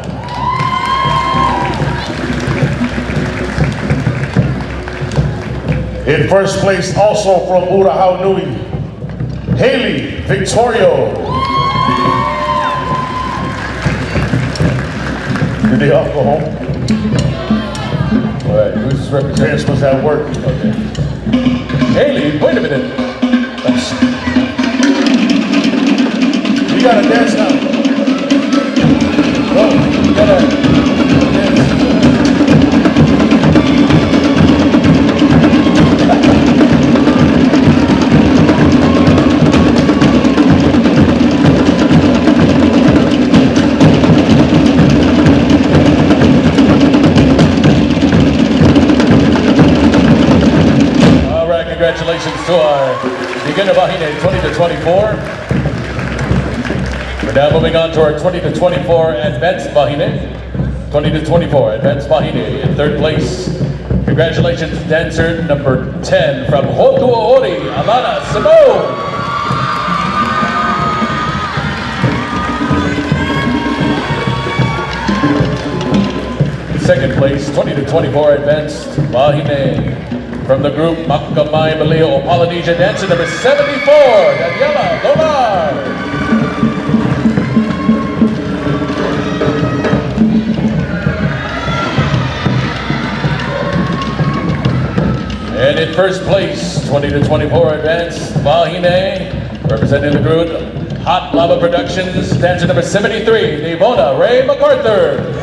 In first place, also from Urahau Nui, Haley Victorio. Did they all go home? All right, who's representing supposed to have work? Okay. Haley, wait a minute. You gotta dance now. Go, you gotta dance. Congratulations to our beginner Bahine 20 to 24. We're now moving on to our 20 to 24 advanced Bahine. 20 to 24 advanced Bahine in third place. Congratulations, dancer number 10 from Hotuaori, Alana Simone. Second place, 20 to 24 advanced Bahine. From the group Makamai Maleo Polynesia, dancer number 74, Daniela Gomar. And in first place, 20 to 24 advanced Bahine, representing the group Hot Lava Productions, dancer number 73, Devona Ray MacArthur.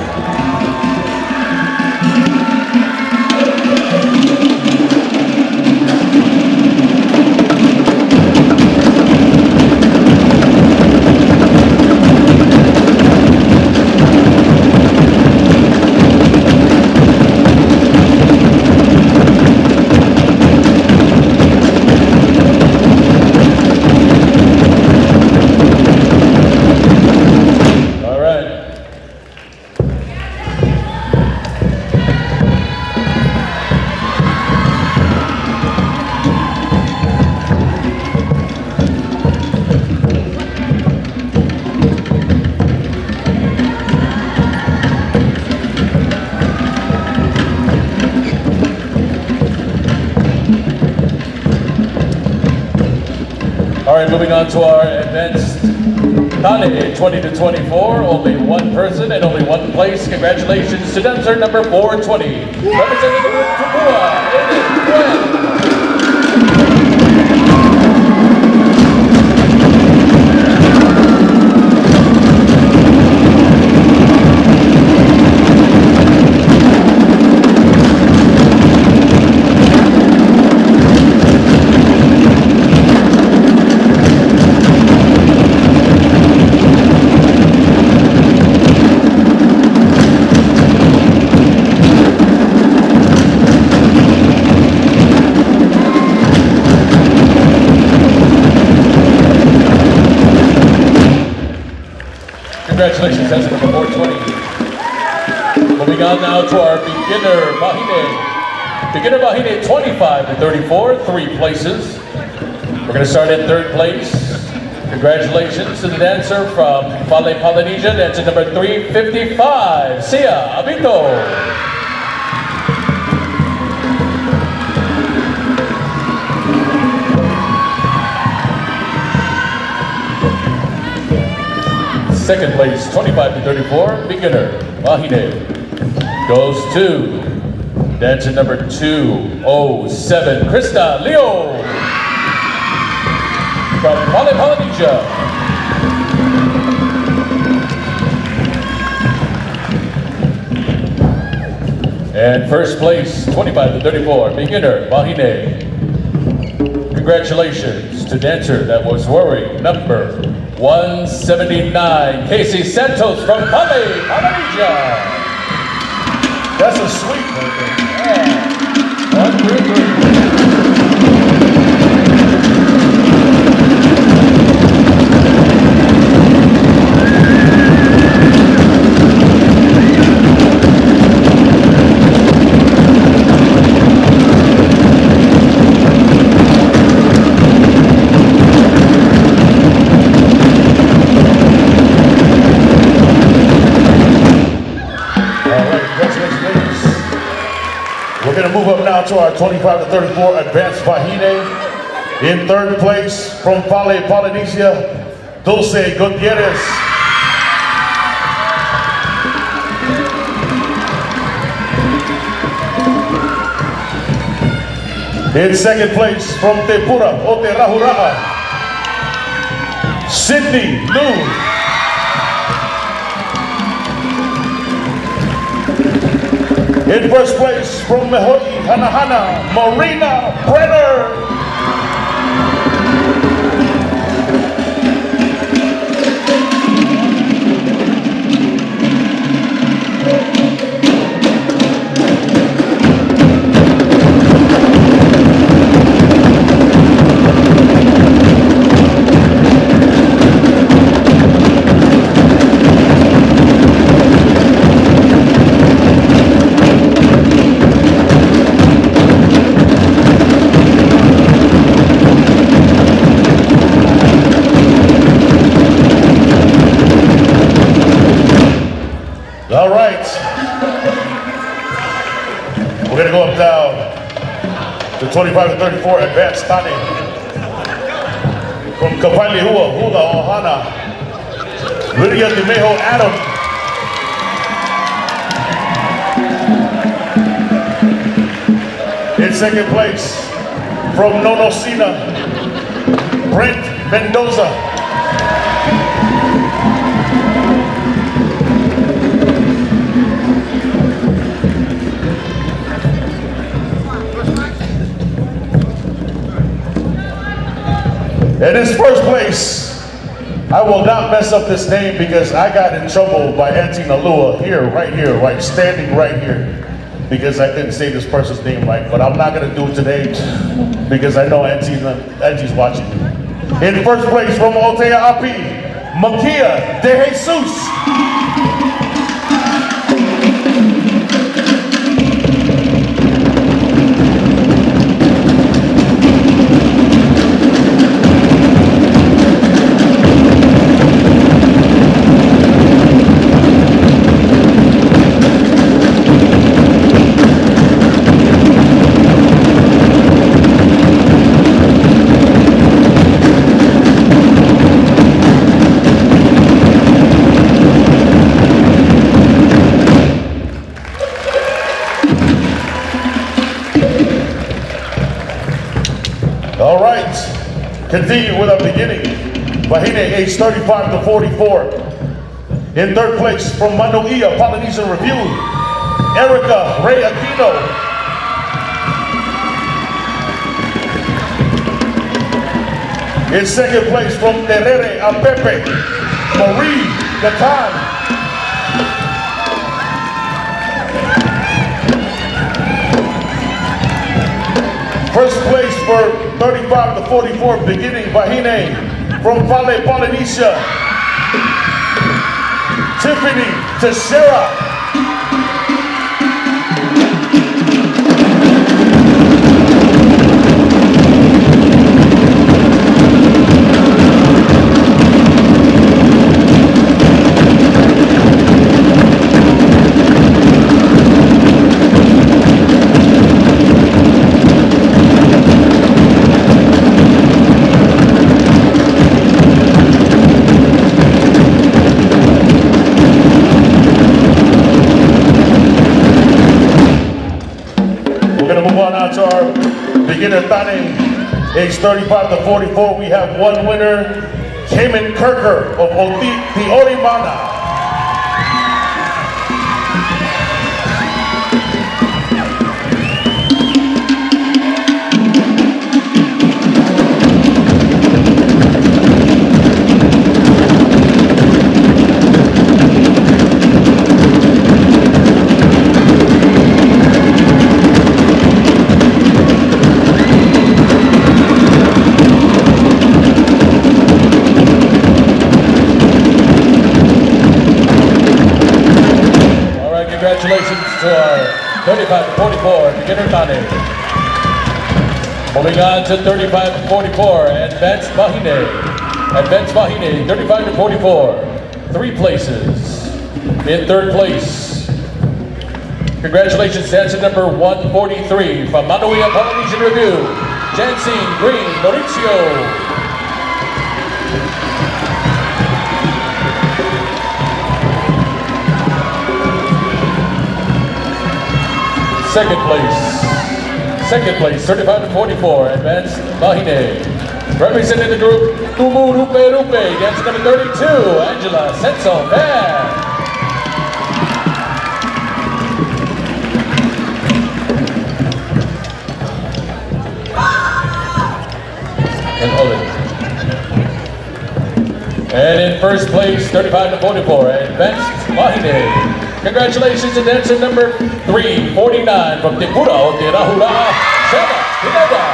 All right, moving on to our advanced Tane 20 to 24. Only one person and only one place. Congratulations to dancer number 420. Representing the group Tupua, it is Gwen. Congratulations, dancer number 420. Moving on now to our beginner Mahine. Beginner Mahine 25 to 34, 3 places. We're going to start in 3rd place. Congratulations to the dancer from Fale, Polynesia, dancer number 355, Sia Abito. Second place, 25 to 34, beginner, Mahine, goes to dancer number 207, Krista Leo, from Fale, Polynesia. And first place, 25 to 34, beginner, Mahine. Congratulations to dancer that was wearing number 179, Casey Santos from Fale, Polynesia. That's a sweet one. Yeah. 1, 2, We're going to move up now to our 25 to 34 advanced Mahine. In 3rd place from Fale, Polynesia, Dulce Gutierrez. In 2nd place from Tepura, Ote Rahura'a, Sydney Liu. In 1st place from Mehoi, Hanahana, Marina Brenner. All right, we're gonna go up now to 25 to 34 advanced Tane. From Kapaili Hula Ohana, Lydia DeMejo Adam. In 2nd place from Nonocina, Brent Mendoza. In his 1st place, I will not mess up this name because I got in trouble by Auntie Nalua right, standing right here, because I couldn't say this person's name right, but I'm not gonna do it today because I know Angie's watching. In 1st place from Otea Api, Makia De Jesus. Continue with our beginning. Wahine, age 35 to 44. In third place from Manuia, Polynesian Review, Erica Ray Aquino. In second place from Terere Apepe, Marie Gatan. First place for 35 to 44, beginning Bahine from Vale, Polynesia, Tiffany Teixeira. To our beginner Tane, age 35 to 44, we have one winner, Cayman Kirker of the Orimana. Congratulations to our 35 to 44 beginner Tane. Moving on to 35 to 44, Advanced Bahine. Advanced Bahine, 35 to 44. 3 places. In third place. Congratulations, dancer number 143 from Manuia Polynesian Review, Jansine Green Mauricio. Second place, 35 to 44, Advanced Bahine. Representing the group, Tumu Rupe Rupe, dancer number 32, Angela Senso Van. And in first place, 35 to 44, Advanced Bahine. Congratulations to dancer number 349 from Tipura, Tirahura, Shema Pineda.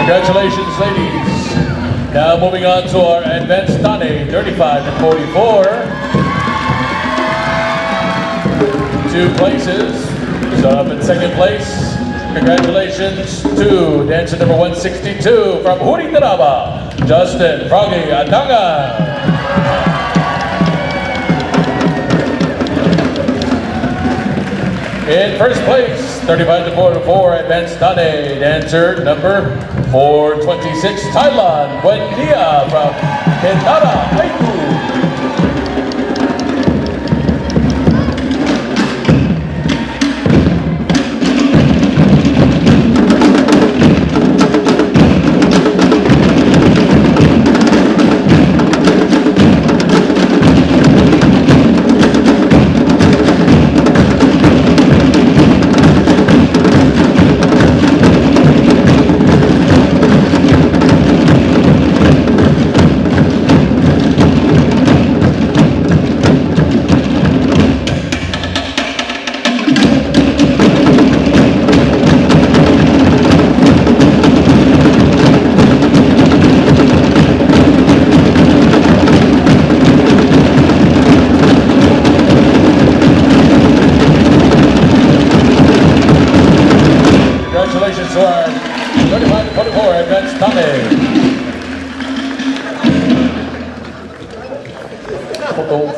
Congratulations, ladies. Now moving on to our Advanced Tane, 35 to 44. 2 places. So up in second place. Congratulations to dancer number 162 from Huritaraba, Justin Froggy Atanga. In first place, 35 to 44, Advanced Tane, dancer number 426, Thailand, Wendia from Ketara, Haiku.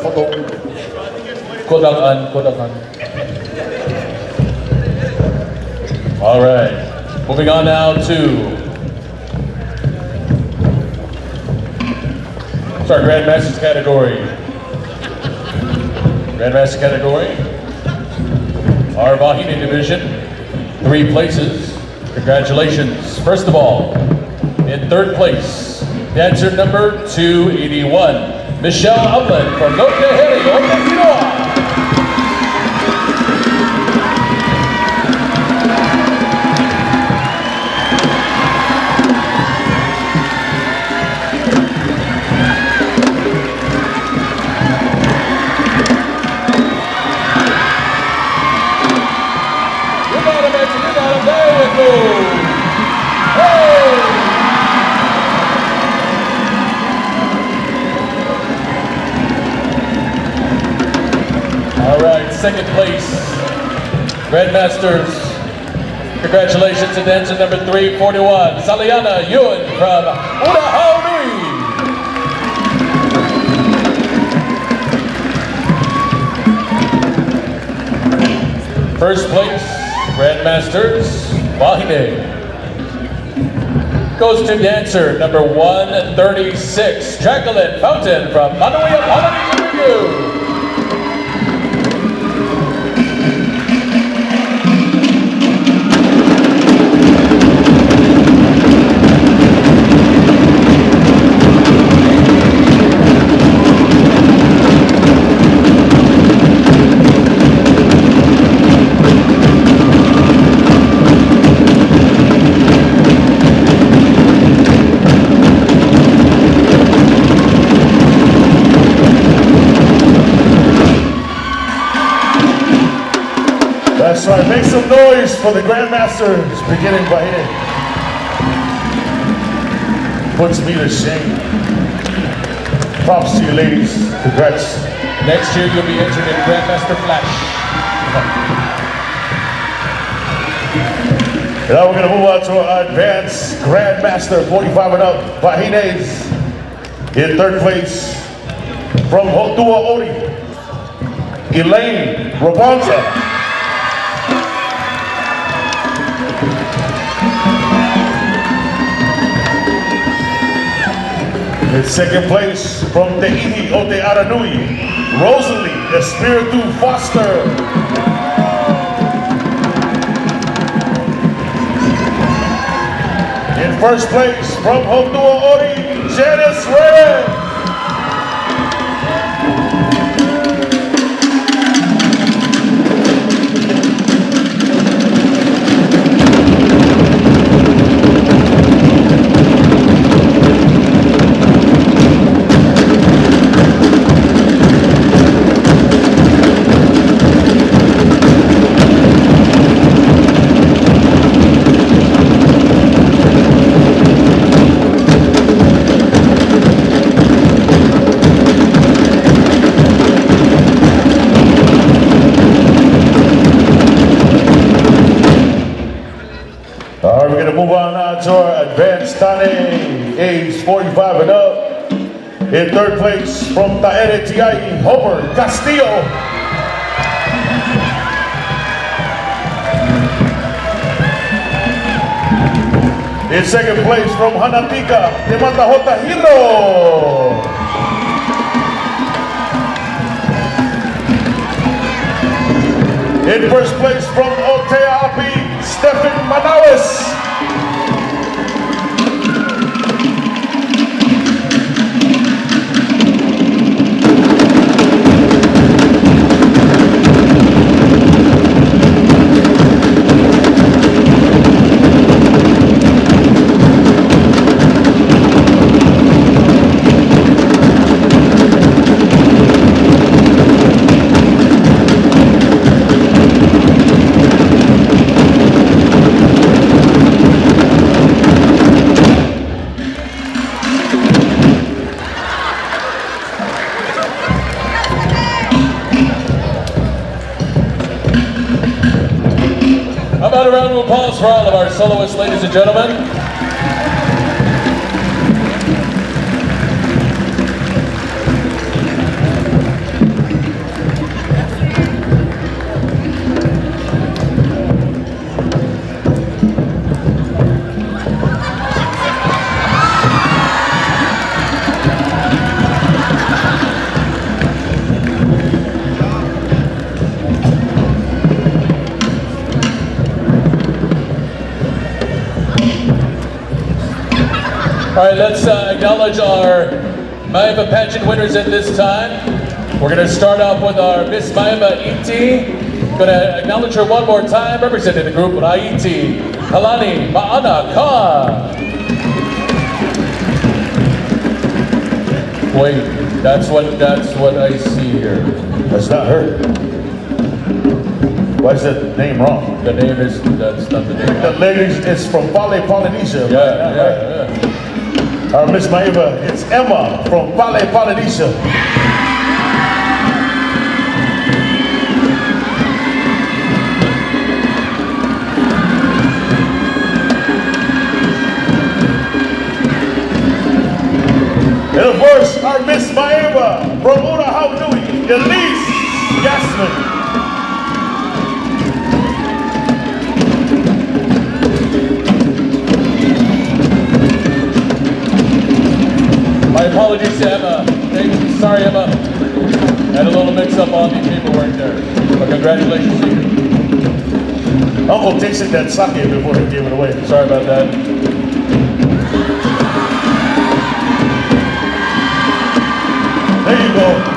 Photo. Kodakan. All right. Moving on now to our Grandmasters category. Grandmaster category, our Vahine division, 3 places. Congratulations. First of all, in 3rd place, dancer number 281, Michelle Upland from Tahitian, Okinawa. All right, 2nd place, Grandmasters. Congratulations to dancer number 341, Saliana Yun from Urahaunui. 1st place, Grandmasters, Vahine, goes to dancer number 136, Jacqueline Fountain from Manuia, Polynesian. 'That's right. Make some noise for the Grandmasters beginning Vahine. Puts me to shame. Props to you, ladies. Congrats. Next year, you'll be entered in Grandmaster Flash. Now we're going to move on to our advanced Grandmaster 45 and up Vahines. In third place, from Hotua Ori, Elaine Rabonza. In second place, from Tahiti Ote Aranui, Rosalie Espiritu Foster. In first place, from Hotua Ori, Janice Red. Move on now to our advanced Tane, age 45 and up. In third place, from Tahitian, Homer Castillo. In second place, from Hanatika, Tematahota Hiro. In first place, from Oteapi, Stephen Manawis. How about a round of applause for all of our soloists, ladies and gentlemen? right, let's acknowledge our Maiva pageant winners at this time. We're going to start off with our Miss Maiva Iti. Going to acknowledge her one more time, representing the group Haiti, Kalani Ma'ana Khan. Wait, that's what I see here. That's not her. Why is that name wrong? The name is, that's not the name. The lady is from Pale, Polynesia. Yeah. Our Miss Maiva, it's Emma from Pale, Polynesia. And of course, our Miss Maiva from Urahaunui, Elise Gassman. My apologies to Emma. Sorry, Emma. Had a little mix-up on the paperwork there. But congratulations to you. Uncle tasted that sake before he gave it away. Sorry about that. There you go.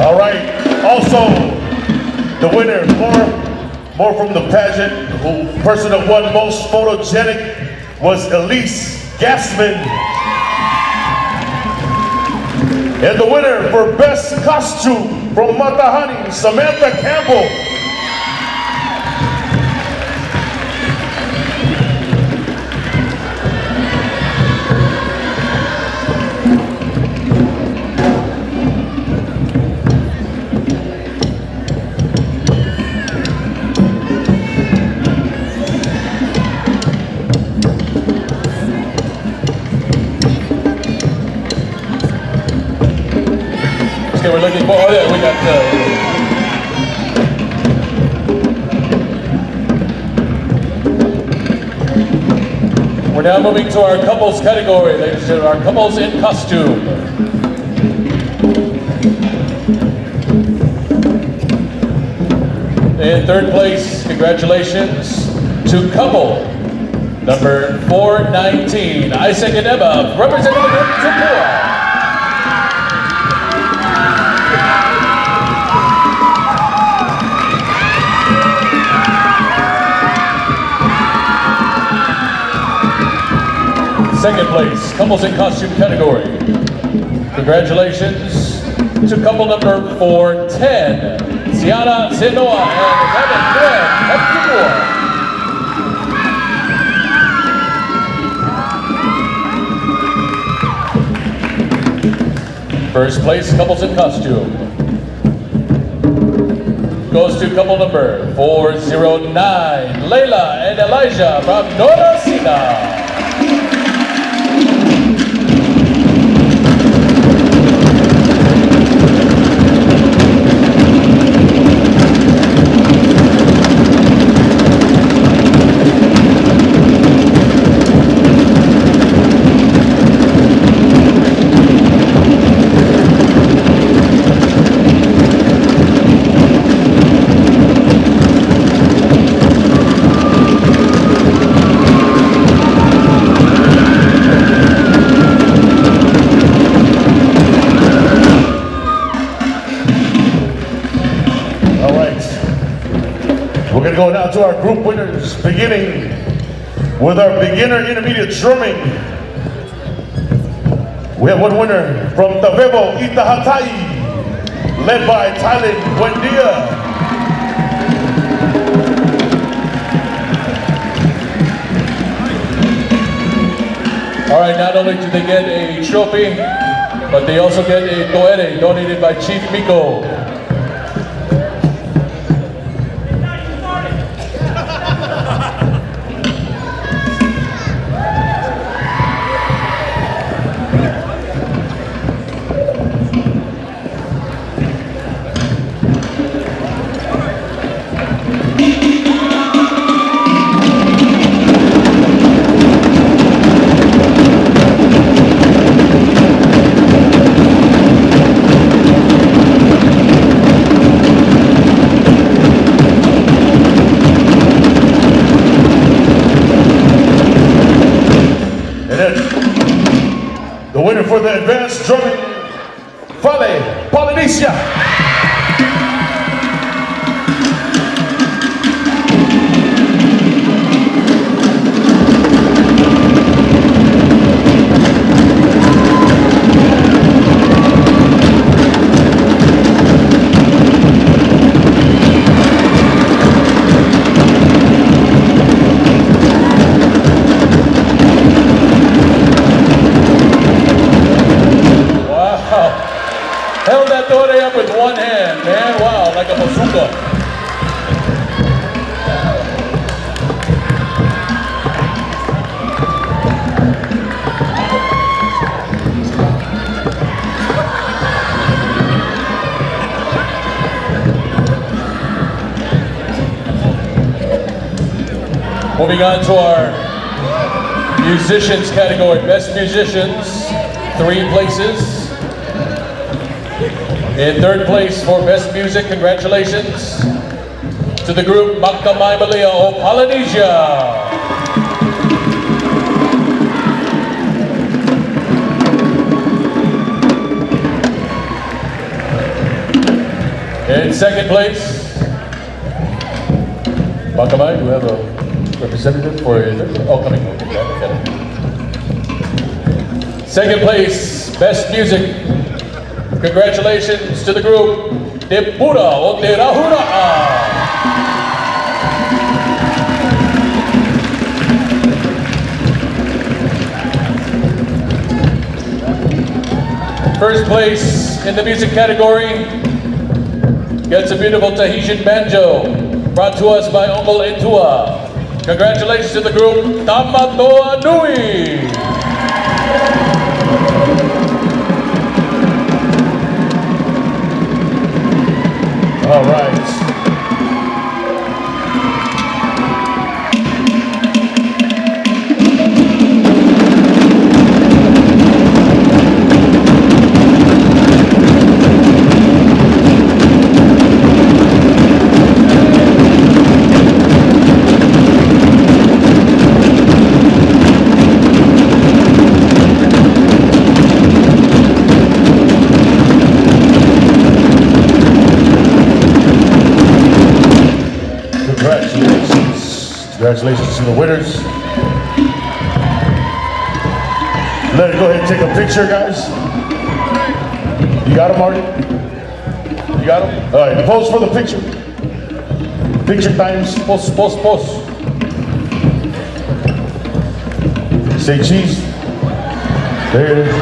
All right. Also, the winner, more from the pageant, who person that won most photogenic was Elise Gassman. And the winner for best costume from Matahani, Samantha Campbell. Okay, we're looking for, oh yeah, we got we're now moving to our couples category, ladies and gentlemen, our couples in costume. In third place, congratulations to couple number 419, Isaac and Emma, representing the group Tupua. Second place, couples in costume category. Congratulations to couple number 410, Siana Senoa and Kevin Glenn Hepkimua. First place, couples in costume, goes to couple number 409, Layla and Elijah from Norasina. We're going to go now to our group winners, beginning with our beginner intermediate drumming. We have one winner from Tavebo, Itahatai, led by Thailand, Buendia. All right, not only do they get a trophy, but they also get a toere donated by Chief Miko. for the advanced drumming, Vale, Polynesia. Held that door up with one hand, man. Wow, like a bazooka. Moving on to our musicians category. Best musicians, 3 places. In 3rd place for Best Music, congratulations to the group Makamai Malia of Polynesia. In 2nd place, Makamai, do we have a representative for coming? 2nd place, Best Music. Congratulations to the group De Pura o De Rahura'a. First place in the music category gets a beautiful Tahitian banjo brought to us by Uncle Intua. Congratulations to the group Tamatoa Nui. All right. Congratulations to the winners. Let's go ahead and take a picture, guys. You got them, Marty? You got them? All right, pose for the picture. Picture times. Pose, pose, pose. Say cheese. There it is.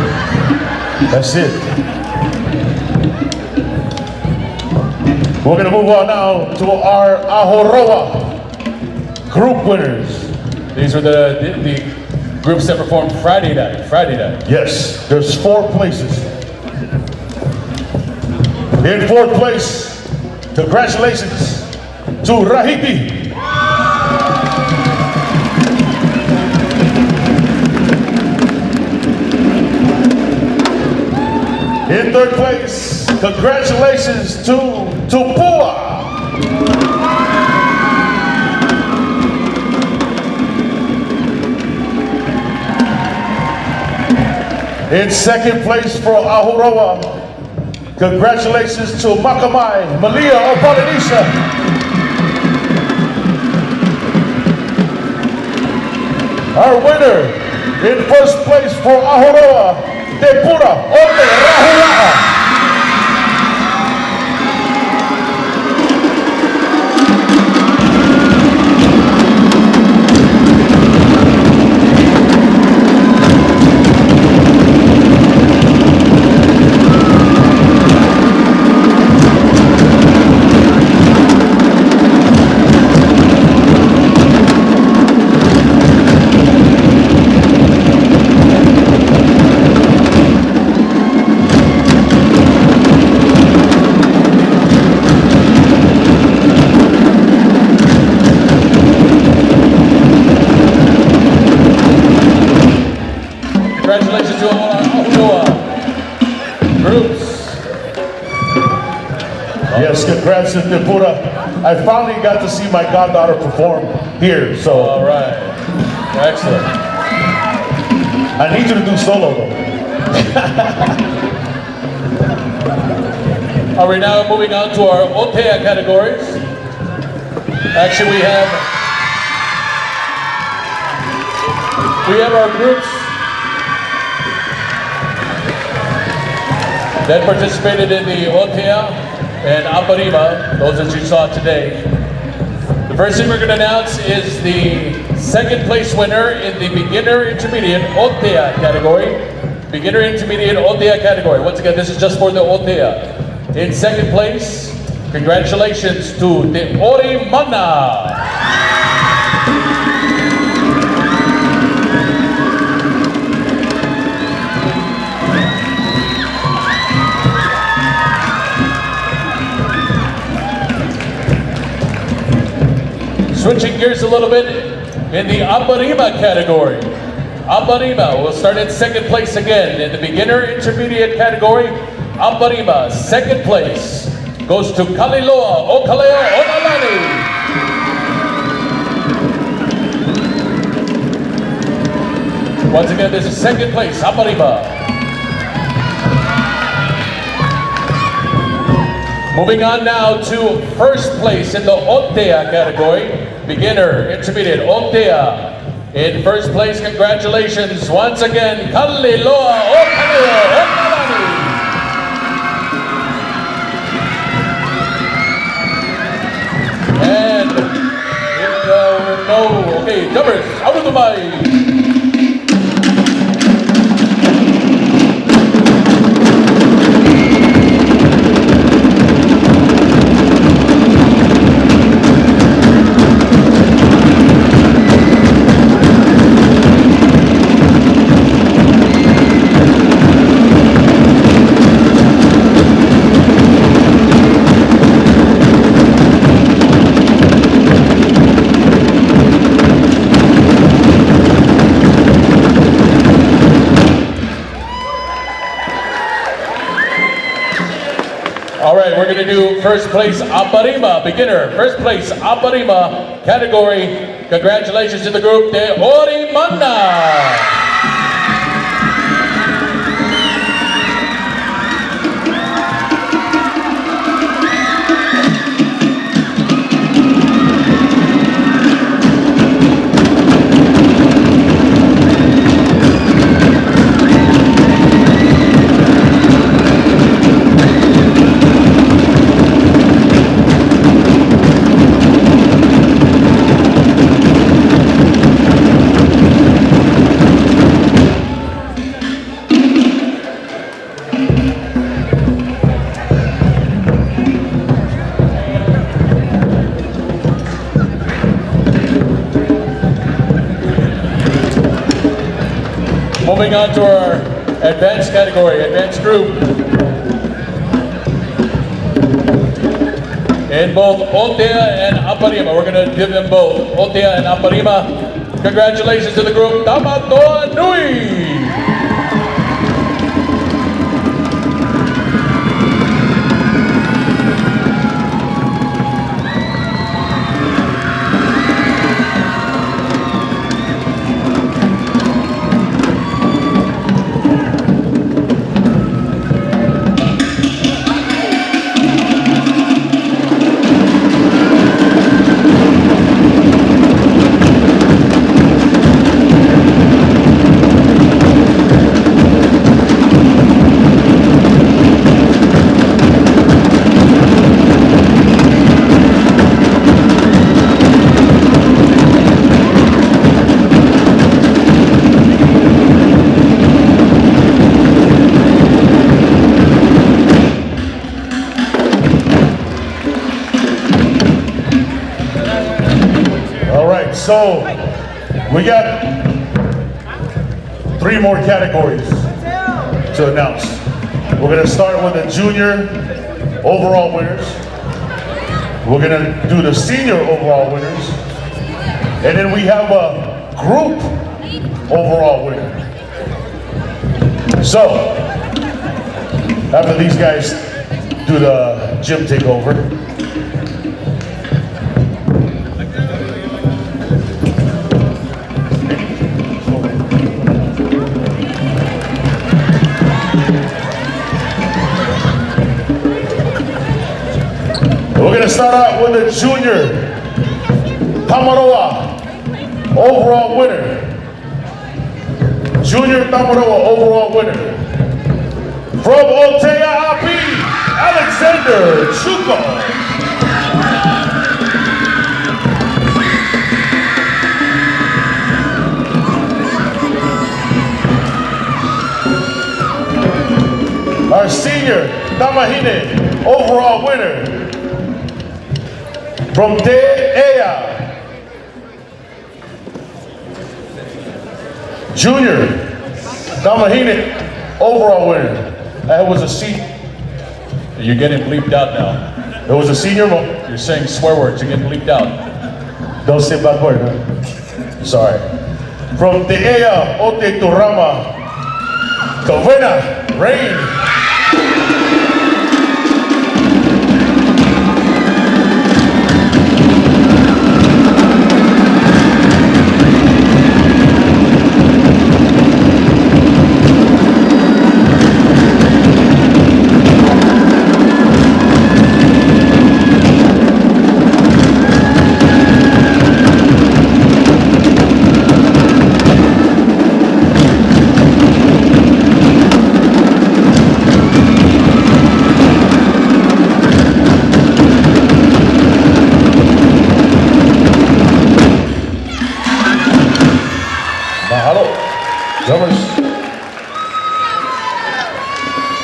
That's it. We're gonna move on now to our Ahoroa group winners. These are the groups that performed Friday night. Yes, there's 4 places. In 4th place, congratulations to Rahiti. In 3rd place, congratulations to Tupua. In 2nd place for Ahurawa, congratulations to Makamai Malia of Polynesia. Our winner in 1st place for Ahurawa, De Pura o De Rahura'a. Yes, congrats to Pura. I finally got to see my goddaughter perform here, so. All right, excellent. I need you to do solo though. Are we now moving on to our Otea categories? Actually, we have our groups that participated in the Otea and Apariba, those that you saw today. The first thing we're going to announce is the second place winner in the beginner intermediate Otea category. Beginner intermediate Otea category. Once again, this is just for the Otea. In second place, congratulations to the Orimana. Switching gears a little bit in the Apariba category. Apariba will start in second place again in the beginner intermediate category. Apariba, second place, goes to Kaliloa Okaleo Onalani. Once again, this is second place, Apariba. Moving on now to first place in the Otea category, beginner, intermediate, Otea. In first place, congratulations once again, Kaliloa Okaleo Onalani. And okay, jumpers, out of the mic. All right, we're going to do first place Apariba, beginner. First place Apariba category. Congratulations to the group de Orimana. Moving on to our advanced category, advanced group. In both Otea and Apariba, we're going to give them both, Otea and Apariba. Congratulations to the group, Tamatoa Nui. So we got 3 more categories to announce. We're going to start with the junior overall winners. We're going to do the senior overall winners. And then we have a group overall winner. So after these guys do the gym takeover, Let's start out with the junior Tamaroa overall winner. Junior Tamaroa overall winner. From Otea Api, Alexander Chuko. Our senior Tamahine overall winner. From Te Ea. Junior Tamahine overall winner. That was a senior. You're getting bleeped out now. It was a senior. You're saying swear words. You're getting bleeped out. Don't say bad word. Huh? Sorry. From Te Ea Ote Turama. Kawena Rain.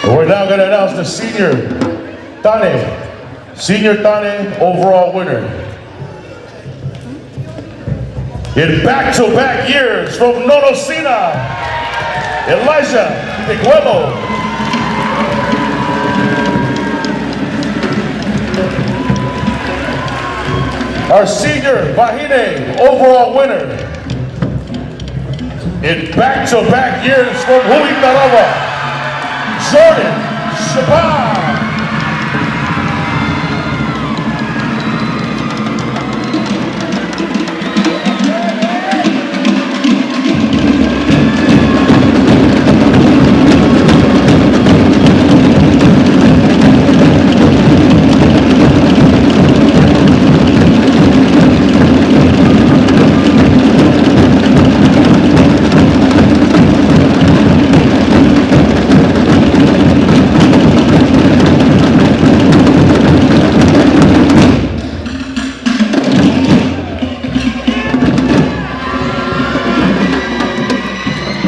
We're now going to announce the senior Tane overall winner. In back-to-back years from Nonosina, Elijah Miguelo. Our senior Bahine overall winner. In back-to-back years from Huitarava, Jordan Shabbat.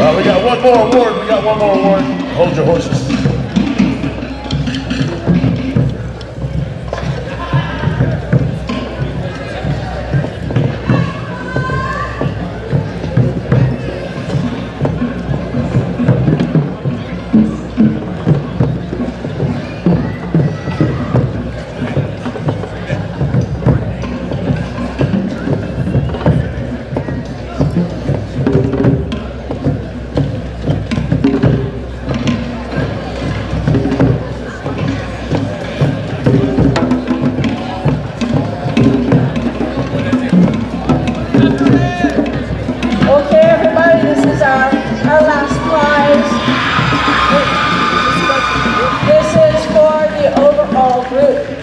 We got one more award. Hold your horses.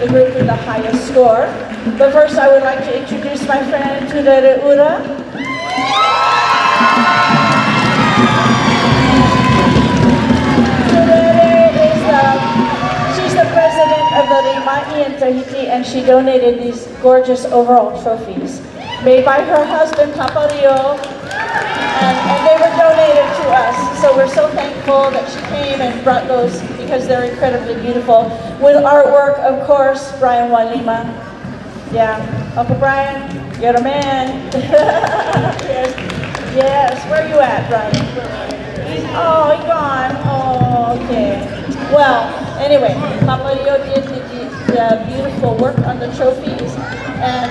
The group with the highest score. But first I would like to introduce my friend Tudere Ura. Tudere she's the president of the Raina in Tahiti, and she donated these gorgeous overall trophies made by her husband Papa Rio, and they were donated to us. So we're so thankful that she came and brought those because they're incredibly beautiful. With artwork, of course, Brian Walima. Yeah, Uncle Brian, you're a man. yes, where are you at, Brian? He's gone. Oh, okay. Well, anyway, Papa Rio did the beautiful work on the trophies, and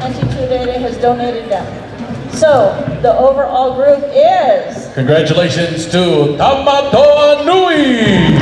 Auntie Tudere has donated them. So, the overall group is... Congratulations to Tamatoa Nui!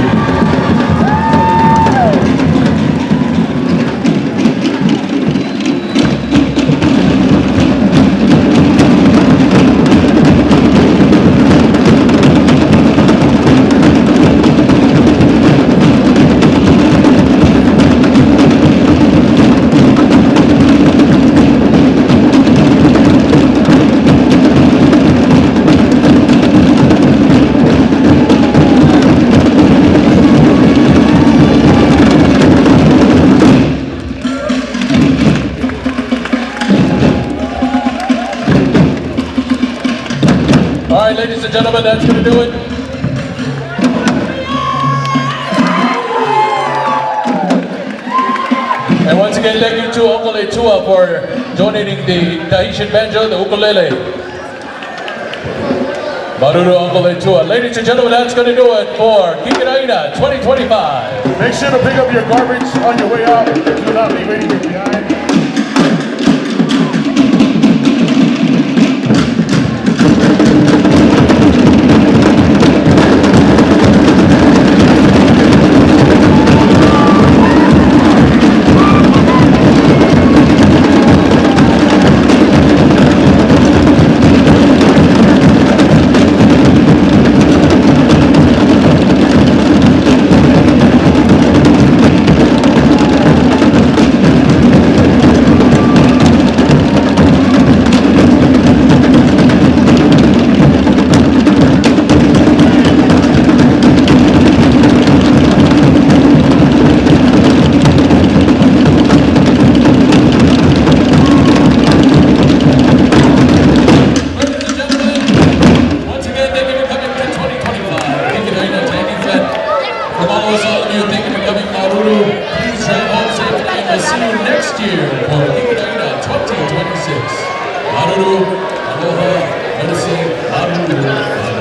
right, ladies and gentlemen, that's going to do it. And once again, thank you to Uncle Etua for donating the Tahitian banjo, the ukulele. Maruru Uncle Etua. Ladies and gentlemen, that's going to do it for Kiki Raina 2025. Make sure to pick up your garbage on your way out. Do not leave anything behind. Maruru, aloha, medicine, maruru.